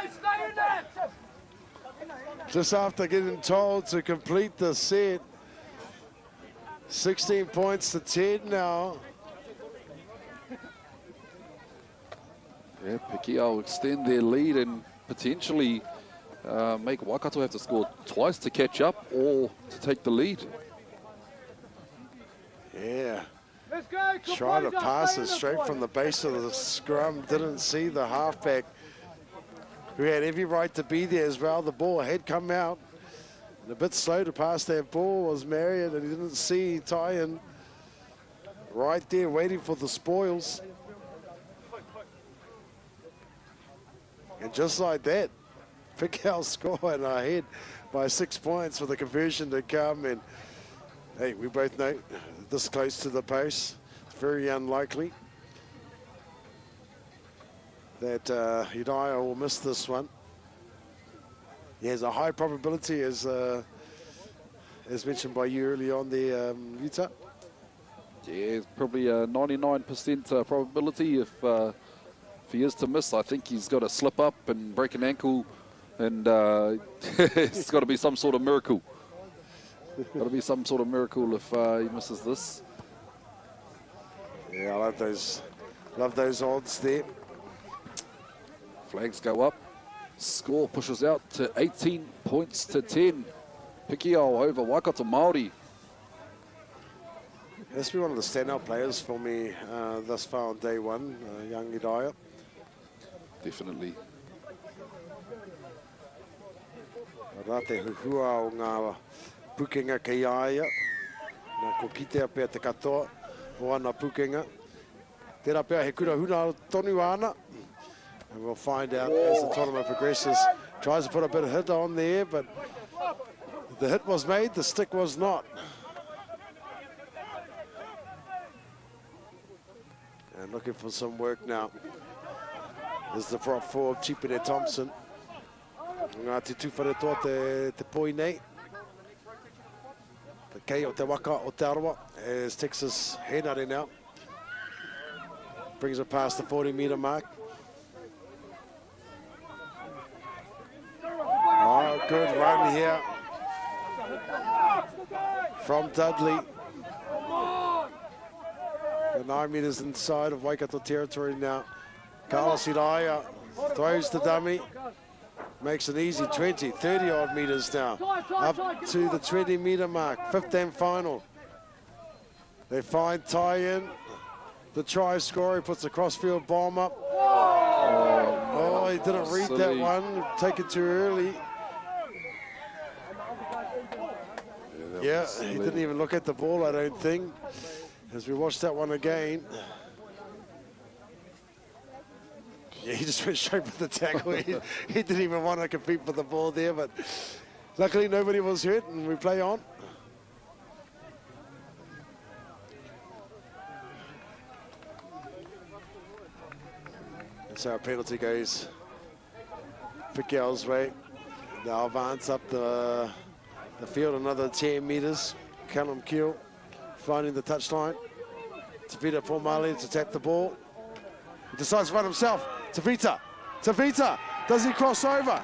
stay in there. Just after getting told to complete the set. 16 points to 10 now. Yeah, Pikiao extend their lead and potentially make Waikato have to score twice to catch up or to take the lead. Yeah. Let's go. Trying to composure, pass stay it in this straight one. from the base of the scrum. Didn't see the halfback, who had every right to be there as well. The ball had come out. And a bit slow to pass that ball was Marion, and he didn't see Tyan right there waiting for the spoils. And just like that, Pikiao scored ahead by 6 points for the conversion to come. And hey, we both know this close to the post, it's very unlikely that Hidaya will miss this one. He has a high probability, as mentioned by you early on there, Utah. Yeah, it's probably a 99% probability if he is to miss. I think he's got to slip up and break an ankle, and it's got to be some sort of miracle. Got to be some sort of miracle if he misses this. Yeah, I love those odds there. Flags go up. Score pushes out to 18 points to 10. Pikiao over Waikato Māori. That's been one of the standout players for me thus far on day one, young Hidaya. Definitely. Rate huhua o ngā pukenga kei aia. Nā ko kitea pia te katoa o ana pukenga. Tērā pia he kura huna tonu ana. And we'll find out as the tournament progresses. Tries to put a bit of hit on there, but the hit was made, the stick was not. And looking for some work now. There's the prop forward, Chipene Thompson. Ngā te tūwhare toa te poi nei. Te kei o te waka o Aotearoa as Texas henare now. Brings it past the 40-metre mark. Oh, good run here from Dudley. The 9 metres inside of Waikato territory now. Carlos Hidaya throws the dummy. Makes an easy 20, 30 odd metres now. Up to the 20-metre mark, 15 final. They find Tyan, the try scorer. He puts the crossfield bomb up. Oh, he didn't read that one. Take it too early. Yeah, he didn't even look at the ball, I don't think. As we watch that one again. Yeah, he just went straight for the tackle. He didn't even want to compete for the ball there, but luckily nobody was hurt, and we play on. And so our penalty goes Pikiao's way. They'll advance up the field another 10 metres. Callum Keel finding the touchline. Tavita Pomali to tap the ball. He decides to run himself. Tavita, does he cross over?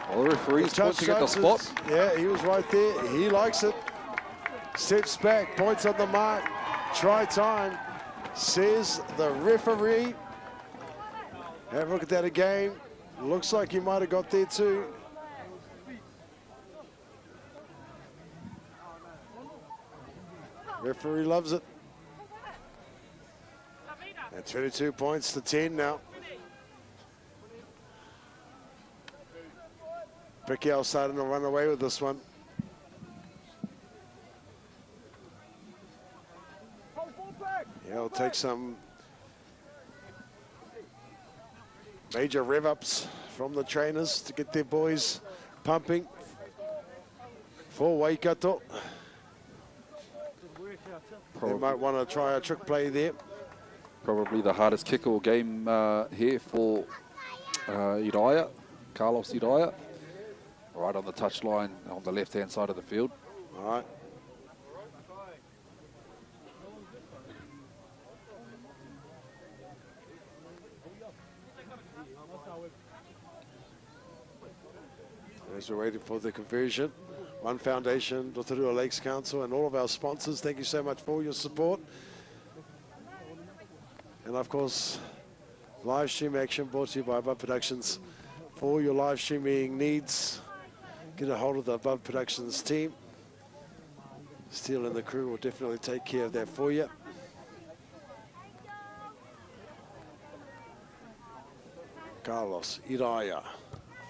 Well, the referee's pointing at the spot. Yeah, he was right there. He likes it. Steps back, points on the mark. Try time, says the referee. Have a look at that again. Looks like he might have got there too. Referee loves it. And 22 points to 10 now. Pikiao starting to run away with this one. Yeah, it'll take some major rev-ups from the trainers to get their boys pumping for Waikato. They might want to try a trick play there. Probably the hardest kick all game here for Hidaya, Carlos Hidaya. Right on the touchline on the left-hand side of the field. All right. As we're waiting for the conversion, One Foundation, Rotorua Lakes Council, and all of our sponsors, thank you so much for your support. And of course, live stream action brought to you by Above Productions. For all your live streaming needs, get a hold of the Above Productions team. Steele and the crew will definitely take care of that for you. Carlos Iraya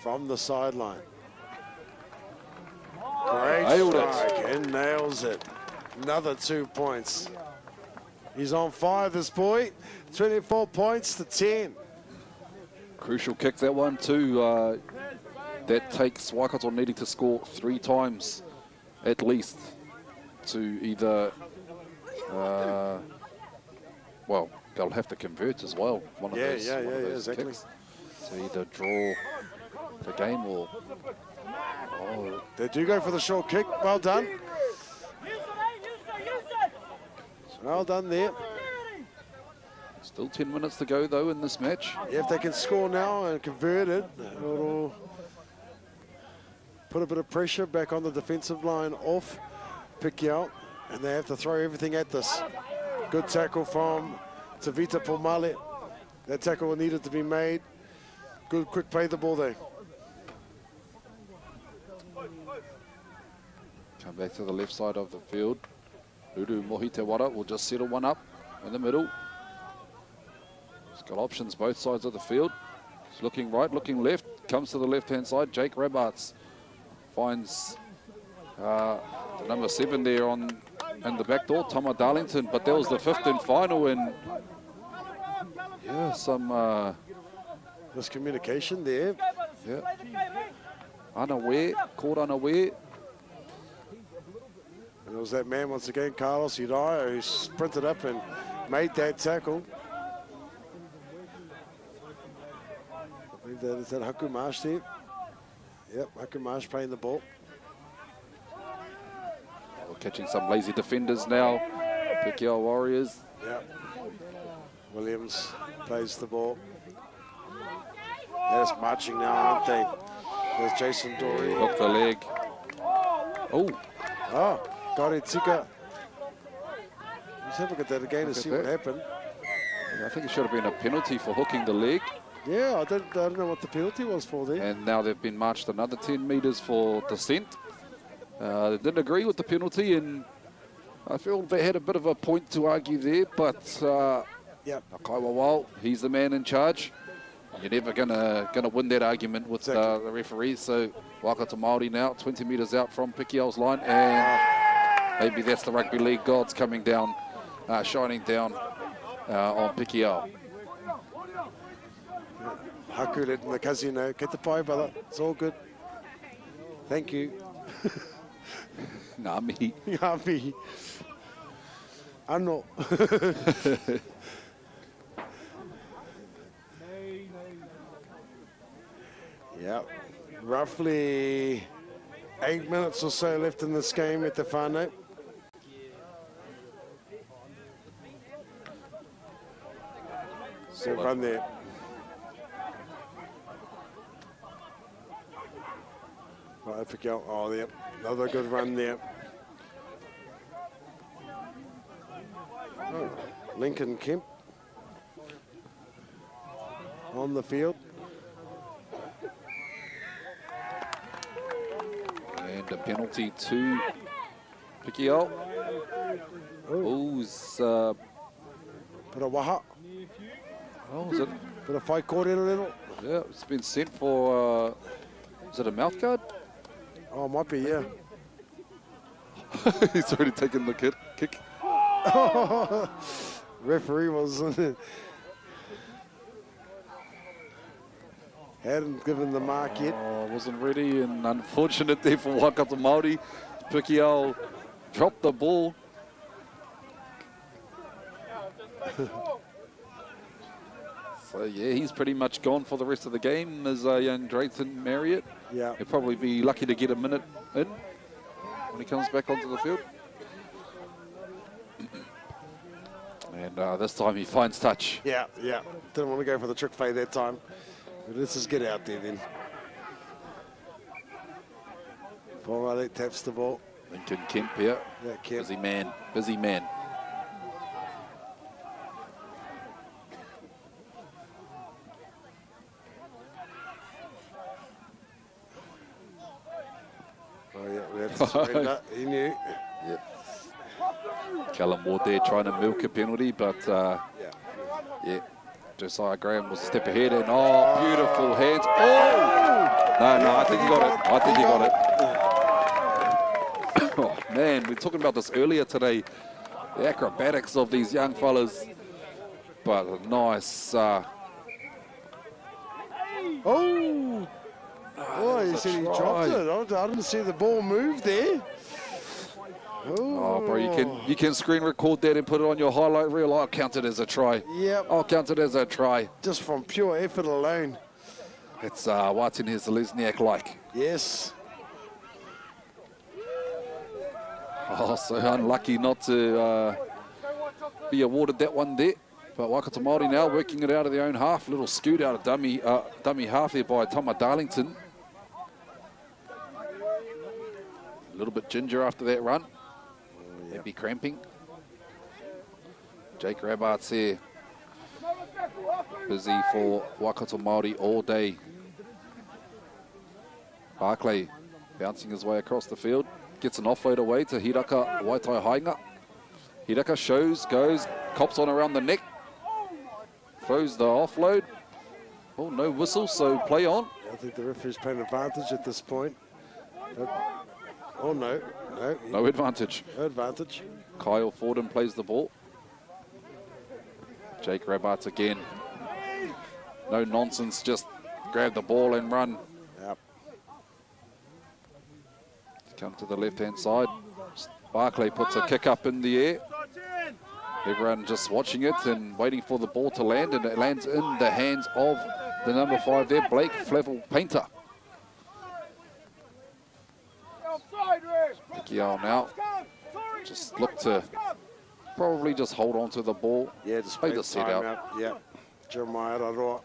from the sideline. Great Nailed it. strike and nails it. Another 2 points. He's on fire, this boy. 24 points to 10. Crucial kick, that one too. That takes Waikato needing to score 3 times at least to either, well, they'll have to convert as well. One of those exactly. kicks. To either draw the game or... Oh, they do go for the short kick. Well done. Well done there. Still 10 minutes to go though in this match. If they can score now and convert it, it'll put a bit of pressure back on the defensive line off Pikiao, and they have to throw everything at this. Good tackle from Tavita Pomale. That tackle needed to be made. Good quick play the ball there. Come back to the left side of the field. Ruru Mohitewara will just settle one up in the middle. He's got options both sides of the field. He's looking right, looking left. Comes to the left-hand side. Jake Rabarts finds number 7 there in the back door, Tama Darlington. But that was the 5th and final, and yeah, some miscommunication there. yeah, unaware, caught unaware. And it was that man once again, Carlos Iraya, who sprinted up and made that tackle. I believe that is that Haku Marsh there. Yep, Haku Marsh playing the ball. We're catching some lazy defenders now. Pikiao Warriors. Yep. Williams plays the ball. They're just marching now, aren't they? There's Jason Dory. Hook the leg. Oh, Kotahitanga. Let's have a look at that again and see what happened. I think it should have been a penalty for hooking the leg. Yeah, I don't know what the penalty was for there. And now they've been marched another 10 metres for dissent. They didn't agree with the penalty, and I feel they had a bit of a point to argue there, but Yep. Nakaiwa Wal, he's the man in charge. You're never gonna win that argument with the referee. So Waikato Māori now 20 metres out from Pikiao's line, and maybe that's the rugby league gods coming down, shining down on Pikiao. Haku letting the casino get the pie, brother. It's all good. Thank you. Ngā mihi. Ngā mihi. Anō. Yep. Roughly 8 minutes or so left in this game at the whānau. So run there. Right, Pikiao. Oh, there. Another good run there. Oh, Lincoln Kemp on the field. And a penalty to Pikiao. Oh, Put a waha. oh, is it? Put a fight court in a little. Yeah, it's been sent for, is it a mouth guard? Oh, might be, yeah. He's already taken the kick. Referee wasn't hadn't given the mark yet. Oh, wasn't ready, and unfortunate there for Waikato Māori. Pikiao dropped the ball. So yeah, he's pretty much gone for the rest of the game as young Drayton Marriott. Yeah. He'll probably be lucky to get a minute in when he comes back onto the field. And this time he finds touch. Yeah. Didn't want to go for the trick play that time. But let's just get out there then. Corralik taps the ball. Lincoln Kemp here. Yeah, Kemp. Busy man, busy man. Oh, yeah, that's Brenda. He knew. Yep. Callum Ward there trying to milk a penalty, but yeah, Josiah Graham was a step ahead, and beautiful hands. No, I think he got it. I think he got it. Oh man, we were talking about this earlier today, the acrobatics of these young fellas, but a nice. He said he dropped it. I didn't see the ball move there. Oh, bro, you can screen record that and put it on your highlight reel. I'll count it as a try. Yep. I'll count it as a try. Just from pure effort alone. It's Martin Zelezniak-like. Yes. Oh, so unlucky not to be awarded that one there. But Waikato Māori now working it out of their own half. Little scoot out of dummy half there by Tama Darlington. A little bit ginger after that run. They'd be cramping. Jake Rabart's here. Busy for Waikato Māori all day. Barclay bouncing his way across the field. Gets an offload away to Hiraka Waitai Hainga. Hiraka shows, goes, cops on around the neck. Throws the offload. Oh, no whistle, so play on. I think the referee's playing advantage at this point. Oh, no. No advantage. No advantage. Kyle Forden plays the ball. Jake Rabarts again. No nonsense, just grab the ball and run. Yep. Come to the left-hand side. Barclay puts a kick up in the air. Everyone just watching it and waiting for the ball to land, and it lands in the hands of the number 5 there, Blake Flavel Painter. Pikiao now just look to probably just hold on to the ball. Yeah, just play the set out. Yeah, Jeremiah Aroa.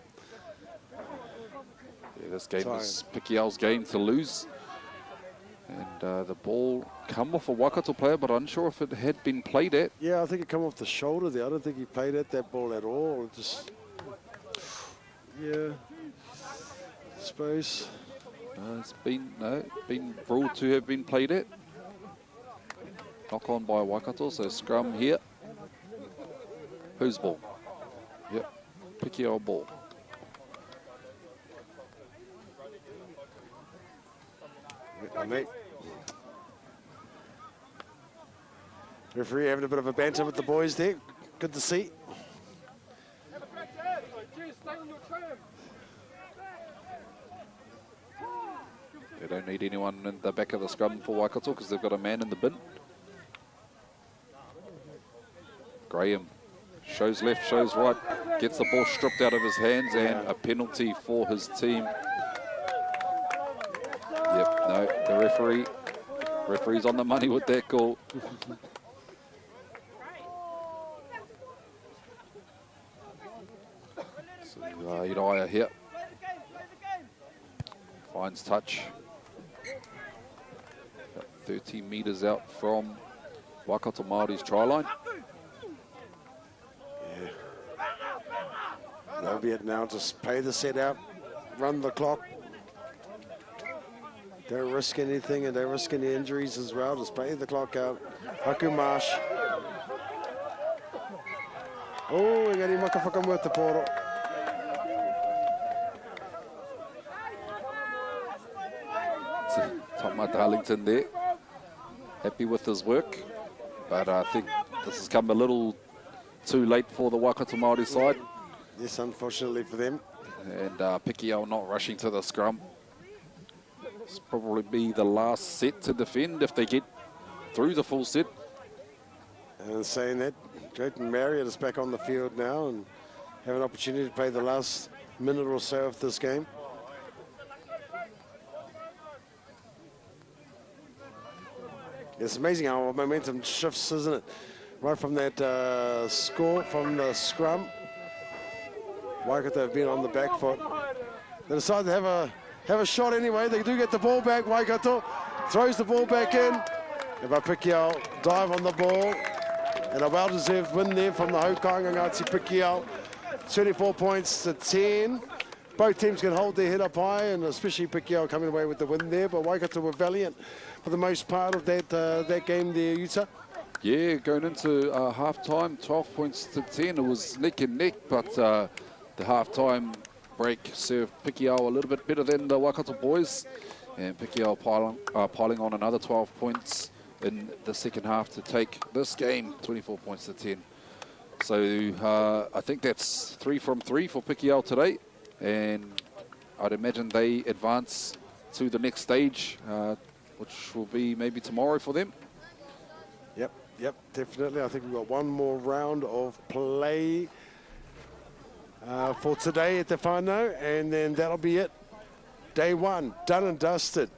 Yeah, this game is Pikiao's game to lose. And the ball come off a Waikato player, but unsure if it had been played at. Yeah, I think it come off the shoulder there. I don't think he played at that ball at all. Just, yeah, I suppose. It's been ruled to have been played at. Knock on by Waikato, so scrum here. Whose ball? Yep, Pikiao ball. Mate. Referee having a bit of a banter with the boys there. Good to see. They don't need anyone in the back of the scrum for Waikato because they've got a man in the bin. Graham shows left, shows right, gets the ball stripped out of his hands, and a penalty for his team. Yep, no, the referee's on the money with that call. So Uriah here finds touch. About 30 metres out from Waikato Māori's try line. Yeah. That'll be it now. Just play the set out, run the clock. Don't risk anything and don't risk any injuries as well. Just play the clock out. Haku Marsh. Oh, we got him whakawhakamua poro. Tama Darlington there, happy with his work, but I think this has come a little too late for the Waikato Māori side. Yes, unfortunately for them. And Pikiao not rushing to the scrum. It's probably be the last set to defend if they get through the full set. And saying that, Drayton Marriott is back on the field now and have an opportunity to play the last minute or so of this game. It's amazing how momentum shifts, isn't it? Right from that score, from the scrum. Waikato have been on the back foot. They decide to have a shot anyway. They do get the ball back, Waikato. throws the ball back in. And by Pikiao, dive on the ball. And a well-deserved win there from the Haukanga Ngāti Pikiao. 24 points to 10. Both teams can hold their head up high, and especially Pikiao coming away with the win there. But Waikato were valiant for the most part of that game there, Utah. Yeah, going into half-time, 12 points to 10. It was neck and neck, but the half-time break served Pikiao a little bit better than the Waikato boys. And Pikiao piling on another 12 points in the second half to take this game, 24 points to 10. So I think that's 3 from 3 for Pikiao today. And I'd imagine they advance to the next stage, which will be maybe tomorrow for them. Yep, definitely. I think we've got one more round of play for today at the whānau, and then that'll be it. Day 1, done and dusted.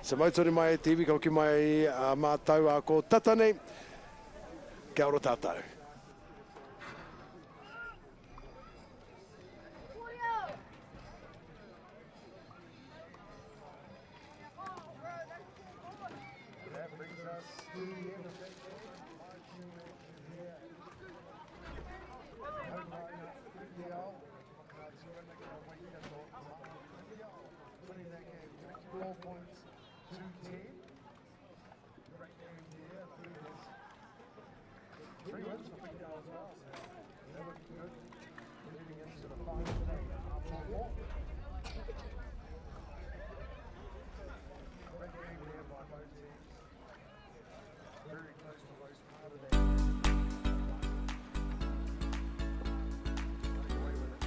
So mautori mai e TV, ko ki mai mātau a ko tatane. Kia ora tātou. That brings us to the end of that game. Winning that game 24 points to 10. Great game there. Three wins for Pikiao as well. So they're looking good. Moving into the final today. More. Great game there by both teams. Very close to most part of that. Running away with it.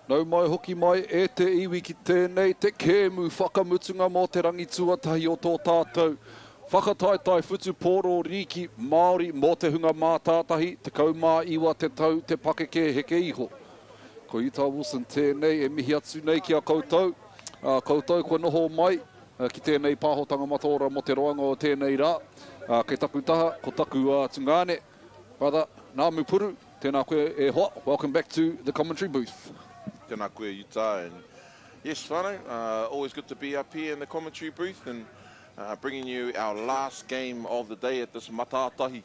Nau mai hoki mai e te iwi ki tēnei te kēmu whakamutunga mō te rangi tuatahi o tō tātou. Whakataitai whutu pōro riki Māori mō te hunga Mātātahi, te kaumā iwa te tau te pakeke heke iho. Ko Utah Wilson tēnei e mihi atu nei ki a koutou. Koutou kua noho mai ki tēnei pāhotanga matora mo te roanga o tēnei rā. Kei taku taha, ko taku tungane. Brother, nā mupuru, tēnā koe e hoa. Welcome back to the commentary booth. Tēnā koe Utah. And yes, whānau, always good to be up here in the commentary booth and bringing you our last game of the day at this Mātātahi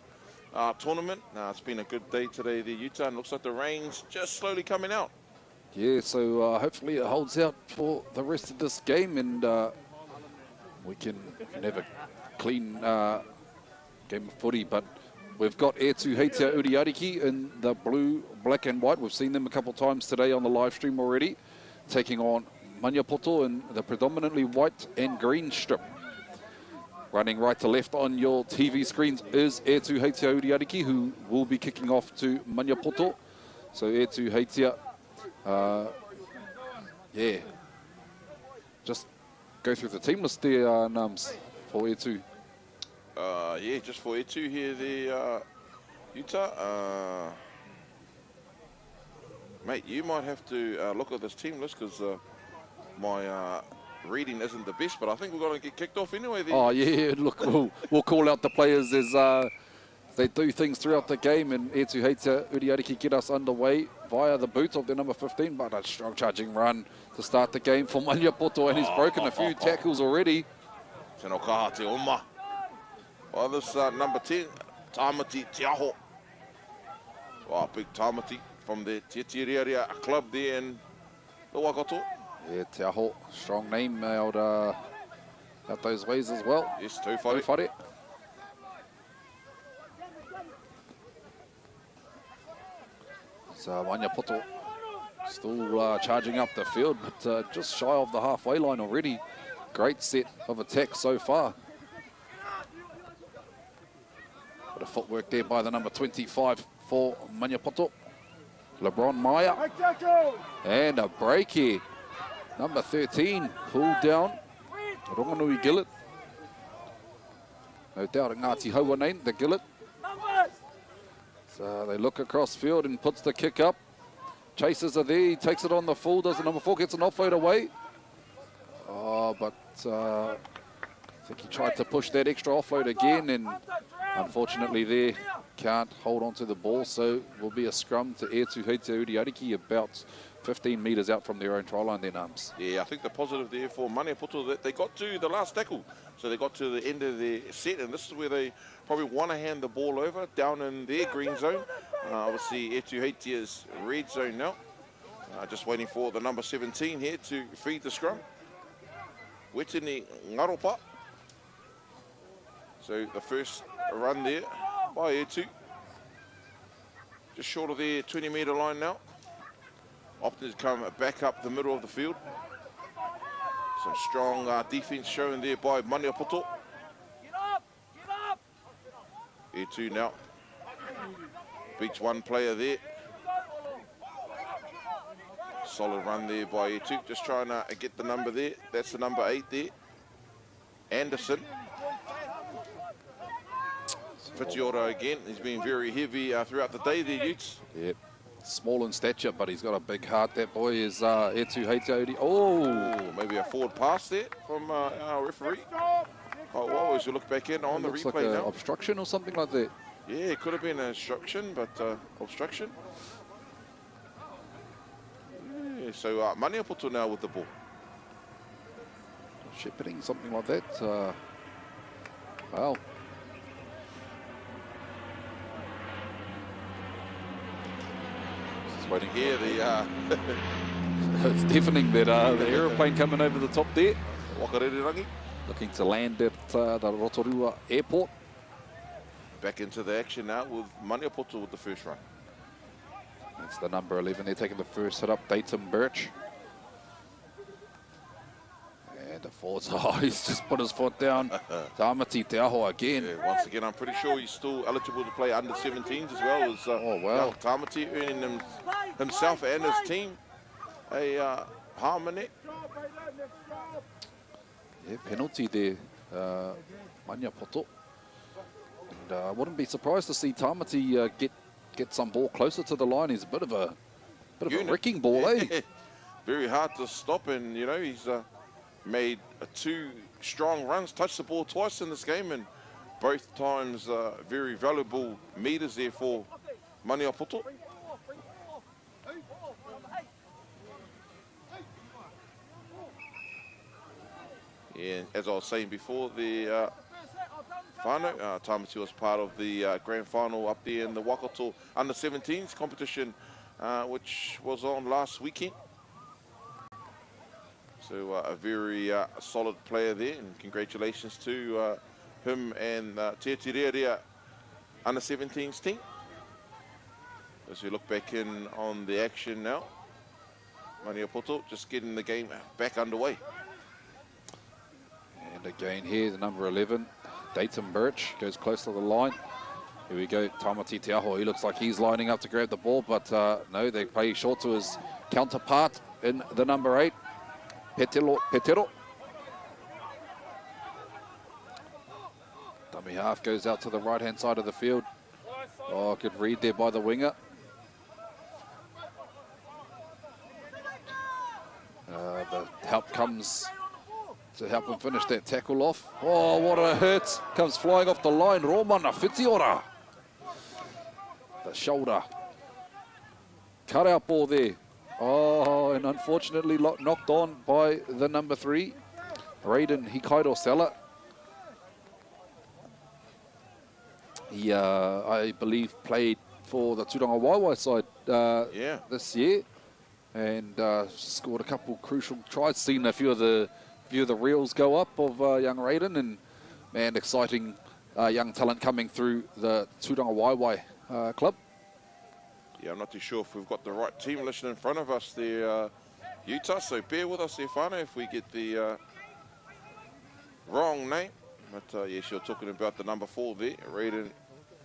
tournament. It's been a good day today there, Utah, and looks like the rain's just slowly coming out. Yeah, so hopefully it holds out for the rest of this game and we can have a clean game of footy. But we've got Tuhoe Uadiki in the blue, black and white. We've seen them a couple of times today on the live stream already, taking on Maniapoto in the predominantly white and green strip. Running right to left on your TV screens is Tuhoe Uadiki, who will be kicking off to Maniapoto. So Tuhoe, yeah, just go through the team list there, Nums, for Etu. Yeah, just for Etu here, the Utah. Mate, you might have to look at this team list because my reading isn't the best, but I think we're going to get kicked off anyway. Then. Oh yeah, look, we'll call out the players as they do things throughout the game, and Tuhoe Uadiki get us underway via the boot of their number 15, but a strong charging run to start the game for Maniapoto, and he's broken a few tackles already. Tēnā kaha te oma. Oh, this number 10, Tamati Tiaho. Oh, big Tamati from the Tietiria club there in the Waikato. Yeah, Te Aho, strong name out those ways as well. Yes, tūwhare. Tūwhare. So Maniapoto still charging up the field, but just shy of the halfway line already. Great set of attack so far. Bit of footwork there by the number 25 for Maniapoto. LeBron Maya. And a break here. Number 13, pulled down. Ronganui Gillett. No doubt Ngāti Hauanei, the Gillett. So they look across field and puts the kick up. Chasers are there, he takes it on the full, does the number 4, gets an offload away. Oh, but I think he tried to push that extra offload again, and unfortunately there, can't hold on to the ball, so will be a scrum to Tuhoe Uadiki about 15 metres out from their own try line, their Nums. Yeah, I think the positive there for Maniapoto that they got to the last tackle. So they got to the end of their set, and this is where they probably want to hand the ball over down in their green zone. Obviously, Tuhoe's red zone now. Just waiting for the number 17 here to feed the scrum. Wetini Ngaropa. So the first run there by Etu. Just short of their 20-metre line now. Opted to come back up the middle of the field. Some strong defence shown there by Maniapoto. Get up! Get up! Etu now. Beats one player there. Solid run there by Etu. Just trying to get the number there. That's the number 8 there. Anderson. Fitiora again. He's been very heavy throughout the day there, Utes. Yep. Small in stature, but he's got a big heart. That boy is Tuhoe. Oh, maybe a forward pass there from our referee. Oh, well, as you look back in on the looks replay like now. Obstruction or something like that. Yeah, it could have been an obstruction, but obstruction. Yeah, so Maniapoto now with the ball. Shepherding, something like that. Well. Waiting here, it's deafening that the aeroplane coming over the top there. Wakarere looking to land at the Rotorua airport. Back into the action now with Maniapoto with the first run. That's the number 11. They're taking the first hit up, Dayton Birch. And the forwards, he's just put his foot down. Tamati Te Aho again. Yeah, once again, I'm pretty sure he's still eligible to play under 17s as well as oh, wow. Tamati earning himself and his team a harmony. Yeah, penalty there, Mātātahi. And I wouldn't be surprised to see Tamati get some ball closer to the line. He's a bit of a wrecking ball, eh? Very hard to stop, and you know he's made 2 strong runs, touched the ball twice in this game, and both times very valuable meters there for Mātātahi. Yeah, as I was saying before, the whānau, Tamati was part of the grand final up there in the Waikato under-17s competition, which was on last weekend. So a very solid player there, and congratulations to him and Te Atirearea under-17s team. As we look back in on the action now, Mātātahi just getting the game back underway. And again here, the number 11, Dayton Birch, goes close to the line. Here we go, Tamati Teaho. He looks like he's lining up to grab the ball, but no, they play short to his counterpart in the number 8, Petero. Dummy half goes out to the right-hand side of the field. Oh, good read there by the winger. The help comes to help him finish that tackle off. Oh, what a hit. Comes flying off the line. Romana Whitiora. The shoulder. Cut out ball there. Oh, and unfortunately knocked on by the number 3, Raiden Hikairo Sela. He, I believe, played for the Turanga Waiwai side this year, and scored a couple crucial tries. Seen a few of the reels go up of young Raiden, and man, exciting young talent coming through the Turanga Waiwai club. Yeah, I'm not too sure if we've got the right team listed in front of us there, Utah, so bear with us there, whānau, if we get the wrong name. But yes, you're talking about the number 4 there, Raiden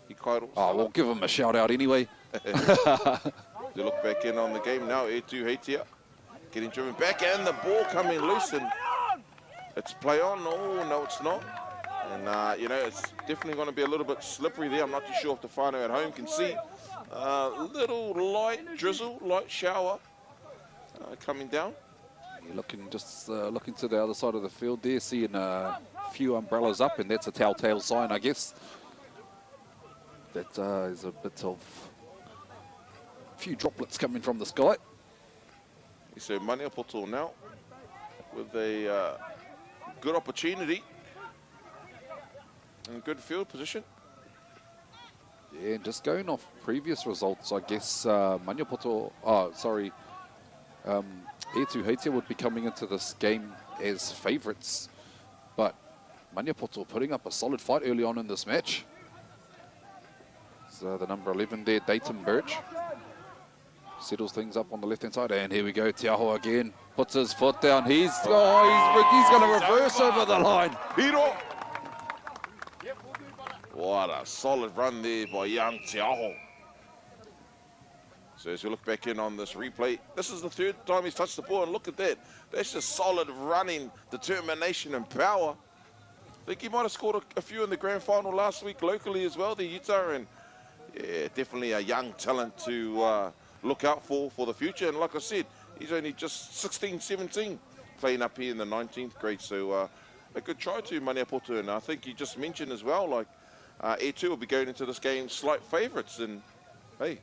Hikairo. Oh, we'll give him a shout out anyway. They look back in on the game now, E2 Heitia getting driven back, and the ball coming loose, and it's play on. Oh, no, it's not. And, you know, it's definitely going to be a little bit slippery there. I'm not too sure if the whānau at home can see. Little light drizzle, light shower coming down. You're looking to the other side of the field there, seeing a few umbrellas up, and that's a telltale sign, I guess. That is a bit of a few droplets coming from the sky. So Mātātahi now with a good opportunity and good field position. Yeah, just going off previous results, I guess Mātātahi, E2 Heitia would be coming into this game as favourites, but Mātātahi putting up a solid fight early on in this match. So the number 11 there, Dayton Birch, settles things up on the left-hand side, and here we go, Teaho again, puts his foot down, he's going to reverse over the line. Hiro! What a solid run there by young Teaho. So as we look back in on this replay, this is the 3rd time he's touched the ball, and look at that. That's just solid running, determination and power. I think he might have scored a few in the grand final last week locally as well, the Utah, and yeah, definitely a young talent to look out for the future. And like I said, he's only just 16, 17, playing up here in the 19th grade. So a good try to Mātātahi, and I think you just mentioned as well, like, E2 will be going into this game slight favourites, and hey.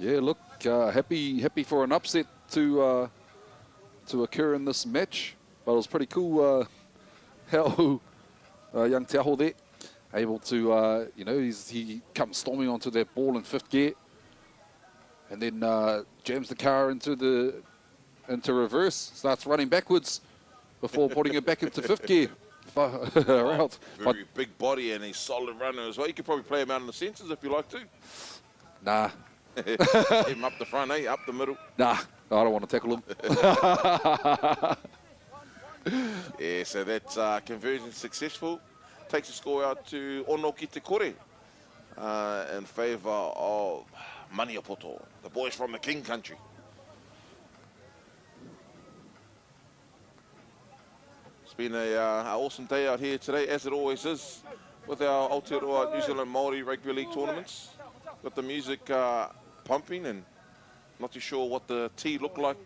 Yeah, look, happy for an upset to occur in this match, but it was pretty cool how young Teaho there able to, you know, he comes storming onto that ball in 5th gear, and then jams the car into reverse, starts running backwards before putting it back into 5th gear. Very big body, and he's solid runner as well. You could probably play him out in the centres if you like to. Nah. Get him up the front, up the middle. Nah, I don't want to tackle him. Yeah, so that conversion successful. Takes the score out to Ono ki te kore in favour of Mātātahi, the boys from the King Country. been an awesome day out here today, as it always is, with our Aotearoa New Zealand Māori Rugby League tournaments. Got the music pumping, and not too sure what the tee looked like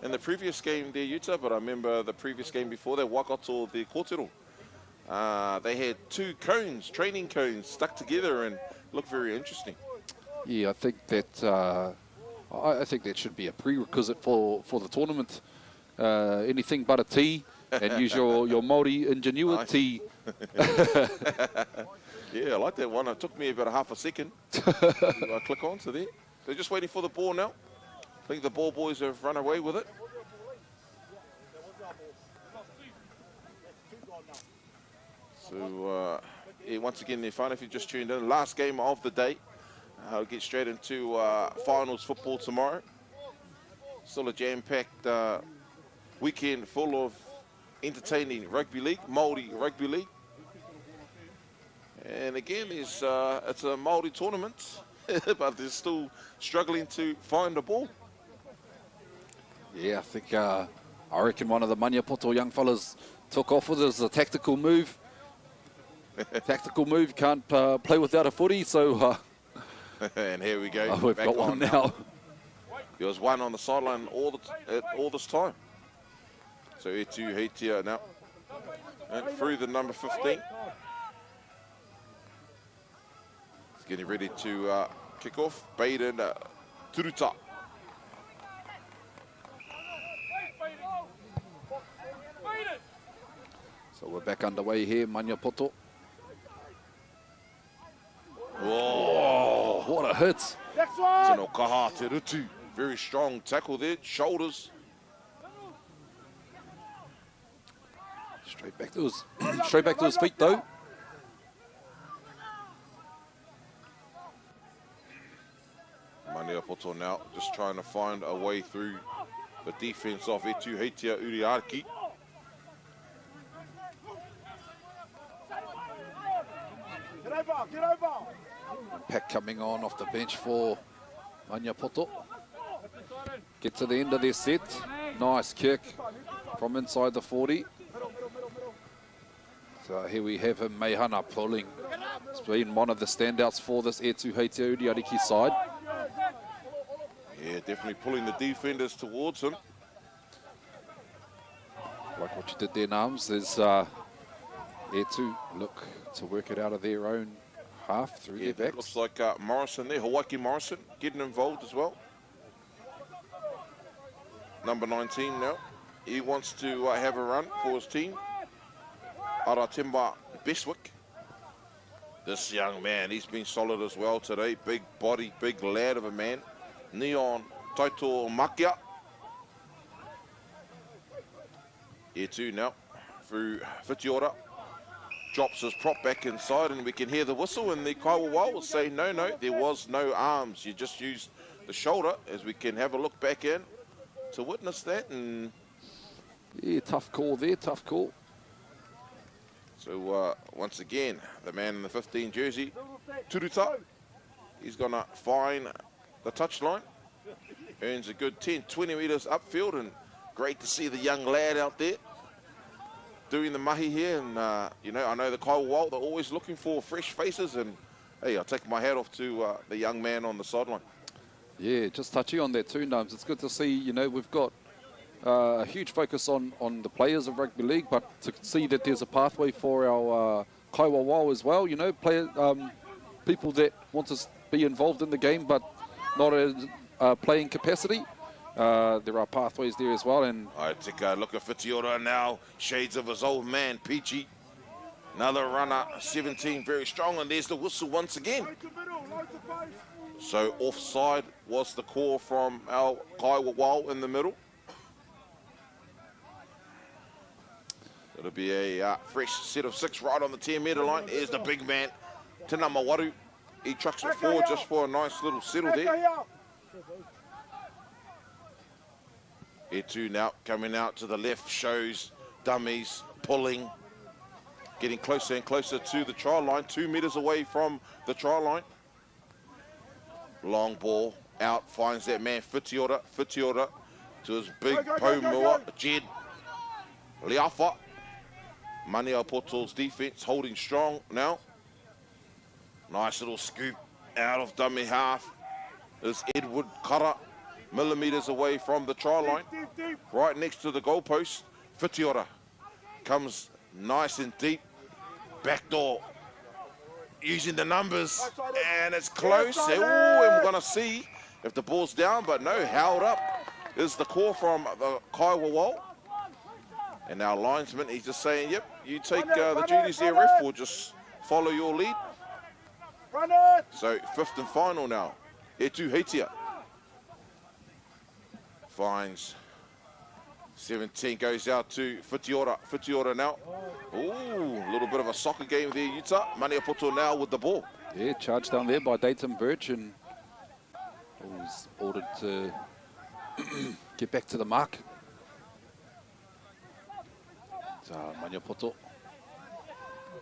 in the previous game there, Utah, but I remember the previous game before that, Waikato, the Kotahitanga. They had 2 cones, training cones, stuck together and looked very interesting. Yeah, I think that should be a prerequisite for the tournament. Anything but a tee, and use your Māori ingenuity. Yeah, I like that one. It took me about a half a second to click on to there. They're just waiting for the ball now. I think the ball boys have run away with it. So, yeah, once again, they're fine if you just tuned in. Last game of the day. I'll get straight into finals football tomorrow. Still a jam-packed weekend full of entertaining rugby league, Māori rugby league. And again, it's a Māori tournament, but they're still struggling to find the ball. Yeah, I think I reckon one of the Maniapoto young fellas took off with it as a tactical move. Tactical move, can't play without a footy, so... And here we go. We've got one now. There was one on the sideline all this time. So Etu Heitia now. And through the number 15. He's getting ready to kick off. Baden Turuta. So we're back underway here, Maniapoto. Whoa, what a hit. Tino Kaha Te Rutu. Very strong tackle there, shoulders. Straight back to his feet though. Maniapoto now just trying to find a way through the defense of Etu Heitia Uadiki. Get over! Pack coming on off the bench for Maniapoto. Get to the end of their set. Nice kick from inside the 40. So here we have him, Mehana, pulling. It's been one of the standouts for this Etu Heitia Uadiki side. Yeah, definitely pulling the defenders towards him. Like what you did there, Nams. There's Etu look to work it out of their own half through their backs. Looks like Morrison there, Hawaii Morrison, getting involved as well. Number 19 now. He wants to have a run for his team. Aratemba Beswick. This young man, he's been solid as well today. Big body, big lad of a man. Neon Taito Makia. Here too now, through Whitiora. Drops his prop back inside, and we can hear the whistle, and the Kaiwa will say, no, there was no arms. You just used the shoulder, as we can have a look back in to witness that. And yeah, tough call there, tough call. So once again, the man in the 15 jersey, Turuta, he's going to find the touchline. Earns a good 10, 20 metres upfield, and great to see the young lad out there doing the mahi here. And, you know, I know the Kaiwa, they're always looking for fresh faces, and, hey, I'll take my hat off to the young man on the sideline. Yeah, just touching on that too, Nums. It's good to see, you know, we've got a huge focus on the players of rugby league, but to see that there's a pathway for our Kaiwa as well, you know, people that want to be involved in the game, but not as playing capacity. There are pathways there as well. And I take a look at Whitiora now, shades of his old man, Peachy. Another runner, 17, very strong, and there's the whistle once again. So offside was the call from our Kaiwa in the middle. It'll be a fresh set of 6 right on the 10-metre line. Here's the big man, Tina Mawaru. He trucks it forward just for a nice little settle there. Etu now coming out to the left, shows dummies, pulling, getting closer and closer to the try line, 2 metres away from the try line. Long ball out, finds that man, Whitiora to his big Pomua, Jed, Liafa, Maniapoto's defense holding strong now. Nice little scoop out of dummy half. Is Edward Kara, millimetres away from the try line, right next to the goalpost. Whitiora comes nice and deep. Backdoor, using the numbers, and it's close. Oh, and we're going to see if the ball's down, but no, held up is the call from the Kaiwa. And our linesman, he's just saying, yep, you take the duties there, ref, we'll just follow your lead. So, 5th and final now. Etu Heitia finds 17, goes out to Whitiora. Whitiora now. Ooh, a little bit of a soccer game there, Utah. Maniapoto now with the ball. Yeah, charged down there by Dayton Birch, and was ordered to get back to the mark. So Maniapoto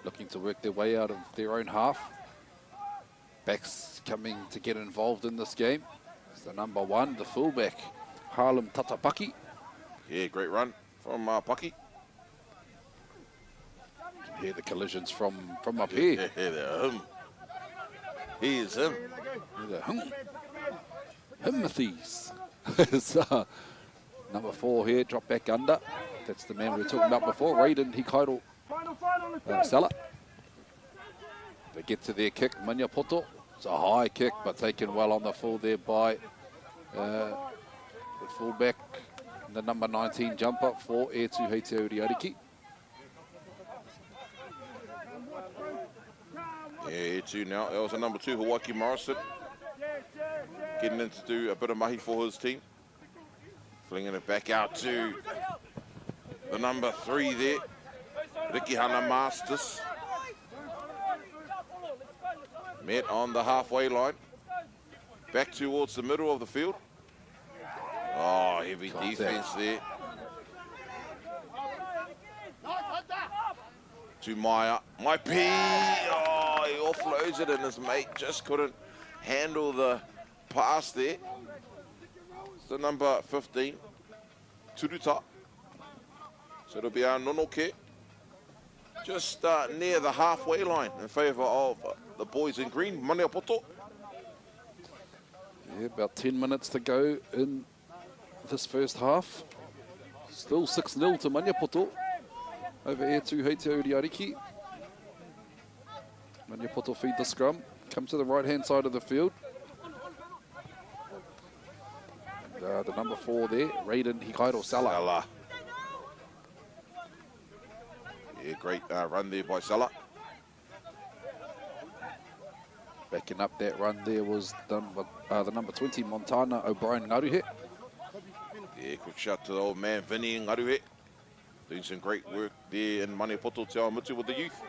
looking to work their way out of their own half. Backs coming to get involved in this game. It's the number 1, the fullback, Harlem Tatapaki. Yeah, great run from Paki. You can hear the collisions from up here. Yeah, they're him. He is him. Himothes. So, number 4 here, drop back under. That's the man we were talking about before, Raiden Hikairo Sala. They get to their kick, Maniapoto. It's a high kick, but taken well on the full there by the fullback, the number 19 jumper for Etu Heitia Uadiki. Yeah, Etu now. That was a number 2, Hawaii Morrison. Getting in to do a bit of mahi for his team. Flinging it back out to the number 3 there, Riki Hana Masters. Met on the halfway line. Back towards the middle of the field. Oh, heavy defense there. To Maya. My P. Oh, he offloads it and his mate just couldn't handle the pass there. It's the number 15, Turuta. So it'll be our Nonoke. Just near the halfway line in favour of the boys in green, Maniapoto. Yeah, about 10 minutes to go in this first half. Still 6-0 to Maniapoto over Etu Heitia Uadiki. Maniapoto feed the scrum, come to the right-hand side of the field. And, the number 4 there, Raiden Hikairo Sala. Yeah, great run there by Sala. Backing up that run there was the number 20, Montana O'Brien Ngaruhe. Yeah, quick shout to the old man, Vinny Ngaruhe. Doing some great work there in Maniapoto Te Awamutu with the youth.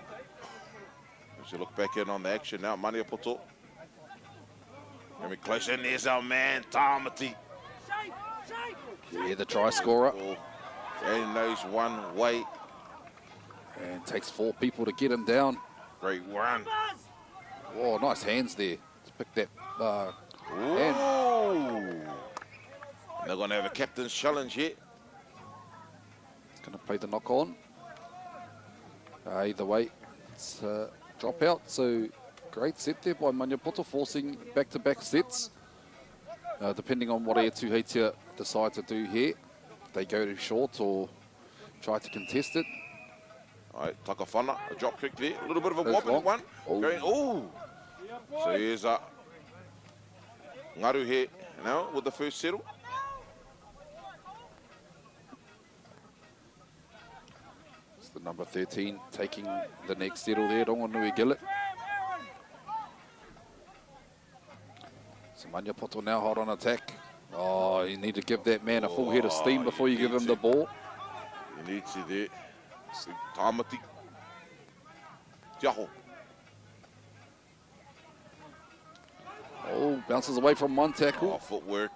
As you look back in on the action now, Maniapoto. Coming close in, there's our man, Tamati. Yeah, the try scorer. And knows one way. And takes 4 people to get him down. Great run. Oh, nice hands there to pick that hand. They're going to have a captain's challenge here. Going to play the knock on. Either way, it's a drop out. So great set there by Maniapoto, forcing back-to-back sets. Depending on what Etu Heitia decide to do here, they go to short or try to contest it. All right, Takawhana, a drop kick there. A little bit of a wobbling one. Oh. So here's Ngaruhe now with the first settle. It's the number 13 taking the next settle there, Rongonui Gillett. So Maniapoto now hot on attack. Oh, you need to give that man a full head of steam before you give him the ball. You need to there. Tamati. Tiaho. Oh, bounces away from one tackle. Oh, footwork.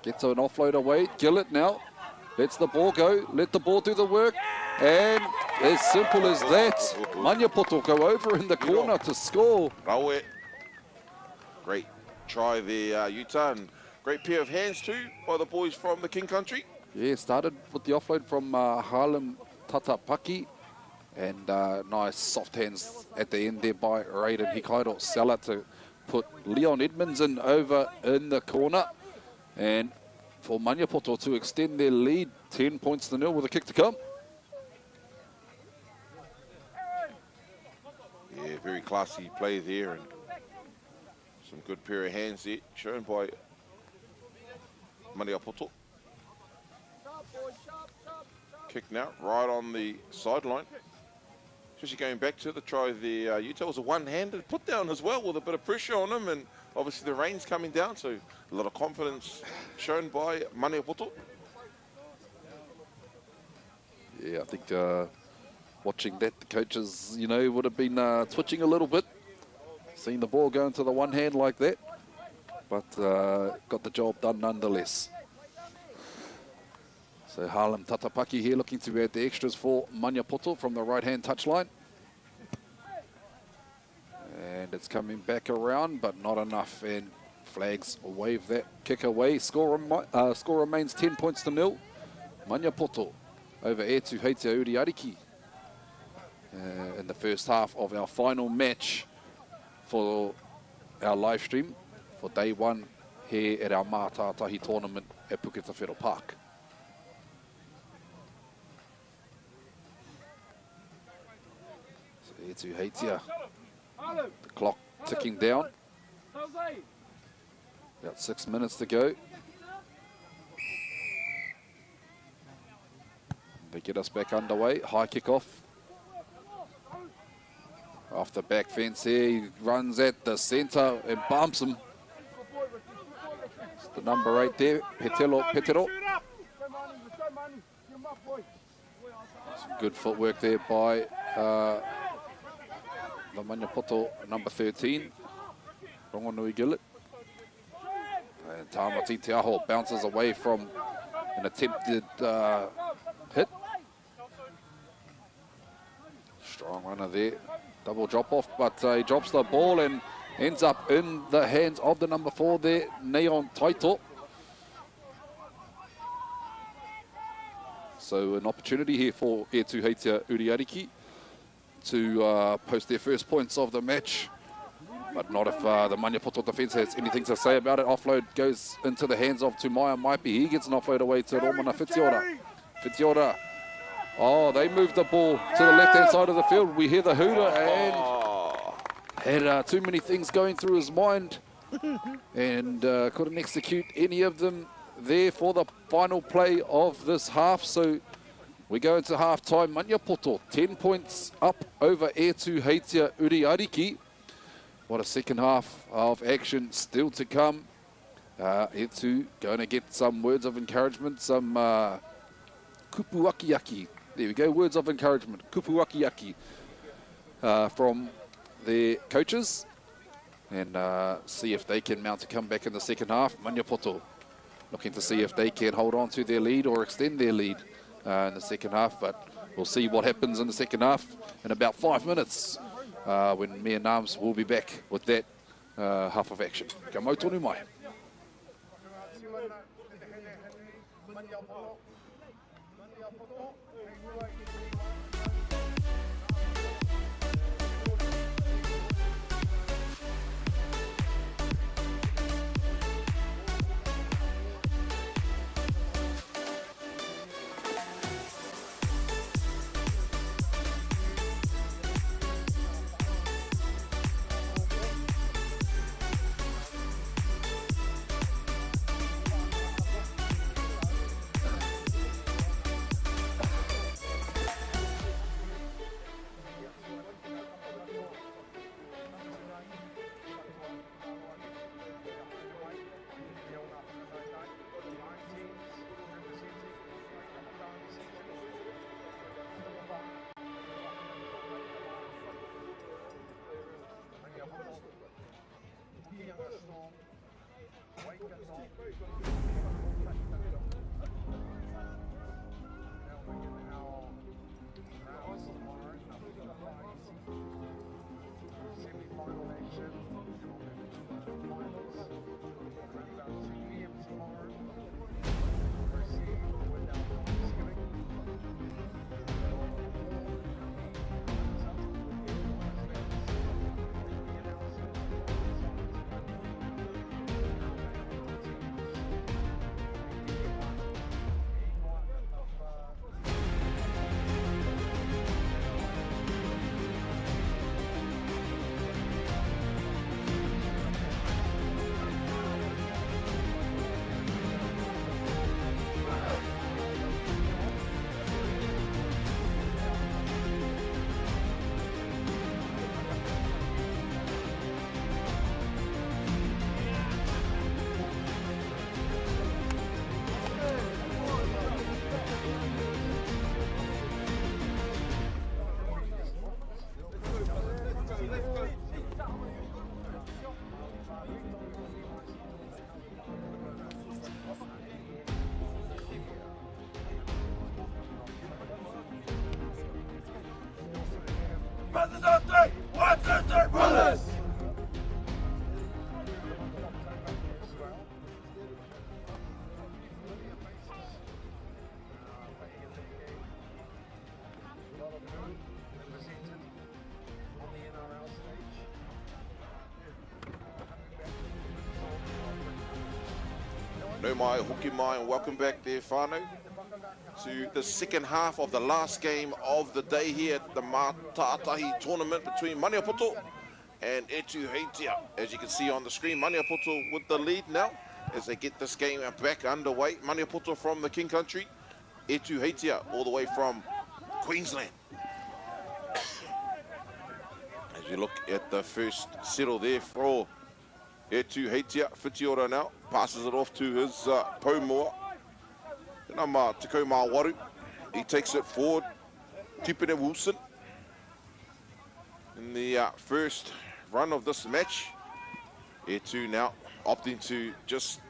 Gets an offload away. Gillett now lets the ball go. Let the ball do the work. And as simple as that, Maniapoto go over in the corner to score. Raue. Great try there, Utah. And great pair of hands too by the boys from the King Country. Yeah, started with the offload from Harlem Tatapaki. And nice soft hands at the end there by Raiden Hikairo Sala to put Leon Edmondson over in the corner. And for Maniapoto to extend their lead, 10 points to 0 with a kick to come. Yeah, very classy play there, and some good pair of hands there shown by Maniapoto. Kick now, right on the sideline. Especially going back to the try there, Utah was a one-handed put down as well with a bit of pressure on him, and obviously the rain's coming down, so a lot of confidence shown by Maniapoto. Yeah, I think watching that, the coaches, you know, would have been twitching a little bit, seeing the ball go into the one hand like that, but got the job done nonetheless. So Harlem Tatapaki here looking to add the extras for Maniapoto from the right-hand touchline. And it's coming back around, but not enough, and flags wave that kick away. Score remains 10 points to 0. Maniapoto over Aotearoa Uadiki in the first half of our final match for our live stream for day 1 here at our Mātātahi tournament at Puketawhero Park. So Aotearoa, the clock ticking down. About 6 minutes to go. They get us back underway. High kick-off. Off the back fence here, he runs at the centre and bumps him. It's the number 8 there, Petero. Some good footwork there by the Maniapoto number 13, Rongonui Gillett. And Tama Teaho bounces away from an attempted hit. Strong runner there. Double drop off, but he drops the ball and ends up in the hands of the number 4 there, Neon Taito. So an opportunity here for Aotearoa Uadiki to post their first points of the match. But not if the Maniapoto defence has anything to say about it. Offload goes into the hands of Tumaya Maipi. He gets an offload away to Romana Whitiora. Oh, they moved the ball to the left-hand side of the field. We hear the hooter and had too many things going through his mind and couldn't execute any of them there for the final play of this half. So we go into half-time. Maniapoto, 10 points up over Aotearoa Uadiki. What a second half of action still to come. Etu going to get some words of encouragement, some kupuakiaki. There we go, words of encouragement, kupuakiaki from their coaches. And see if they can mount a comeback in the second half. Maniapoto looking to see if they can hold on to their lead or extend their lead in the second half. But we'll see what happens in the second half in about 5 minutes. When me and Nams will be back with that half of action. Ka mau tonu mai. brothers on three. 1, 2, 3, brothers. No mai, hoki mai, and welcome back there, whānau, to the second half of the last game of the day here at the Mātātahi tournament between Maniapoto and Tuhoe. As you can see on the screen, Maniapoto with the lead now as they get this game back underway. Maniapoto from the King Country, Tuhoe all the way from Queensland. As you look at the first settle there for Tuhoe, Whitiora now passes it off to his Paumua. Nama Te Waru, he takes it forward. Tipene Wilson in the first run of this match. Etu now opting to just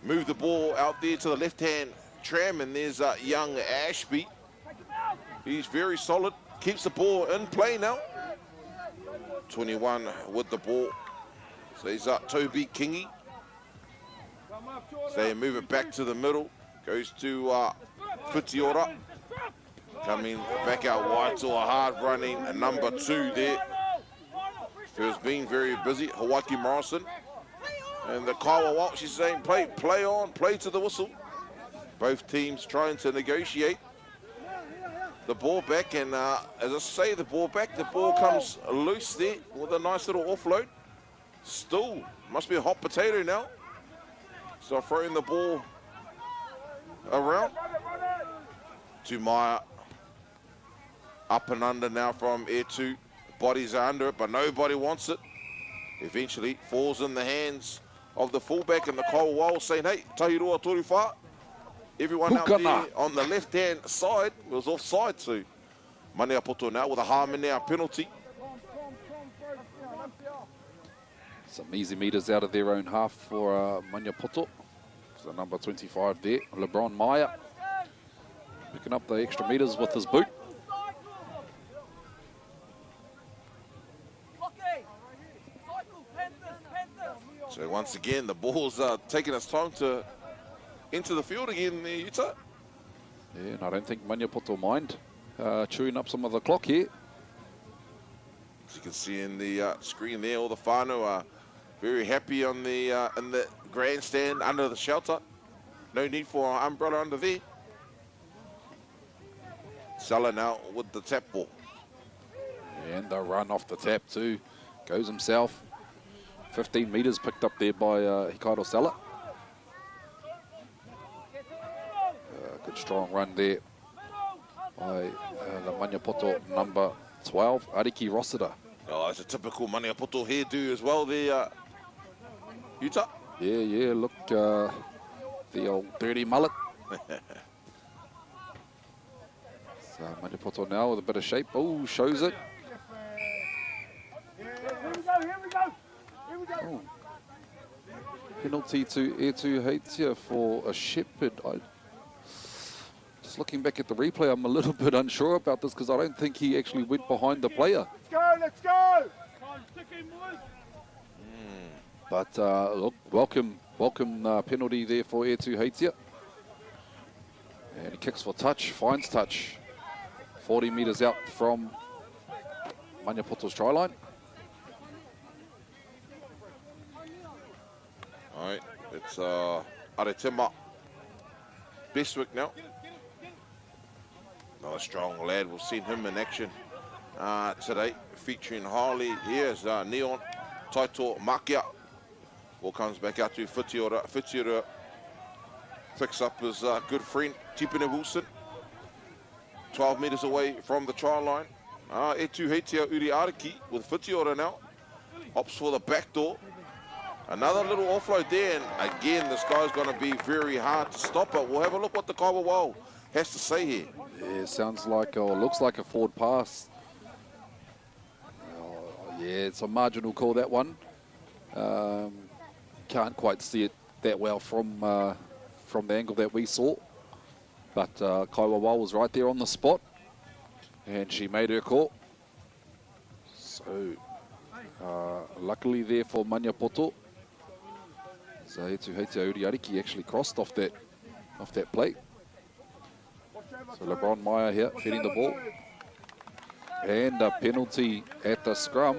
move the ball out there to the left-hand tram, and there's young Ashby. He's very solid, keeps the ball in play now. 21 with the ball. So he's Toby Kingi. So they move it back to the middle. Goes to Whitiora. Coming back out wide to a hard running number 2 there. Who's been very busy, Hawaii Morrison. And the Kaiwa Walsh, she's saying play on, play to the whistle. Both teams trying to negotiate the ball back, and as I say, the ball back, the ball comes loose there with a nice little offload. Still, must be a hot potato now. So throwing the ball around to Maya. Up and under now from Etu. Bodies are under it, but nobody wants it. Eventually falls in the hands of the fullback, and the Kaiwa saying, hey, Tahiroa Toruwha. Everyone out there on the left-hand side was offside to Maniapoto now with a Hāmenea penalty. Some easy meters out of their own half for Maniapoto. So number 25 there, LeBron Maya, picking up the extra meters with his boot. So once again, the ball's taking its time to enter the field again there, Utah. Yeah, and I don't think Maniapoto mind chewing up some of the clock here. As you can see in the screen there, all the whānau are very happy on the in the grandstand under the shelter. No need for an umbrella under there. Salah now with the tap ball. And the run off the tap too. Goes himself. 15 metres picked up there by Hikairo Salah. Good strong run there by the Maniapoto number 12, Ariki Rossiter. Oh, it's a typical Maniapoto hairdo as well there, Utah. Yeah, look, the old dirty mullet. So Maniapoto now with a bit of shape. Oh, shows it. Oh. Penalty to Tuhoe for a shepherd. Just looking back at the replay, I'm a little bit unsure about this because I don't think he actually went behind the player. Let's go! But look, welcome penalty there for Tuhoe. And he kicks for touch, finds touch. 40 metres out from Maniapoto's try line. All right, it's Aotearoa Bestwick now. Another strong lad. We've seen him in action today, featuring Harley. Here's Neon Taito Makia. Ball comes back out to Whitiora. Whitiora picks up his good friend, Tipene Wilson. 12 metres away from the try line. Tuhoe Uadiki with Whitiora now. Opts for the back door. Another little offload there, and again, this guy's going to be very hard to stop, but we'll have a look what the Kaiwa has to say here. Yeah, sounds like, or looks like a forward pass. Yeah, it's a marginal call, that one. Can't quite see it that well from the angle that we saw. But Kaiwa was right there on the spot, and she made her call. So, luckily there for Maniapoto, so Uadiki actually crossed off that plate. So LeBron Meyer here feeding the ball. And a penalty at the scrum.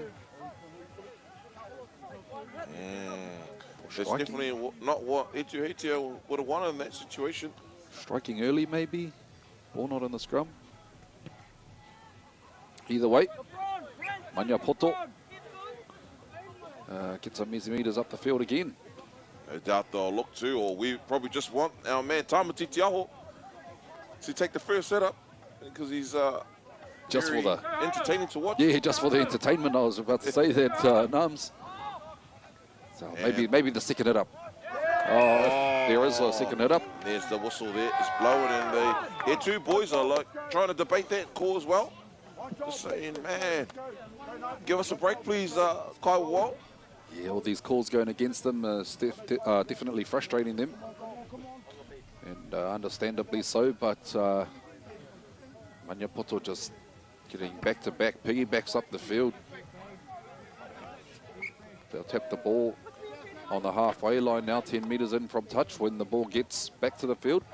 That's definitely not what Aotearoa would have wanted in that situation. Striking early maybe, or not in the scrum. Either way, Maniapoto gets some easy meters up the field again. No doubt they'll look to, or we probably just want our man Tama to take the first setup because he's just for the entertaining to watch. Yeah, just for the entertainment. I was about to say that, Nums. So maybe the second it up. Oh, there is a second it up. There's the whistle there. It's blowing, and the two boys are like trying to debate that call as well. Just saying, man, give us a break, please, Kai Wall. Yeah, all these calls going against them definitely frustrating them, and understandably so. But Maniapoto just getting back-to-back piggybacks up the field. They'll tap the ball on the halfway line now, 10 metres in from touch when the ball gets back to the field.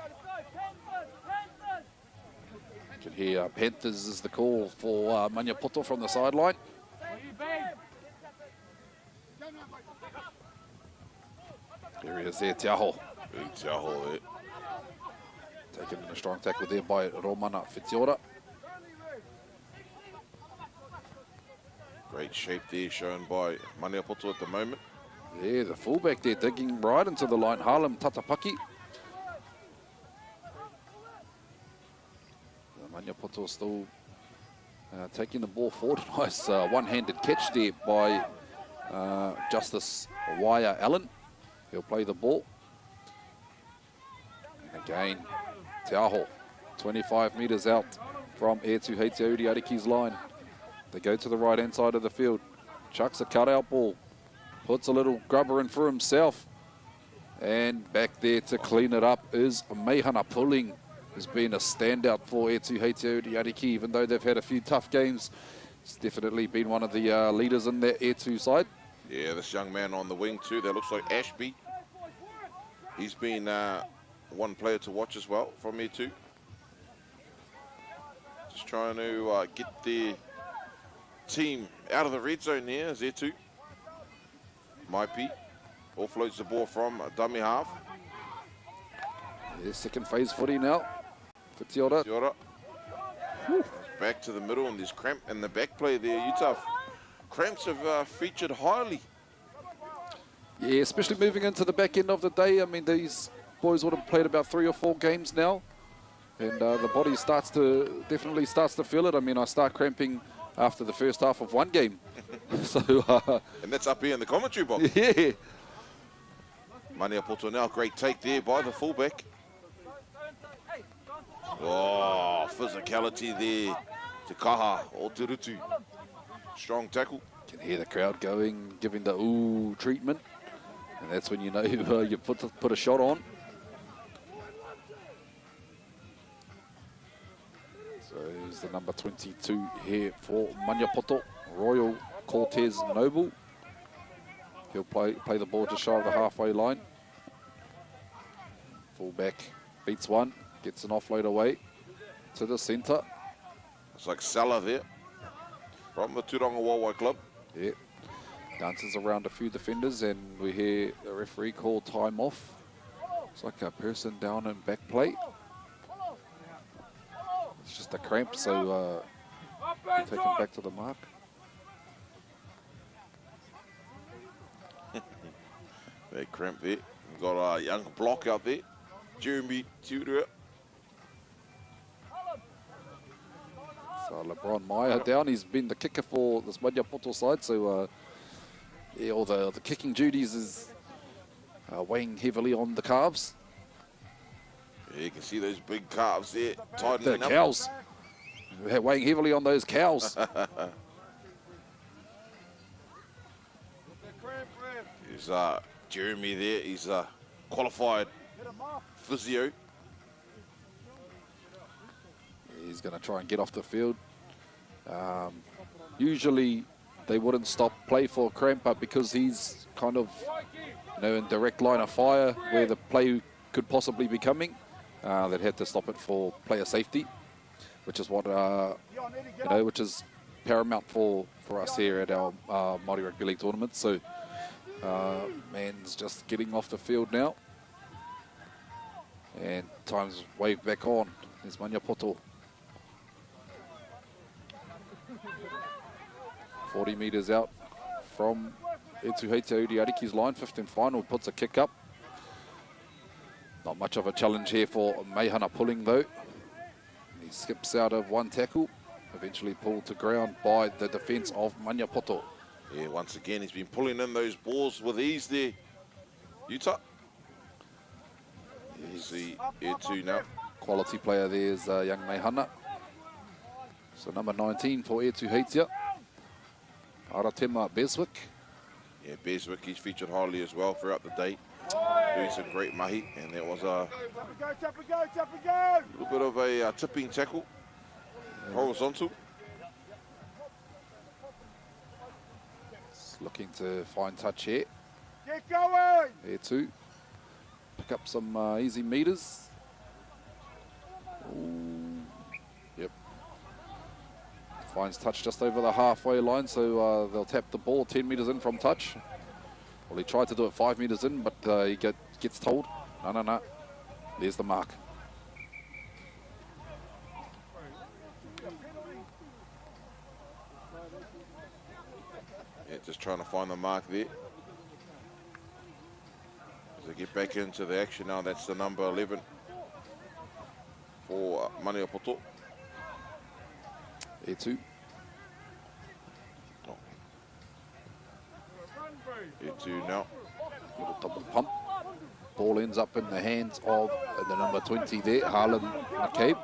You can hear Panthers is the call for Maniapoto from the sideline. There he is there, Tuhoe. Big Tuhoe there. Taken in a strong tackle there by Romana Whitiora. Great shape there shown by Maniapoto at the moment. Yeah, the fullback there digging right into the line, Harlem Tatapaki. Maniapoto still taking the ball forward. Nice one-handed catch there by Justice Wire Allen. He'll play the ball. And again, Tuhoe, 25 metres out from Uadiki's line. They go to the right-hand side of the field. Chucks a cutout ball. Puts a little grubber in for himself. And back there to clean it up is Mehana Pulling, who's been a standout for Uadiki, even though they've had a few tough games. He's definitely been one of the leaders in that Etu side. Yeah, this young man on the wing too, that looks like Ashby. He's been one player to watch as well from Etu. Just trying to get the team out of the red zone here as Etu. Maipi offloads the ball from dummy half. Yeah, second phase footy now. Whitiora. Back to the middle, and there's cramp in the back play there. Utah cramps have featured highly. Yeah, especially moving into the back end of the day. I mean, these boys would have played about 3 or 4 games now, and the body definitely starts to feel it. I mean, I start cramping after the first half of one game. So, and that's up here in the commentary box. Yeah. Maniapoto now, great take there by the fullback. Oh, physicality there to Kaha Oterutu. Strong tackle. Can hear the crowd going, giving the ooh treatment. And that's when you know you put a shot on. So here's the number 22 here for Maniapoto, Royal Cortez Noble. He'll play the ball just shy of the halfway line. Fullback beats one, gets an offload away to the centre. It's like Salah there from the Turonga Wawa Club. Yeah, dances around a few defenders, and we hear the referee call time off. It's like a person down in back plate. It's just a cramp, so we'll take him back to the mark. Big cramp there. We've got a young block out there. Jeremy Tuhoe. So LeBron Meyer down. He's been the kicker for this Maniapoto side. So yeah, all the kicking duties is weighing heavily on the calves. Yeah, you can see those big calves there. The Tightening up. cows. They're weighing heavily on those cows. There's Jeremy there. He's a qualified physio. He's going to try and get off the field. Usually they wouldn't stop play for a cramp, but because he's kind of, in direct line of fire where the play could possibly be coming, they'd had to stop it for player safety, which is what, which is paramount for us here at our Māori Rugby League tournament. So, man's just getting off the field now. And time's waved back on. There's Mātatahi. 40 metres out from Uadiki's line. 15th final, puts a kick up. Not much of a challenge here for Meihana pulling though. He skips out of one tackle, eventually pulled to ground by the defence of Mātatahi. Yeah, once again, he's been pulling in those balls with ease there. Utah. You see Air 2 now. Quality player there is young Meihana. So number 19 for Air 2 Heitia. Aratema Beswick. Yeah, Beswick, he's featured highly as well throughout the day. Doing some great mahi, and that was a little bit of a tipping tackle. Horizontal. Looking to find touch here. Get going! There too. Pick up some easy meters. Ooh. Yep. Finds touch just over the halfway line, so they'll tap the ball 10 meters in from touch. Well, he tried to do it 5 meters in, but he gets told, no. There's the mark. Yeah, just trying to find the mark there. As they get back into the action now, that's the number 11 for Mātatahi. There too. Here 2 now. Little double pump. Ball ends up in the hands of the number 20 there, Harlan McCabe.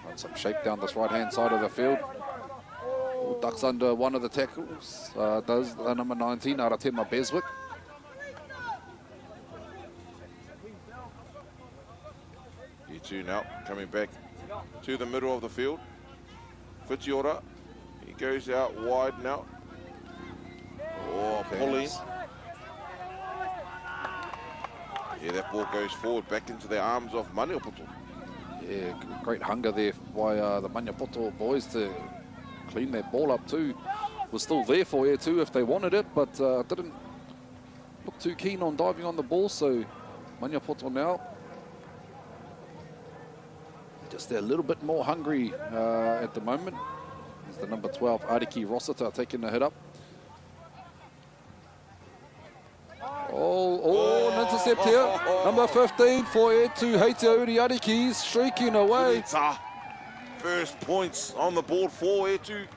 Run some shape down this right-hand side of the field. Ducks under one of the tackles. Does the number 19, Aratema Beswick. Here 2 now, coming back to the middle of the field. Whitiora, he goes out wide now. Oh, pulling. Yeah, that ball goes forward back into the arms of Mātatahi. Yeah, great hunger there by the Mātatahi boys to clean that ball up too. Was still there for Air 2 if they wanted it, but didn't look too keen on diving on the ball, so Mātatahi now just a little bit more hungry at the moment. There's the number 12, Uadiki Rossiter, taking the hit up. An intercept here. Number 15 for Air 2, Uadiki, streaking away. First points on the board for Air 2.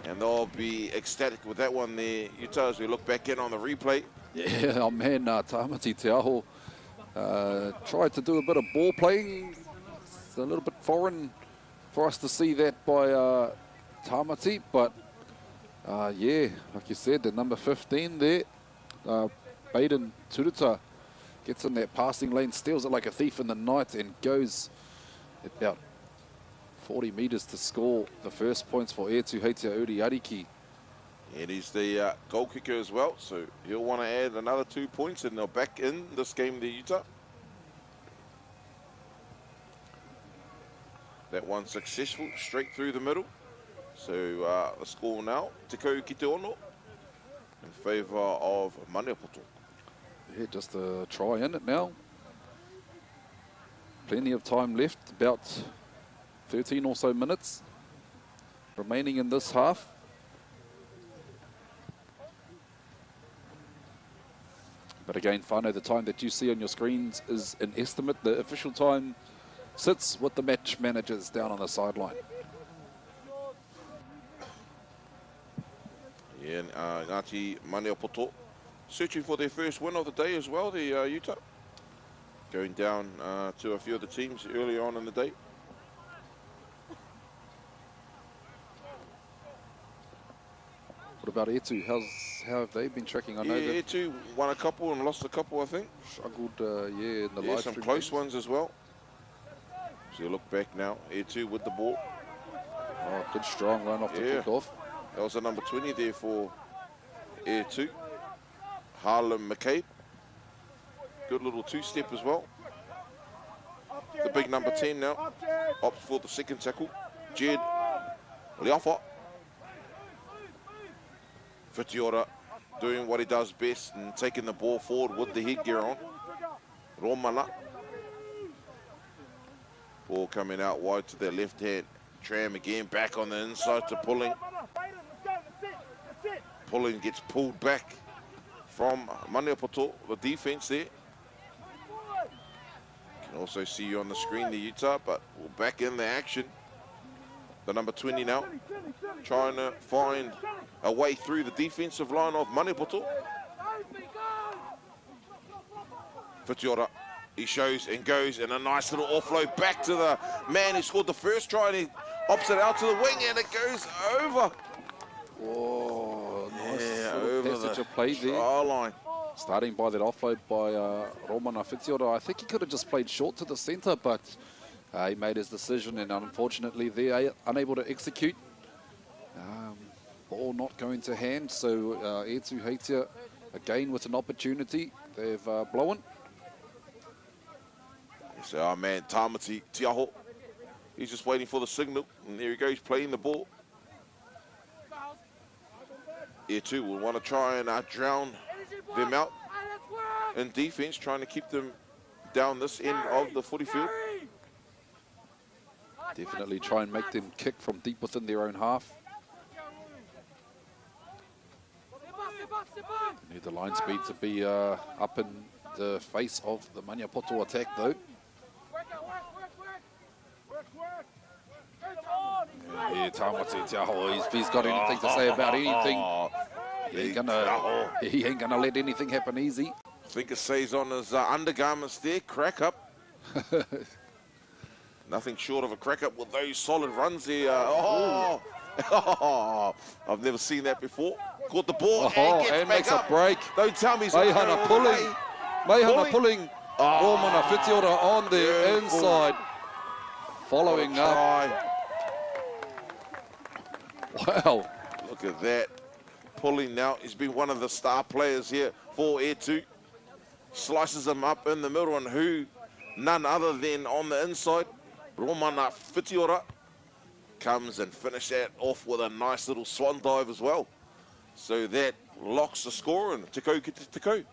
And they'll be ecstatic with that one there, Utah, as we look back in on the replay. Yeah, our man Tamati Te Aho tried to do a bit of ball playing. A little bit foreign for us to see that by Tamati, but yeah, like you said, the number 15 there, Baden Turuta, gets in that passing lane, steals it like a thief in the night, and goes about 40 meters to score the first points for Air 2 Uadiki. And he's the goal kicker as well, so he'll want to add another 2 points, and they're back in this game, the Utah. That one successful, straight through the middle. So the score now, Te Kau ki te ono, in favour of Mātatahi. Yeah, just a try in it now. Plenty of time left, about 13 or so minutes remaining in this half. But again, Whānau, the time that you see on your screens is an estimate. The official time sits with the match managers down on the sideline. Yeah, and Ngāti Mātatahi searching for their first win of the day as well, the Utah. Going down to a few of the teams earlier on in the day. What about Air 2? How have they been tracking? I know Air they've 2 won a couple and lost a couple, I think. struggled, in the Yeah, live some stream close games. ones as well. So you look back now, A2 with the ball. Oh, good strong run off the kickoff. That was a number 20 there for A2. Harlem McCabe. Good little two-step as well. The big number 10 now. Opts for the second tackle. Jed Leafa. Whitiora doing what he does best and taking the ball forward with the headgear on. Romana. Ball coming out wide to their left hand. Tram again back on the inside to Pulling. Pulling gets pulled back from Maniapoto, the defense there. Can also see you on the screen, the Utah, but we're back in the action. The number 20 now, trying to find a way through the defensive line of Maniapoto. Whitiora, he shows and goes, and a nice little offload back to the man who scored the first try, and he opts it out to the wing, and it goes over. Oh, nice over passage the of play there. try line. Starting by that offload by Romana Whitiora. I think he could have just played short to the centre, but he made his decision, and unfortunately they're unable to execute. Ball not going to hand, so Etu Heitia again with an opportunity. They've blown. So our man Tama Tiaho, he's just waiting for the signal, and there he goes playing the ball. A2 will want to try and drown them out in defense, trying to keep them down this end of the footy field. Definitely try and make them kick from deep within their own half. Need the line speed to be up in the face of the Maniapoto attack though. Yeah, Tamati Tiaho, if he's got anything to say about anything, he ain't gonna let anything happen easy. I think it says on his undergarments there, crack up. Nothing short of a crack up with those solid runs there. I've never seen that before. Caught the ball and makes up. a break. Don't tell me he's Mayhana pulling. Mayhana pulling. Romana Whitiora on the inside. Following up. Wow. Look at that. Pulling now. He's been one of the star players here for A2. Slices him up in the middle, and who? None other than on the inside. Romana Whitiora comes and finishes that off with a nice little swan dive as well. So that locks the score, and Tuhoe gets Tuhoe.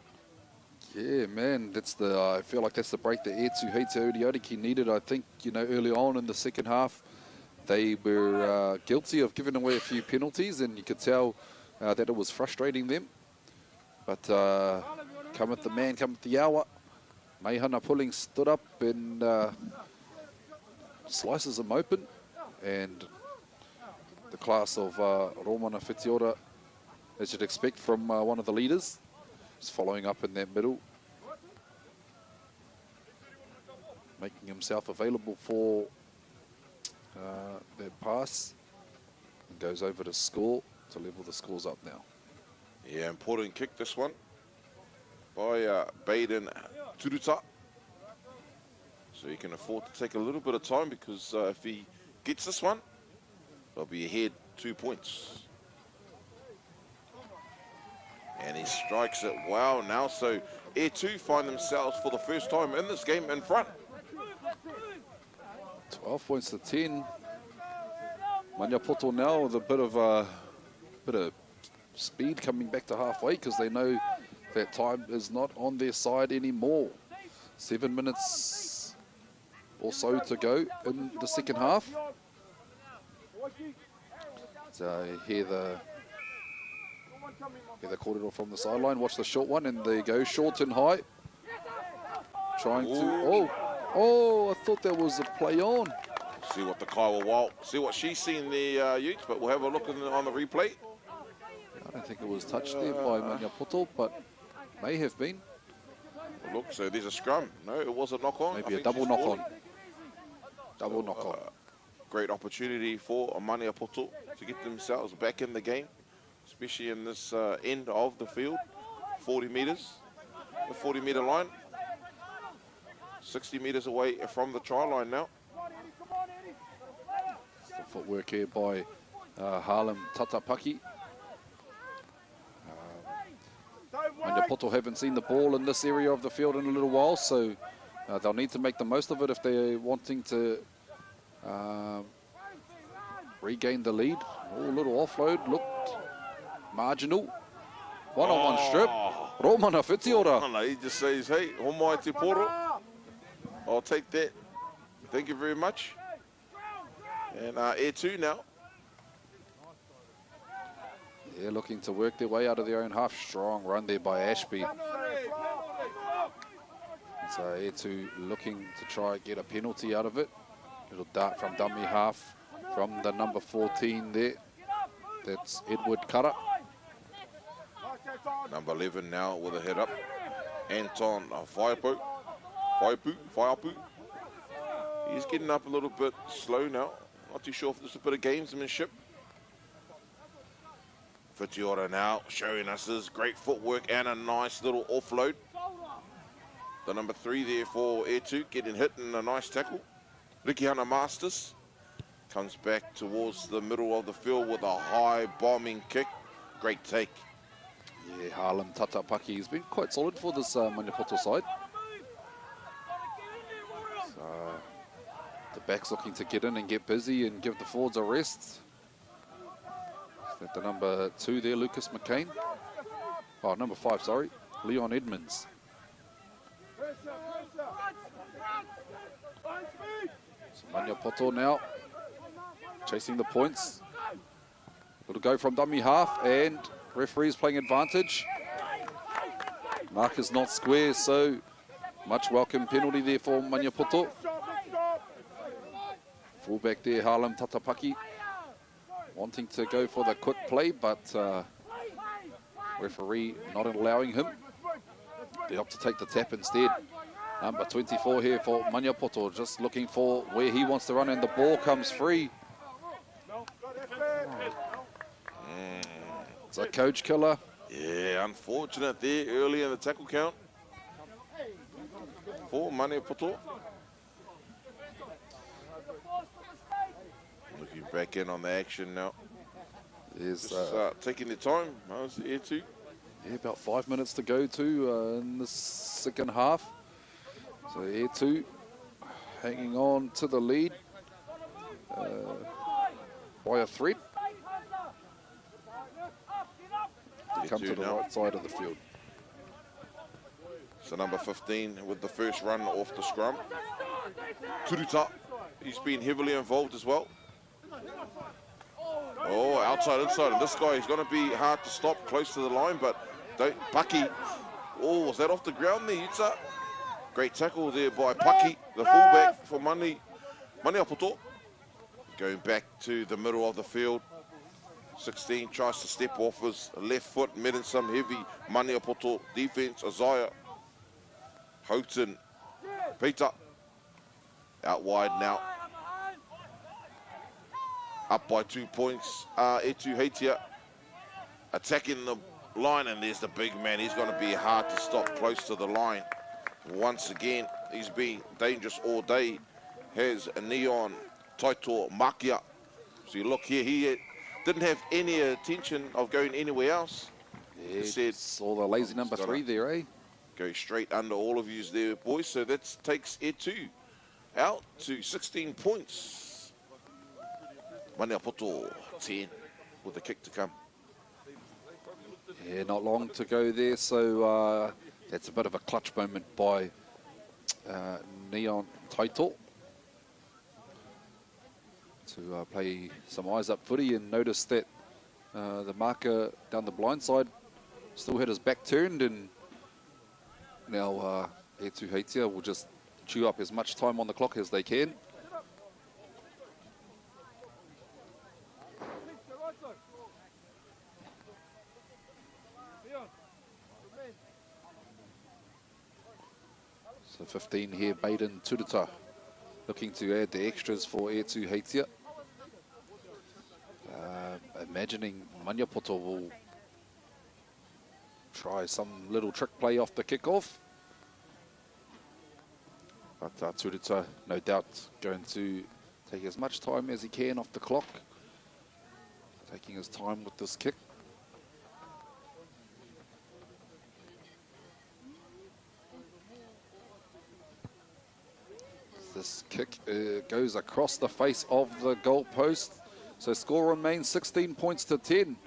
Yeah, man, that's the. I feel like that's the break that Etu Heitia Uadiki needed. I think, you know, early on in the second half, they were guilty of giving away a few penalties, and you could tell that it was frustrating them. But come at the man, come at the hour. Mayhana Pulling stood up and slices them open, and the class of Romana Whitiora, as you'd expect from one of the leaders, is following up in that middle, making himself available for that pass, and goes over to score to level the scores up now. Yeah, important kick this one by Baden Turuta. So he can afford to take a little bit of time, because if he gets this one, they'll be ahead 2 points. And he strikes it well now, so A2 find themselves for the first time in this game in front. 12 points to 10. Maniapoto now with a bit of speed coming back to halfway, because they know that time is not on their side anymore. 7 minutes or so to go in the second half. So hear the corridor from the sideline. Watch the short one, and there you go, short and high. Trying to, I thought there was a play on. See what the Kaiwa Wild, see what she's seen there, Utes, but we'll have a look on the replay. I don't think it was touched there by Maniapoto, but may have been. Well, look, so there's a scrum. No, it was a knock on. Maybe a double knock on. Double knock on. Great opportunity for Maniapoto to get themselves back in the game, especially in this end of the field. 40 metres, the 40-metre line. 60 metres away from the try line now. The footwork here by Harlem Tātāhi. Maniapoto haven't seen the ball in this area of the field in a little while, so they'll need to make the most of it if they're wanting to regain the lead. Oh, little offload, looked marginal. One-on-one strip. Romana Whitiora. He just says, hey, homai te poro. I'll take that. Thank you very much. And Air 2 now. Yeah, looking to work their way out of their own half. Strong run there by Ashby. So Air 2 looking to try and get a penalty out of it. Little dart from dummy half from the number 14 there. That's Edward Kara. Number 11 now with a head up. Anton Whaiapu. He's getting up a little bit slow now. Not too sure if there's a bit of gamesmanship. Whitiora now showing us his great footwork and a nice little offload. The number 3 there for Air 2 getting hit in a nice tackle. Rikihana Masters comes back towards the middle of the field with a high bombing kick. Great take. Yeah, Harlem Tātāhi has been quite solid for this Maniapoto side. So, the back's looking to get in and get busy and give the forwards a rest. Is that the number 2 there, Lucas McCain? Oh, number 5, sorry, Leon Edmonds. So Maniapoto now chasing the points. It'll go from dummy half and referee's playing advantage. Mark is not square, so much welcome penalty there for Maniapoto. Fullback there, Harlem Tātāhi, wanting to go for the quick play, but referee not allowing him. They opt to take the tap instead. Number 24 here for Maniapoto, just looking for where he wants to run, and the ball comes free. It's a coach killer. Yeah, unfortunate there early in the tackle count for Maniapoto. Looking back in on the action now. Is taking their time. How's the Air 2? Yeah, about 5 minutes to go to in the second half. So Air 2 hanging on to the lead by a thread. They come to the right side of the field. So number 15 with the first run off the scrum. Turuta, he's been heavily involved as well. Oh, outside, inside. And this guy is going to be hard to stop close to the line, but Paki. Oh, was that off the ground there, Yutsa? Great tackle there by Paki, the fullback for Maniapoto. Going back to the middle of the field. 16 tries to step off his left foot, met some heavy Maniapoto defense. Isaiah, Houghton, Peter, out wide now. Up by 2 points, Etu Heitia attacking the line, and there's the big man. He's going to be hard to stop close to the line. Once again, he's been dangerous all day. Has a Neon Taito Makia. So you look here, he didn't have any intention of going anywhere else. Yeah, he said, saw the lazy number 3 there, eh? Go straight under all of yous there, boys. So that takes Etu out to 16 points. Maniapoto 10 with the kick to come. Yeah, not long to go there, so that's a bit of a clutch moment by Neon Taito to play some eyes-up footy, and notice that the marker down the blind side still had his back turned, and now Etu Heitia will just chew up as much time on the clock as they can. So 15 here, Baden Turuta, looking to add the extras for Etu Heitia. Imagining Maniapoto will try some little trick play off the kickoff. But Turuta, no doubt, going to take as much time as he can off the clock. Taking his time with this kick. This kick goes across the face of the goal post. So score remains 16 points to 10.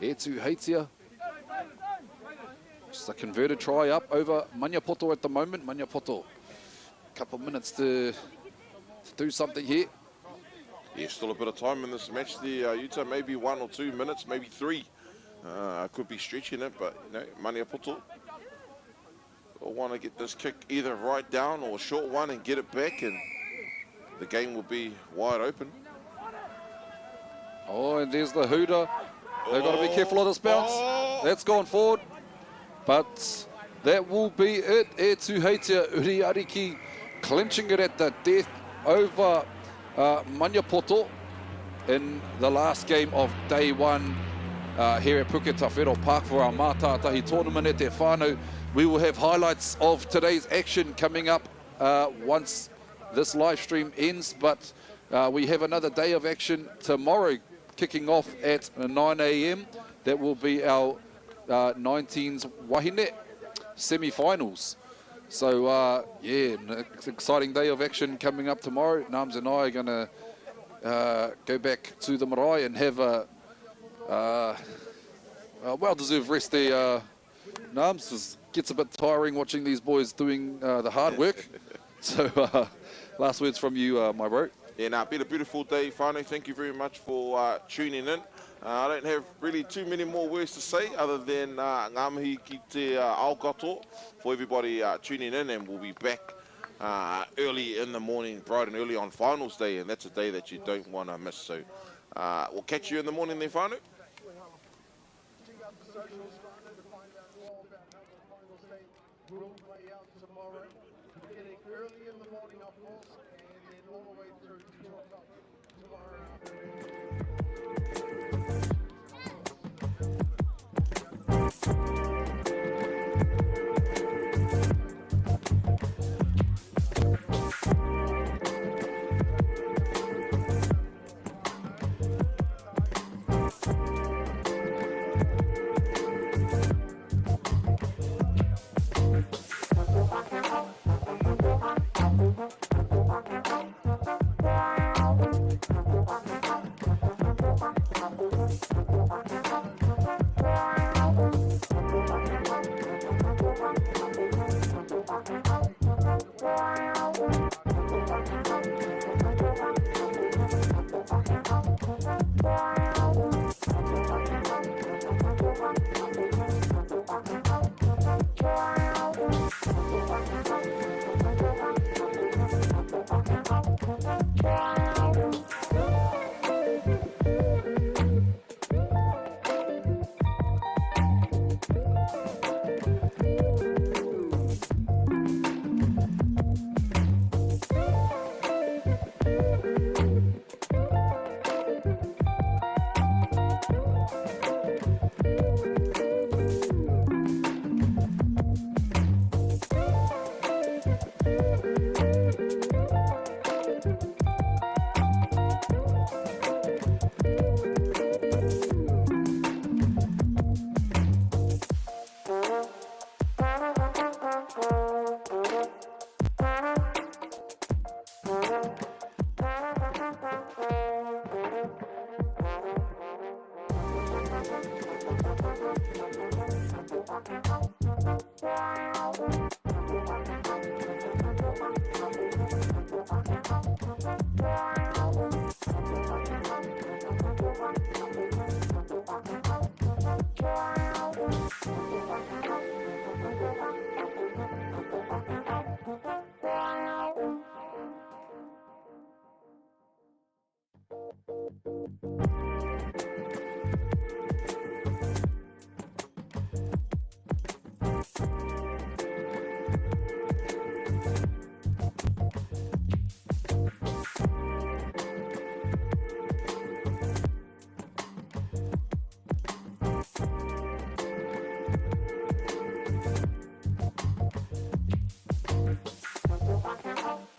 Tuhoe. Just a converted try up over Maniapoto at the moment. Maniapoto, a couple of minutes to do something here. Yeah, still a bit of time in this match there, Utah. Maybe 1 or 2 minutes, maybe 3. I could be stretching it, but you know, Maniapoto will want to get this kick either right down or a short one and get it back, and the game will be wide open. Oh, and there's the hooter. They've got to be careful of this bounce. That's gone forward. But that will be it. Tuhoe Uadiki clinching it at the death over Maniapoto in the last game of day 1 here at Puketawhero Park for our Mātātahi tournament at Te Whānau. We will have highlights of today's action coming up once this live stream ends, but we have another day of action tomorrow kicking off at 9 a.m. That will be our 19s Wahine semi-finals. So yeah, an exciting day of action coming up tomorrow. Nams and I are going to go back to the marae and have a well-deserved rest there. Nams, just gets a bit tiring watching these boys doing the hard work. So last words from you, my bro. Yeah, now, been a beautiful day, whānau. Thank you very much for tuning in. I don't have really too many more words to say other than ngā mihi ki te aokato for everybody tuning in, and we'll be back early in the morning, bright and early on finals day, and that's a day that you don't want to miss. So we'll catch you in the morning there, whānau. Check out the socials to find out more about how the finals day will play out tomorrow. Beginning early in the morning, of course, and then all the way through to 12 o'clock tomorrow afternoon. Thank you.